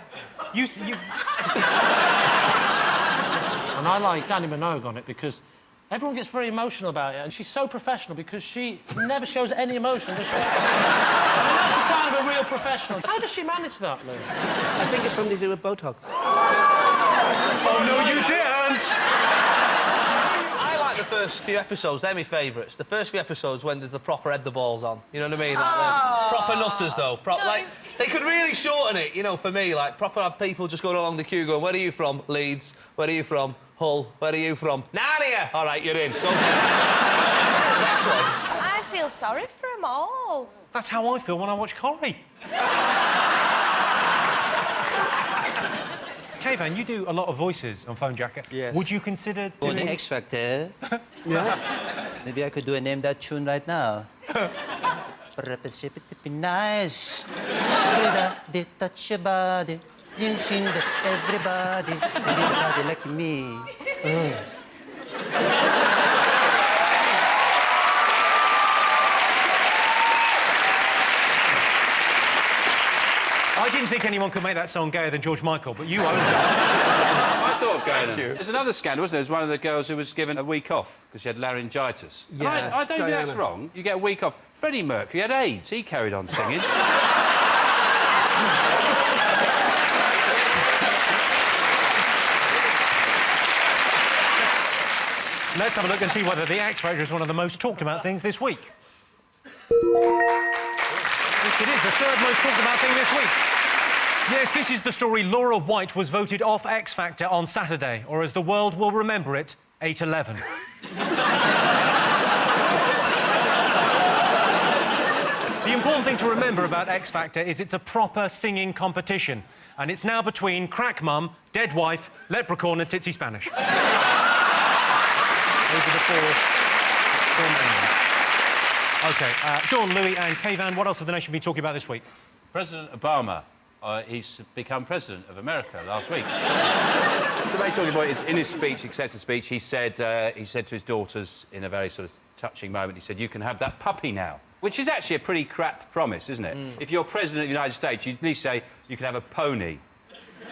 And I like Danny Minogue on it because everyone gets very emotional about it, and she's so professional because she never shows any emotion, does she? That's the sign of a real professional. How does she manage that, Lou? I think it's something to do with Botox. Oh, no, you didn't! I like the first few episodes, they're my favourites. The first few episodes when there's the proper head the balls on. You know what I mean? Like the proper nutters, though. Like, they could really shorten it, you know, for me. Like, proper have people just going along the queue going, where are you from? Leeds. Where are you from? Hull. Where are you from? Narnia! All right, you're in. Go. I feel sorry for them all. That's how I feel when I watch Corrie. Kayvan, you do a lot of voices on Phone Jacker. Yes. Would you consider On doing... the X Factor. Yeah? Maybe I could do a name that tune right now. Nice. They touch your body. Everybody. Everybody like me. I didn't think anyone could make that song gayer than George Michael, but you own it. I thought of going there. There's another scandal, wasn't there? There's one of the girls who was given a week off because she had laryngitis. Yeah, I don't think that's Diana. wrong. You get a week off. Freddie Mercury had AIDS. He carried on singing. Let's have a look and see whether the X Factor is one of the most talked about things this week. Yes, it is the third most talked about thing this week. Yes, this is the story. Laura White was voted off X Factor on Saturday, or as the world will remember it, 8/11. The important thing to remember about X Factor is it's a proper singing competition, and it's now between Crack Mum, Dead Wife, Leprechaun and Titsy Spanish. Those are the four names. OK, Sean, Louis and Kayvan, what else have the nation been talking about this week? President Obama, he's become president of America last week. The way he's talking about is in his speech, acceptance speech, he said to his daughters in a very sort of touching moment, he said, you can have that puppy now. Which is actually a pretty crap promise, isn't it? If you're president of the United States, you'd at least say you can have a pony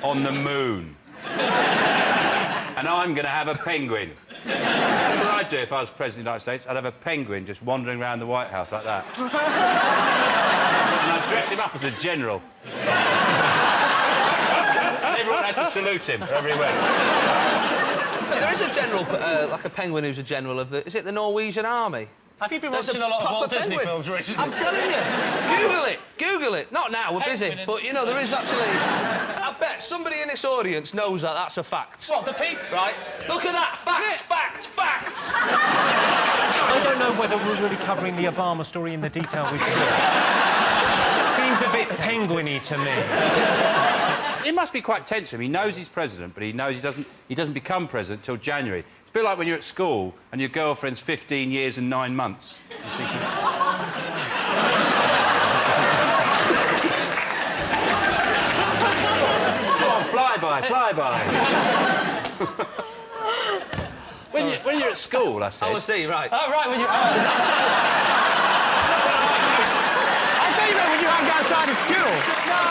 on the moon. And I'm going to have a penguin. That's what I'd do if I was president of the United States. I'd have a penguin just wandering around the White House like that. And I'd dress him up as a general. And everyone had to salute him wherever he went. But there is a general, like a penguin who's a general of the... Is it the Norwegian army? Have you been There's watching a lot of proper Walt Disney penguin. films recently? I'm telling you. Google it. Google it. Not now, we're busy. Penguin. But, you know, there is actually... I bet somebody in this audience knows that that's a fact. What, the people? Right? Look at that. Facts, facts, facts. I don't know whether we're really covering the Obama story in the detail we should. Seems a bit penguin-y to me. It must be quite tense for him. He knows he's president, but he knows he doesn't become president till January. It's a bit like when you're at school and your girlfriend's 15 years and 9 months. You're thinking... Come on, fly by. When you're at school, I said... Oh, I see, right. Oh, right, when you... I thought you meant when you hang outside of school. No!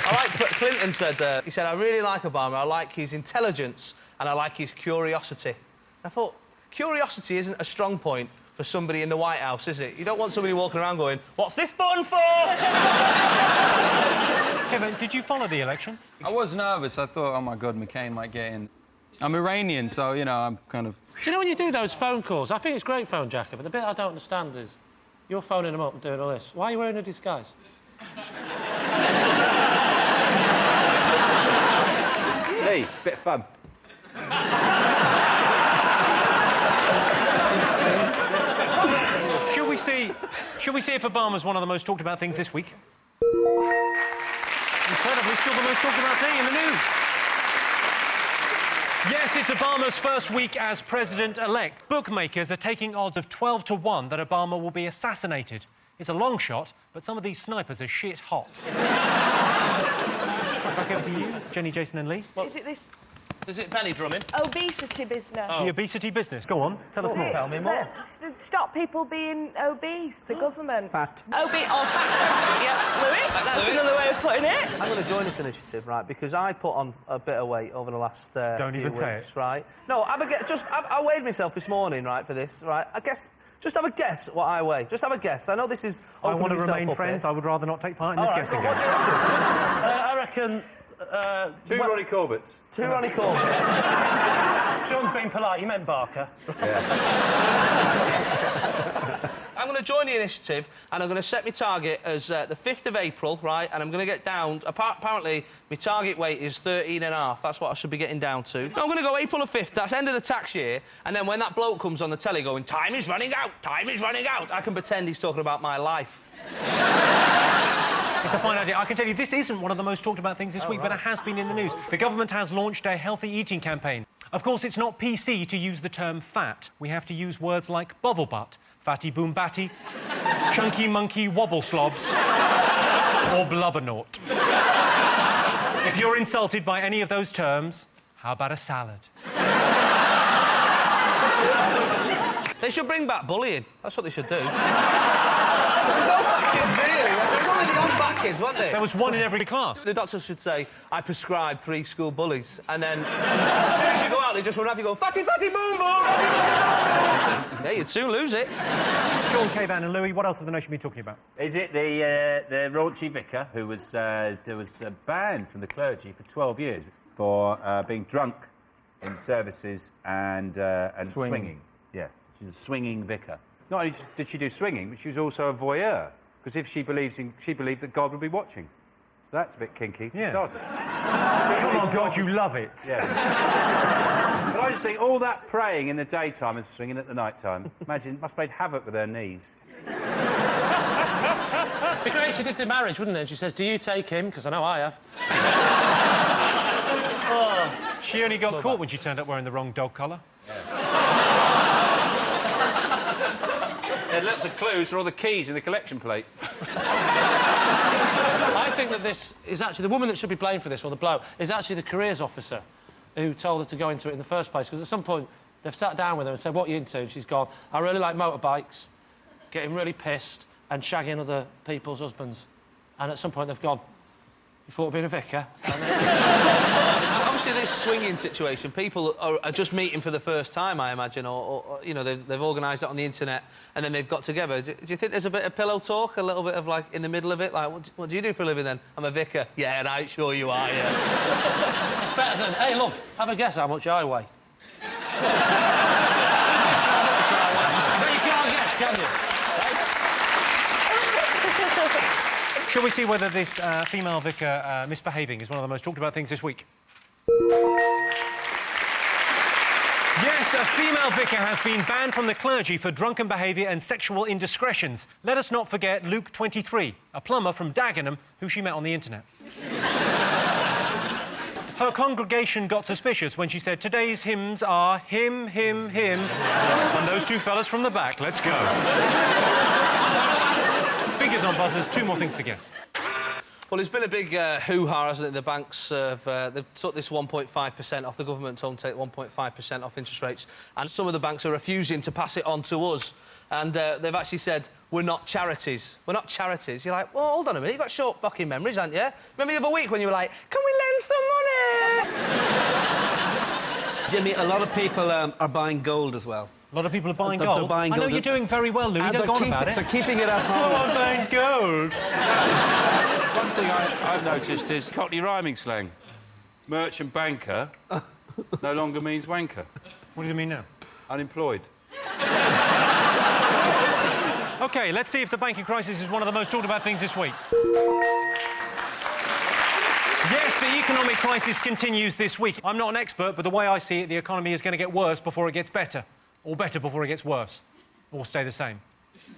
I like... Clinton said, he said, I really like Obama. I like his intelligence and I like his curiosity. I thought, curiosity isn't a strong point for somebody in the White House, is it? You don't want somebody walking around going, what's this button for? Kevin, did you follow the election? I was nervous. I thought, oh, my God, McCain might get in. I'm Iranian, so, you know, I'm kind of... Do you know when you do those phone calls? I think it's great, Phone Jacker, but the bit I don't understand is you're phoning them up and doing all this. Why are you wearing a disguise? Lee, bit of fun. Should we see if Obama's one of the most talked about things this week? Incredibly, still the most talked about thing in the news. Yes, it's Obama's first week as president-elect. Bookmakers are taking odds of 12 to 1 that Obama will be assassinated. It's a long shot, but some of these snipers are shit hot. Back over to you, Jenny, Jason and Lee. Is it this... Is it belly drumming? Obesity business. The obesity business. Go on, tell us more. Tell me more. Stop people being obese, the government. Fat. Obese or fat. Yeah, Louis, that's another way of putting it. I'm going to join this initiative, right, because I put on a bit of weight over the last Don't few even weeks, say it. right? No, I weighed myself this morning, right, for this, right? I guess, just have a guess what I weigh. Just have a guess. I know this is... I want to remain friends. I would rather not take part in this guessing game. What do you reckon? I reckon... 2 Ronnie Corbett's. 2 Ronnie Corbett's. Sean's being polite, he meant Barker. I'm going to join the initiative and I'm going to set my target as the 5th of April, right? And I'm going to get down... Apparently, my target weight is 13.5. That's what I should be getting down to. I'm going to go April the 5th. That's end of the tax year. And then when that bloke comes on the telly going, time is running out, time is running out, I can pretend he's talking about my life. It's a fine idea. I can tell you this isn't one of the most talked about things this week, but it has been in the news. The government has launched a healthy eating campaign. Of course, it's not PC to use the term fat. We have to use words like bubble butt, fatty boom batty, chunky monkey wobble slobs, or blubbernaut. If you're insulted by any of those terms, how about a salad? They should bring back bullying. That's what they should do. There's no fat kids, really. There's only the old fat kids, weren't there? There was one in every class. The doctor should say, I prescribe 3 school bullies. And then, as soon as you go out, they just run after you go, fatty, fatty, boom, boom, fatty, boom, boom. Yeah, you'd soon lose it. Sean, K-Van and Louis, what else have the nation been talking about? Is it the raunchy vicar who was banned from the clergy for 12 years for being drunk in services and swinging? Yeah, she's a swinging vicar. Not only did she do swinging, but she was also a voyeur. Because if she believed that God would be watching. So that's a bit kinky. Yeah. Started. Come on, God, you love it. Yeah. But I just think all that praying in the daytime and swinging at the night time, imagine, must have made havoc with her knees. It'd be great if she did the marriage, wouldn't it? And she says, do you take him? Because I know I have. Oh, she only got caught when she turned up wearing the wrong dog collar. There are lots of clues for all the keys in the collection plate. I think that this is actually... The woman that should be blamed for this, or the bloke, is actually the careers officer who told her to go into it in the first place. Because at some point, they've sat down with her and said, what are you into? And she's gone, I really like motorbikes, getting really pissed and shagging other people's husbands. And at some point, they've gone, you thought of being a vicar? Obviously, this swinging situation, people are just meeting for the first time, I imagine, or you know, they've organised it on the internet and then they've got together. Do you think there's a bit of pillow talk, a little bit of, like, in the middle of it? Like, what do you do for a living, then? I'm a vicar. Yeah, right, sure you are, yeah. It's better than, hey, love, have a guess how much I weigh. But you can't guess, can you? Shall we see whether this female vicar misbehaving is one of the most talked about things this week? Yes, a female vicar has been banned from the clergy for drunken behaviour and sexual indiscretions. Let us not forget Luke 23, a plumber from Dagenham who she met on the internet. Her congregation got suspicious when she said today's hymns are him, him, him, and those 2 fellas from the back. Let's go. Fingers on buzzers, 2 more things to guess. Well, there's been a big hoo-ha, hasn't it? The banks have they've took this 1.5% off. The government told them to take 1.5% off interest rates, and some of the banks are refusing to pass it on to us. And they've actually said, we're not charities. We're not charities. You're like, well, hold on a minute, you've got short fucking memories, haven't you? Remember the other week when you were like, can we lend some money? Jimmy, a lot of people are buying gold as well. A lot of people are buying They're gold? buying I know gold. you're doing very well, Louis. Don't go on about it. They're keeping it at home. Oh, I'm buying gold. One thing I've noticed is Cockney rhyming slang. Merchant banker no longer means wanker. What does it mean now? Unemployed. OK, let's see if the banking crisis is one of the most talked about things this week. Yes, the economic crisis continues this week. I'm not an expert, but the way I see it, the economy is going to get worse before it gets better. Or better before it gets worse. Or stay the same.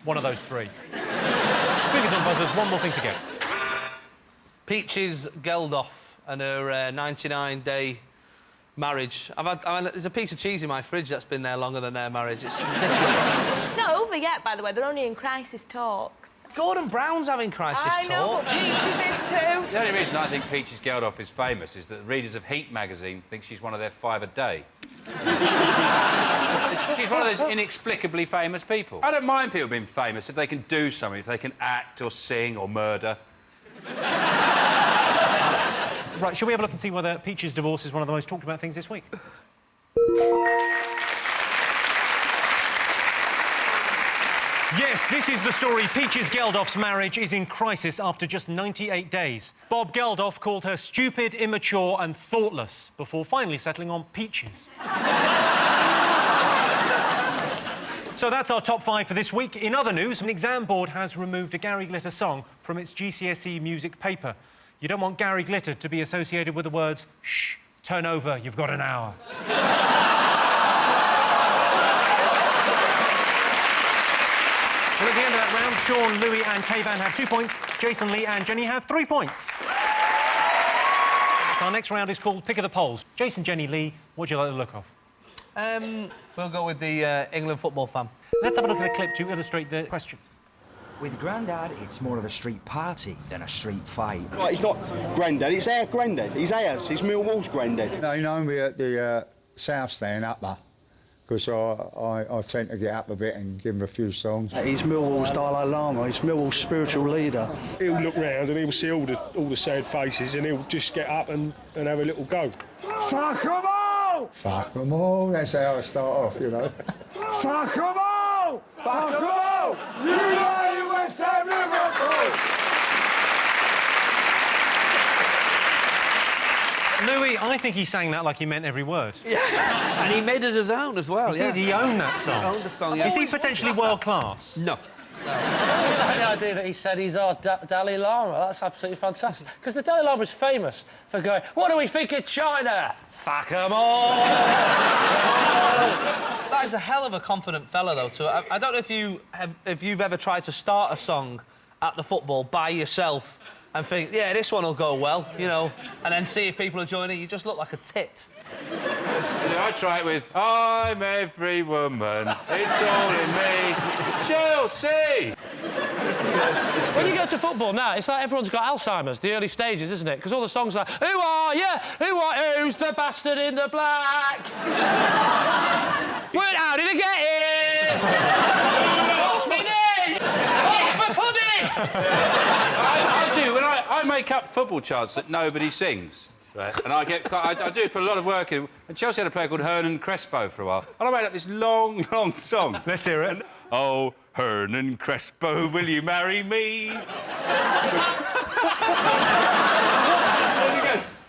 One of those three. Fingers on buzzers, one more thing to get. Peaches Geldof and her 99-day marriage. There's a piece of cheese in my fridge that's been there longer than their marriage. It's ridiculous. It's not over yet, by the way. They're only in crisis talks. Gordon Brown's having crisis talks. I know, but Peaches is too. The only reason I think Peaches Geldof is famous is that readers of Heat magazine think she's one of their 5 a day. She's one of those inexplicably famous people. I don't mind people being famous if they can do something, if they can act or sing or murder. Right, shall we have a look and see whether Peach's divorce is one of the most talked about things this week? Yes, this is the story. Peaches Geldof's marriage is in crisis after just 98 days. Bob Geldof called her stupid, immature and thoughtless before finally settling on Peaches. So that's our top 5 for this week. In other news, an exam board has removed a Gary Glitter song from its GCSE music paper. You don't want Gary Glitter to be associated with the words, shh, turn over, you've got an hour. Well, at the end of that round, Sean, Louis and Kayvan have 2 points. Jason, Lee and Jenny have 3 points. So our next round is called Pick of the Polls. Jason, Jenny, Lee, what do you like the look of? We'll go with the England football fan. Let's have a look at a clip to illustrate the question. With Grandad, it's more of a street party than a street fight. Right, he's not Grandad, it's our Grandad. He's ours, he's Millwall's Grandad. They know me at the South Stand up there, because I tend to get up a bit and give him a few songs. He's Millwall's Dalai Lama, he's Millwall's spiritual leader. He'll look round and he'll see all the sad faces and he'll just get up and have a little go. Fuck 'em all! Fuck 'em all, that's how I start off, you know. Fuck 'em all! Fuck 'em all! You know you West Ham Liverpool! Louis, I think he sang that like he meant every word. Yeah. And he made it his own as well, He did, he owned that song. He owned the song, yeah. Is he potentially world-class? No. The idea that he said he's our Dalai Lama, that's absolutely fantastic. Because the Dalai Lama is famous for going, what do we think of China? Fuck 'em all! That is a hell of a confident fella, though, too. I don't know if you've ever tried to start a song at the football by yourself and think, yeah, this one will go well, you know, and then see if people are joining. You just look like a tit. I try it with, I'm every woman, it's all in me, Chelsea! When you go to football now, it's like everyone's got Alzheimer's, the early stages, isn't it? Because all the songs are like, who are you? Who's the bastard in the black? How did I get here? What's my name? What's my pudding? I do, when I make up football chants that nobody sings. Right. And I do put a lot of work in. And Chelsea had a player called Hernan Crespo for a while. And I made up this long, long song. Let's hear it. And, oh, Hernan Crespo, will you marry me?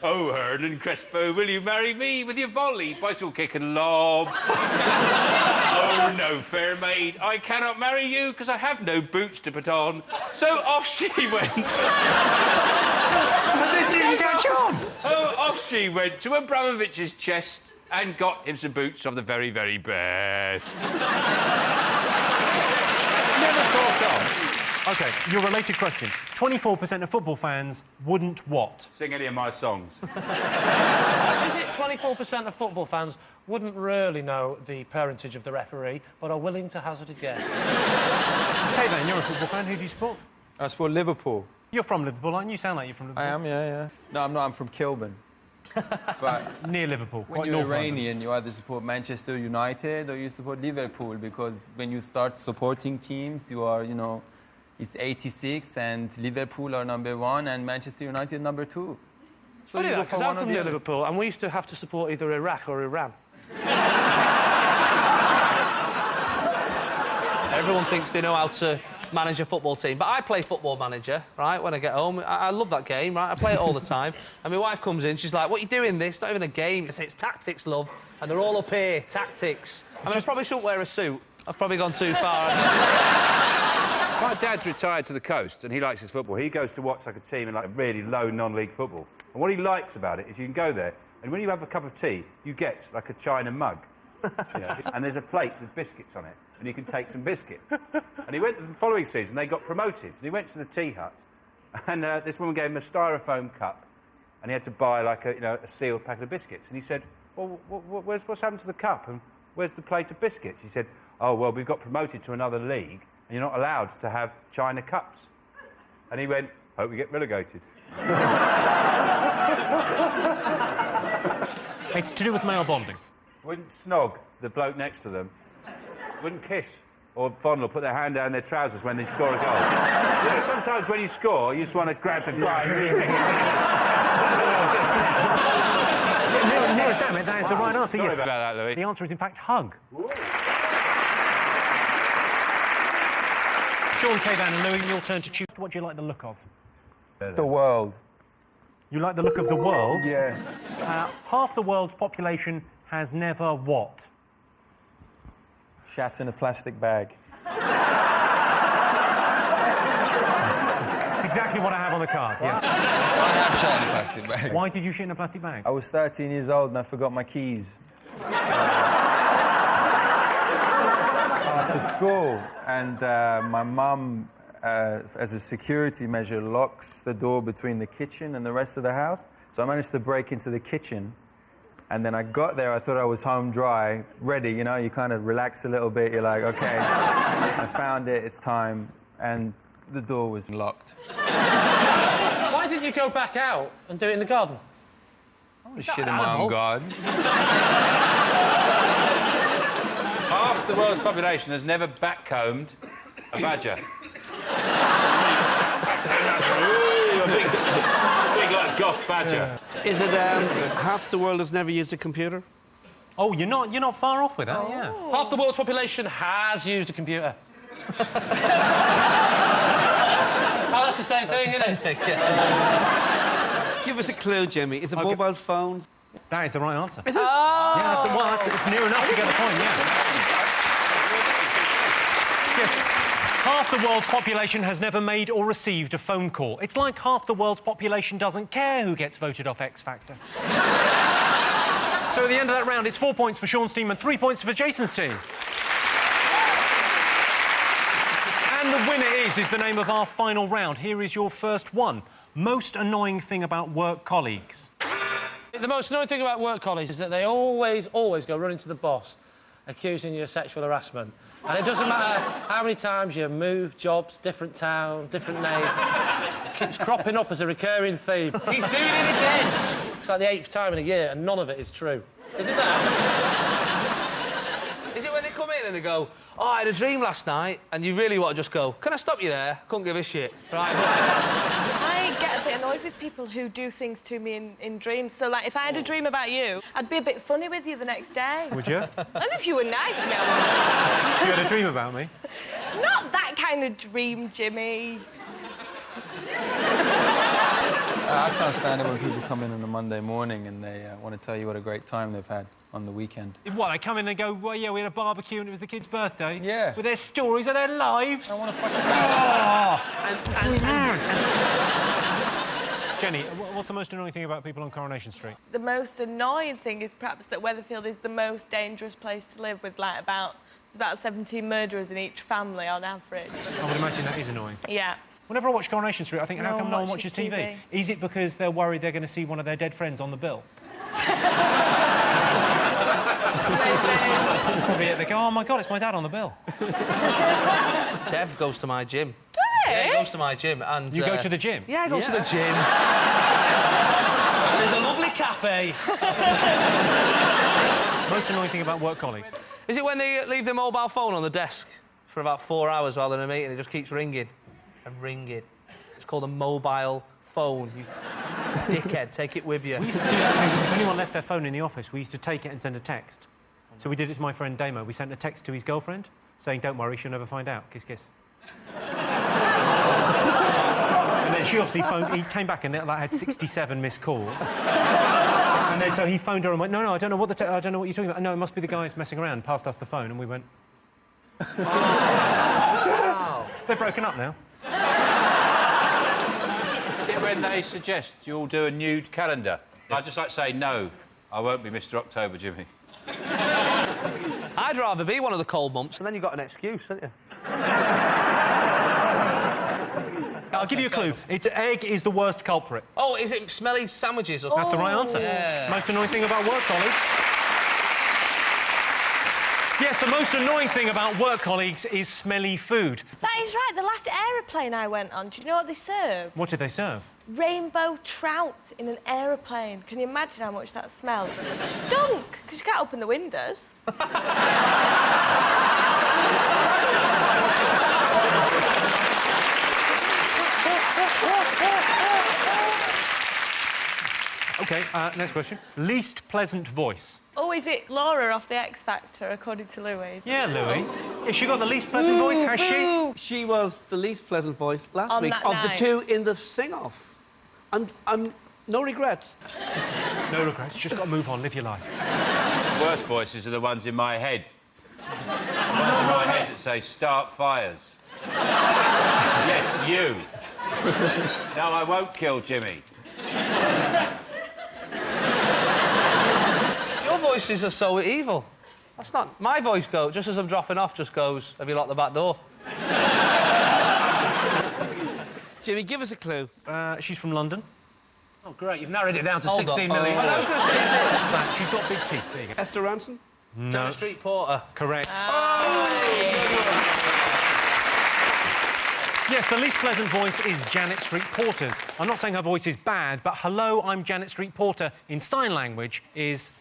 Oh, Hernan Crespo, will you marry me with your volley, bicycle kick and lob? Oh, no, fair maid, I cannot marry you because I have no boots to put on. So off she went. But this didn't catch on. Oh, off she went to Abramovich's chest and got him some boots of the very, very best. Never caught on. OK, your related question. 24% of football fans wouldn't what? Sing any of my songs. Is it 24% of football fans wouldn't really know the parentage of the referee, but are willing to hazard a guess? OK, then, you're a football fan. Who do you support? I support Liverpool. You're from Liverpool, aren't you? You sound like you're from Liverpool. I am, yeah. No, I'm not. I'm from Kilburn. But near Liverpool. when you're Iranian, you either support Manchester United or you support Liverpool, because when you start supporting teams, you are, you know, it's 86 and Liverpool are #1 and Manchester United #2. So funny that, because I'm from near Liverpool and we used to have to support either Iraq or Iran. Everyone thinks they know how to manage a football team, but I play Football Manager, right, when I get home. I love that game, right? I play it all the time. And my wife comes in, she's like, what are you doing this? It's not even a game. It's tactics, love. And they're all up here, tactics. I mean, I probably shouldn't wear a suit. I've probably gone too far. My dad's retired to the coast and he likes his football. He goes to watch like a team in like a really low non-league football. And what he likes about it is you can go there and when you have a cup of tea, you get like a china mug. You know, and there's a plate with biscuits on it and you can take some biscuits. And he went the following season, they got promoted. And he went to the tea hut and this woman gave him a styrofoam cup and he had to buy like a sealed packet of biscuits. And he said, well, what's happened to the cup and where's the plate of biscuits? He said, oh, well, we've got promoted to another league and you're not allowed to have china cups. And he went, hope we get relegated. It's to do with male bonding. Wouldn't snog the bloke next to them. Wouldn't kiss or fondle, put their hand down their trousers when they score a goal. You know, sometimes when you score, you just want to grab the guy. Nearest damn it, that is the right answer. Sorry Yes. about that, Louis. The answer is, in fact, hug. Sean, K-Dan and Louis, your turn to choose. What do you like the look of? The world. You like the look of the world? Yeah. Half the world's population has never what? Shat in a plastic bag. It's exactly what I have on the card, yes. I have shat in a plastic bag. Why did you shit in a plastic bag? I was 13 years old and I forgot my keys. After school, and my mum, as a security measure, locks the door between the kitchen and the rest of the house. So I managed to break into the kitchen, and then I got there, I thought I was home dry, ready, you know, you kind of relax a little bit, you're like, OK, I found it, it's time, and the door was locked. Why didn't you go back out and do it in the garden? I was shit in my own garden. Half the world's population has never backcombed a badger. A big like goth badger. Yeah. Is it half the world has never used a computer? Oh, you're not far off with that, yeah. Half the world's population has used a computer. Oh, that's the same thing, isn't it? Give us a clue, Jimmy. Is it mobile phones? That is the right answer. Is it? Yeah, it's near enough to get the point, yeah. Yes. Half the world's population has never made or received a phone call. It's like half the world's population doesn't care who gets voted off X Factor. So at the end of that round, it's 4 points for Sean's team and 3 points for Jason's team. And the winner is the name of our final round. Here is your first one. Most annoying thing about work colleagues. The most annoying thing about work colleagues is that they always go running to the boss, accusing you of sexual harassment. And it doesn't matter how many times you move jobs, different town, different name. It keeps cropping up as a recurring theme. He's doing it again! It's like the 8th time in a year, and none of it is true. Is it that? Is it when they come in and they go, oh, I had a dream last night, and you really want to just go, can I stop you there? Couldn't give a shit. Right. I get a bit annoyed with people who do things to me in dreams. So, like, if I had a dream about you, I'd be a bit funny with you the next day. Would you? And if you were nice to me, I You had a dream about me? would. Not that kind of dream, Jimmy. I can't stand it when people come in on a Monday morning and they want to tell you what a great time they've had on the weekend. What, they come in and go, well, yeah, we had a barbecue and it was the kid's birthday? Yeah. With their stories of their lives? I want to fucking... Jenny, what's the most annoying thing about people on Coronation Street? The most annoying thing is perhaps that Weatherfield is the most dangerous place to live with, like, there's about 17 murderers in each family on average. I would imagine that is annoying. Yeah. Whenever I watch Coronation Street, I think, how come no one watches watches TV? Is it because they're worried they're going to see one of their dead friends on the bill? They go, oh, my God, it's my dad on the bill. Dev goes to my gym. Does he? Yeah, he goes to my gym and... You go to the gym? Yeah, I go to the gym. There's a lovely cafe. Most annoying thing about work colleagues? Is it when they leave their mobile phone on the desk for about 4 hours while they're in a meeting? It just keeps ringing and ringing. It's called a mobile phone. You dickhead, take it with you. We used to do that thing. If anyone left their phone in the office, we used to take it and send a text. So we did it to my friend Damo. We sent a text to his girlfriend saying, don't worry, she'll never find out. Kiss, kiss. And then she obviously phoned... He came back and that had 67 missed calls. And then so he phoned her and went, no, I don't know what I don't know what you're talking about. No, it must be the guys messing around. Passed us the phone and we went... Wow. They're broken up now. When they suggest you all do a nude calendar, I'd just like to say no. I won't be Mr. October, Jimmy. I'd rather be one of the cold months, and then you've got an excuse, haven't you? I'll give you a clue. It's egg is the worst culprit. Oh, is it smelly sandwiches? Or... That's the right answer. Yeah. Most annoying thing about work colleagues. Yes, the most annoying thing about work colleagues is smelly food. That is right. The last aeroplane I went on, do you know what they served? What did they serve? Rainbow trout in an aeroplane. Can you imagine how much that smelled? Stunk, because you can't open the windows. OK, next question. Least pleasant voice. Oh, is it Laura off the X Factor, according to Louis? Yeah, Louis. Has she got the least pleasant voice, has she? She was the least pleasant voice last On week that of night. the two in the sing-off. I'm no regrets. No regrets. Just got to move on, live your life. The worst voices are the ones in my head. The ones in my head that say, start fires. Yes, you. No, I won't kill Jimmy. Your voices are so evil. That's not... My voice goes, just as I'm dropping off, just goes, have you locked the back door? Jimmy, give us a clue. She's from London. Oh, great. You've narrowed it down to Hold 16 on. million. I was going to say, is it... She's got big teeth. There you go. Esther Ranson? No. Janet Street Porter. Correct. Yes, the least pleasant voice is Janet Street Porter's. I'm not saying her voice is bad, but hello, I'm Janet Street Porter in sign language is...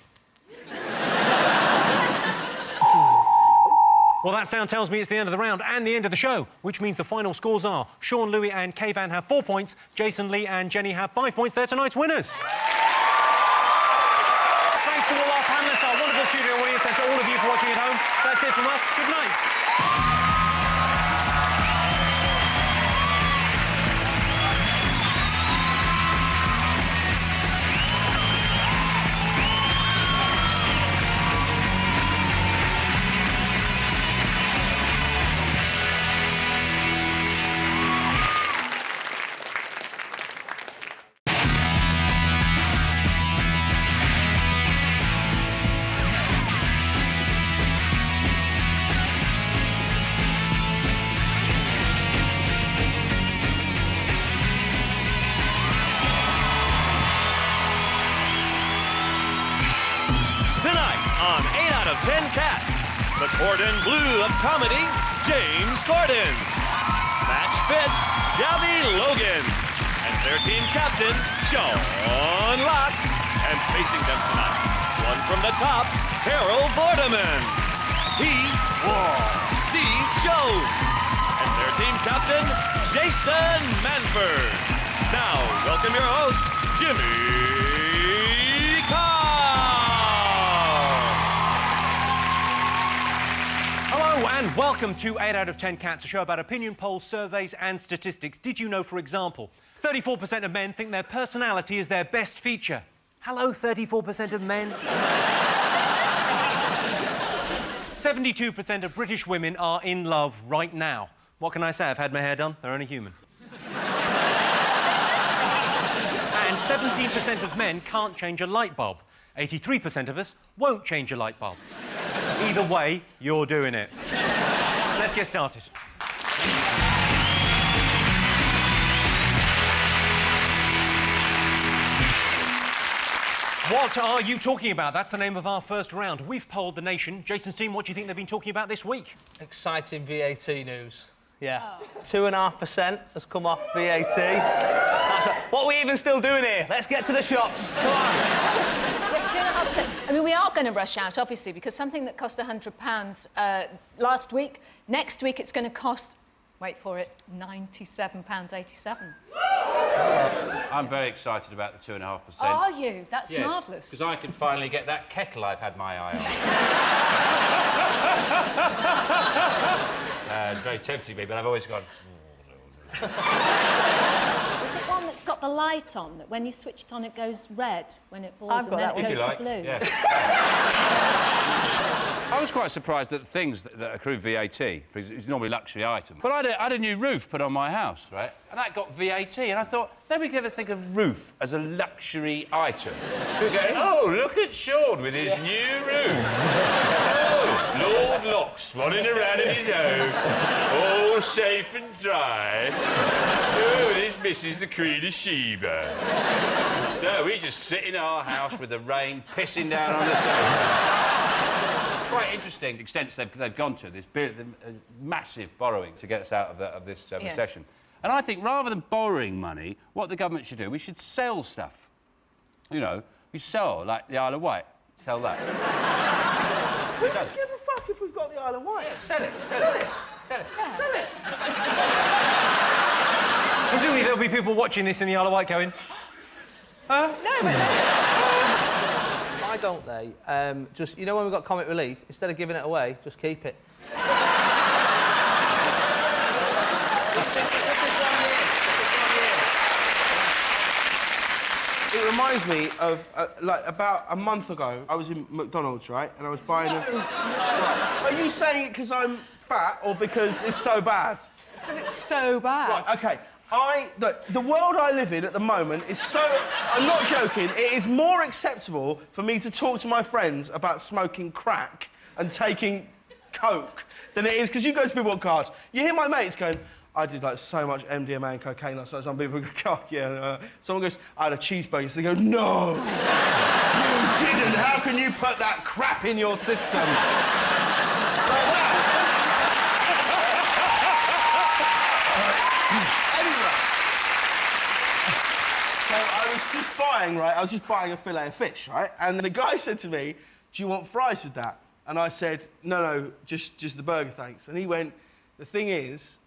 Well, that sound tells me it's the end of the round and the end of the show, which means the final scores are Sean, Louis and Kayvan have 4 points, Jason, Lee and Jenny have 5 points. They're tonight's winners. Thanks to all our panellists, our wonderful studio audience, and to all of you for watching at home. That's it from us. Good night. On 8 out of 10 Cats, the cordon bleu of comedy, James Corden. Match fit, Gabby Logan. And their team captain, Sean Locke. And facing them tonight, one from the top, Harold Vorderman. T-Wall, Steve Jones. And their team captain, Jason Manford. Now, welcome your host, Jimmy Carr. Hello and welcome to 8 out of 10 Cats, a show about opinion polls, surveys and statistics. Did you know, for example, 34% of men think their personality is their best feature? Hello, 34% of men. 72% of British women are in love right now. What can I say? I've had my hair done. They're only human. And 17% of men can't change a light bulb. 83% of us won't change a light bulb. Either way, you're doing it. Let's get started. What are you talking about? That's the name of our first round. We've polled the nation. Jason's team, what do you think they've been talking about this week? Exciting VAT news. Yeah. 2.5% has come off VAT. That's right. What are we even still doing here? Let's get to the shops. Come on. Yes, 2.5%. I mean, we are going to rush out, obviously, because something that cost £100 last week, next week it's going to cost, wait for it, £97.87. I'm very excited about the 2.5%. Are you? That's yes, marvellous. because I can finally get that kettle I've had my eye on. It's very tempting me, but I've always gone... Is it one that's got the light on, that when you switch it on it goes red when it boils I've and got then that it one. goes If you to like, blue? yeah. How was quite surprised at the things that accrue VAT. It's normally a luxury item. But I had a new roof put on my house, right? And that got VAT, and I thought, nobody could ever think of roof as a luxury item. Oh, look at Sean with his new roof. Oh, Lord Locke's running around in his own, all safe and dry. Oh, this missus the Queen of Sheba. No, we just sit in our house with the rain pissing down on the sofa. It's quite interesting the extents they've gone to. This massive borrowing to get us out of this recession. And I think rather than borrowing money, what the government should do, we should sell stuff. You know, we sell, like the Isle of Wight. Sell that. We don't give a fuck if we've got the Isle of Wight. Yeah, sell it. Sell it. Sell it. Yeah. Sell it. Presumably there'll be people watching this in the Isle of Wight going, Why don't they just, you know, when we've got comic relief, instead of giving it away, just keep it. It reminds me of, like, about a month ago, I was in McDonald's, right? And I was buying a... Right. Are you saying it because I'm fat or because it's so bad? Because it's so bad. Right, OK. The world I live in at the moment is so... I'm not joking. It is more acceptable for me to talk to my friends about smoking crack and taking coke than it is... Because you go to people on cards, you hear my mates going... I did, like, so much MDMA and cocaine last night. Some people go, oh, yeah. Someone goes, I had a cheeseburger. So they go, no, you didn't. How can you put that crap in your system? Like that. Anyway. So I was just buying, right? I was just buying a fillet of fish, right? And the guy said to me, do you want fries with that? And I said, no, just the burger, thanks. And he went, the thing is...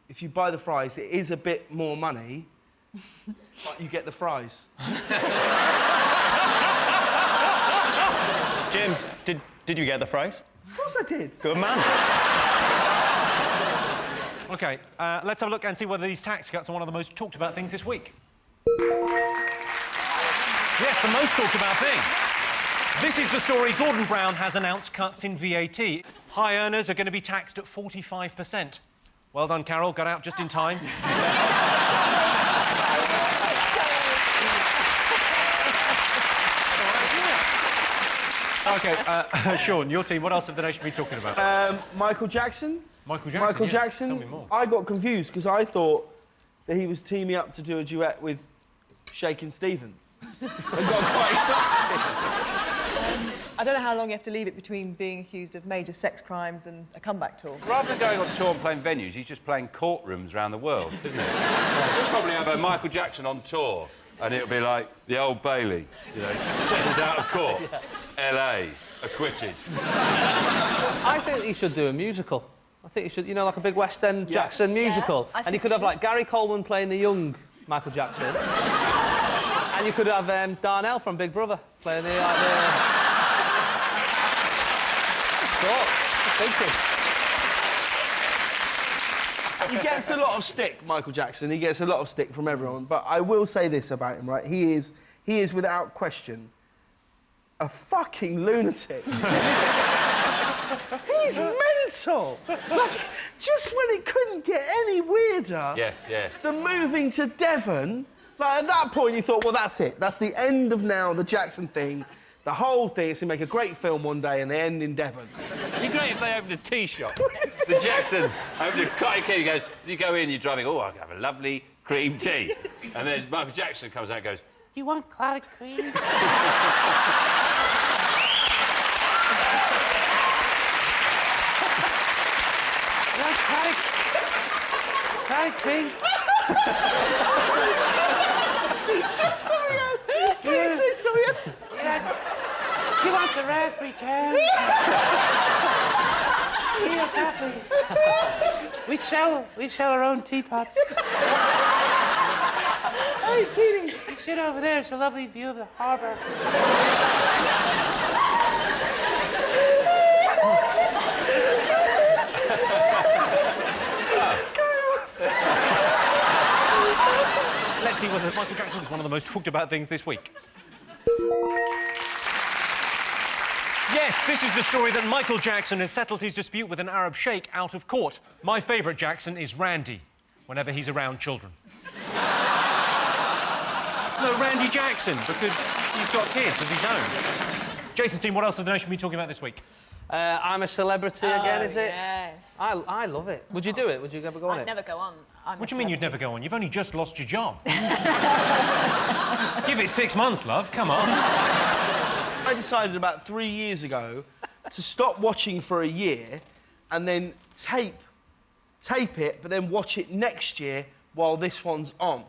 If you buy the fries, it is a bit more money, but you get the fries. James, did you get the fries? Of course I did. Good man. OK, let's have a look and see whether these tax cuts are one of the most talked about things this week. Yes, the most talked about thing. This is the story. Gordon Brown has announced cuts in VAT. High earners are going to be taxed at 45%. Well done, Carol. Got out just in time. OK, Sean, your team, what else have the nation been talking about? Michael Jackson. Michael Jackson, Michael yeah. Jackson. Tell me more. I got confused because I thought that he was teaming up to do a duet with Shakin' Stevens. And got quite excited. I don't know how long you have to leave it between being accused of major sex crimes and a comeback tour. Rather than going on tour and playing venues, he's just playing courtrooms around the world, isn't it? We'll probably have a Michael Jackson on tour, and it'll be like the Old Bailey, you know, settled out of court, LA, acquitted. I think he should do a musical. I think he should, you know, like a big West End Jackson musical. Yeah, and you could have, like, Gary Coleman playing the young Michael Jackson. And you could have Darnell from Big Brother playing the... He gets a lot of stick, Michael Jackson. He gets a lot of stick from everyone. But I will say this about him, right? He is without question a fucking lunatic. He's mental. Like, just when it couldn't get any weirder. Yes, yeah. The moving to Devon. Like, at that point, you thought, well, that's it. That's the end of now the Jackson thing. The whole thing is to make a great film one day and they end in Devon. It'd be great if they opened a tea shop. The Jacksons opened a coffee tea. He goes, you go in, you're driving, oh, I have a lovely cream tea. And then Michael Jackson comes out and goes, you want clotted cream? Clotted cream? Something else. Please say something else. You want the raspberry jam? Tea or coffee? We sell our own teapots. Hey, Teeny. You sit over there. It's a lovely view of the harbour. Let's see whether Michael Jackson is one of the most talked about things this week. Yes, this is the story that Michael Jackson has settled his dispute with an Arab sheikh out of court. My favourite Jackson is Randy, whenever he's around children. No, Randy Jackson, because he's got kids of his own. Jason's team, what else have the nation been talking about this week? I'm a Celebrity again, is it? Yes. I love it. Would you do it? Would you ever go on it? I'd never go on. What do you mean you'd never go on? You've only just lost your job. Give it 6 months, love. Come on. I decided about 3 years ago to stop watching for a year and then tape it, but then watch it next year while this one's on.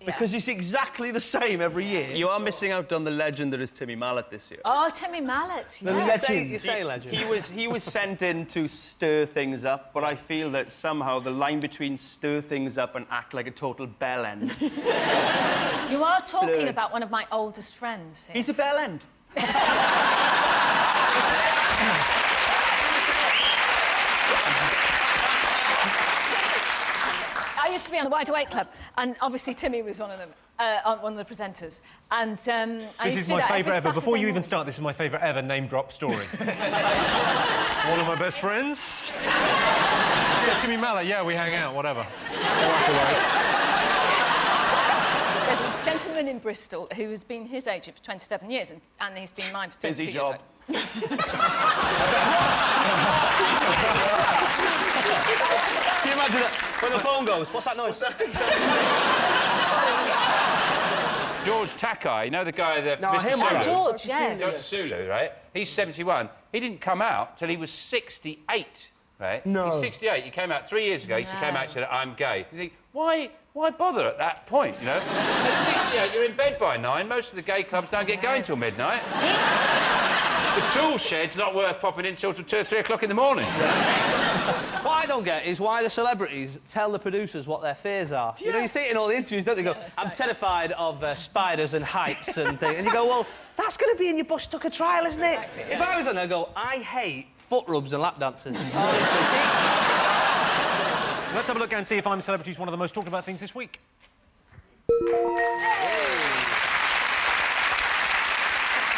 Because it's exactly the same every year. You are missing out on the legend that is Timmy Mallet this year. Oh, Timmy Mallet, The yes. legend. You say legend. He was sent in to stir things up, but I feel that somehow the line between stir things up and act like a total bellend. You are talking Blurred. about one of my oldest friends here. He's a bellend. I used to be on the Wide Awake Club, and obviously Timmy was one of them, one of the presenters. And I This used is to do my that every favourite ever. Before you Saturday even start, this is my favourite ever name drop story. One of my best friends. Yeah, Timmy Mallet, yeah, we hang out, whatever. Walk away. There's a gentleman in Bristol who has been his agent for 27 years, and he's been mine for 22 Busy years. job. Can you imagine it? When the phone goes, what's that noise? George Takei, you know the guy that... No, Mr. him, Sulu? George, yes. George Sulu, right? He's 71. He didn't come out till he was 68, right? No. He's 68. He came out 3 years ago. He No. came out and said, I'm gay. You think, why bother at that point, you know? At 68, you're in bed by 9. Most of the gay clubs don't get going till midnight. The tool shed's not worth popping in till 2 or 3 o'clock in the morning. What I don't get is why the celebrities tell the producers what their fears are. You know, you see it in all the interviews, don't they? Go, I'm terrified of spiders and heights and things. And you go, well, that's going to be in your Bush Tucker trial, isn't it? Exactly, If I was on there, I go, I hate foot rubs and lap dances. Honestly. Let's have a look and see if I'm a Celebrity is one of the most talked about things this week.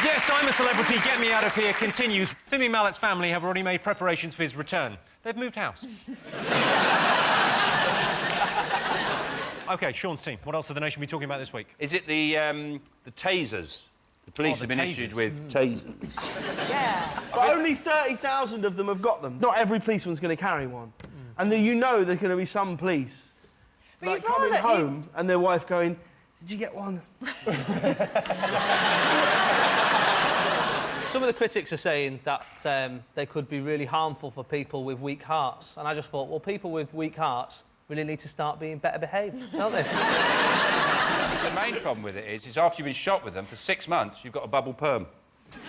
Yes, I'm a Celebrity, get me out of here continues. Timmy Mallet's family have already made preparations for his return. They've moved house. OK, Sean's team, what else have the nation been talking about this week? Is it the tasers? The police have been issued with tasers. Yeah. But only 30,000 of them have got them. Not every policeman's going to carry one. And then you know there's going to be some police like coming home and their wife going, did you get one? Some of the critics are saying that they could be really harmful for people with weak hearts. And I just thought, well, people with weak hearts really need to start being better behaved, don't they? The main problem with it is after you've been shot with them for 6 months, you've got a bubble perm. These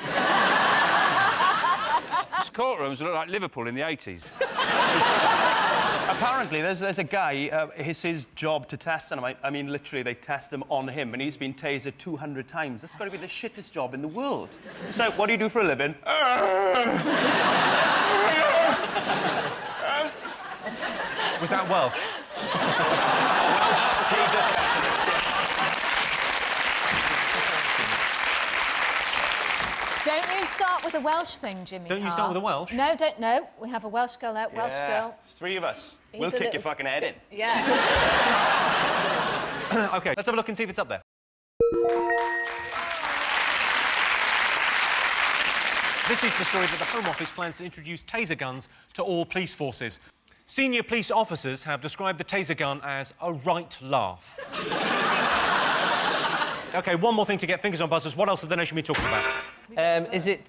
courtrooms look like Liverpool in the 80s. Apparently, there's a guy, it's his job to test him. I mean, literally, they test him on him, and he's been tasered 200 times. That's got to be the shittest job in the world. So, what do you do for a living? Was that Welsh? Don't you start with a Welsh thing, Jimmy Don't you Carr. start with a Welsh? No, don't. No, we have a Welsh girl out. Welsh girl. It's 3 of us. He's We'll a kick little- your fucking head in. Yeah. OK, let's have a look and see if it's up there. This is the story that the Home Office plans to introduce taser guns to all police forces. Senior police officers have described the taser gun as a right laugh. OK, one more thing to get fingers on buzzers. What else have the nation been talking about? Is it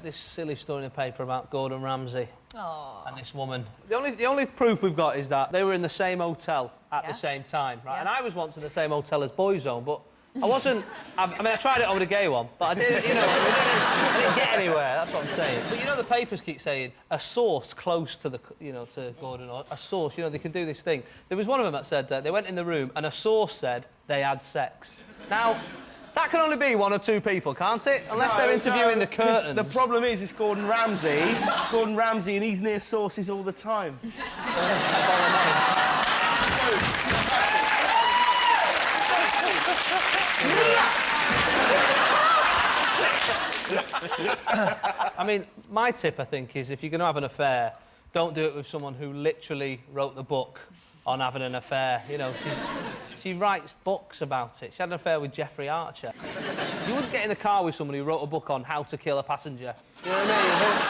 this silly story in the paper about Gordon Ramsay and this woman? The only proof we've got is that they were in the same hotel at the same time, right? And I was once in the same hotel as Boyzone, but I wasn't... I mean, I tried it over the gay one, but I didn't, you know, I didn't get anywhere, that's what I'm saying. But, you know, the papers keep saying a source close to the, you know, to Gordon, or a source, you know, they can do this thing. There was one of them that said they went in the room and a source said they had sex. Now, that can only be one of two people, can't it? Unless they're interviewing the curtains. The problem is, it's Gordon Ramsay. It's Gordon Ramsay, and he's near sources all the time. I mean, my tip, I think, is if you're going to have an affair, don't do it with someone who literally wrote the book on having an affair. You know, she writes books about it. She had an affair with Jeffrey Archer. You wouldn't get in the car with someone who wrote a book on how to kill a passenger. You know what I mean?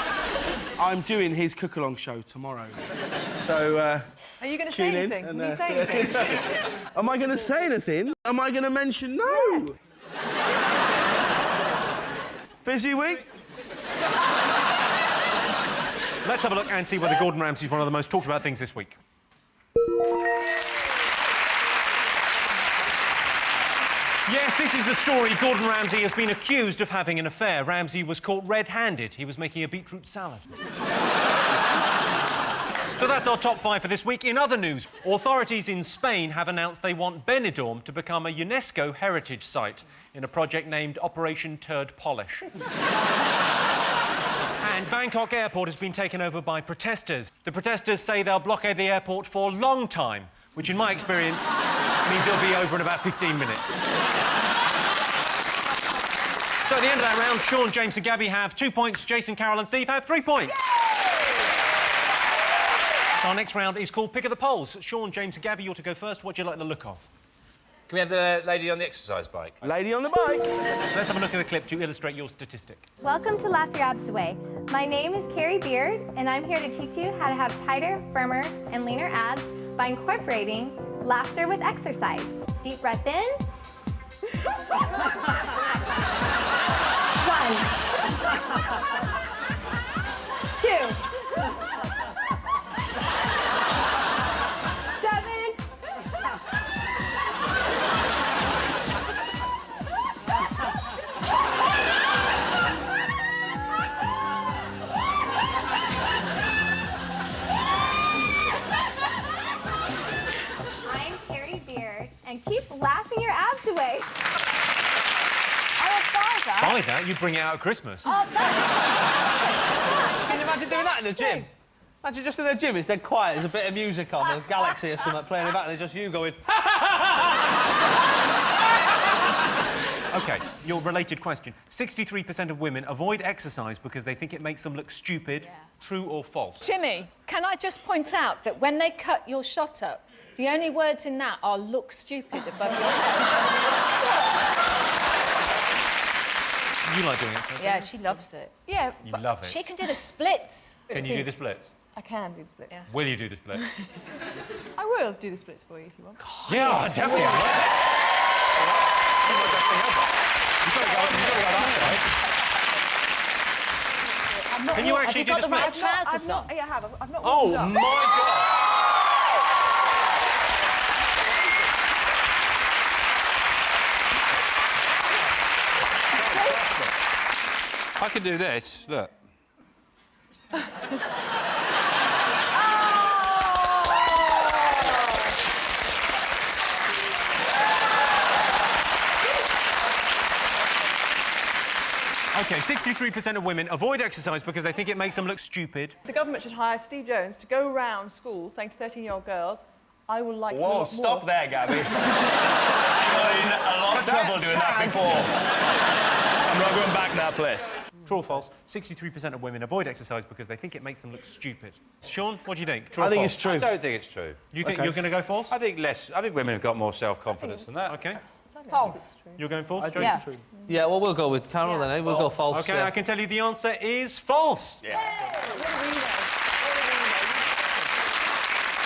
I'm doing his cook-along show tomorrow. So, Are you going to say anything? Can you say anything? Am I going to say anything? Am I going to mention no? Busy week? Let's have a look and see whether Gordon Ramsay's one of the most talked about things this week. Yes, this is the story. Gordon Ramsay has been accused of having an affair. Ramsay was caught red-handed. He was making a beetroot salad. So that's our top 5 for this week. In other news, authorities in Spain have announced they want Benidorm to become a UNESCO heritage site in a project named Operation Turd Polish. And Bangkok Airport has been taken over by protesters. The protesters say they'll blockade the airport for a long time, which in my experience means it'll be over in about 15 minutes. So at the end of that round, Sean, James and Gabby have 2 points, Jason, Carol and Steve have 3 points. So our next round is called Pick of the Polls. Sean, James and Gabby, you're to go first. What do you like the look of? Can we have the lady on the exercise bike? Lady on the bike. Let's have a look at a clip to illustrate your statistic. Welcome to Laugh Your Abs Away. My name is Carrie Beard, and I'm here to teach you how to have tighter, firmer, and leaner abs by incorporating laughter with exercise. Deep breath in. 1, 2. 7. I'm Carrie Beard, and keep laughing your abs away. I'm a father. By that, you'd bring it out at Christmas. Oh, that's fantastic. Can you imagine doing that in the gym? Imagine just in the gym, it's dead quiet, there's a bit of music on, a Galaxy or something playing in the back, and it's just you going... OK, your related question. 63% of women avoid exercise because they think it makes them look stupid. Yeah. True or false? Jimmy, can I just point out that when they cut your shot up, the only words in that are "look stupid" above your head. You like doing it, Sophie? Yeah, she loves it. Yeah. You love it. She can do the splits. Can you do the splits? I can do the splits. Yeah. Will you do the splits? I will do the splits for you if you want. Yeah, definitely. I will. Can you actually do the splits? I've not. Yeah, I have. I've not. Oh my God! I can do this, look. OK, 63% of women avoid exercise because they think it makes them look stupid. The government should hire Steve Jones to go around schools saying to 13-year-old girls, I will like you a lot more. Stop there, Gabby. I got in a lot of trouble doing that before. I'm not going back to that place. True or false? 63% of women avoid exercise because they think it makes them look stupid. Sean, what do you think? True I or think false? it's true. I don't think it's true. You think you're going to go false? I think less. I think women have got more self-confidence than that. OK. False. You're going false? Josie? Yeah. Yeah, well, we'll go with Carol then, eh? We'll go false. OK, yeah. I can tell you the answer is false. Yeah.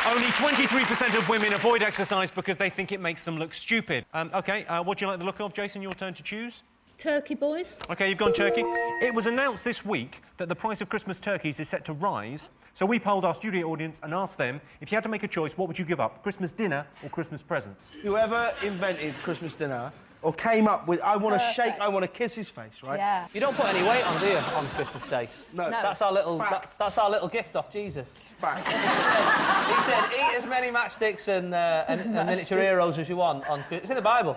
Only 23% of women avoid exercise because they think it makes them look stupid. OK, what do you like the look of? Jason, your turn to choose. Turkey boys. OK, you've gone turkey. It was announced this week that the price of Christmas turkeys is set to rise. So we polled our studio audience and asked them, if you had to make a choice, what would you give up? Christmas dinner or Christmas presents? Whoever invented Christmas dinner or came up with, I want to shake, I want to kiss his face, right? Yeah. You don't put any weight on, do you, on Christmas Day? No. That's our little, Fact. that's our little gift off Jesus. Fact. He said, eat as many matchsticks and miniature heroes as you want. It's in the Bible.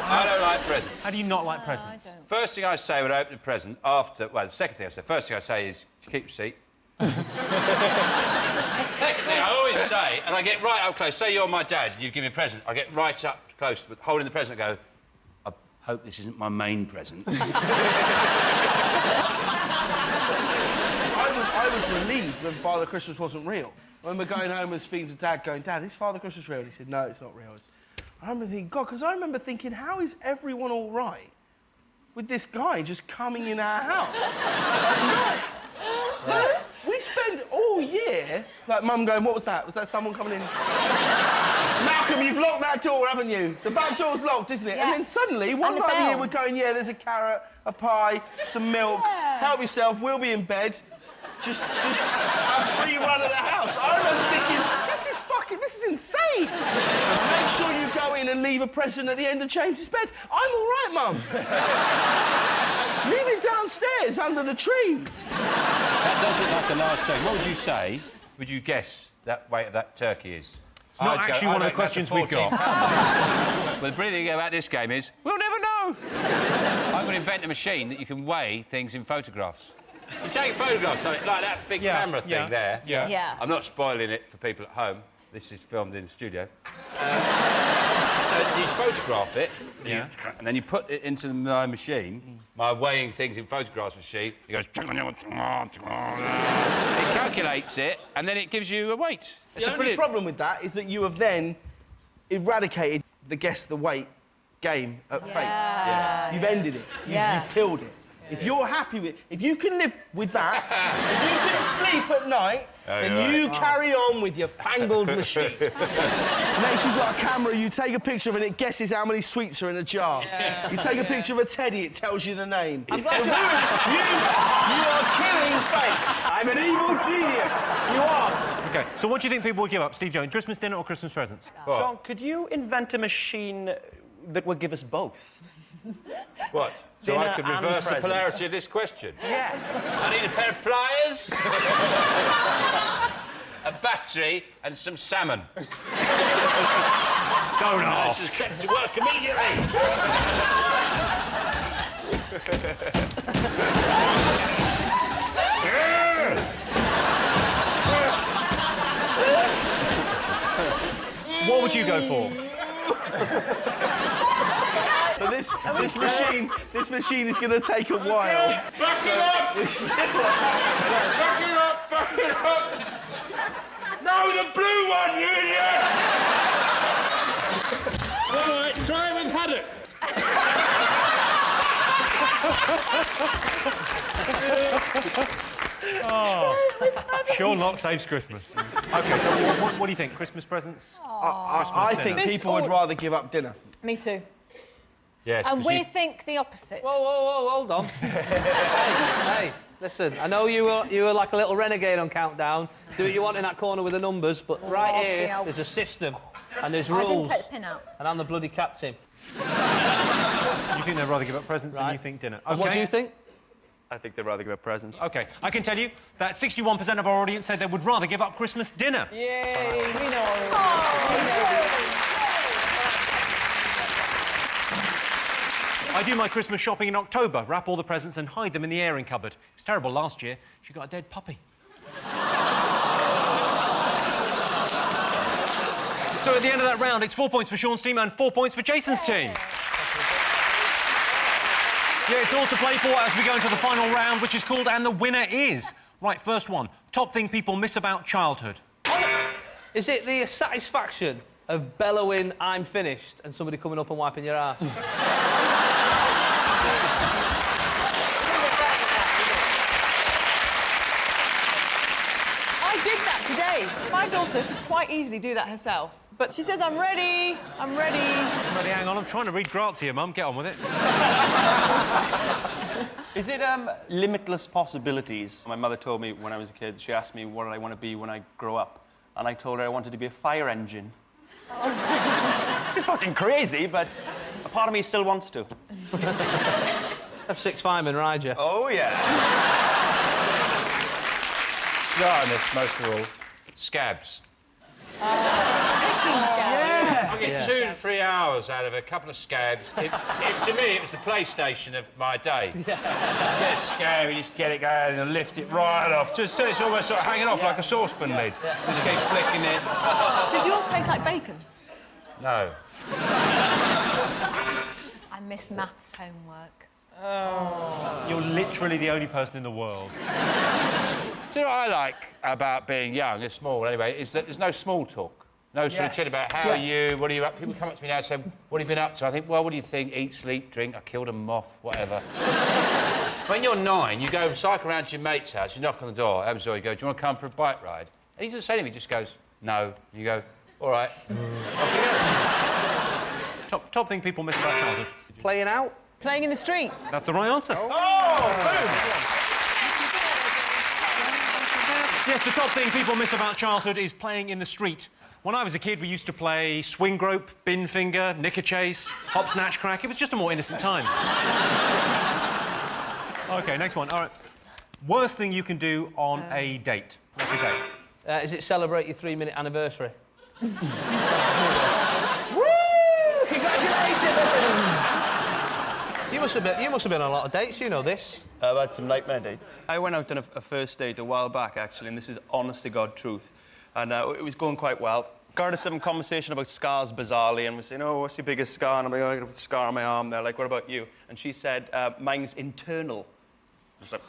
I don't like presents. How do you not like presents? First thing I say when I open a present after... Well, the second thing I say... First thing I say is, keep your seat. Second thing I always say, and I get right up close... Say you're my dad and you give me a present, I get right up close, holding the present and go... hope this isn't my main present. I was relieved when Father Christmas wasn't real. I remember going home and speaking to Dad, going, Dad, is Father Christmas real? And he said, no, it's not real. I remember thinking, God, because I remember thinking, how is everyone all right with this guy just coming in our house? Yeah. We spend all year, like, Mum going, what was that? Was that someone coming in? Malcolm, you've locked that door, haven't you? The back door's locked, isn't it? Yeah. And then suddenly, one night of the year, we're going, yeah, there's a carrot, a pie, some milk. Yeah. Help yourself, we'll be in bed. Just have free run of the house. I remember thinking, this is insane. Make sure you go in and leave a present at the end of James's bed. I'm all right, Mum. Leave it downstairs under the tree. That does look like a large turkey. What would you say? Would you guess that weight of that turkey is? It's not actually one of the questions we've got. Well, the brilliant thing about this game is we'll never know. I'm going to invent a machine that you can weigh things in photographs. You take photographs, like that big camera thing there. Yeah. I'm not spoiling it for people at home. This is filmed in the studio. So you photograph it, and then you put it into my machine, my weighing things in photographs machine. It goes... It calculates it, and then it gives you a weight. The only problem with that is that you have then eradicated the guess the weight game at Fates. Yeah. You've ended it. You've killed it. If you're happy with... If you can live with that, if you can sleep at night, then you carry on with your fangled machine. Next, you've got a camera, you take a picture of it, and it guesses how many sweets are in a jar. Yeah. You take a picture of a teddy, it tells you the name. I'm glad you are killing Fates. I'm an evil genius. You are. OK, so what do you think people would give up? Steve Jones, Christmas dinner or Christmas presents? John, could you invent a machine that would give us both? What? So I could reverse the polarity of this question? Yes. I need a pair of pliers, a battery and some salmon. Don't ask. It's set to work immediately. What would you go for? So this machine is going to take a while. Back it up! Back it up! No, the blue one, you idiot! All right, try it with haddock. Sure not saves Christmas. OK, so what do you think? Christmas presents? I think people would rather give up dinner. Me too. Yes. And we think the opposite. Whoa, hold on. hey, listen, I know you were like a little renegade on Countdown. Do what you want in that corner with the numbers, but right here, there's a system, and there's rules. I didn't take the pin out. And I'm the bloody captain. You think they'd rather give up presents than you think dinner? And what do you think? I think they'd rather give up presents. OK, I can tell you that 61% of our audience said they would rather give up Christmas dinner. Yay, we know. I do my Christmas shopping in October, wrap all the presents and hide them in the airing cupboard. It was terrible last year. She got a dead puppy. So at the end of that round, it's 4 points for Sean's team and 4 points for Jason's team. Yeah, it's all to play for as we go into the final round, which is called And the Winner Is. Right, first one. Top thing people miss about childhood. Is it the satisfaction of bellowing, I'm finished, and somebody coming up and wiping your ass? I did that today. My daughter could quite easily do that herself. But she says, I'm ready, I'm ready. Ready, hang on, I'm trying to read Grazia, Mum. Get on with it. Is it limitless possibilities? My mother told me when I was a kid, she asked me what I want to be when I grow up. And I told her I wanted to be a fire engine. This is fucking crazy, but a part of me still wants to. Have 6 firemen ride you. Oh, yeah. Most of all, scabs. Yeah. I get 2 to 3 hours out of a couple of scabs. To me, it was the PlayStation of my day. Get a scab, you just get it going and lift it right off. Just so it's almost sort of hanging off like a saucepan lid. Just keep flicking it. Did yours taste like bacon? No. And missed maths homework. You're literally the only person in the world. Do you know what I like about being young and small, anyway, is that there's no small talk. No sort of chat about how are you, what are you up... People come up to me now and say, what have you been up to? I think, well, what do you think? Eat, sleep, drink, I killed a moth, whatever. When you're 9, you go cycle around to your mate's house, you knock on the door, opens the door, you go, do you want to come for a bike ride? And he doesn't say anything, he just goes, no. And you go, all right. Top thing people miss about childhood. Playing out? Playing in the street. That's the right answer. Yes, the top thing people miss about childhood is playing in the street. When I was a kid, we used to play swing rope, bin finger, knicker chase, hop, snatch, crack. It was just a more innocent time. OK, next one. All right. Worst thing you can do on a date. What's your date? Is it celebrate your 3-minute anniversary? Woo! Congratulations! You must have been on a lot of dates, you know this. I've had some nightmare dates. I went out on a first date a while back, actually, and this is honest to God truth. And it was going quite well. Got into some conversation about scars, bizarrely, and we're saying, oh, what's your biggest scar? And I'm like, oh, I got a scar on my arm there. Like, what about you? And she said, mine's internal. I was like,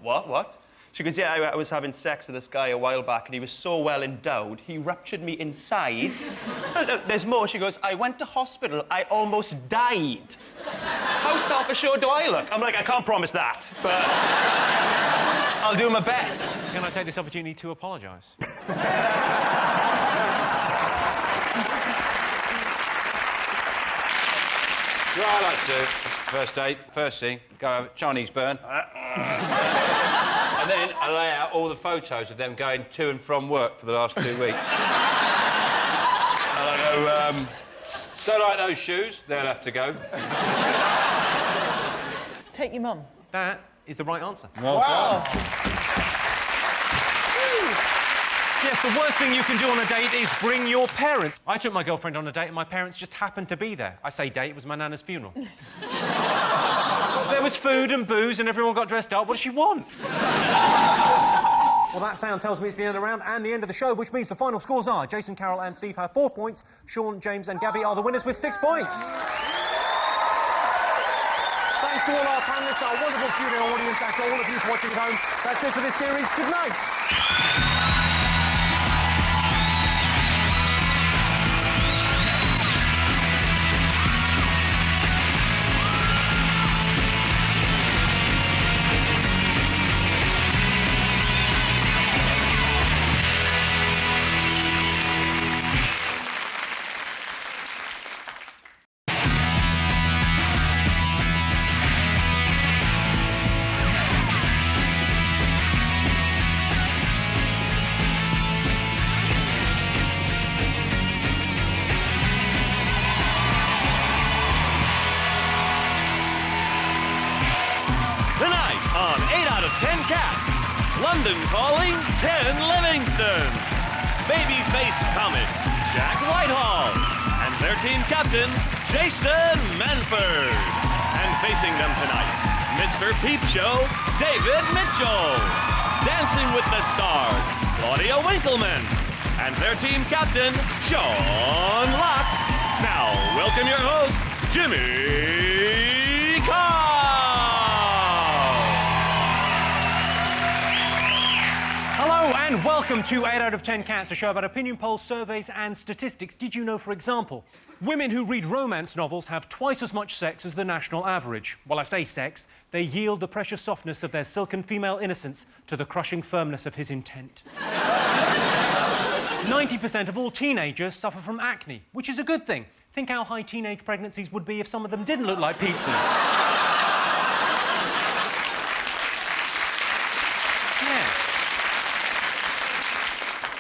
what? She goes, yeah, I was having sex with this guy a while back, and he was so well endowed, he ruptured me inside. There's more. She goes, I went to hospital, I almost died. How self-assured do I look? I'm like, I can't promise that, but I'll do my best. Can I take this opportunity to apologise? What I like to do, first date, first thing, go have a Chinese burn. And then I lay out all the photos of them going to and from work for the last 2 weeks. And I go, don't like those shoes, they'll have to go. Take your mum. That is the right answer. Wow. Yes, the worst thing you can do on a date is bring your parents. I took my girlfriend on a date and my parents just happened to be there. I say date, it was my nana's funeral. There was food and booze and everyone got dressed up. What does she want? Well, that sound tells me it's the end of the round and the end of the show, which means the final scores are Jason, Carol and Steve have 4 points. Sean, James and Gabby are the winners with 6 points. Thanks to all our panellists, our wonderful studio audience, and to all of you watching at home. That's it for this series. Good night. On 8 out of 10 Cats, London Calling, Ken Livingston, Babyface Comic, Jack Whitehall, and their team captain, Jason Manford. And facing them tonight, Mr. Peep Show, David Mitchell, Dancing with the Stars, Claudia Winkleman, and their team captain, Sean Locke. Now, welcome your host, Jimmy Carr. Hello and welcome to 8 out of 10 Cats, a show about opinion polls, surveys and statistics. Did you know, for example, women who read romance novels have twice as much sex as the national average? Well, I say sex, they yield the precious softness of their silken female innocence to the crushing firmness of his intent. 90% of all teenagers suffer from acne, which is a good thing. Think how high teenage pregnancies would be if some of them didn't look like pizzas.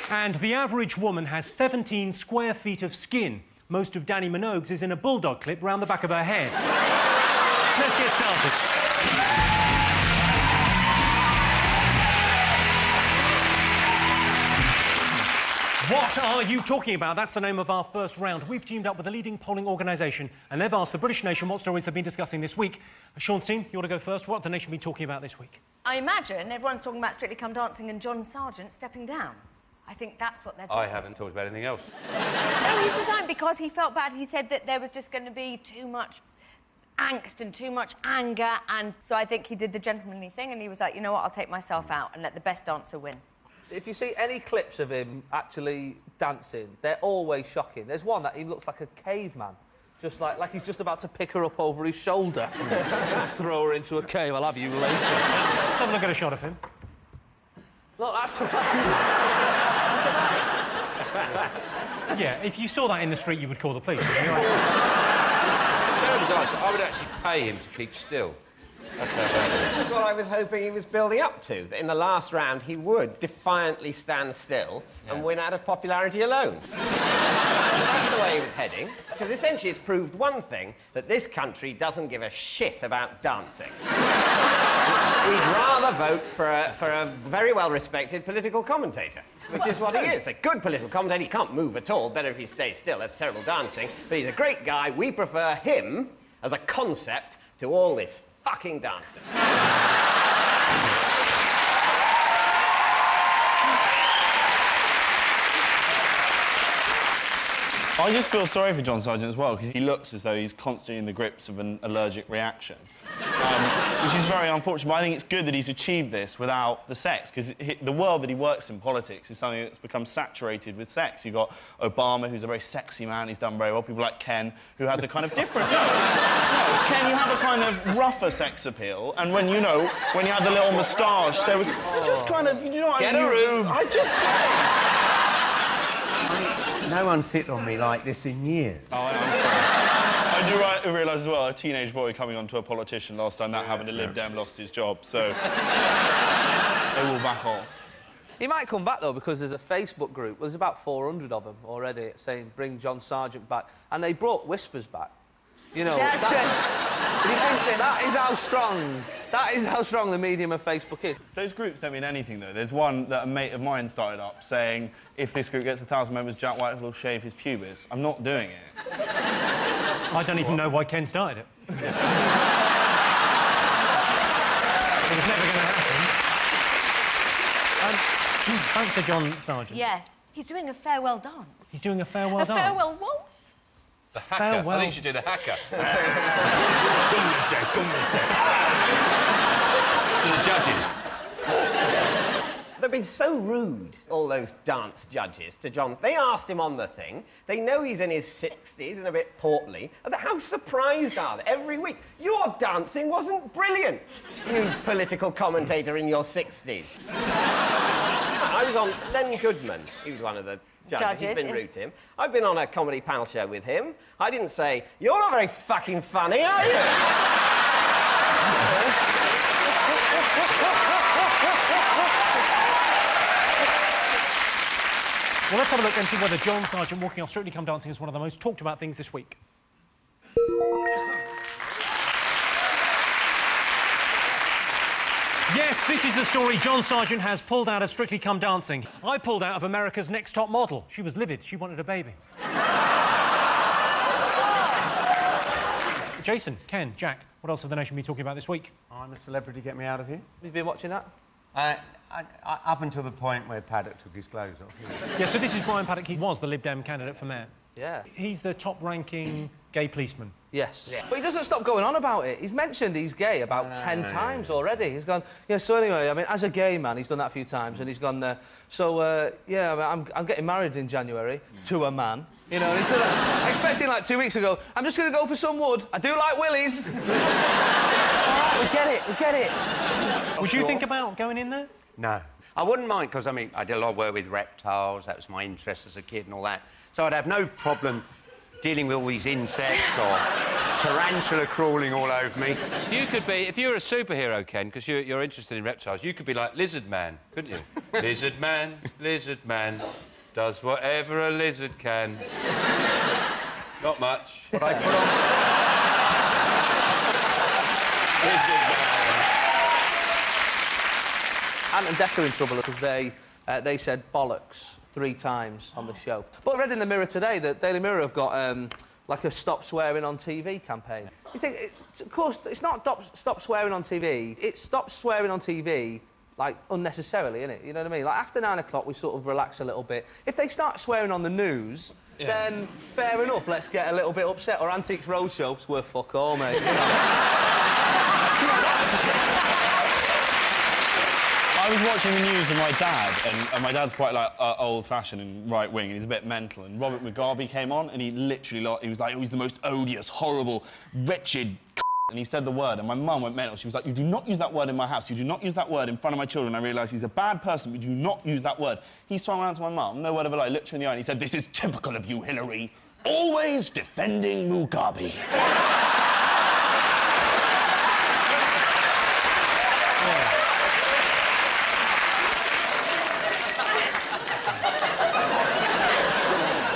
And the average woman has 17 square feet of skin. Most of Danny Minogue's is in a bulldog clip round the back of her head. Let's get started. What are you talking about? That's the name of our first round. We've teamed up with a leading polling organisation and they've asked the British nation what stories they've been discussing this week. Sean's team, you want to go first? What have the nation been talking about this week? I imagine everyone's talking about Strictly Come Dancing and John Sargent stepping down. I think that's what they're talking about. I haven't talked about anything else. No, he's resigned because he felt bad. He said that there was just going to be too much angst and too much anger, and so I think he did the gentlemanly thing, and he was like, you know what, I'll take myself out and let the best dancer win. If you see any clips of him actually dancing, they're always shocking. There's one that he looks like a caveman. Just like he's just about to pick her up over his shoulder and throw her into a cave. I'll have you later. Let's have a look at a shot of him. Look, that's Yeah, if you saw that in the street, you would call the police. It's a terrible dancer. I would actually pay him to keep still. That's how bad it is. This is what I was hoping he was building up to, that in the last round he would defiantly stand still and win out of popularity alone. That's the way he was heading, because essentially it's proved one thing, that this country doesn't give a shit about dancing. We'd rather vote for a very well-respected political commentator, which is what he is. A good political commentator. He can't move at all. Better if he stays still. That's terrible dancing. But he's a great guy. We prefer him as a concept to all this fucking dancing. I just feel sorry for John Sargent as well, because he looks as though he's constantly in the grips of an allergic reaction, which is very unfortunate. But I think it's good that he's achieved this without the sex, because the world that he works in, politics, is something that's become saturated with sex. You've got Obama, who's a very sexy man, he's done very well. People like Ken, who has a kind of different... No, Ken, you have a kind of rougher sex appeal, and when you had the little moustache, there was... just kind of... You know what Get a room! I just say... No one's hit on me like this in years. Oh, I'm sorry. I do realise as well, a teenage boy coming on to a politician last time, that happened to Lib Dem lost his job, so... they will back off. He might come back, though, because there's a Facebook group. There's about 400 of them already saying, bring John Sargent back. And they brought Whispers back. You know, That's true. That is how strong... That is how strong the medium of Facebook is. Those groups don't mean anything, though. There's one that a mate of mine started up saying, if this group gets 1,000 members, Jack White will shave his pubis. I'm not doing it. I don't even know why Ken started it. It was never going to happen. Back to John Sargent. Yes. He's doing a farewell dance. He's doing a farewell dance. A farewell waltz? The hacker. I think you should do the hacker. To the judges. They've been so rude, all those dance judges, to John. They asked him on the thing. They know he's in his 60s and a bit portly. And how surprised are they? Every week, your dancing wasn't brilliant, you political commentator in your 60s. I was on Len Goodman. He was one of the judges. He's been rude to him. I've been on a comedy panel show with him. I didn't say, you're not very fucking funny, are you? Well, let's have a look and see whether John Sargent walking off Strictly Come Dancing is one of the most talked about things this week. Yes, this is the story. John Sargent has pulled out of Strictly Come Dancing. I pulled out of America's Next Top Model. She was livid. She wanted a baby. Jason, Ken, Jack, what else have the nation been talking about this week? I'm a Celebrity, get me out of here. You've been watching that? Up until the point where Paddock took his clothes off. Yeah, so this is Brian Paddock. He was the Lib Dem candidate from there. Yeah. He's the top-ranking gay policeman. Yes. Yeah. But he doesn't stop going on about it. He's mentioned he's gay about 10 times already. He's gone, yeah, so anyway, I mean, as a gay man, he's done that a few times, and he's gone, yeah, I mean, I'm getting married in January to a man. You know, and he's done that. Expecting like 2 weeks ago, I'm just going to go for some wood. I do like willies. All right, we get it. Would you think about going in there? No. I wouldn't mind, because, I mean, I did a lot of work with reptiles. That was my interest as a kid and all that. So I'd have no problem dealing with all these insects or tarantula crawling all over me. You could be, if you were a superhero, Ken, because you're interested in reptiles, you could be like Lizard Man, couldn't you? Lizard Man, does whatever a lizard can. Not much. What I put on... Lizard Man. Ant and Dec are in trouble because they said bollocks 3 times on the show. But I read in the Mirror today that Daily Mirror have got like a Stop Swearing on TV campaign. You think, of course, it's not stop swearing on TV. It's stop swearing on TV like, unnecessarily, innit? You know what I mean? Like, after 9 o'clock, we sort of relax a little bit. If they start swearing on the news, then fair enough, let's get a little bit upset. Or Antiques Roadshow, we're fuck all, mate. You know? I was watching the news with my dad, and my dad's quite, like, old-fashioned and right-wing, and he's a bit mental, and Robert Mugabe came on, and he literally, he was like, oh, he's the most odious, horrible, wretched and he said the word, and my mum went mental. She was like, you do not use that word in my house. You do not use that word in front of my children. I realised he's a bad person, but you do not use that word. He swung around to my mum, no word of a lie, looked her in the eye, and he said, this is typical of you, Hillary. Always defending Mugabe.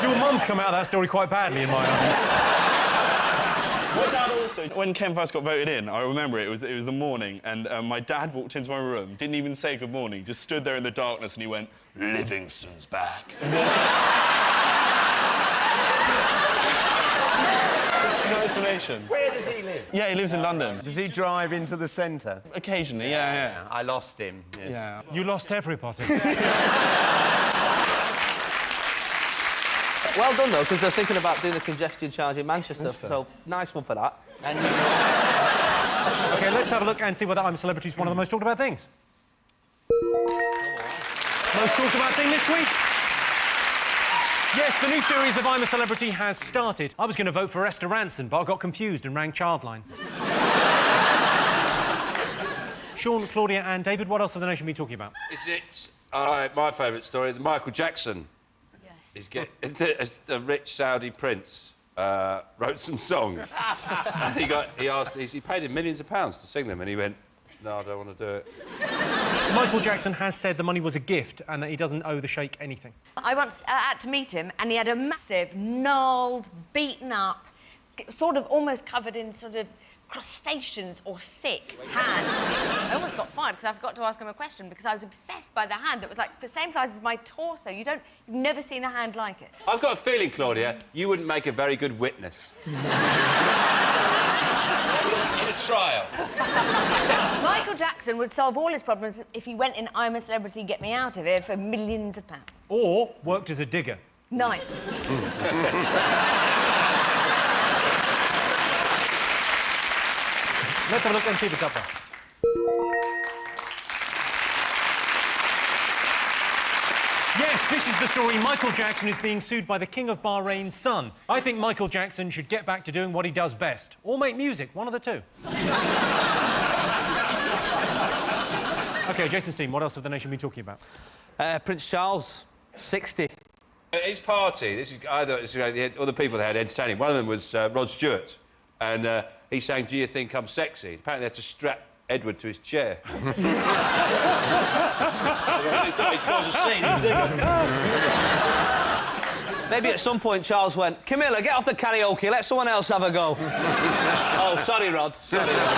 Your mum's come out of that story quite badly, in my eyes. My dad also, when Ken first got voted in, I remember it was the morning, and my dad walked into my room, didn't even say good morning, just stood there in the darkness, and he went, Livingston's back. No explanation. Where does he live? Yeah, he lives in London. Does he drive into the centre? Occasionally, yeah. I lost him, yes. Yeah. You lost everybody. Well done, though, because they're thinking about doing the congestion charge in Manchester, so nice one for that. OK, let's have a look and see whether I'm a Celebrity is one of the most talked about things. Most talked about thing this week? Yes, the new series of I'm a Celebrity has started. I was going to vote for Esther Ranson, but I got confused and rang Childline. Sean, Claudia and David, what else have the nation been talking about? Is it my favourite story, the Michael Jackson? Yes. A rich Saudi prince wrote some songs. And he paid him millions of pounds to sing them, and he went, no, I don't want to do it. Michael Jackson has said the money was a gift and that he doesn't owe the sheikh anything. I once had to meet him, and he had a massive, gnarled, beaten up, sort of almost covered in sort of crustaceans or sick hand. I almost got fired because I forgot to ask him a question because I was obsessed by the hand that was like the same size as my torso. You've never seen a hand like it. I've got a feeling, Claudia, you wouldn't make a very good witness. In a trial. Michael Jackson would solve all his problems if he went in I'm a Celebrity, Get Me Out of Here for millions of pounds. Or worked as a digger. Nice. Let's have a look and see what's up there. Yes, this is the story. Michael Jackson is being sued by the King of Bahrain's son. I think Michael Jackson should get back to doing what he does best. Or make music, one of the two. OK, Jason's team, what else have the nation been talking about? Prince Charles, 60. His party, the other people they had entertaining. One of them was Rod Stewart, and he sang Do You Think I'm Sexy? Apparently they had to strap Edward to his chair. Maybe at some point Charles went, Camilla, get off the karaoke, let someone else have a go. Oh, sorry, Rod. Sorry, Rod.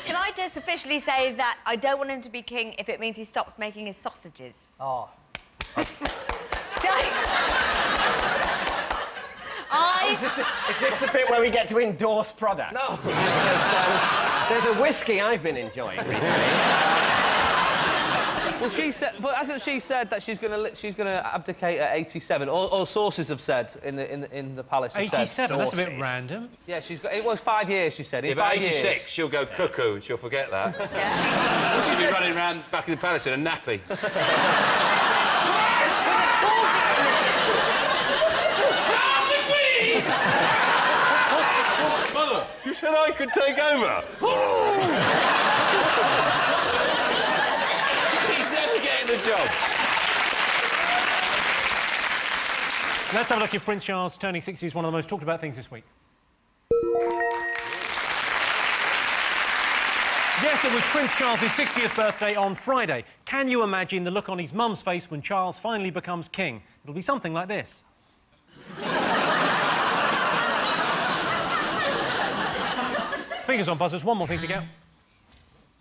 Can I just officially say that I don't want him to be king if it means he stops making his sausages? Oh. Is this the bit where we get to endorse products? No. Because there's a whiskey I've been enjoying recently. Well, she said, but hasn't she said that she's gonna abdicate at 87? Or sources have said in the palace. 87. That's a bit random. Yeah, she's got. It was 5 years. She said. In If at 86, 5 years, she'll go cuckoo and she'll forget that. Yeah. She'll be running around back in the palace in a nappy. Mother, you said I could take over. He's never getting the job. Let's have a look if Prince Charles turning 60 is one of the most talked about things this week. Yes, it was Prince Charles' 60th birthday on Friday. Can you imagine the look on his mum's face when Charles finally becomes king? It'll be something like this. Fingers on buzzers, one more thing to go.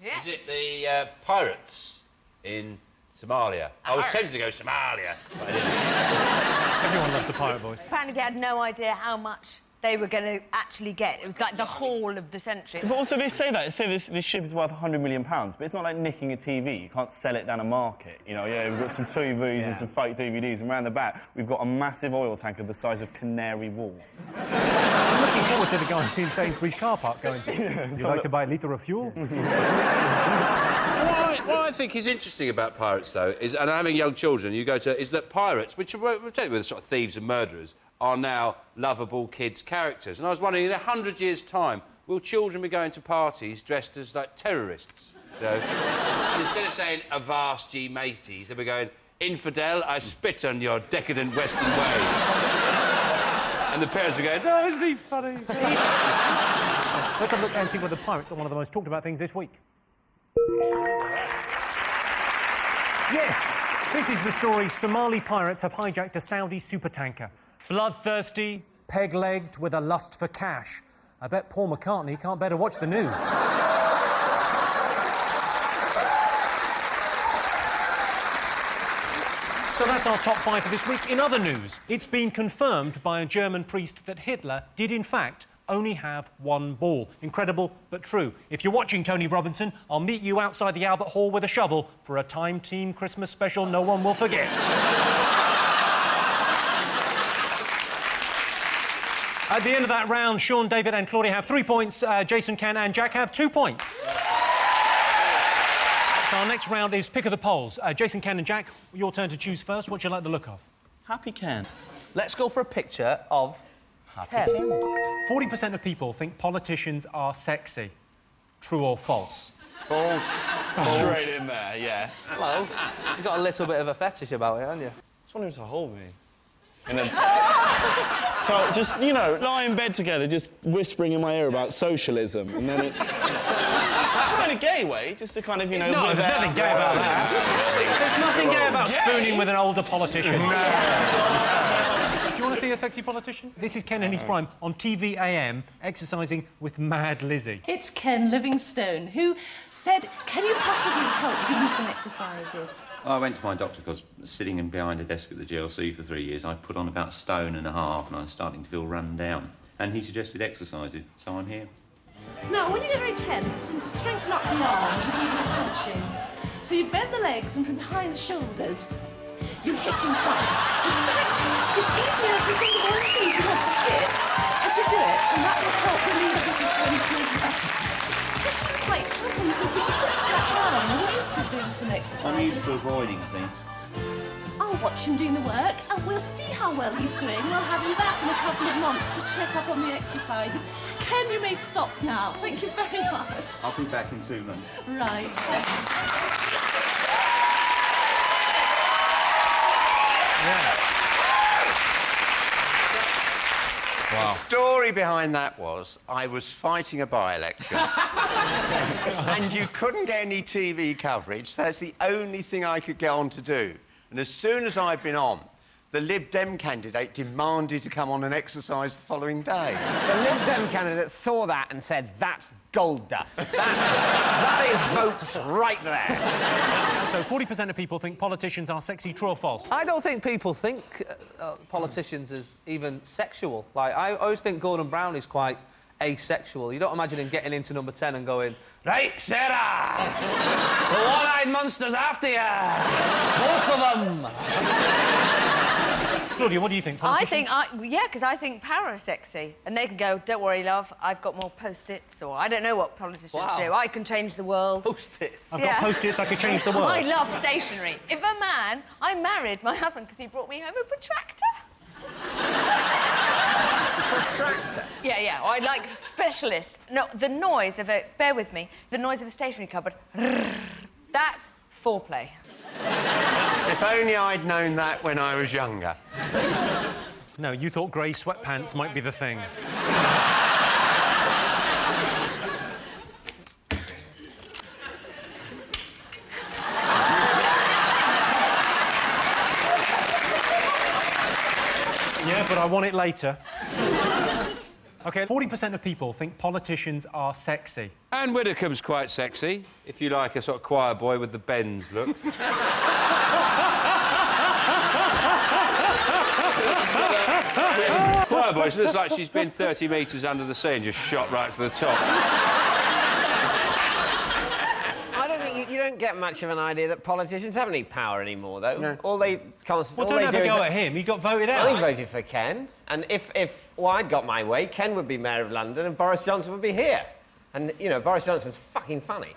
Is it the pirates in Somalia? I was tempted to go Somalia, but I didn't. Everyone loves the pirate voice. Apparently they had no idea how much they were going to actually get. It was like the haul of the century. But also, they say that. They say this ship is worth £100 million, but it's not like nicking a TV. You can't sell it down a market. You know, yeah, we've got some TVs and some fake DVDs, and round the back, we've got a massive oil tanker the size of Canary Wharf. I'm looking forward to the guys in Sainsbury's car park going, you'd like to buy a litre of fuel? What I think is interesting about pirates, though, is, and having young children, you go to, is that pirates, which are with sort of thieves and murderers, are now lovable kids' characters. And I was wondering, in 100 years' time, will children be going to parties dressed as, like, terrorists? You know? And instead of saying, avast ye mateys, they'll be going, infidel, I spit on your decadent Western ways. And the parents are going, no, isn't he funny? Let's have a look and see whether pirates are one of the most talked about things this week. Yes, this is the story. Somali pirates have hijacked a Saudi supertanker. Bloodthirsty, peg-legged, with a lust for cash. I bet Paul McCartney can't bear to watch the news. So that's our top 5 for this week. In other news, it's been confirmed by a German priest that Hitler did, in fact, only have one ball. Incredible, but true. If you're watching Tony Robinson, I'll meet you outside the Albert Hall with a shovel for a Time Team Christmas special no one will forget. At the end of that round, Sean, David and Claudia have 3 points. Jason, Ken and Jack have 2 points. So our next round is Pick of the Polls. Jason, Ken and Jack, your turn to choose first. What do you like the look of? Happy Ken. Let's go for a picture of Ken. 40% of people think politicians are sexy. True or false? False. Straight in there, yes. Well, you've got a little bit of a fetish about it, haven't you? I just want him to hold me. And then... just, you know, lie in bed together, just whispering in my ear about socialism, and then it's... Not in a gay way, just to kind of, you know... No, there's nothing gay about that. There's nothing gay about spooning with an older politician. Do you want to see a sexy politician? This is Ken in his prime on TV AM, exercising with Mad Lizzie. It's Ken Livingstone, who said, can you possibly help give me some exercises? I went to my doctor because sitting behind a desk at the GLC for 3 years, I put on about 1.5 stone and I was starting to feel run down. And he suggested exercising, so I'm here. Now, when you get very tense and to strengthen up the arms, you do your punching. So you bend the legs and from behind the shoulders, you hit in front. In fact, it's easier to think of all the things you want to hit as you do it, and that will help relieve the tension. This is quite simple. You can keep it flat down. I'm used to doing some exercises. I'm used to avoiding things. I'll watch him doing the work, and we'll see how well he's doing. We'll have him back in a couple of months to check up on the exercises. Ken, you may stop now. Thank you very much. I'll be back in 2 months. Right, thanks. Wow. The story behind that was I was fighting a by-election and you couldn't get any TV coverage, so that's the only thing I could get on to do. And as soon as I'd been on, the Lib Dem candidate demanded to come on and exercise the following day. The Lib Dem candidate saw that and said, that's gold dust. That is votes right there. So 40% of people think politicians are sexy. True or false? I don't think people think politicians as even sexual. Like, I always think Gordon Brown is quite asexual. You don't imagine him getting into number 10 and going, right, Sarah, the one-eyed monster's after you, both of them. Claudia, what do you think? Yeah, because I think power is sexy. And they can go, don't worry, love, I've got more Post-its, or I don't know what politicians do. I can change the world. Post-its? I've got Post-its, I could change the world. I love stationery. If a man... I married my husband because he brought me home a protractor. Protractor? Yeah, I like specialist. No, the noise of a... Bear with me. The noise of a stationery cupboard. That's foreplay. If only I'd known that when I was younger. No, you thought grey sweatpants might be the thing. Yeah, but I want it later. OK, 40% of people think politicians are sexy. Anne Widdecombe's quite sexy, if you like a sort of choir boy with the bends look. Quite Oh, boy, she looks like she's been 30 metres under the sea and just shot right to the top. I don't think you don't get much of an idea that politicians have any power anymore, though. No. All they constantly... Well, don't have a go at him. He got voted out. I voted for Ken. And if I'd got my way, Ken would be Mayor of London and Boris Johnson would be here. And, you know, Boris Johnson's fucking funny.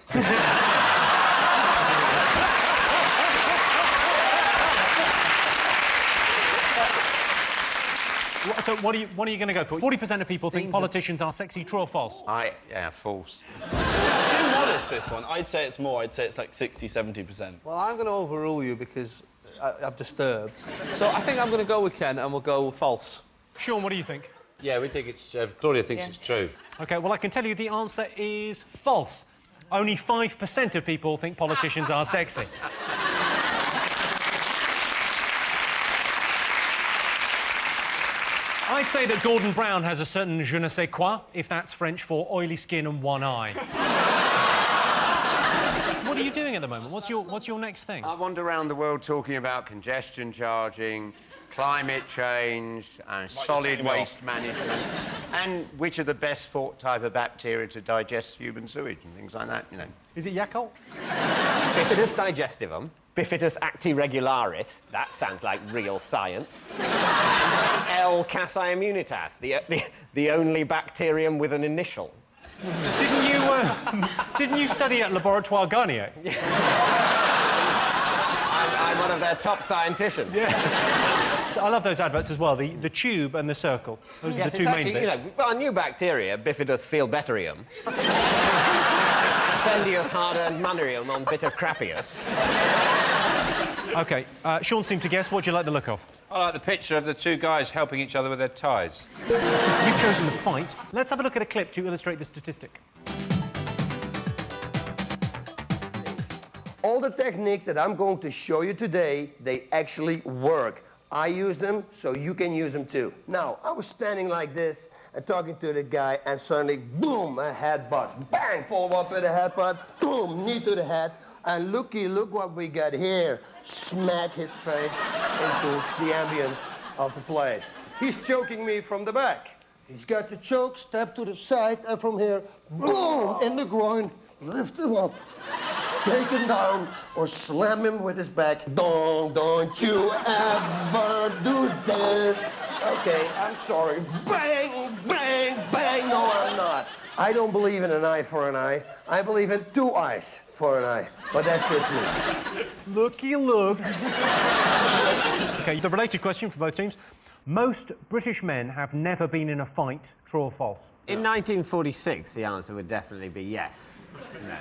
So what are you going to go for? 40% of people think politicians are sexy. True or false? Yeah, false. It's too modest, this one. I'd say it's more. I'd say it's like 60, 70%. Well, I'm going to overrule you because I'm disturbed. So I think I'm going to go with Ken and we'll go false. Sean, what do you think? Yeah, we think it's... Claudia thinks it's true. OK, well, I can tell you the answer is false. Only 5% of people think politicians are sexy. I'd say that Gordon Brown has a certain je ne sais quoi, if that's French for oily skin and one eye. What are you doing at the moment? What's your next thing? I wander around the world talking about congestion charging, climate change, and solid waste management, and which are the best fought type of bacteria to digest human sewage and things like that, you know. Is it Yakult? Bifidus digestivum, Bifidus actiregularis, that sounds like real science. L. casei immunitas, the only bacterium with an initial. Didn't you study at Laboratoire Garnier? I'm one of their top scienticians. Yes. I love those adverts as well, the tube and the circle. Those are the two main bits. You know, well, a new bacteria, Bifidus feelbetterium. Spendius hard-earned moneyum on bit of crappius. OK, Sean seemed to guess. What do you like the look of? I like the picture of the two guys helping each other with their ties. You've chosen the fight. Let's have a look at a clip to illustrate the statistic. All the techniques that I'm going to show you today, they actually work. I use them, so you can use them too. Now, I was standing like this and talking to the guy, and suddenly, boom, a headbutt. Bang, follow up with a headbutt. Boom, knee to the head. And look what we got here. Smack his face into the ambience of the place. He's choking me from the back. He's got the choke, step to the side, and from here, boom, in the groin, lift him up. Take him down or slam him with his back. Don't you ever do this. Okay, I'm sorry. Bang, bang, bang. No, I'm not. I don't believe in an eye for an eye. I believe in 2 eyes for an eye. But that's just me. Looky look. OK, the related question for both teams. Most British men have never been in a fight. True or false? In 1946, the answer would definitely be yes. No,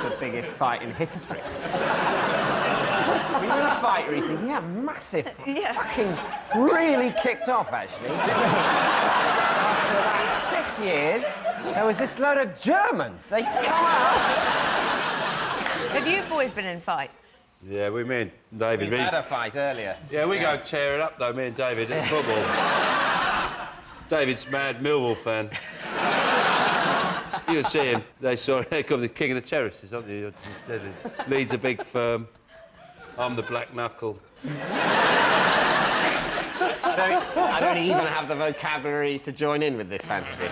the biggest fight in history. Were you in a fight recently? Yeah, massive. Yeah. Fucking really kicked off, actually. After about 6 years, there was this load of Germans. They come at us. Have you boys been in fights? Yeah, me and David. We had a fight earlier. Yeah, we go tear it up, though, me and David, in football. David's mad Millwall fan. You see him. They call the king of the terraces, aren't they? Leeds a big firm. I'm the black knuckle. I don't even have the vocabulary to join in with this fantasy.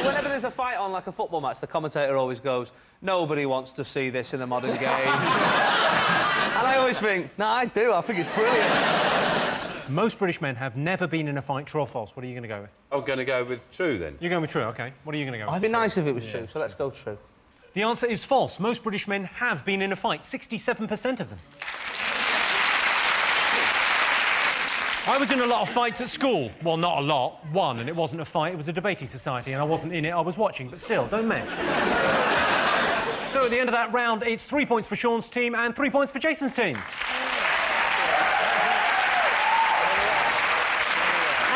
Whenever there's a fight on, like a football match, the commentator always goes, nobody wants to see this in the modern game. And I always think, no, I do. I think it's brilliant. Most British men have never been in a fight. True or false? What are you going to go with? I'm going to go with true, then. You're going with true, OK. What are you going to go with? It'd be nice if it was true, so let's go true. The answer is false. Most British men have been in a fight. 67% of them. I was in a lot of fights at school. Well, not a lot. One, and it wasn't a fight, it was a debating society, and I wasn't in it, I was watching. But still, don't mess. So at the end of that round, it's 3 points for Sean's team and 3 points for Jason's team.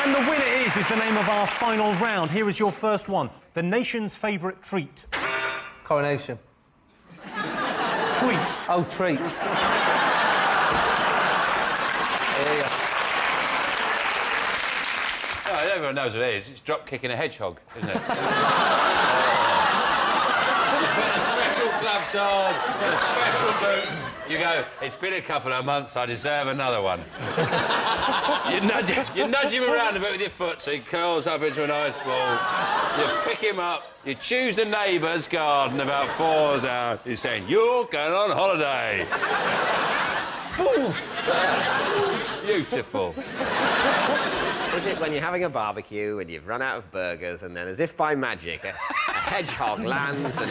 And the winner is the name of our final round. Here is your first one. The nation's favourite treat. Coronation. Treat. Oh, treat. There you go. Oh, everyone knows what it is. It's drop kicking a hedgehog, isn't it? Put the special gloves on, put the special boots. You go, it's been a couple of months, I deserve another one. you nudge him around a bit with your foot so he curls up into a nice ball. You pick him up, you choose a neighbour's garden about 4 down. You're saying, you're going on holiday. Poof! Beautiful. Is it when you're having a barbecue and you've run out of burgers and then, as if by magic, a hedgehog lands and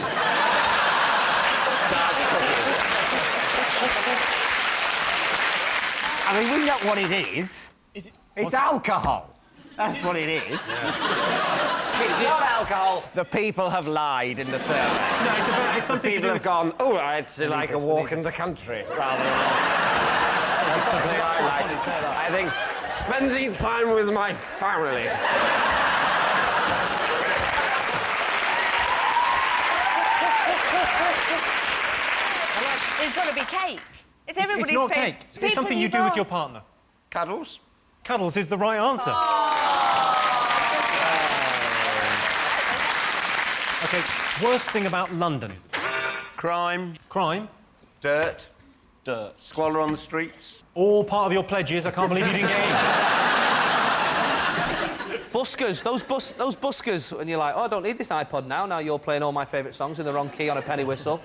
starts cooking? I mean, we know what it is. It's alcohol. That's what it is. It's not alcohol. The people have lied in the survey. No, it's something people have gone, oh, it's like a walk in the country, rather than... That's something I like. I think spending time with my family. There's got to be cake. It's everybody's It's not favourite. cake. It's something you do with your partner. Cuddles? Cuddles is the right answer. OK, worst thing about London? Crime. Crime? Dirt. Dirt. Squalor on the streets. All part of your pledges. I can't believe you didn't get in. Buskers, those buskers, and you're like, oh, I don't need this iPod now. Now you're playing all my favourite songs in the wrong key on a penny whistle.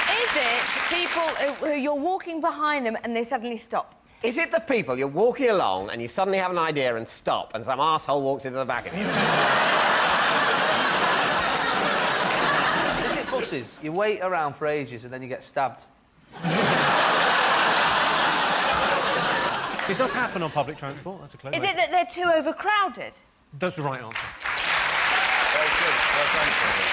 Is it people who you're walking behind them and they suddenly stop? Is it the people you're walking along and you suddenly have an idea and stop and some arsehole walks into the back of you? Is it buses? You wait around for ages and then you get stabbed. It does happen on public transport. That's a clever. Is it that they're too overcrowded? That's the right answer. Very good. Well done, Tony.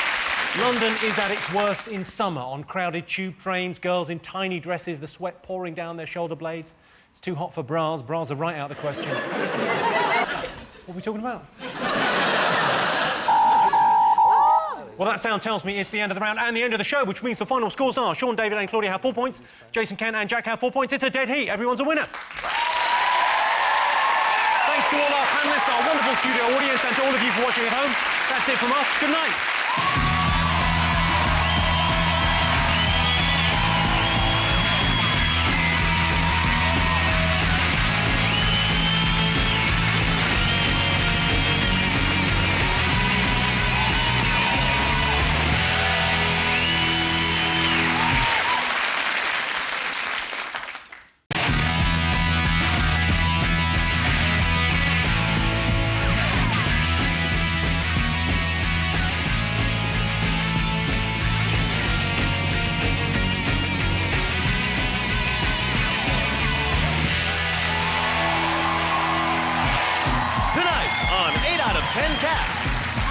London is at its worst in summer, on crowded tube trains, girls in tiny dresses, the sweat pouring down their shoulder blades. It's too hot for bras. Bras are right out of the question. What are we talking about? Well, that sound tells me it's the end of the round and the end of the show, which means the final scores are Sean, David and Claudia have 4 points, Jason, Ken and Jack have 4 points. It's a dead heat. Everyone's a winner. Thanks to all our panellists, our wonderful studio audience, and to all of you for watching at home. That's it from us. Good night.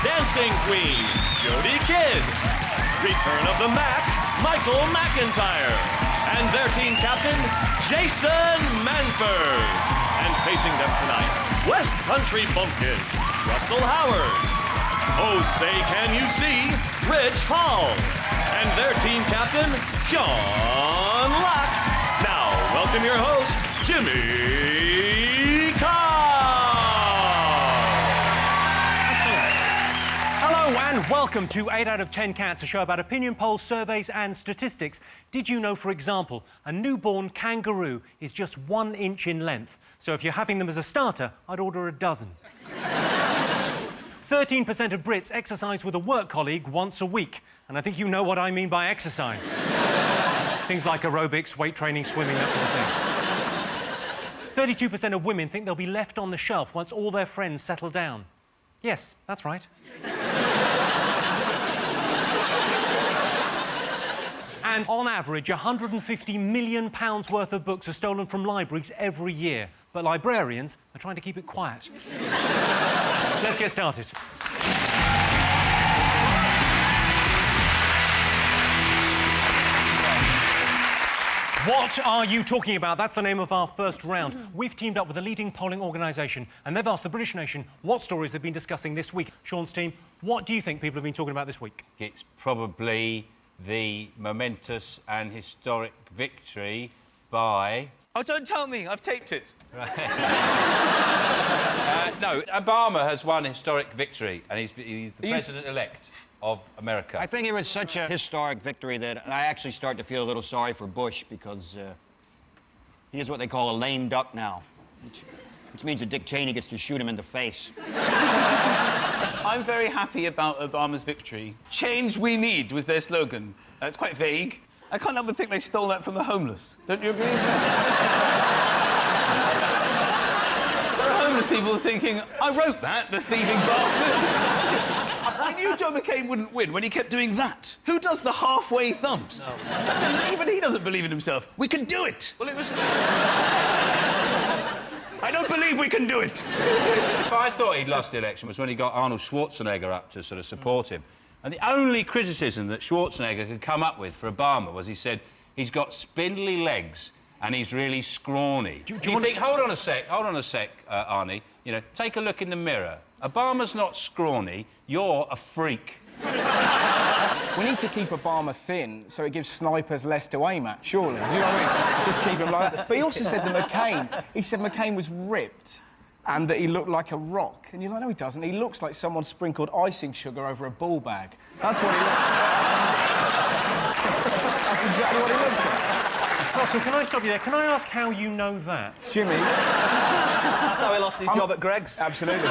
Dancing Queen, Jodie Kidd. Return of the Mac, Michael McIntyre. And their team captain, Jason Manford. And facing them tonight, West Country Bumpkin, Russell Howard. Oh, say can you see, Rich Hall. And their team captain, John Locke. Now, welcome your host, Jimmy Carr. Hello and welcome to 8 out of 10 Cats, a show about opinion polls, surveys and statistics. Did you know, for example, a newborn kangaroo is just 1 inch in length? So if you're having them as a starter, I'd order a dozen. 13% of Brits exercise with a work colleague once a week. And I think you know what I mean by exercise. Things like aerobics, weight training, swimming, that sort of thing. 32% of women think they'll be left on the shelf once all their friends settle down. Yes, that's right. And on average, £150 million worth of books are stolen from libraries every year. But librarians are trying to keep it quiet. Let's get started. What are you talking about? That's the name of our first round. We've teamed up with a leading polling organisation, and they've asked the British nation what stories they've been discussing this week. Sean's team, what do you think people have been talking about this week? It's probably the momentous and historic victory by Oh, don't tell me. I've taped it. No, Obama has won a historic victory, and he's the president-elect of America. I think it was such a historic victory that I actually start to feel a little sorry for Bush because he is what they call a lame duck now, which means that Dick Cheney gets to shoot him in the face. I'm very happy about Obama's victory. Change we need was their slogan. It's quite vague. I can't help but think they stole that from the homeless. Don't you agree? There are homeless people thinking, I wrote that, the thieving bastard. I knew John McCain wouldn't win when he kept doing that. Who does the halfway thumbs? No. Even he doesn't believe in himself. We can do it. Well, it was... I don't believe we can do it. If I thought he'd lost the election was when he got Arnold Schwarzenegger up to sort of support him. And the only criticism that Schwarzenegger could come up with for Obama was he said, he's got spindly legs and he's really scrawny. Do you think, hold on a sec, Arnie, you know, take a look in the mirror. Obama's not scrawny, you're a freak. We need to keep Obama thin so it gives snipers less to aim at, surely. You know what I mean? Just keep him like that. But he also said that McCain was ripped and that he looked like a rock. And you're like, no, he doesn't. He looks like someone sprinkled icing sugar over a ball bag. That's what he looks like. That's exactly what he looks like. Russell, can I stop you there? Can I ask how you know that? Jimmy. That's how he lost his job at Greg's. Absolutely.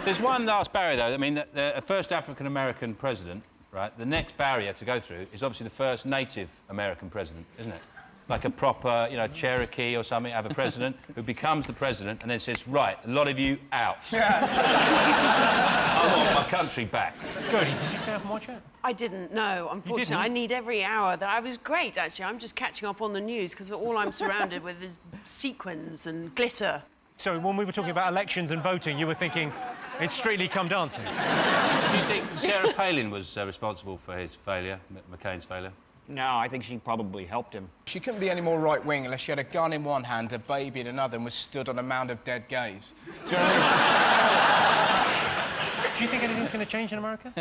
There's one last barrier, though. I mean, the first African-American president, right, the next barrier to go through is obviously the first Native American president, isn't it? Like a proper, you know, Cherokee or something, have a president who becomes the president and then says, right, a lot of you out. I want my country back. Jodie, did you stay up and watch it? I didn't, no, unfortunately. I need every hour that I was great, actually. I'm just catching up on the news because all I'm surrounded with is sequins and glitter. So when we were talking about elections and voting, you were thinking it's Strictly Come Dancing. Do you think Sarah Palin was responsible for his failure, McCain's failure? No, I think she probably helped him. She couldn't be any more right-wing unless she had a gun in one hand, a baby in another, and was stood on a mound of dead gays. Do you know what I mean? Do you think anything's going to change in America?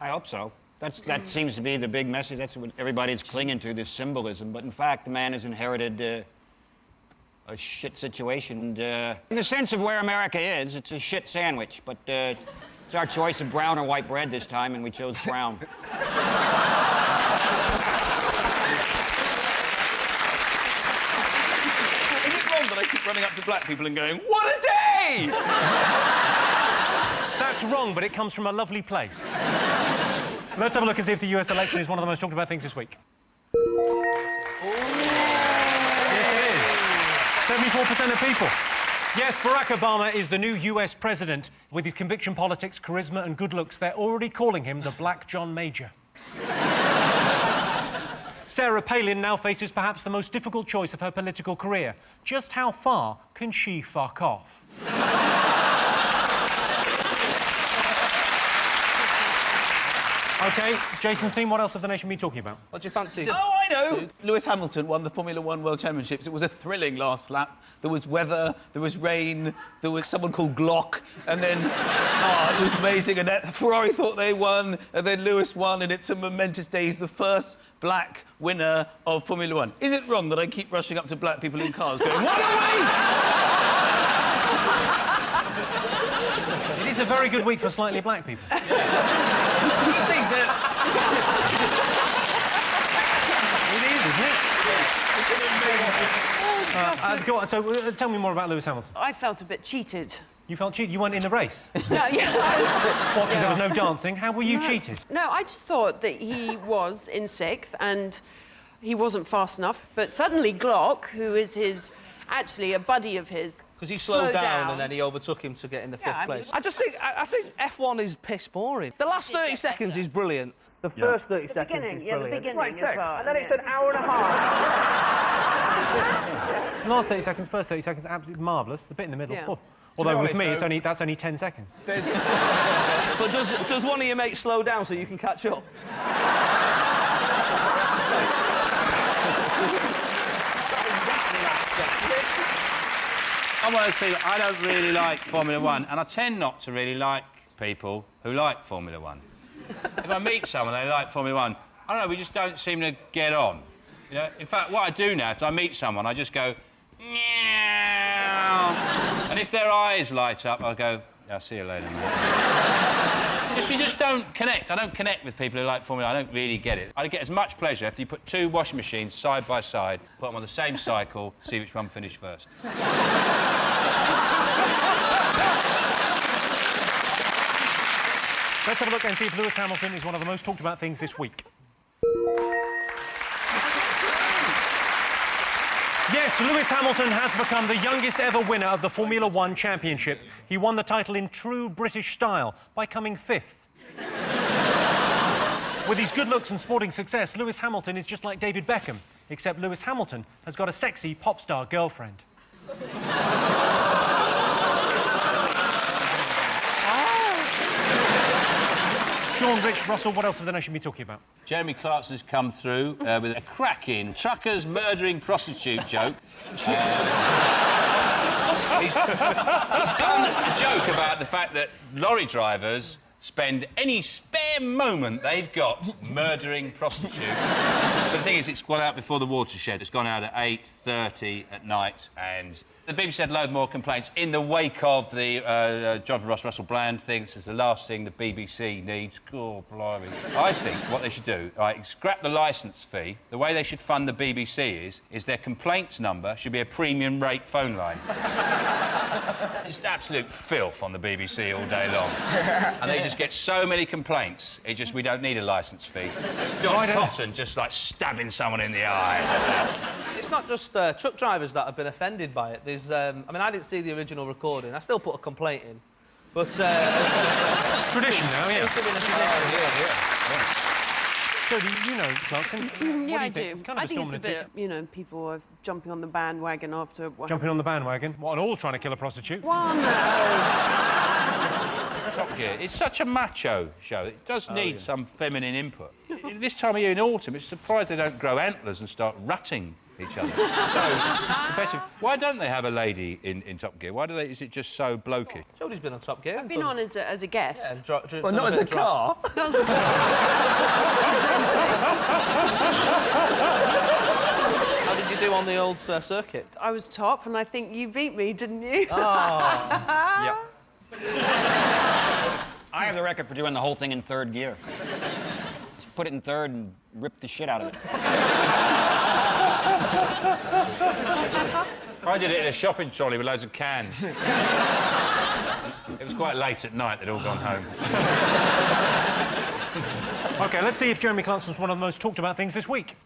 I hope so. That seems to be the big message. That's what everybody's clinging to, this symbolism. But in fact, the man has inherited a shit situation. And in the sense of where America is, it's a shit sandwich. But it's our choice of brown or white bread this time, and we chose brown. Is it wrong that I keep running up to black people and going, what a day? That's wrong, but it comes from a lovely place. Let's have a look and see if the US election is one of the most talked about things this week. Yes, it is. 74% of people. Yes, Barack Obama is the new US president. With his conviction politics, charisma and good looks, they're already calling him the Black John Major. Sarah Palin now faces perhaps the most difficult choice of her political career. Just how far can she fuck off? OK, Jason's team, what else have the nation been talking about? What do you fancy? Oh, I know! Lewis Hamilton won the Formula One World Championships. It was a thrilling last lap. There was weather, there was rain, there was someone called Glock, and then... it was amazing, and Ferrari thought they won, and then Lewis won, and it's a momentous day. He's the first black winner of Formula One. Is it wrong that I keep rushing up to black people in cars going, what a week! It is a very good week for slightly black people. Do you think that... It is, isn't it? Go on, so tell me more about Lewis Hamilton. I felt a bit cheated. You felt cheated? You weren't in the race? No, yeah. What, because there was no dancing? How were you cheated? No, I just thought that he was in sixth and he wasn't fast enough. But suddenly Glock, who is actually a buddy of his... Because he slowed down and then he overtook him to get in the fifth place. I think F1 is piss boring. The last 30 seconds is brilliant. The first 30 seconds is brilliant. It's like sex. Well, and then it's an hour and a half. The last 30 seconds, first 30 seconds, absolutely marvellous. The bit in the middle, Yeah. oh. Although with me, that's only 10 seconds. But does one of your mates slow down so you can catch up? I'm one of those people, I don't really like Formula One, and I tend not to really like people who like Formula One. If I meet someone they like Formula One, I don't know, we just don't seem to get on. You know, in fact, what I do now, if I meet someone, I just go, meow. And if their eyes light up, I'll go, I'll see you later, mate. You just don't connect. I don't connect with people who like Formula. I don't really get it. I'd get as much pleasure if you put two washing machines side by side, put them on the same cycle, see which one finished first. Let's have a look and see if Lewis Hamilton is one of the most talked about things this week. Yes, Lewis Hamilton has become the youngest ever winner of the Formula One Championship. He won the title in true British style by coming 5th. With his good looks and sporting success, Lewis Hamilton is just like David Beckham, except Lewis Hamilton has got a sexy pop star girlfriend. Sean, Rich, Russell, what else have the nation been talking about? Jeremy Clarkson's come through with a cracking truckers murdering prostitute joke. He's done a joke about the fact that lorry drivers spend any spare moment they've got murdering prostitutes. But the thing is, it's gone out before the watershed. It's gone out at 8:30 at night, and the BBC had a load more complaints in the wake of the Jonathan Russell Bland thing. This is the last thing the BBC needs. God, blimey. I think what they should do, right, scrap the licence fee. The way they should fund the BBC is their complaints number should be a premium rate phone line. It's absolute filth on the BBC all day long. And they just get so many complaints, we don't need a licence fee. John Cotton just, like, stabbing someone in the eye. It's not just truck drivers that have been offended by it. There's, I mean, I didn't see the original recording. I still put a complaint in. But... tradition now, yeah. Jodie, you know Clarkson. Yeah, I do. It's kind of I think it's a bit, you know, people are jumping on the bandwagon after... Jumping on the bandwagon? What, and all trying to kill a prostitute? Well, no. Top Gear. It's such a macho show. It does need some feminine input. This time of year in autumn, it's surprised they don't grow antlers and start rutting each other. It's so competitive. Why don't they have a lady in Top Gear? Why do they? Is it just so blokey? Jodie's been on Top Gear. I've been on as a guest. Yeah, well, not as a car. Not as a car. How did you do on the old circuit? I was top, and I think you beat me, didn't you? Oh. Yeah. I have the record for doing the whole thing in third gear. Just put it in third and rip the shit out of it. I did it in a shopping trolley with loads of cans. It was quite late at night. They'd all gone home. OK, let's see if Jeremy Clarkson's one of the most talked about things this week.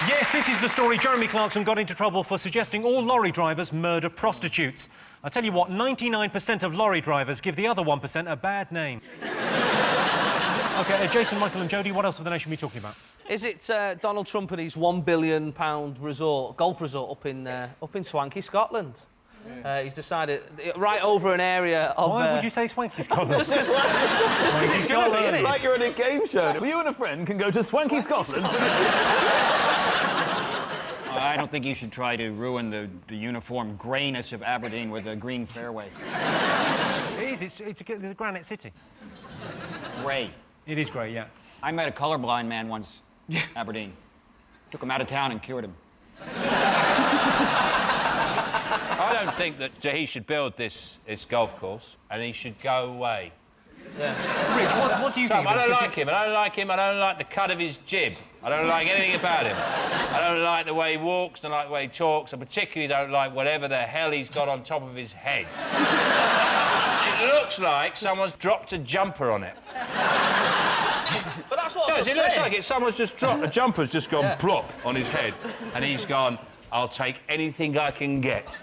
Yes, this is the story. Jeremy Clarkson got into trouble for suggesting all lorry drivers murder prostitutes. I tell you what, 99% of lorry drivers give the other 1% a bad name. OK, Jason, Michael and Jodie, what else have the nation been talking about? Is it Donald Trump and his £1 billion golf resort up in swanky Scotland? Yeah. He's decided right over an area of... Why would you say swanky Scotland? just swanky Scotland. It's like you're in a game show. You and a friend can go to swanky Scotland. I don't think you should try to ruin the uniform greyness of Aberdeen with a green fairway. It is. It's a granite city. Grey. It is grey, yeah. I met a colourblind man once, Aberdeen. Took him out of town and cured him. I don't think that he should build this golf course, and he should go away. Yeah. Rich, what do you think? I don't like him. I don't like him. I don't like the cut of his jib. I don't like anything about him. I don't like the way he walks. I don't like the way he talks. I particularly don't like whatever the hell he's got on top of his head. It looks like someone's dropped a jumper on it. But that's what's It looks like someone's just dropped a jumper's just gone plop on his head, and he's gone, I'll take anything I can get.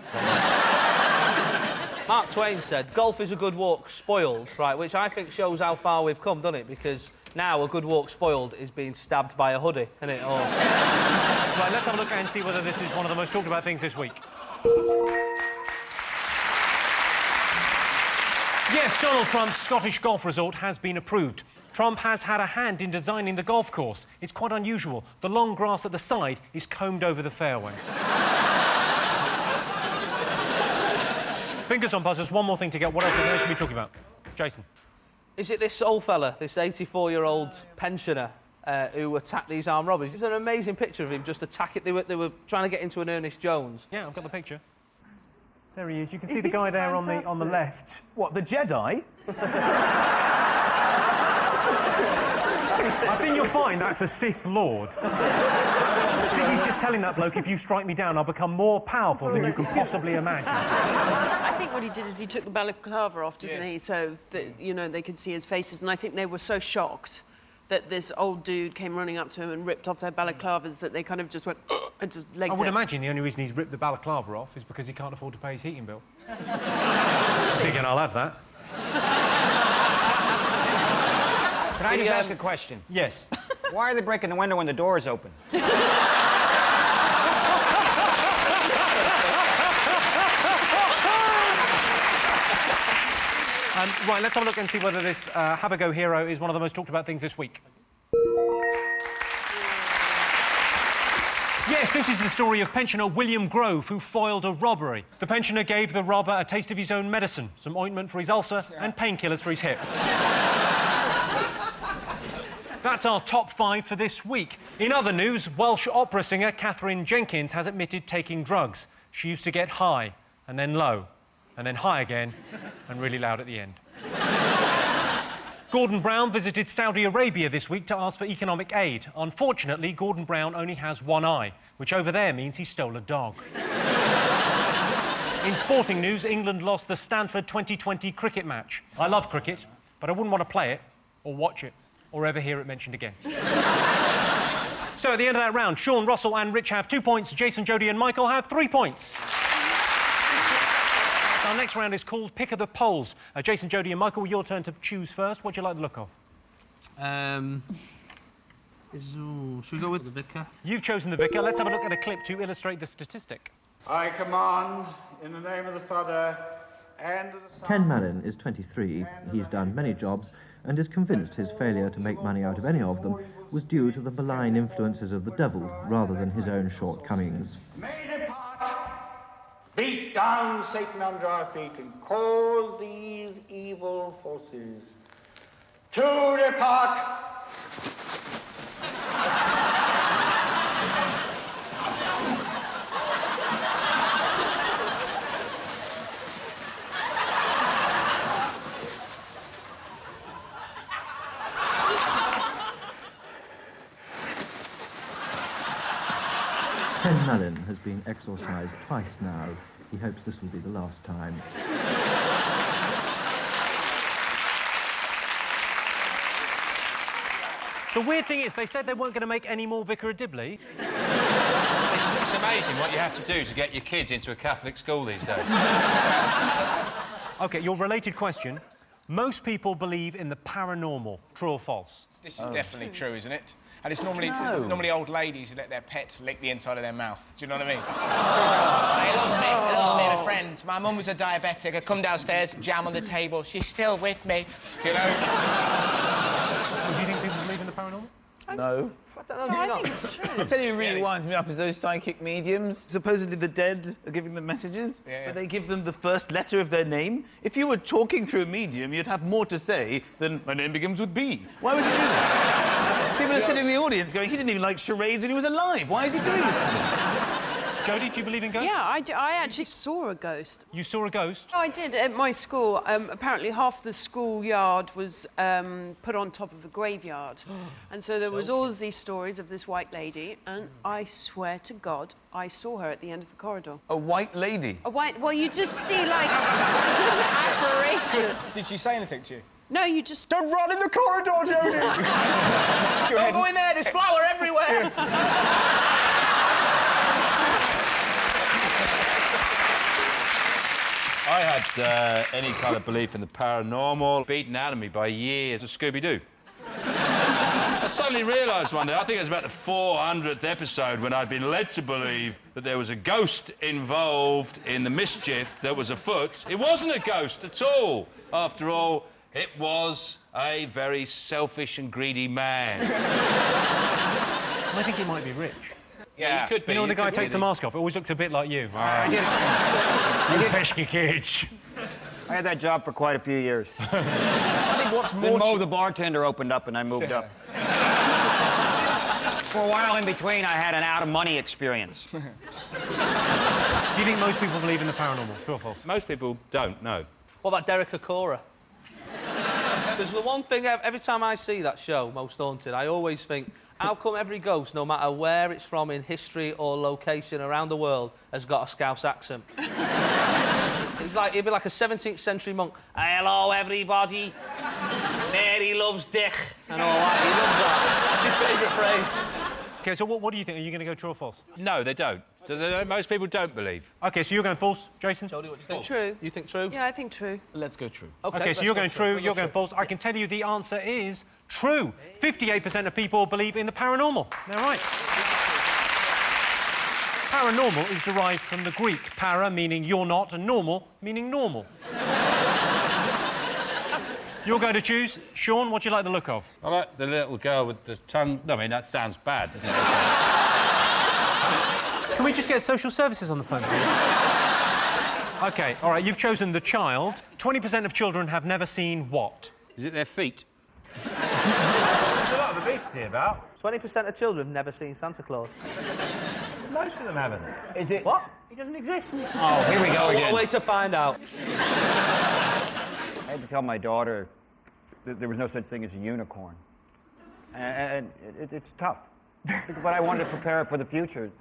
Mark Twain said, golf is a good walk spoiled, right, which I think shows how far we've come, doesn't it? Because now a good walk spoiled is being stabbed by a hoodie, isn't it? Oh. Right, let's have a look and see whether this is one of the most talked about things this week. Yes, Donald Trump's Scottish golf resort has been approved. Trump has had a hand in designing the golf course. It's quite unusual. The long grass at the side is combed over the fairway. Fingers on buzzers, one more thing to get. What else are we talking about? Jason. Is it this old fella, this 84-year-old pensioner, who attacked these armed robbers? It's an amazing picture of him just attacking. They were trying to get into an Ernest Jones. Yeah, I've got the picture. There he is. You can see the guy there on the left. What, the Jedi? I think you'll find that's a Sith Lord. I think he's just telling that bloke, if you strike me down, I'll become more powerful than you can possibly imagine. I think what he did is he took the balaclava off, didn't he? So that, you know, they could see his faces, and I think they were so shocked that this old dude came running up to him and ripped off their balaclavas that they kind of just went and just legged I would it. imagine the only reason he's ripped the balaclava off is because he can't afford to pay his heating bill. Thinking I'll have that. Can I just ask a question? Yes. Why are they breaking the window when the door is open? Right, let's have a look and see whether this Have a Go hero is one of the most talked about things this week. Yes, this is the story of pensioner William Grove, who foiled a robbery. The pensioner gave the robber a taste of his own medicine, some ointment for his ulcer and painkillers for his hip. That's our top 5 for this week. In other news, Welsh opera singer Catherine Jenkins has admitted taking drugs. She used to get high, and then low, and then high again, and really loud at the end. Gordon Brown visited Saudi Arabia this week to ask for economic aid. Unfortunately, Gordon Brown only has one eye, which over there means he stole a dog. In sporting news, England lost the Stanford 2020 cricket match. I love cricket, but I wouldn't want to play it, or watch it, or ever hear it mentioned again. So at the end of that round, Sean, Russell and Rich have 2 points. Jason, Jodie and Michael have 3 points. Our next round is called Pick of the Polls. Jason, Jodie and Michael, your turn to choose first. What do you like the look of? Should we go with the vicar? You've chosen the vicar. Let's have a look at a clip to illustrate the statistic. I command, in the name of the Father, and of the Son... Ken Malin is 23. He's done many jobs and is convinced his failure to make money out of any of them was due to the malign influences of the devil rather than his own shortcomings. Beat down Satan under our feet and cause these evil forces to depart. Ken Malin has been exorcised twice now. He hopes this will be the last time. The weird thing is, they said they weren't going to make any more Vicar of Dibley. It's amazing what you have to do to get your kids into a Catholic school these days. OK, your related question. Most people believe in the paranormal. True or false? This is definitely true, isn't it? And it's normally old ladies who let their pets lick the inside of their mouth. Do you know what I mean? It lost me, a friend. My mum was a diabetic. I come downstairs, jam on the table. She's still with me, you know. Do you think people believe in the paranormal? No. I think it's true. I'll tell you who really winds me up is those psychic mediums. Supposedly the dead are giving them messages, but they give them the first letter of their name. If you were talking through a medium, you'd have more to say than, my name begins with B. Why would you do that? People are sitting in the audience going, he didn't even like charades when he was alive. Why is he doing this to me? Jodie, do you believe in ghosts? Yeah, I actually saw a ghost. You saw a ghost? Oh, I did. At my school, apparently half the schoolyard was put on top of a graveyard. And so there was all these stories of this white lady, and I swear to God, I saw her at the end of the corridor. A white lady? A white... Well, you just see, like, apparition. Did she say anything to you? No, you just... Don't run in the corridor, Jodie! Don't go in there, there's flour everywhere! I had any kind of belief in the paranormal beaten out of me by years of Scooby-Doo. I suddenly realised one day, I think it was about the 400th episode, when I'd been led to believe that there was a ghost involved in the mischief that was afoot. It wasn't a ghost at all. After all, it was a very selfish and greedy man. I think he might be rich. Yeah, he could be. You know when the guy takes the mask off, it always looks a bit like you. You pesky kids. I had that job for quite a few years. I think what's Then more... the bartender opened up and I moved up. For a while in between, I had an out-of-money experience. Do you think most people believe in the paranormal? True or false? Most people don't, no. What about Derek Acora? Because the one thing, every time I see that show, Most Haunted, I always think, how come every ghost, no matter where it's from in history or location around the world, has got a Scouse accent? He'd be like a 17th century monk. Hello, everybody. Mary loves dick. And all that. He loves that. That's his favourite phrase. OK, so what do you think? Are you going to go true or false? No, they don't. Most people don't believe. OK, so you're going false. Jason? Jodie, what do you think? True. You think true? Yeah, I think true. Let's go true. OK, so you're going true, you're going false. I can tell you the answer is true. 58% of people believe in the paranormal. They're right. Paranormal is derived from the Greek para, meaning you're not, and normal, meaning normal. You're going to choose. Sean, what do you like the look of? I like the little girl with the tongue... I mean, that sounds bad, doesn't it? Can we just get social services on the phone, please? OK, all right, you've chosen the child. 20% of children have never seen what? Is it their feet? There's a lot of obesity about. 20% of children have never seen Santa Claus. Most of them haven't. Is it... What? He doesn't exist. Oh, here we go again. What a way to find out. I had to tell my daughter that there was no such thing as a unicorn. And it's tough. But I wanted to prepare her for the future.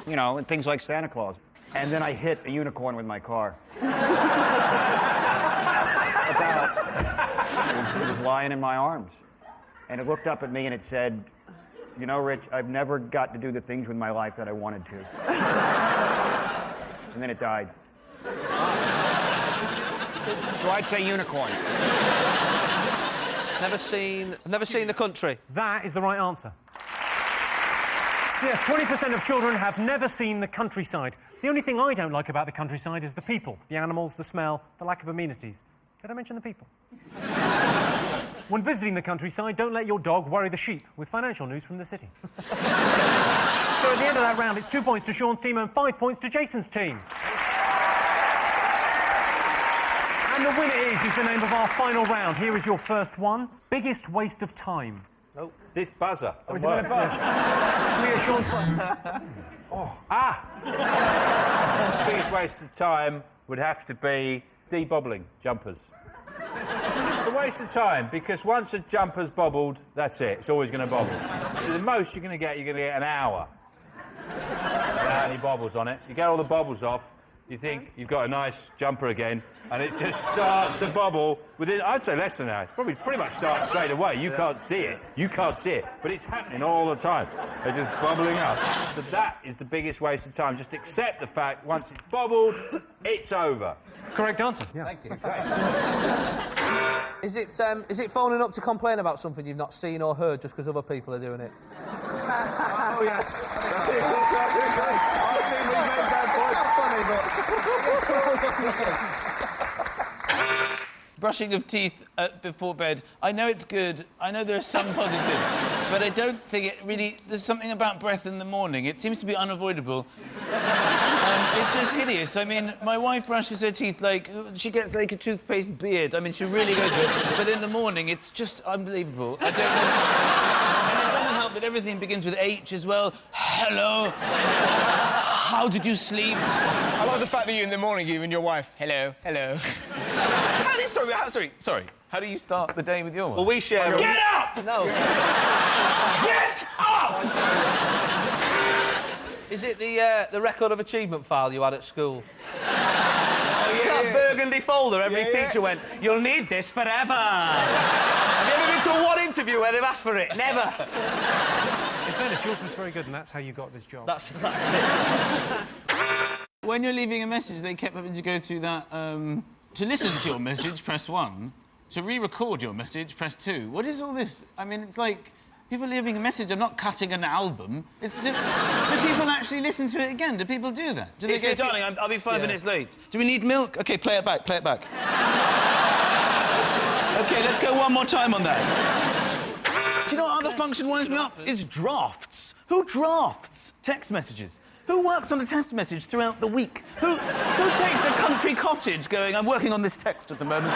You know, and things like Santa Claus. And then I hit a unicorn with my car. It was lying in my arms. And it looked up at me and it said, you know, Rich, I've never got to do the things with my life that I wanted to. And then it died. So I'd say unicorn. Never seen the country. That is the right answer. Yes, 20% of children have never seen the countryside. The only thing I don't like about the countryside is the people, the animals, the smell, the lack of amenities. Did I mention the people? When visiting the countryside, don't let your dog worry the sheep with financial news from the city. So at the end of that round, it's 2 points to Sean's team and 5 points to Jason's team. And the winner is the name of our final round. Here is your first one. Biggest waste of time. Nope. This buzzer. Was it going to buzz? Clear Sean's Biggest waste of time would have to be debobbling jumpers. It's a waste of time because once a jumper's bobbled, that's it. It's always going to bobble. So the most you're going to get an hour without any bobbles on it. You get all the bobbles off, you think you've got a nice jumper again, and it just starts to bobble within, I'd say, less than an hour. Probably pretty much starts straight away. You can't see it. You can't see it. But it's happening all the time. They're just bubbling up. So that is the biggest waste of time. Just accept the fact, once it's bobbled, it's over. Correct answer. Yeah. Thank you. Is it phoning up to complain about something you've not seen or heard just because other people are doing it? Oh, yes. Brushing of teeth before bed. I know it's good. I know there are some positives, but I don't think it really... There's something about breath in the morning. It seems to be unavoidable. It's just hideous. I mean, my wife brushes her teeth like... She gets like a toothpaste beard. I mean, she really goes for it. But in the morning, it's just unbelievable. I don't know... And it doesn't help that everything begins with H as well. Hello. How did you sleep? I like the fact that you in the morning, you and your wife, hello, hello. Sorry. How do you start the day with your wife? Well, we share... Get up! No. Get up! Is it the record of achievement file you had at school? That burgundy folder every teacher went, you'll need this forever. Have you ever been to one interview where they've asked for it? Never. In fairness, yours was very good, and that's how you got this job. That's it. When you're leaving a message, they kept having to go through that, to listen to your message, press 1. To re-record your message, press 2. What is all this? I mean, it's like... People leaving a message, I'm not cutting an album. It's do people actually listen to it again? Do people do that? Do they say, darling, I'll be 5 minutes late. Do we need milk? OK, play it back. OK, let's go one more time on that. Do you know what other function winds me up? Is drafts. Who drafts text messages? Who works on a text message throughout the week? Who takes a country cottage going, I'm working on this text at the moment.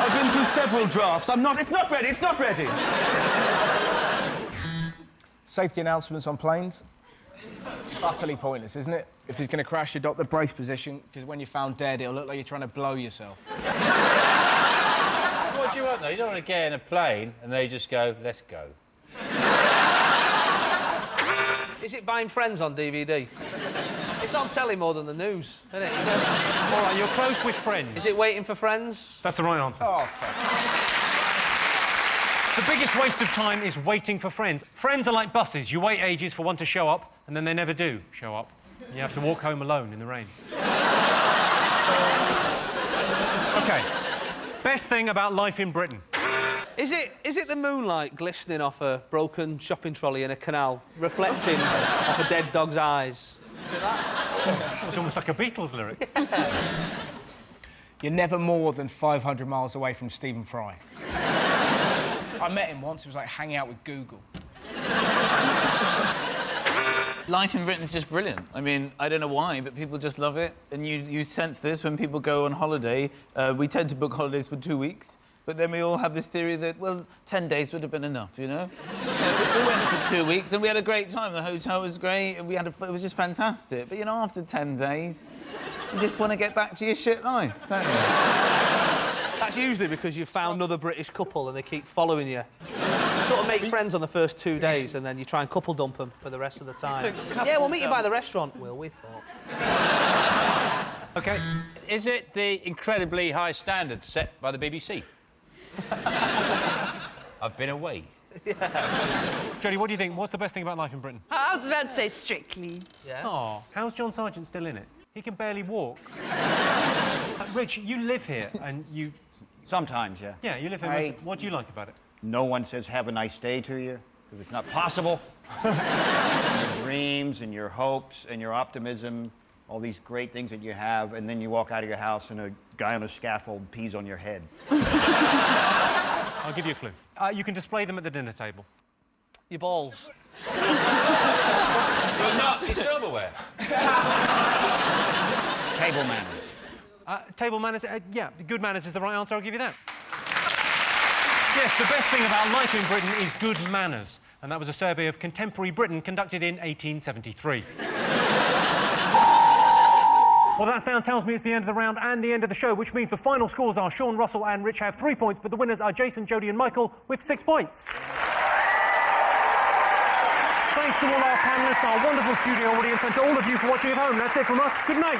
I've been through several drafts. It's not ready, it's not ready. Safety announcements on planes. Utterly pointless, isn't it? If he's going to crash, adopt the brace position, because when you're found dead, it'll look like you're trying to blow yourself. What do you want, though? You don't want to get in a plane and they just go, let's go. Is it buying Friends on DVD? It's on telly more than the news, isn't it? All right, you're close with Friends. Is it Waiting for Friends? That's the right answer. Oh, The biggest waste of time is waiting for Friends. Friends are like buses. You wait ages for one to show up, and then they never do show up. You have to walk home alone in the rain. OK. Best thing about life in Britain. Is it the moonlight glistening off a broken shopping trolley in a canal, reflecting off a dead dog's eyes? That was almost like a Beatles lyric. You're never more than 500 miles away from Stephen Fry. I met him once. It was like hanging out with Google. Life in Britain is just brilliant. I mean, I don't know why, but people just love it. And you sense this when people go on holiday. We tend to book holidays for 2 weeks, but then we all have this theory that, well, 10 days would have been enough, you know? So we went for 2 weeks and we had a great time. The hotel was great and it was just fantastic. But, you know, after 10 days, you just want to get back to your shit life, don't you? That's usually because you've found another British couple and they keep following you. You sort of make friends on the first 2 days and then you try and couple dump them for the rest of the time. Yeah, we'll meet you by the restaurant. Will we? OK. Is it the incredibly high standards set by the BBC? I've been away. Jodie, what do you think? What's the best thing about life in Britain? I was about to say Strictly. Yeah. Oh, how's John Sargent still in it? He can barely walk. Rich, you live here and you... Sometimes, yeah. Yeah, you live here. What do you like about it? No one says have a nice day to you, because it's not possible. Your dreams and your hopes and your optimism, all these great things that you have, and then you walk out of your house and a guy on a scaffold pees on your head. I'll give you a clue. You can display them at the dinner table. Your balls. Your Nazi silverware. Table manners. Table manners, yeah, good manners is the right answer, I'll give you that. Yes, the best thing about life in Britain is good manners, and that was a survey of contemporary Britain conducted in 1873. Well, that sound tells me it's the end of the round and the end of the show, which means the final scores are Sean, Russell and Rich have 3 points, but the winners are Jason, Jodie and Michael with 6 points. Thanks to all our panellists, our wonderful studio audience, and to all of you for watching at home. That's it from us. Good night.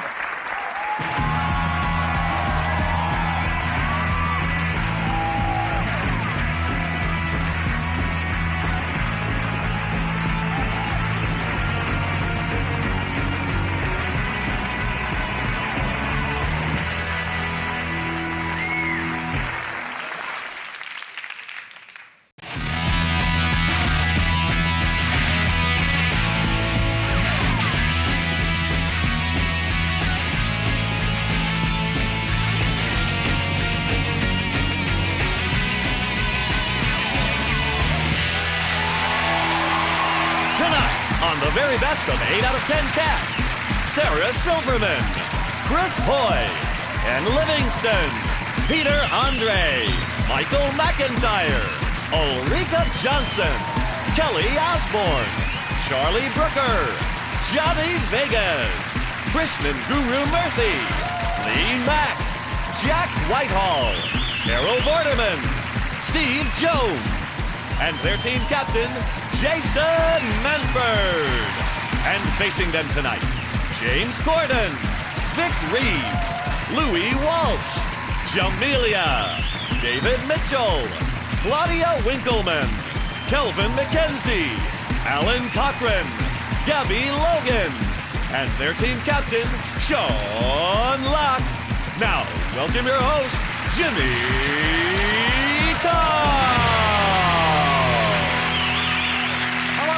On the very best of 8 out of 10 cats, Sarah Silverman, Chris Hoy, and Livingston, Peter Andre, Michael McIntyre, Ulrika Johnson, Kelly Osborne, Charlie Brooker, Johnny Vegas, Krishnan Guru Murthy, Lee Mack, Jack Whitehall, Carol Vorderman, Steve Jones, and their team captain, Jason Manford. And facing them tonight, James Gordon, Vic Reeves, Louis Walsh, Jamelia, David Mitchell, Claudia Winkleman, Kelvin McKenzie, Alan Cochran, Gabby Logan, and their team captain, Sean Locke. Now, welcome your host, Jimmy Carr.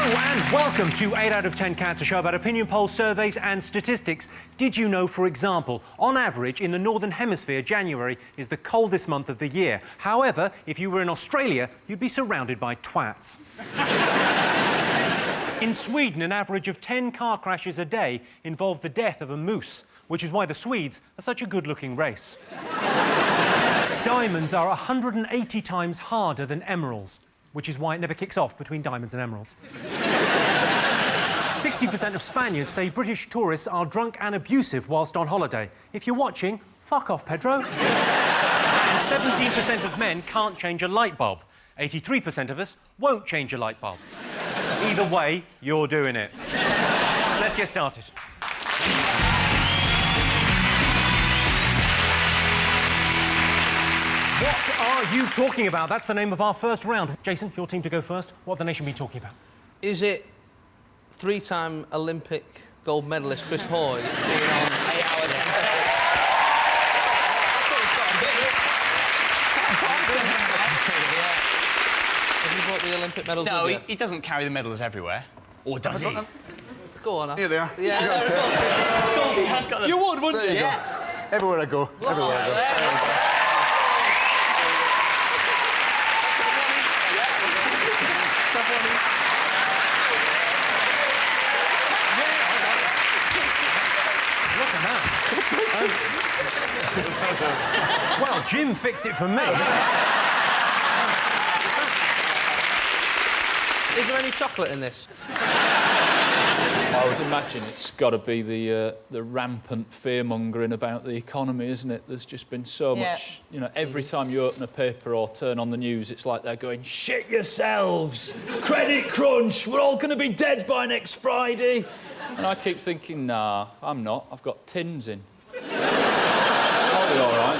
And welcome to 8 out of 10 Cats, a show about opinion polls, surveys and statistics. Did you know, for example, on average, in the Northern Hemisphere, January is the coldest month of the year. However, if you were in Australia, you'd be surrounded by twats. In Sweden, an average of 10 car crashes a day involved the death of a moose, which is why the Swedes are such a good-looking race. Diamonds are 180 times harder than emeralds, which is why it never kicks off between diamonds and emeralds. 60% of Spaniards say British tourists are drunk and abusive whilst on holiday. If you're watching, fuck off, Pedro. And 17% of men can't change a light bulb. 83% of us won't change a light bulb. Either way, you're doing it. Let's get started. What are you talking about? That's the name of our first round. Jason, your team to go first. What have the nation been talking about? Is it three-time Olympic gold medalist Chris Hoy being on 8 hours? Have you brought the Olympic medals No, with you? he doesn't carry the medals everywhere. Or does he? Go on, Here they are. Yeah, of course he has got them. You would, wouldn't you? There you go. Everywhere I go. Everywhere I go. Look at that. Well, Jim fixed it for me. Is there any chocolate in this? I would imagine it's got to be the rampant fear-mongering about the economy, isn't it? There's just been so much... You know, every time you open a paper or turn on the news, it's like they're going, shit yourselves! Credit crunch! We're all going to be dead by next Friday! And I keep thinking, nah, I'm not. I've got tins in. I'll be all right.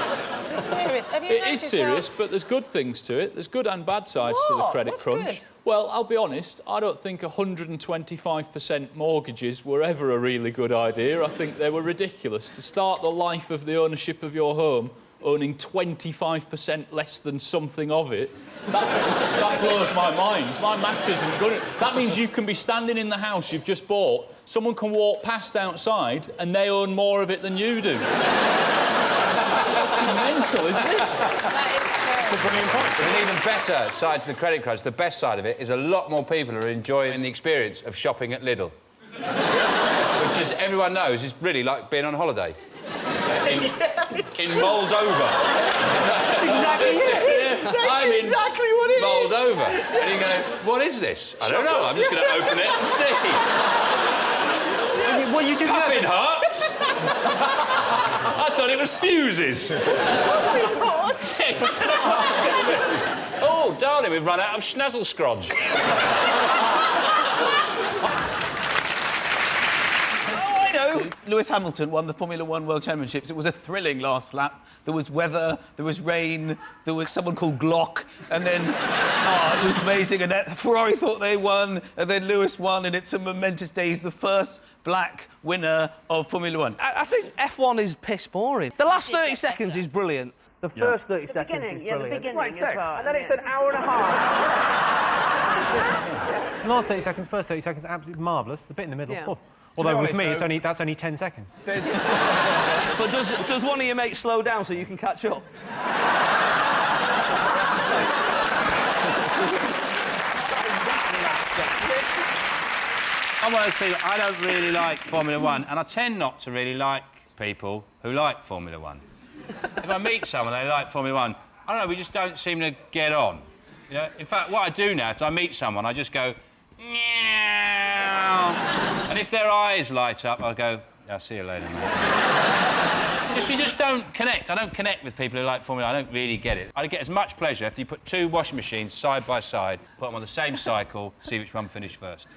It's serious. Have you It is noticed serious, but there's good things to it. There's good and bad sides to the What? credit What's crunch. good? Well, I'll be honest, I don't think 125% mortgages were ever a really good idea. I think they were ridiculous. To start the life of the ownership of your home owning 25% less than something of it, that blows my mind. My maths isn't good. That means you can be standing in the house you've just bought, someone can walk past outside and they own more of it than you do. That's fucking mental, isn't it? It's a brilliant point. There's an even better side to the credit crunch. The best side of it is a lot more people are enjoying the experience of shopping at Lidl. Which, as everyone knows, is really like being on holiday. In Moldova. That's exactly it. That's I'm in exactly what it is. Moldova. And you go, what is this? I don't know. I'm just going to open it and see. Well, you do Puffin hearts. I thought it was fuses. Puffin hearts? Oh, darling, we've run out of schnazzle scrodge. Lewis Hamilton won the Formula One World Championships. It was a thrilling last lap. There was weather, there was rain, there was someone called Glock, and then... it was amazing, and Ferrari thought they won, and then Lewis won, and it's a momentous day. He's the first black winner of Formula One. I think F1 is piss boring. The last 30 seconds is brilliant. The first 30 seconds is brilliant. It's like sex. And then it's an hour and a half. Last 30 seconds, first 30 seconds, absolutely marvellous. The bit in the middle. Yeah. Oh. Although with me, that's only 10 seconds. But does one of your mates slow down so you can catch up? I'm one of those people, I don't really like Formula One, and I tend not to really like people who like Formula One. If I meet someone they like Formula One, I don't know, we just don't seem to get on. You know? In fact, what I do now, if I meet someone, I just go, meow. And if their eyes light up, I'll go, I'll see you later, mate. You just don't connect. I don't connect with people who like Formula One. I don't really get it. I get as much pleasure if you put two washing machines side by side, put them on the same cycle, see which one finished first.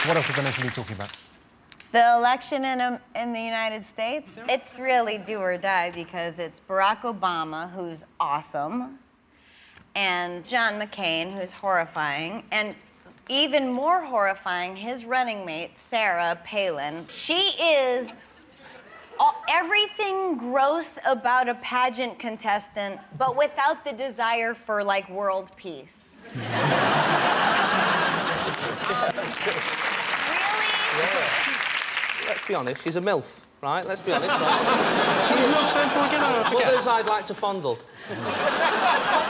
What else have the nation been talking about? The election in the United States, it's really do or die because it's Barack Obama, who's awesome, and John McCain, who's horrifying, and even more horrifying, his running mate, Sarah Palin. She is everything gross about a pageant contestant, but without the desire for, like, world peace. Let's be honest, she's a MILF, right? Let's be honest, right? She's not central again, I forget. Mothers I'd like to fondle.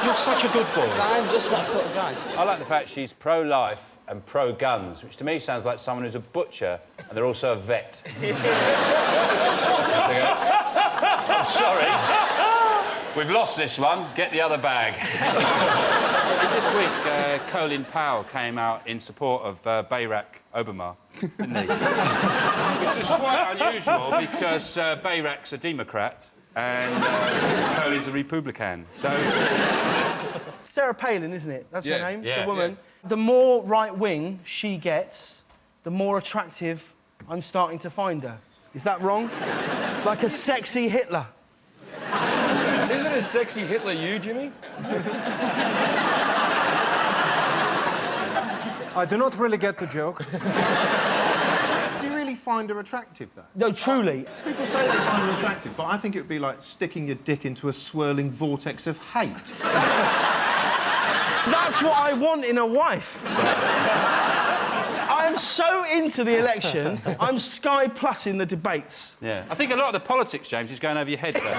You're such a good boy. I'm just that sort of guy. I like the fact she's pro-life and pro-guns, which to me sounds like someone who's a butcher and they're also a vet. I'm sorry. We've lost this one. Get the other bag. This week, Colin Powell came out in support of Barack Obama, didn't he? Which was quite unusual because Barack's a Democrat and Colin's a Republican. So... Sarah Palin, isn't it? That's her Yeah, name, yeah, the woman. yeah. The more right-wing she gets, the more attractive I'm starting to find her. Is that wrong? Like a sexy Hitler. Isn't a sexy Hitler you, Jimmy? I do not really get the joke. Do you really find her attractive, though? No, truly. People say they find her attractive, but I think it would be like sticking your dick into a swirling vortex of hate. That's what I want in a wife. I am so into the election, I'm Sky Plus in the debates. Yeah. I think a lot of the politics, James, is going over your head, though.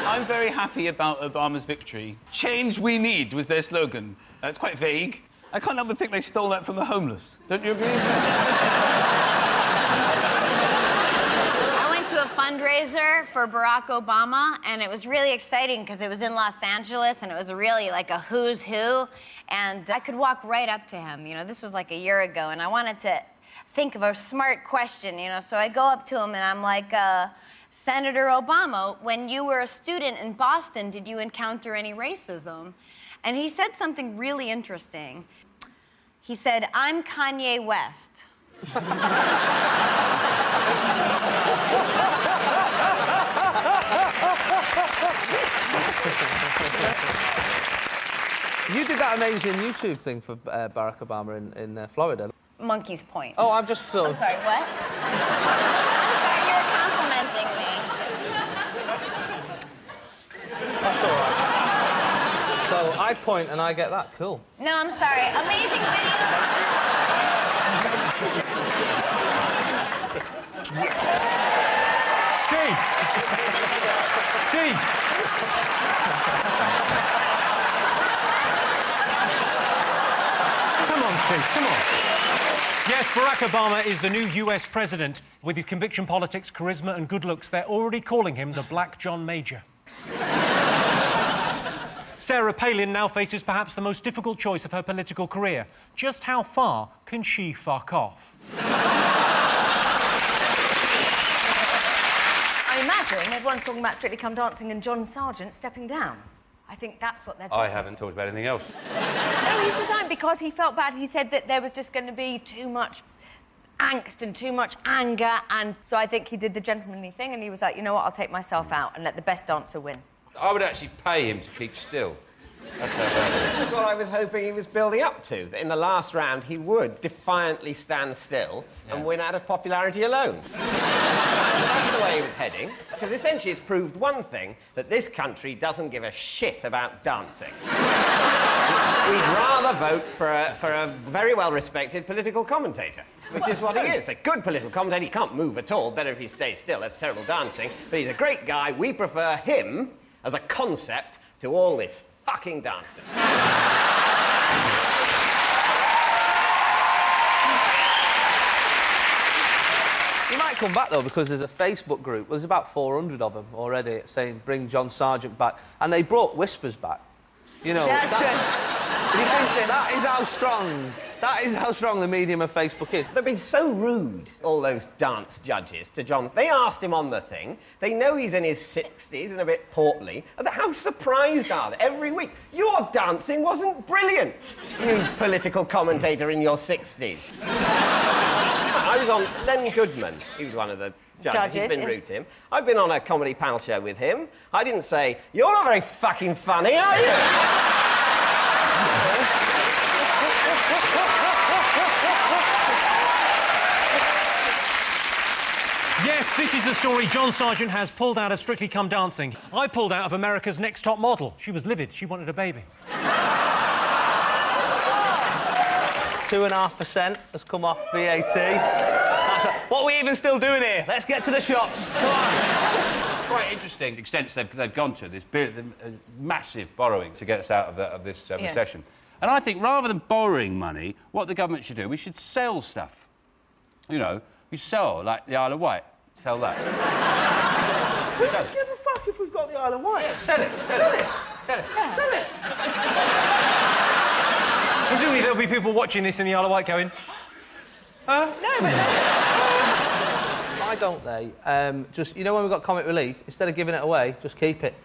I'm very happy about Obama's victory. Change we need was their slogan. It's quite vague. I can't help but think they stole that from the homeless. Don't you agree? I went to a fundraiser for Barack Obama, and it was really exciting because it was in Los Angeles, and it was really like a who's who, and I could walk right up to him. You know, this was like a year ago, and I wanted to think of a smart question, you know, so I go up to him, and I'm like, Senator Obama, when you were a student in Boston, did you encounter any racism? And he said something really interesting. He said, I'm Kanye West. You did that amazing YouTube thing for Barack Obama in Florida. Monkey's Point. Oh, I'm just sort I'm of... sorry, what? Sorry, you're complimenting me. That's all right. So I point and I get that. Cool. No, I'm sorry. Amazing video. Steve! Steve! Come on, Steve, come on. Yes, Barack Obama is the new US president. With his conviction politics, charisma and good looks, they're already calling him the Black John Major. Sarah Palin now faces perhaps the most difficult choice of her political career. Just how far can she fuck off? I imagine everyone's talking about Strictly Come Dancing and John Sargent stepping down. I think that's what they're talking I about. haven't talked about anything else. No, he's resigned because he felt bad. He said that there was just going to be too much angst and too much anger, and so I think he did the gentlemanly thing, and he was like, you know what, I'll take myself out and let the best dancer win. I would actually pay him to keep still. That's how bad it is. This is what I was hoping he was building up to, that in the last round he would defiantly stand still and win out of popularity alone. That's the way he was heading, because essentially it's proved one thing, that this country doesn't give a shit about dancing. We'd rather vote for a very well-respected political commentator, which is what he is. A good political commentator. He can't move at all. Better if he stays still. That's terrible dancing. But he's a great guy. We prefer him as a concept to all this fucking dancing. You might come back, though, because there's a Facebook group. There's about 400 of them already saying, bring John Sargent back. And they brought Whispers back. You know, that is how strong... That is how strong the medium of Facebook is. They've been so rude, all those dance judges, to John. They asked him on the thing. They know he's in his 60s and a bit portly. And how surprised are they? Every week, your dancing wasn't brilliant, you political commentator in your 60s. I was on Len Goodman. He was one of the judges. He's been rude to him. I've been on a comedy panel show with him. I didn't say, you're not very fucking funny, are you? Yes, this is the story John Sargent has pulled out of Strictly Come Dancing. I pulled out of America's Next Top Model. She was livid. She wanted a baby. 2.5% has come off VAT. That's right. What are we even still doing here? Let's get to the shops. Come on. Quite interesting extents they've gone to. This massive borrowing to get us out of this recession. And I think rather than borrowing money, what the government should do, we should sell stuff. You know, you sell, like the Isle of Wight. Sell that. We don't give a fuck if we've got the Isle of Wight. Yeah, sell it. Sell it. Sell it. Yeah. Sell it. Presumably there'll be people watching this in the Isle of Wight going, Why don't they just, you know, when we've got comic relief, instead of giving it away, just keep it.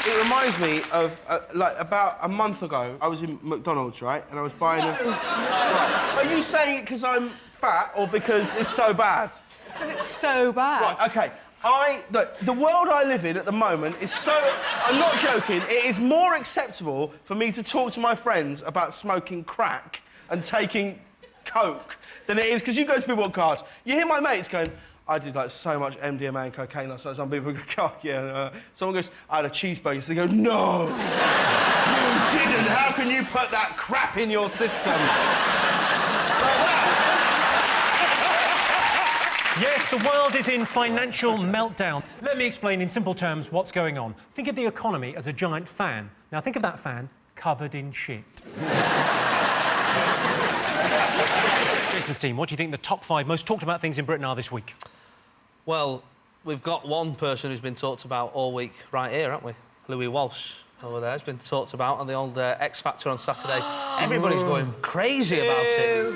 It reminds me of, like, about a month ago, I was in McDonald's, right? And I was buying a... Right. Are you saying it because I'm fat or because it's so bad? Because it's so bad. Right, OK. The world I live in at the moment is so... I'm not joking. It is more acceptable for me to talk to my friends about smoking crack and taking coke than it is... Because you go to people on cards, you hear my mates going... I did, like, so much MDMA and cocaine last night. Some people go, oh, yeah. Someone goes, I had a cheeseburger. So they go, no, you didn't. How can you put that crap in your system? yes, the world is in financial meltdown. Let me explain in simple terms what's going on. Think of the economy as a giant fan. Now, think of that fan covered in shit. Jason's team, what do you think the top 5 most talked about things in Britain are this week? Well, we've got one person who's been talked about all week right here, haven't we? Louis Walsh over there has been talked about on the old X Factor on Saturday. Everybody's going crazy about it.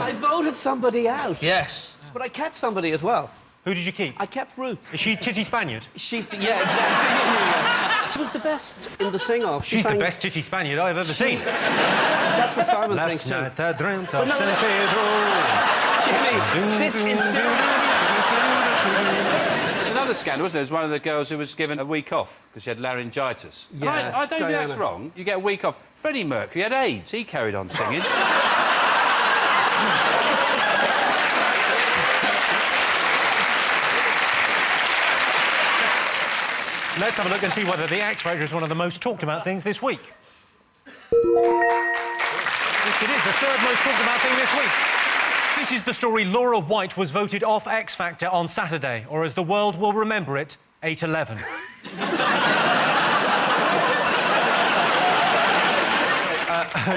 I voted somebody out. Yes. But I kept somebody as well. Who did you keep? I kept Ruth. Is she Titty Spaniard? Yeah, exactly. She was the best in the sing-off. She's the best Titty Spaniard I've ever seen. That's what Simon thinks too. Last night I dreamt of San Pedro. Jimmy, this is... There's another scandal, wasn't there? There's one of the girls who was given a week off because she had laryngitis. Yeah, I don't think that's wrong. You get a week off. Freddie Mercury had AIDS. He carried on singing. Let's have a look and see whether the X Factor is one of the most talked about things this week. Yes, it is the 3rd most talked about thing this week. This is the story Laura White was voted off X Factor on Saturday, or as the world will remember it, 8/11.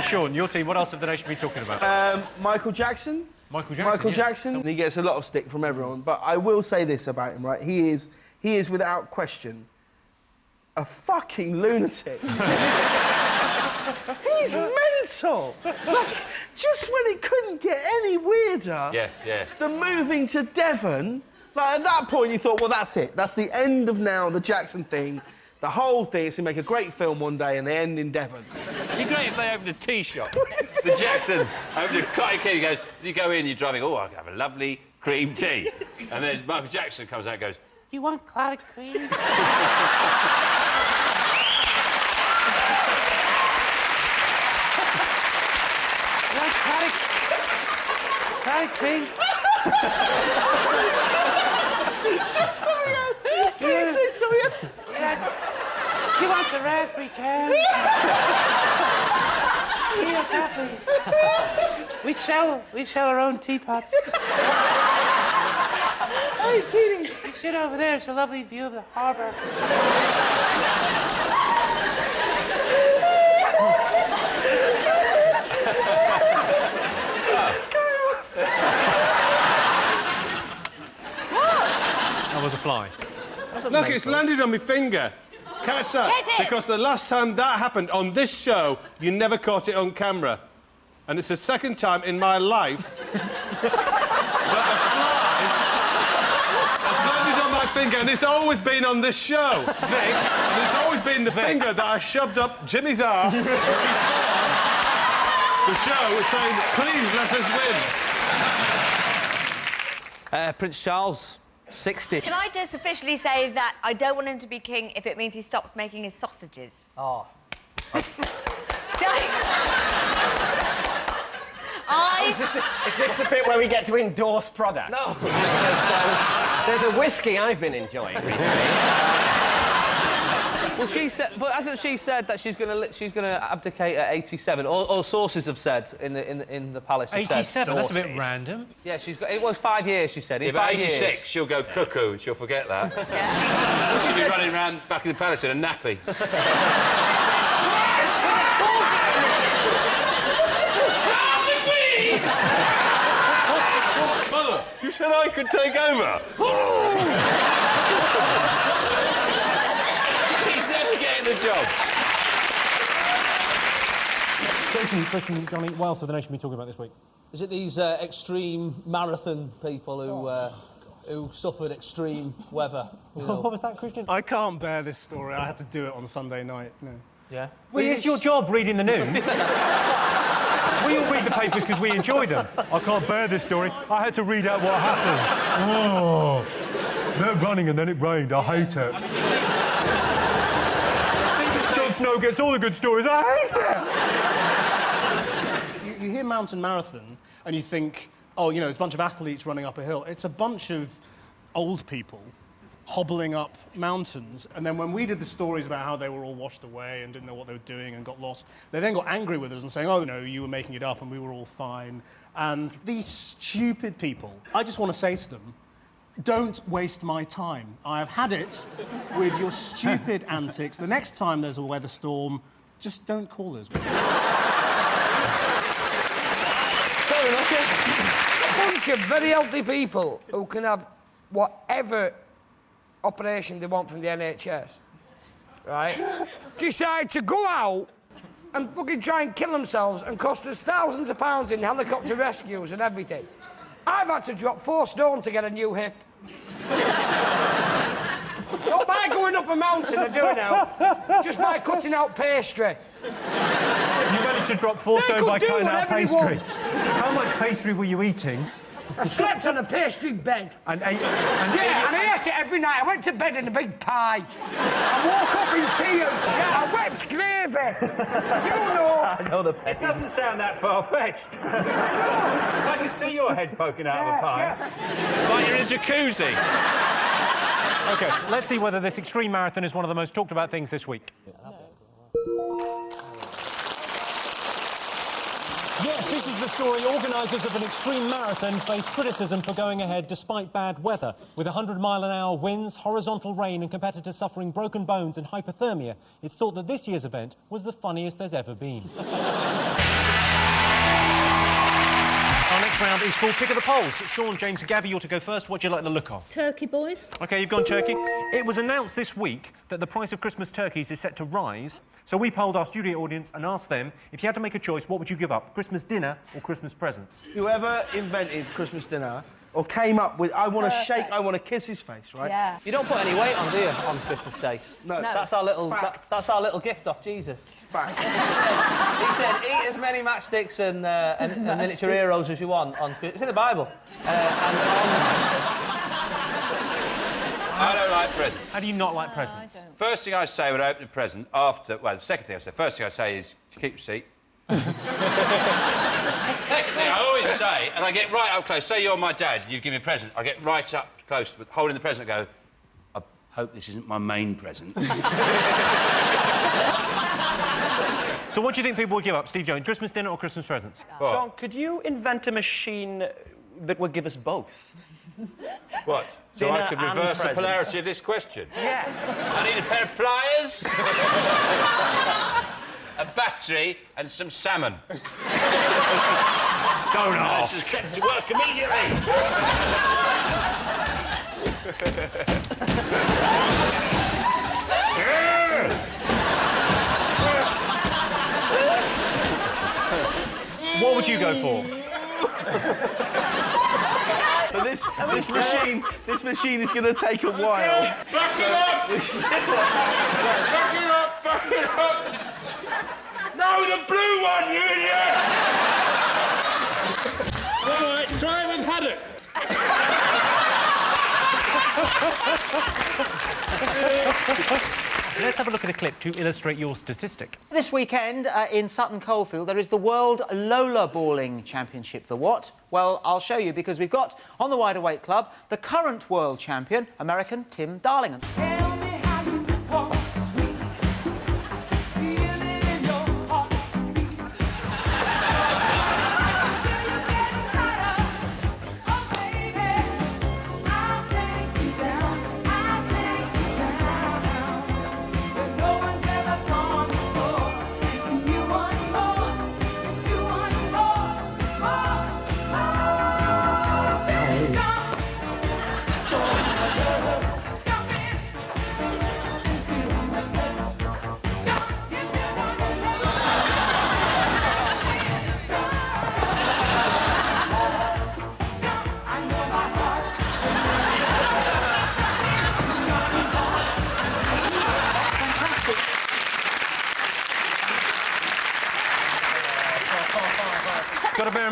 Sean, your team, what else have the nation been talking about? Michael Jackson. Michael Jackson, Michael yeah. Jackson. And he gets a lot of stick from everyone, but I will say this about him, right? He is without question a fucking lunatic. He's mental. Like, just when it couldn't get any weirder. Yes, yeah. The moving to Devon. Like, at that point, you thought, well, that's it. That's the end of now the Jackson thing. The whole thing is to make a great film one day and they end in Devon. It'd be great if they opened a tea shop. The Jacksons opened a coffee tea. He goes, you go in, you're driving, oh, I can have a lovely cream tea. And then Michael Jackson comes out and goes, You want clotted cream? Clotted cream? Say something else. Please say something else. Yeah. You want the raspberry jam? Yeah, coffee. We sell our own teapots. Hey, Teeny. You sit over there. It's a lovely view of the harbour. That was a fly. Look, it's landed on my finger. Catch that. Get it. Because the last time that happened on this show, you never caught it on camera. And it's the 2nd time in my life that a fly has landed on my finger, and it's always been on this show, Vic. And it's always been the finger that I shoved up Jimmy's arse before the show saying, please let us win. Prince Charles, 60. Can I just officially say that I don't want him to be king if it means he stops making his sausages? Oh. Is this the bit where we get to endorse products? No. There's a whiskey I've been enjoying recently. Well, she said, but hasn't she said that she's going to abdicate at 87? Or sources have said in the palace. 87. That's a bit random. Yeah, she's got. It was 5 years. She said. In If at 5 years. 86, she'll go cuckoo. She'll forget that. Yeah. She'll be running around back in the palace in a nappy. Mother, you said I could take over. He's never getting the job. Jason, Christian, Johnny, what else have the nation been talking about this week? Is it these extreme marathon people who suffered extreme weather? You know? What was that, Christian? I can't bear this story. I had to do it on Sunday night. You know. Yeah. Well, it's your job reading the news. We all read the papers because we enjoy them. I can't bear this story. I had to read out what happened. Oh, they're running and then it rained. I hate it. Jon Snow gets all the good stories. I hate it. You hear mountain marathon and you think, oh, you know, it's a bunch of athletes running up a hill. It's a bunch of old people hobbling up mountains. And then when we did the stories about how they were all washed away and didn't know what they were doing and got lost, they then got angry with us and saying, oh, no, you were making it up and we were all fine. And these stupid people, I just want to say to them, don't waste my time. I have had it with your stupid antics. The next time there's a weather storm, just don't call us. A bunch of very healthy people who can have whatever operation they want from the NHS, right, decide to go out and fucking try and kill themselves and cost us thousands of pounds in helicopter rescues and everything. I've had to drop 4 stone to get a new hip. Not by going up a mountain, I do now. Just by cutting out pastry. You managed to drop 4 stone by cutting out pastry. How much pastry were you eating? I slept on a pastry bed. And ate... And I ate it every night. I went to bed in a big pie. I woke up in tears. Yeah, I wept gravy. You know. I know the It doesn't sound that far-fetched. I can see your head poking out of a pie. Like you're in a jacuzzi. OK, let's see whether this extreme marathon is one of the most talked about things this week. Yes, this is the story. Organisers of an extreme marathon face criticism for going ahead despite bad weather. With 100-mile-an-hour winds, horizontal rain and competitors suffering broken bones and hypothermia, it's thought that this year's event was the funniest there's ever been. Our next round is called Pick of the Polls. Sean, James and Gabby, you're to go first. What do you like the look of? Turkey, boys. OK, you've gone turkey. It was announced this week that the price of Christmas turkeys is set to rise. So we polled our studio audience and asked them, if you had to make a choice, what would you give up? Christmas dinner or Christmas presents? Whoever invented Christmas dinner or came up with, I want to shake, I want to kiss his face, right? Yeah. You don't put any weight on, do you, on Christmas Day? No. That's our little. That's our little gift off Jesus. Fact. He said, eat as many matchsticks and miniature heroes as you want. It's in the Bible. I don't like presents. How do you not like presents? First thing I say when I open a present after... Well, the second thing I say... First thing I say is, keep your seat. Second thing I always say, and I get right up close, say you're my dad and you give me a present, I get right up close, holding the present and go, I hope this isn't my main present. So what do you think people would give up? Steve Jones, Christmas dinner or Christmas presents? What? John, could you invent a machine that would give us both? What? So Dinner I could and reverse the presents. polarity of this question? Yes. I need a pair of pliers, a battery and some salmon. Don't ask. It's set to work immediately. What would you go for? But this machine is going to take a while. Back it up! Back it up! No, the blue one, you idiot! All right, try it with haddock. Let's have a look at a clip to illustrate your statistic. This weekend in Sutton Coldfield there is the World Lola Balling Championship. The what? Well, I'll show you because we've got on the Wider Weight Club the current world champion, American Tim Darlingham.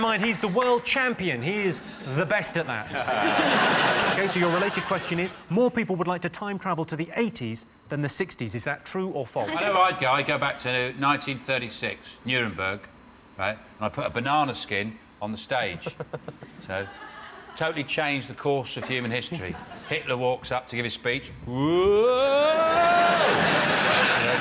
line, he's the world champion. He is the best at that. OK, so your related question is, more people would like to time travel to the 80s than the 60s. Is that true or false? I know where I'd go. I'd go back to 1936, Nuremberg, right? And I put a banana skin on the stage. So, totally changed the course of human history. Hitler walks up to give his speech.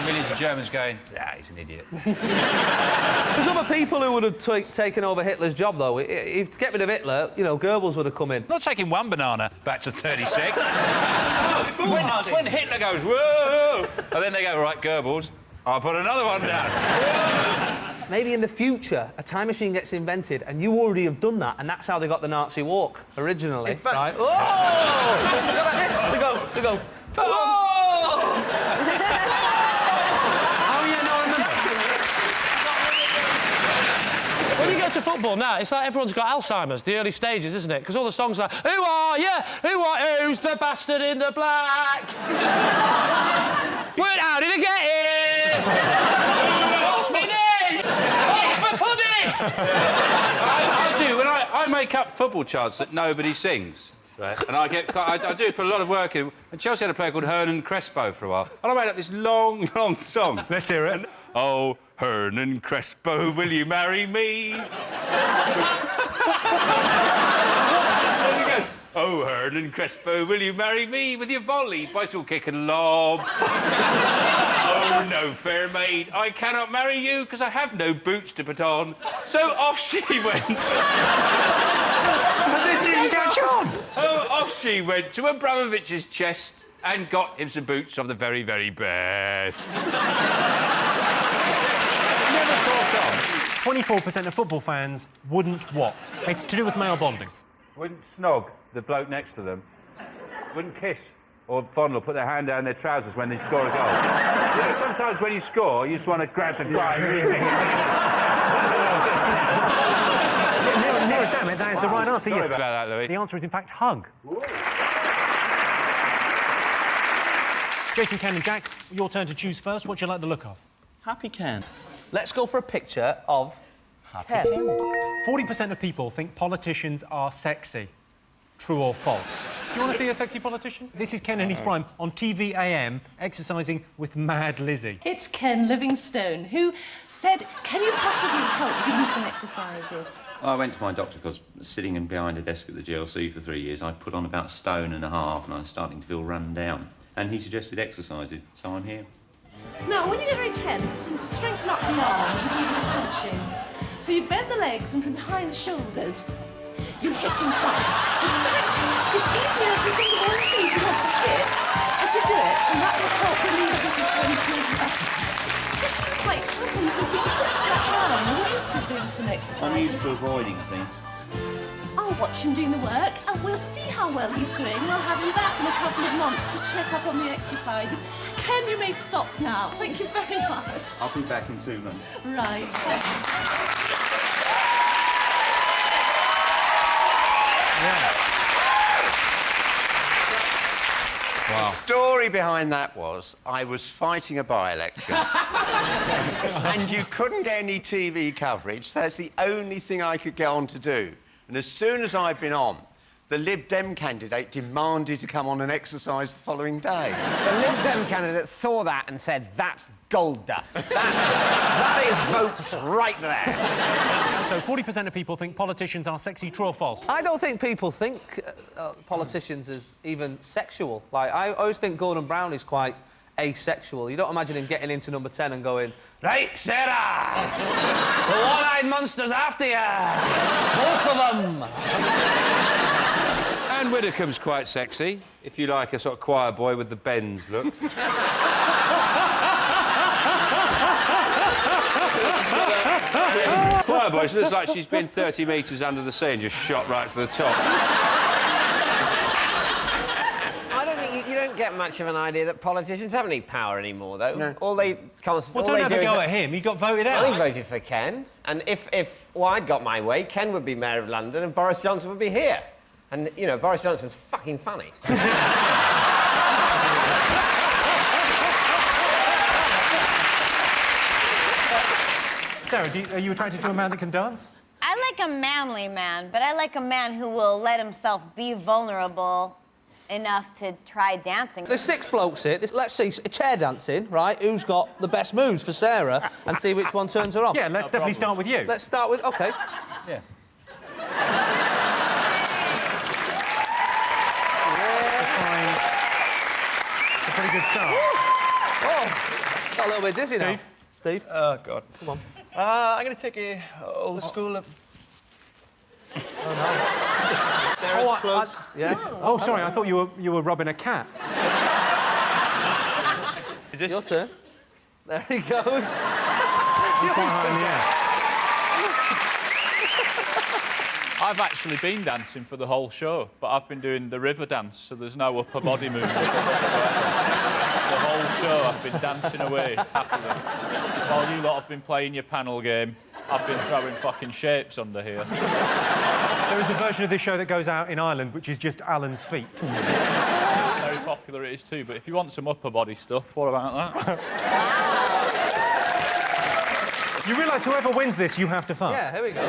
Millions of Germans going, he's an idiot. There's other people who would have taken over Hitler's job, though. If to get rid of Hitler, you know, Goebbels would have come in. Not taking one banana back to 36. when Hitler goes, whoa! And then they go, right, Goebbels, I'll put another one down. Maybe in the future, a time machine gets invented and you already have done that, and that's how they got the Nazi walk, originally. In fact... Right? Oh! They go like this. They go... Oh! When you go to football now, it's like everyone's got Alzheimer's, the early stages, isn't it? Because all the songs are like, who are you? Who's the bastard in the black? How did I get here? What's my name? What's for pudding? I do, when I make up football chants that nobody sings, right? And I do put a lot of work in. And Chelsea had a player called Hernan Crespo for a while. And I made up this long, long song. Let's hear it. And, oh, Hernan Crespo, will you marry me? Oh, Hernan Crespo, will you marry me with your volley, bicycle kick and lob? Oh, no, fair maid, I cannot marry you because I have no boots to put on. So off she went. But this didn't catch on. Oh, off she went to Abramovich's chest and got him some boots of the very, very best. 24% of football fans wouldn't what? It's to do with male bonding. Wouldn't snog the bloke next to them. Wouldn't kiss or fondle, put their hand down their trousers when they score a goal. You know, sometimes when you score, you just want to grab the guy. Nearest damn it, that is the right answer. Sorry Yes. about that, Louis. The answer is, in fact, hug. Jason, Ken and Jack, your turn to choose first. What do you like the look of? Happy Ken. Let's go for a picture of Ken. 40% of people think politicians are sexy. True or false? Do you want to see a sexy politician? This is Ken in his prime on TV AM, exercising with Mad Lizzie. It's Ken Livingstone, who said, can you possibly help give me some exercises? I went to my doctor because sitting in behind a desk at the GLC for 3 years, I put on about 1.5 stone and I was starting to feel run down. And he suggested exercising, so I'm here. Now, when you get very tense and to strengthen up the arms, you do a little punching. So you bend the legs and from behind the shoulders, you're hitting front. In fact, it's easier to think of all the things you want to hit as you do it, and that will help relieve a bit of tension. This is quite simple. You can put that down. I'm used to doing some exercises. I'm used to avoiding things. I'll watch him doing the work, and we'll see how well he's doing. We'll have him back in a couple of months to check up on the exercises. Ken, you may stop now. Thank you very much. I'll be back in 2 months. Right, thanks. Wow. The story behind that was I was fighting a by-election and you couldn't get any TV coverage, so that's the only thing I could get on to do. And as soon as I'd been on, the Lib Dem candidate demanded to come on and exercise the following day. The Lib Dem candidate saw that and said, that's gold dust. That is votes right there. So 40% of people think politicians are sexy. True or false? I don't think people think politicians as even sexual. Like, I always think Gordon Brown is quite asexual. You don't imagine him getting into number 10 and going, right, Sarah! The one-eyed monster's after you! Both of them! Anne Widdecombe's quite sexy, if you like a sort of choir boy with the bends look. Choir boy, she looks like she's been 30 metres under the sea and just shot right to the top. I don't think you don't get much of an idea that politicians have any power anymore, though. No. All they Well, don't have a go at him. He got voted out. Well, he voted for Ken. And if I'd got my way, Ken would be Mayor of London and Boris Johnson would be here. And, you know, Boris Johnson's fucking funny. Sarah, are you attracted to a man that can dance? I like like a manly man, but I like a man who will let himself be vulnerable enough to try dancing. There's 6 blokes here. Let's see, chair dancing, right? Who's got the best moves for Sarah and see which one turns her on. Yeah, let's definitely start with you. Let's start with... OK. Yeah. It's a pretty good start. Oh, got a little bit dizzy now. Steve? Oh, God. Come on. I'm going to take a old school... Oh, no. Sarah's plugs. Yeah. Oh, sorry, I thought you were rubbing a cat. Is this... Your turn. There he goes. You're quite high in the air. I've actually been dancing for the whole show, but I've been doing the river dance, so there's no upper body movement whatsoever. The whole show I've been dancing away happily. While you lot have been playing your panel game, I've been throwing fucking shapes under here. There is a version of this show that goes out in Ireland, which is just Alan's feet. Very popular it is too, but if you want some upper body stuff, what about that? You realise whoever wins this, you have to fart. Yeah, here we go.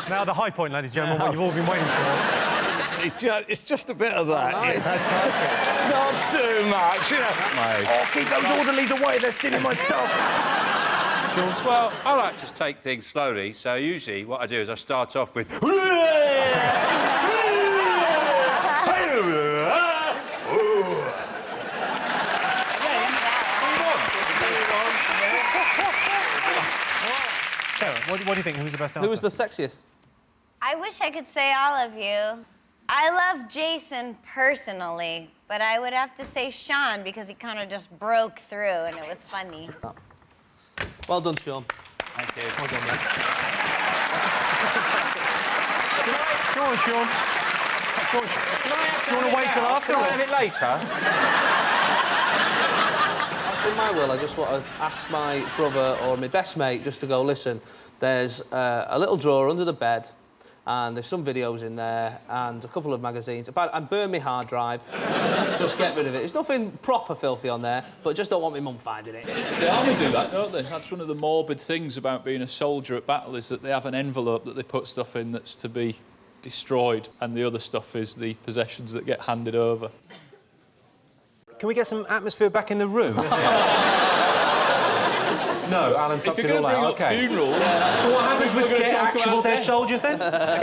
Now, the high point, ladies and gentlemen, what you've all been waiting for. It's just a bit of that. Oh, nice. Not too much, you know. Oh, keep those orderlies away, they're stealing my stuff. Well, I like to take things slowly, so usually what I do is I start off with... Sarah, what do you think? Who's the best dancer? Who was the sexiest? I wish I could say all of you. I love Jason personally, but I would have to say Sean because he kind of just broke through and it was funny. Well done, Sean. Thank you. Well done, mate. Go on, Sean. Go on. Do you want to wait till after? Can I have it later? In my will, I just want to ask my brother or my best mate just to go, listen, there's a little drawer under the bed and there's some videos in there and a couple of magazines. And burn me hard drive. Just get rid of it. There's nothing proper filthy on there, but just don't want my mum finding it. The army do that, don't they? That's one of the morbid things about being a soldier at battle is that they have an envelope that they put stuff in that's to be destroyed, and the other stuff is the possessions that get handed over. Can we get some atmosphere back in the room? No, Alan sucked it all out. Okay. Funerals, so what happens with actual dead soldiers then? A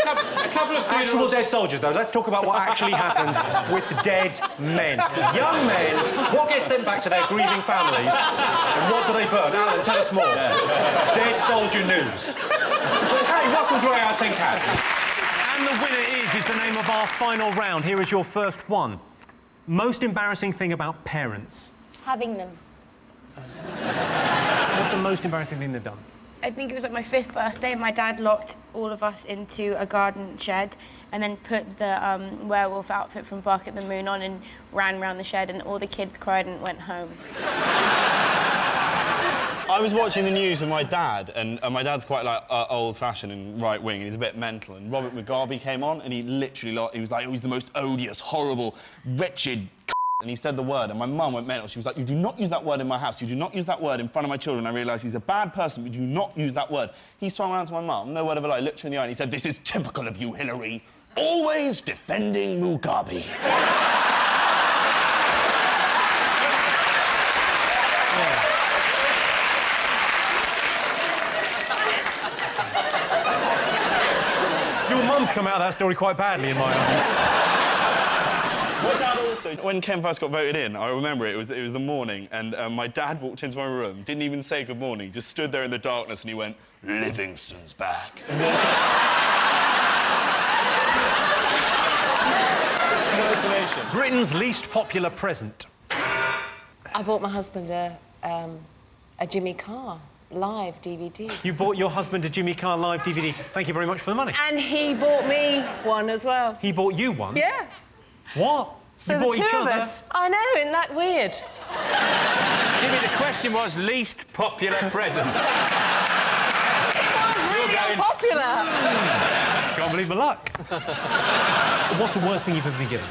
couple of funerals. Actual dead soldiers, though. Let's talk about what actually happens with dead men. Young men, what gets sent back to their grieving families, and what do they burn? Alan, tell us more. Dead soldier news. Hey, welcome to 8 out of 10 Cats. And the winner is the name of our final round. Here is your first one. Most embarrassing thing about parents. Having them. What's the most embarrassing thing they've done? I think it was like my 5th birthday. My dad locked all of us into a garden shed and then put the werewolf outfit from Bark at the Moon on and ran around the shed and all the kids cried and went home. I was watching the news with my dad, and my dad's quite like old-fashioned and right-wing, and he's a bit mental. And Robert Mugabe came on, and he literally, he was like, oh, he's the most odious, horrible, wretched. And he said the word, and my mum went mental. She was like, you do not use that word in my house. You do not use that word in front of my children. I realised he's a bad person, but do not use that word. He swung around to my mum, no word of a lie, looked her in the eye, and he said, this is typical of you, Hillary. Always defending Mugabe. Your mum's come out of that story quite badly in my eyes. My dad also, when Ken first got voted in, I remember it was the morning, and my dad walked into my room, didn't even say good morning, just stood there in the darkness, and he went, Livingston's back. And walked out. No explanation. Britain's least popular present. I bought my husband a Jimmy Carr live DVD. You bought your husband a Jimmy Carr live DVD. Thank you very much for the money. And he bought me one as well. He bought you one? Yeah. What? So you the bought two each of other? us. I know, isn't that weird? Jimmy, the question was least popular present. It was really unpopular. Can't believe my luck. What's the worst thing you've ever been given?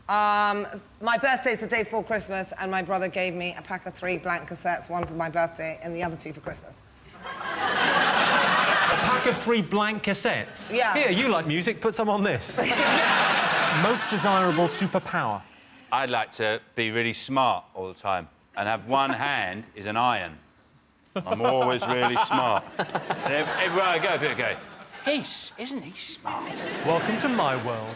My birthday's the day before Christmas, and my brother gave me a pack of 3 blank cassettes, one for my birthday and the other 2 for Christmas. pack of 3 blank cassettes. Yeah. Here, you like music, put some on this. Most desirable superpower. I'd like to be really smart all the time and have one hand is an iron. I'm always really smart. And everywhere I go, people go, isn't he smart? Welcome to my world.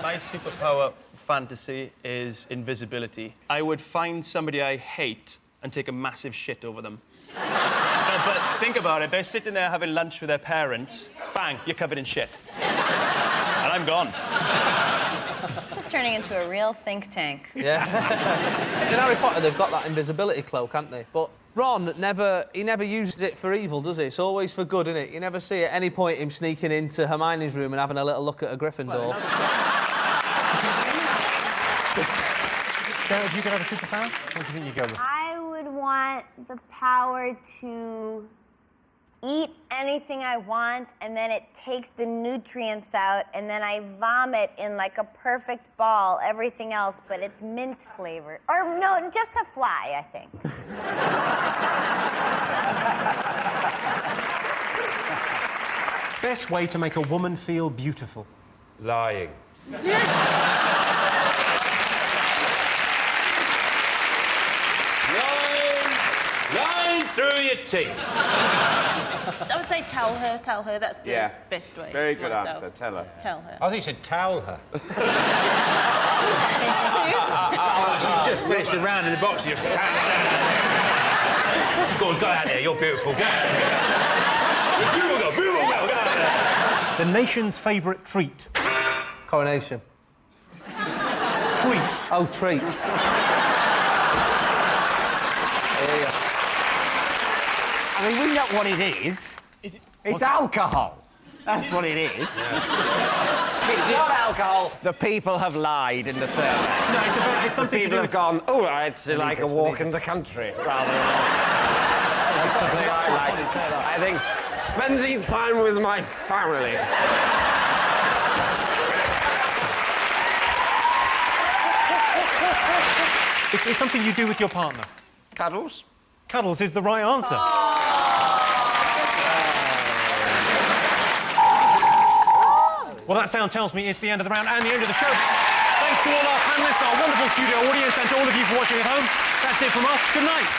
My superpower fantasy is invisibility. I would find somebody I hate and take a massive shit over them. But think about it, they're sitting there having lunch with their parents, bang, you're covered in shit. And I'm gone. This is turning into a real think tank. Yeah. In Harry Potter, they've got that invisibility cloak, haven't they? But Ron never uses it for evil, does he? It's always for good, isn't it? You never see at any point him sneaking into Hermione's room and having a little look at a Gryffindor. Sarah, if you could have a superpower, what do you think you'd go with? I would want the power to eat anything I want, and then it takes the nutrients out, and then I vomit in like a perfect ball, everything else, but it's mint flavored. Or no, just a fly, I think. Best way to make a woman feel beautiful? Lying. Lying through your teeth. I would say tell her, that's the best way. Very good Not answer, tell her. Tell her. I think you should towel her. She's just racing around in the box and just towel her. Go on, go out there, you're beautiful, go out there. Go out there. The nation's favourite treat? Coronation. Treat? Oh, treats. I mean, we know what it is. It's alcohol. That's what it is. It's not alcohol. The people have lied in the survey. No, it's something People have gone, oh, it's like a walk in the country, rather than... That's something I like. I think spending time with my family. It's something you do with your partner. Cuddles. Cuddles is the right answer. Well, that sound tells me it's the end of the round and the end of the show. Thanks to all our panellists, our wonderful studio audience, and to all of you for watching at home. That's it from us. Good night.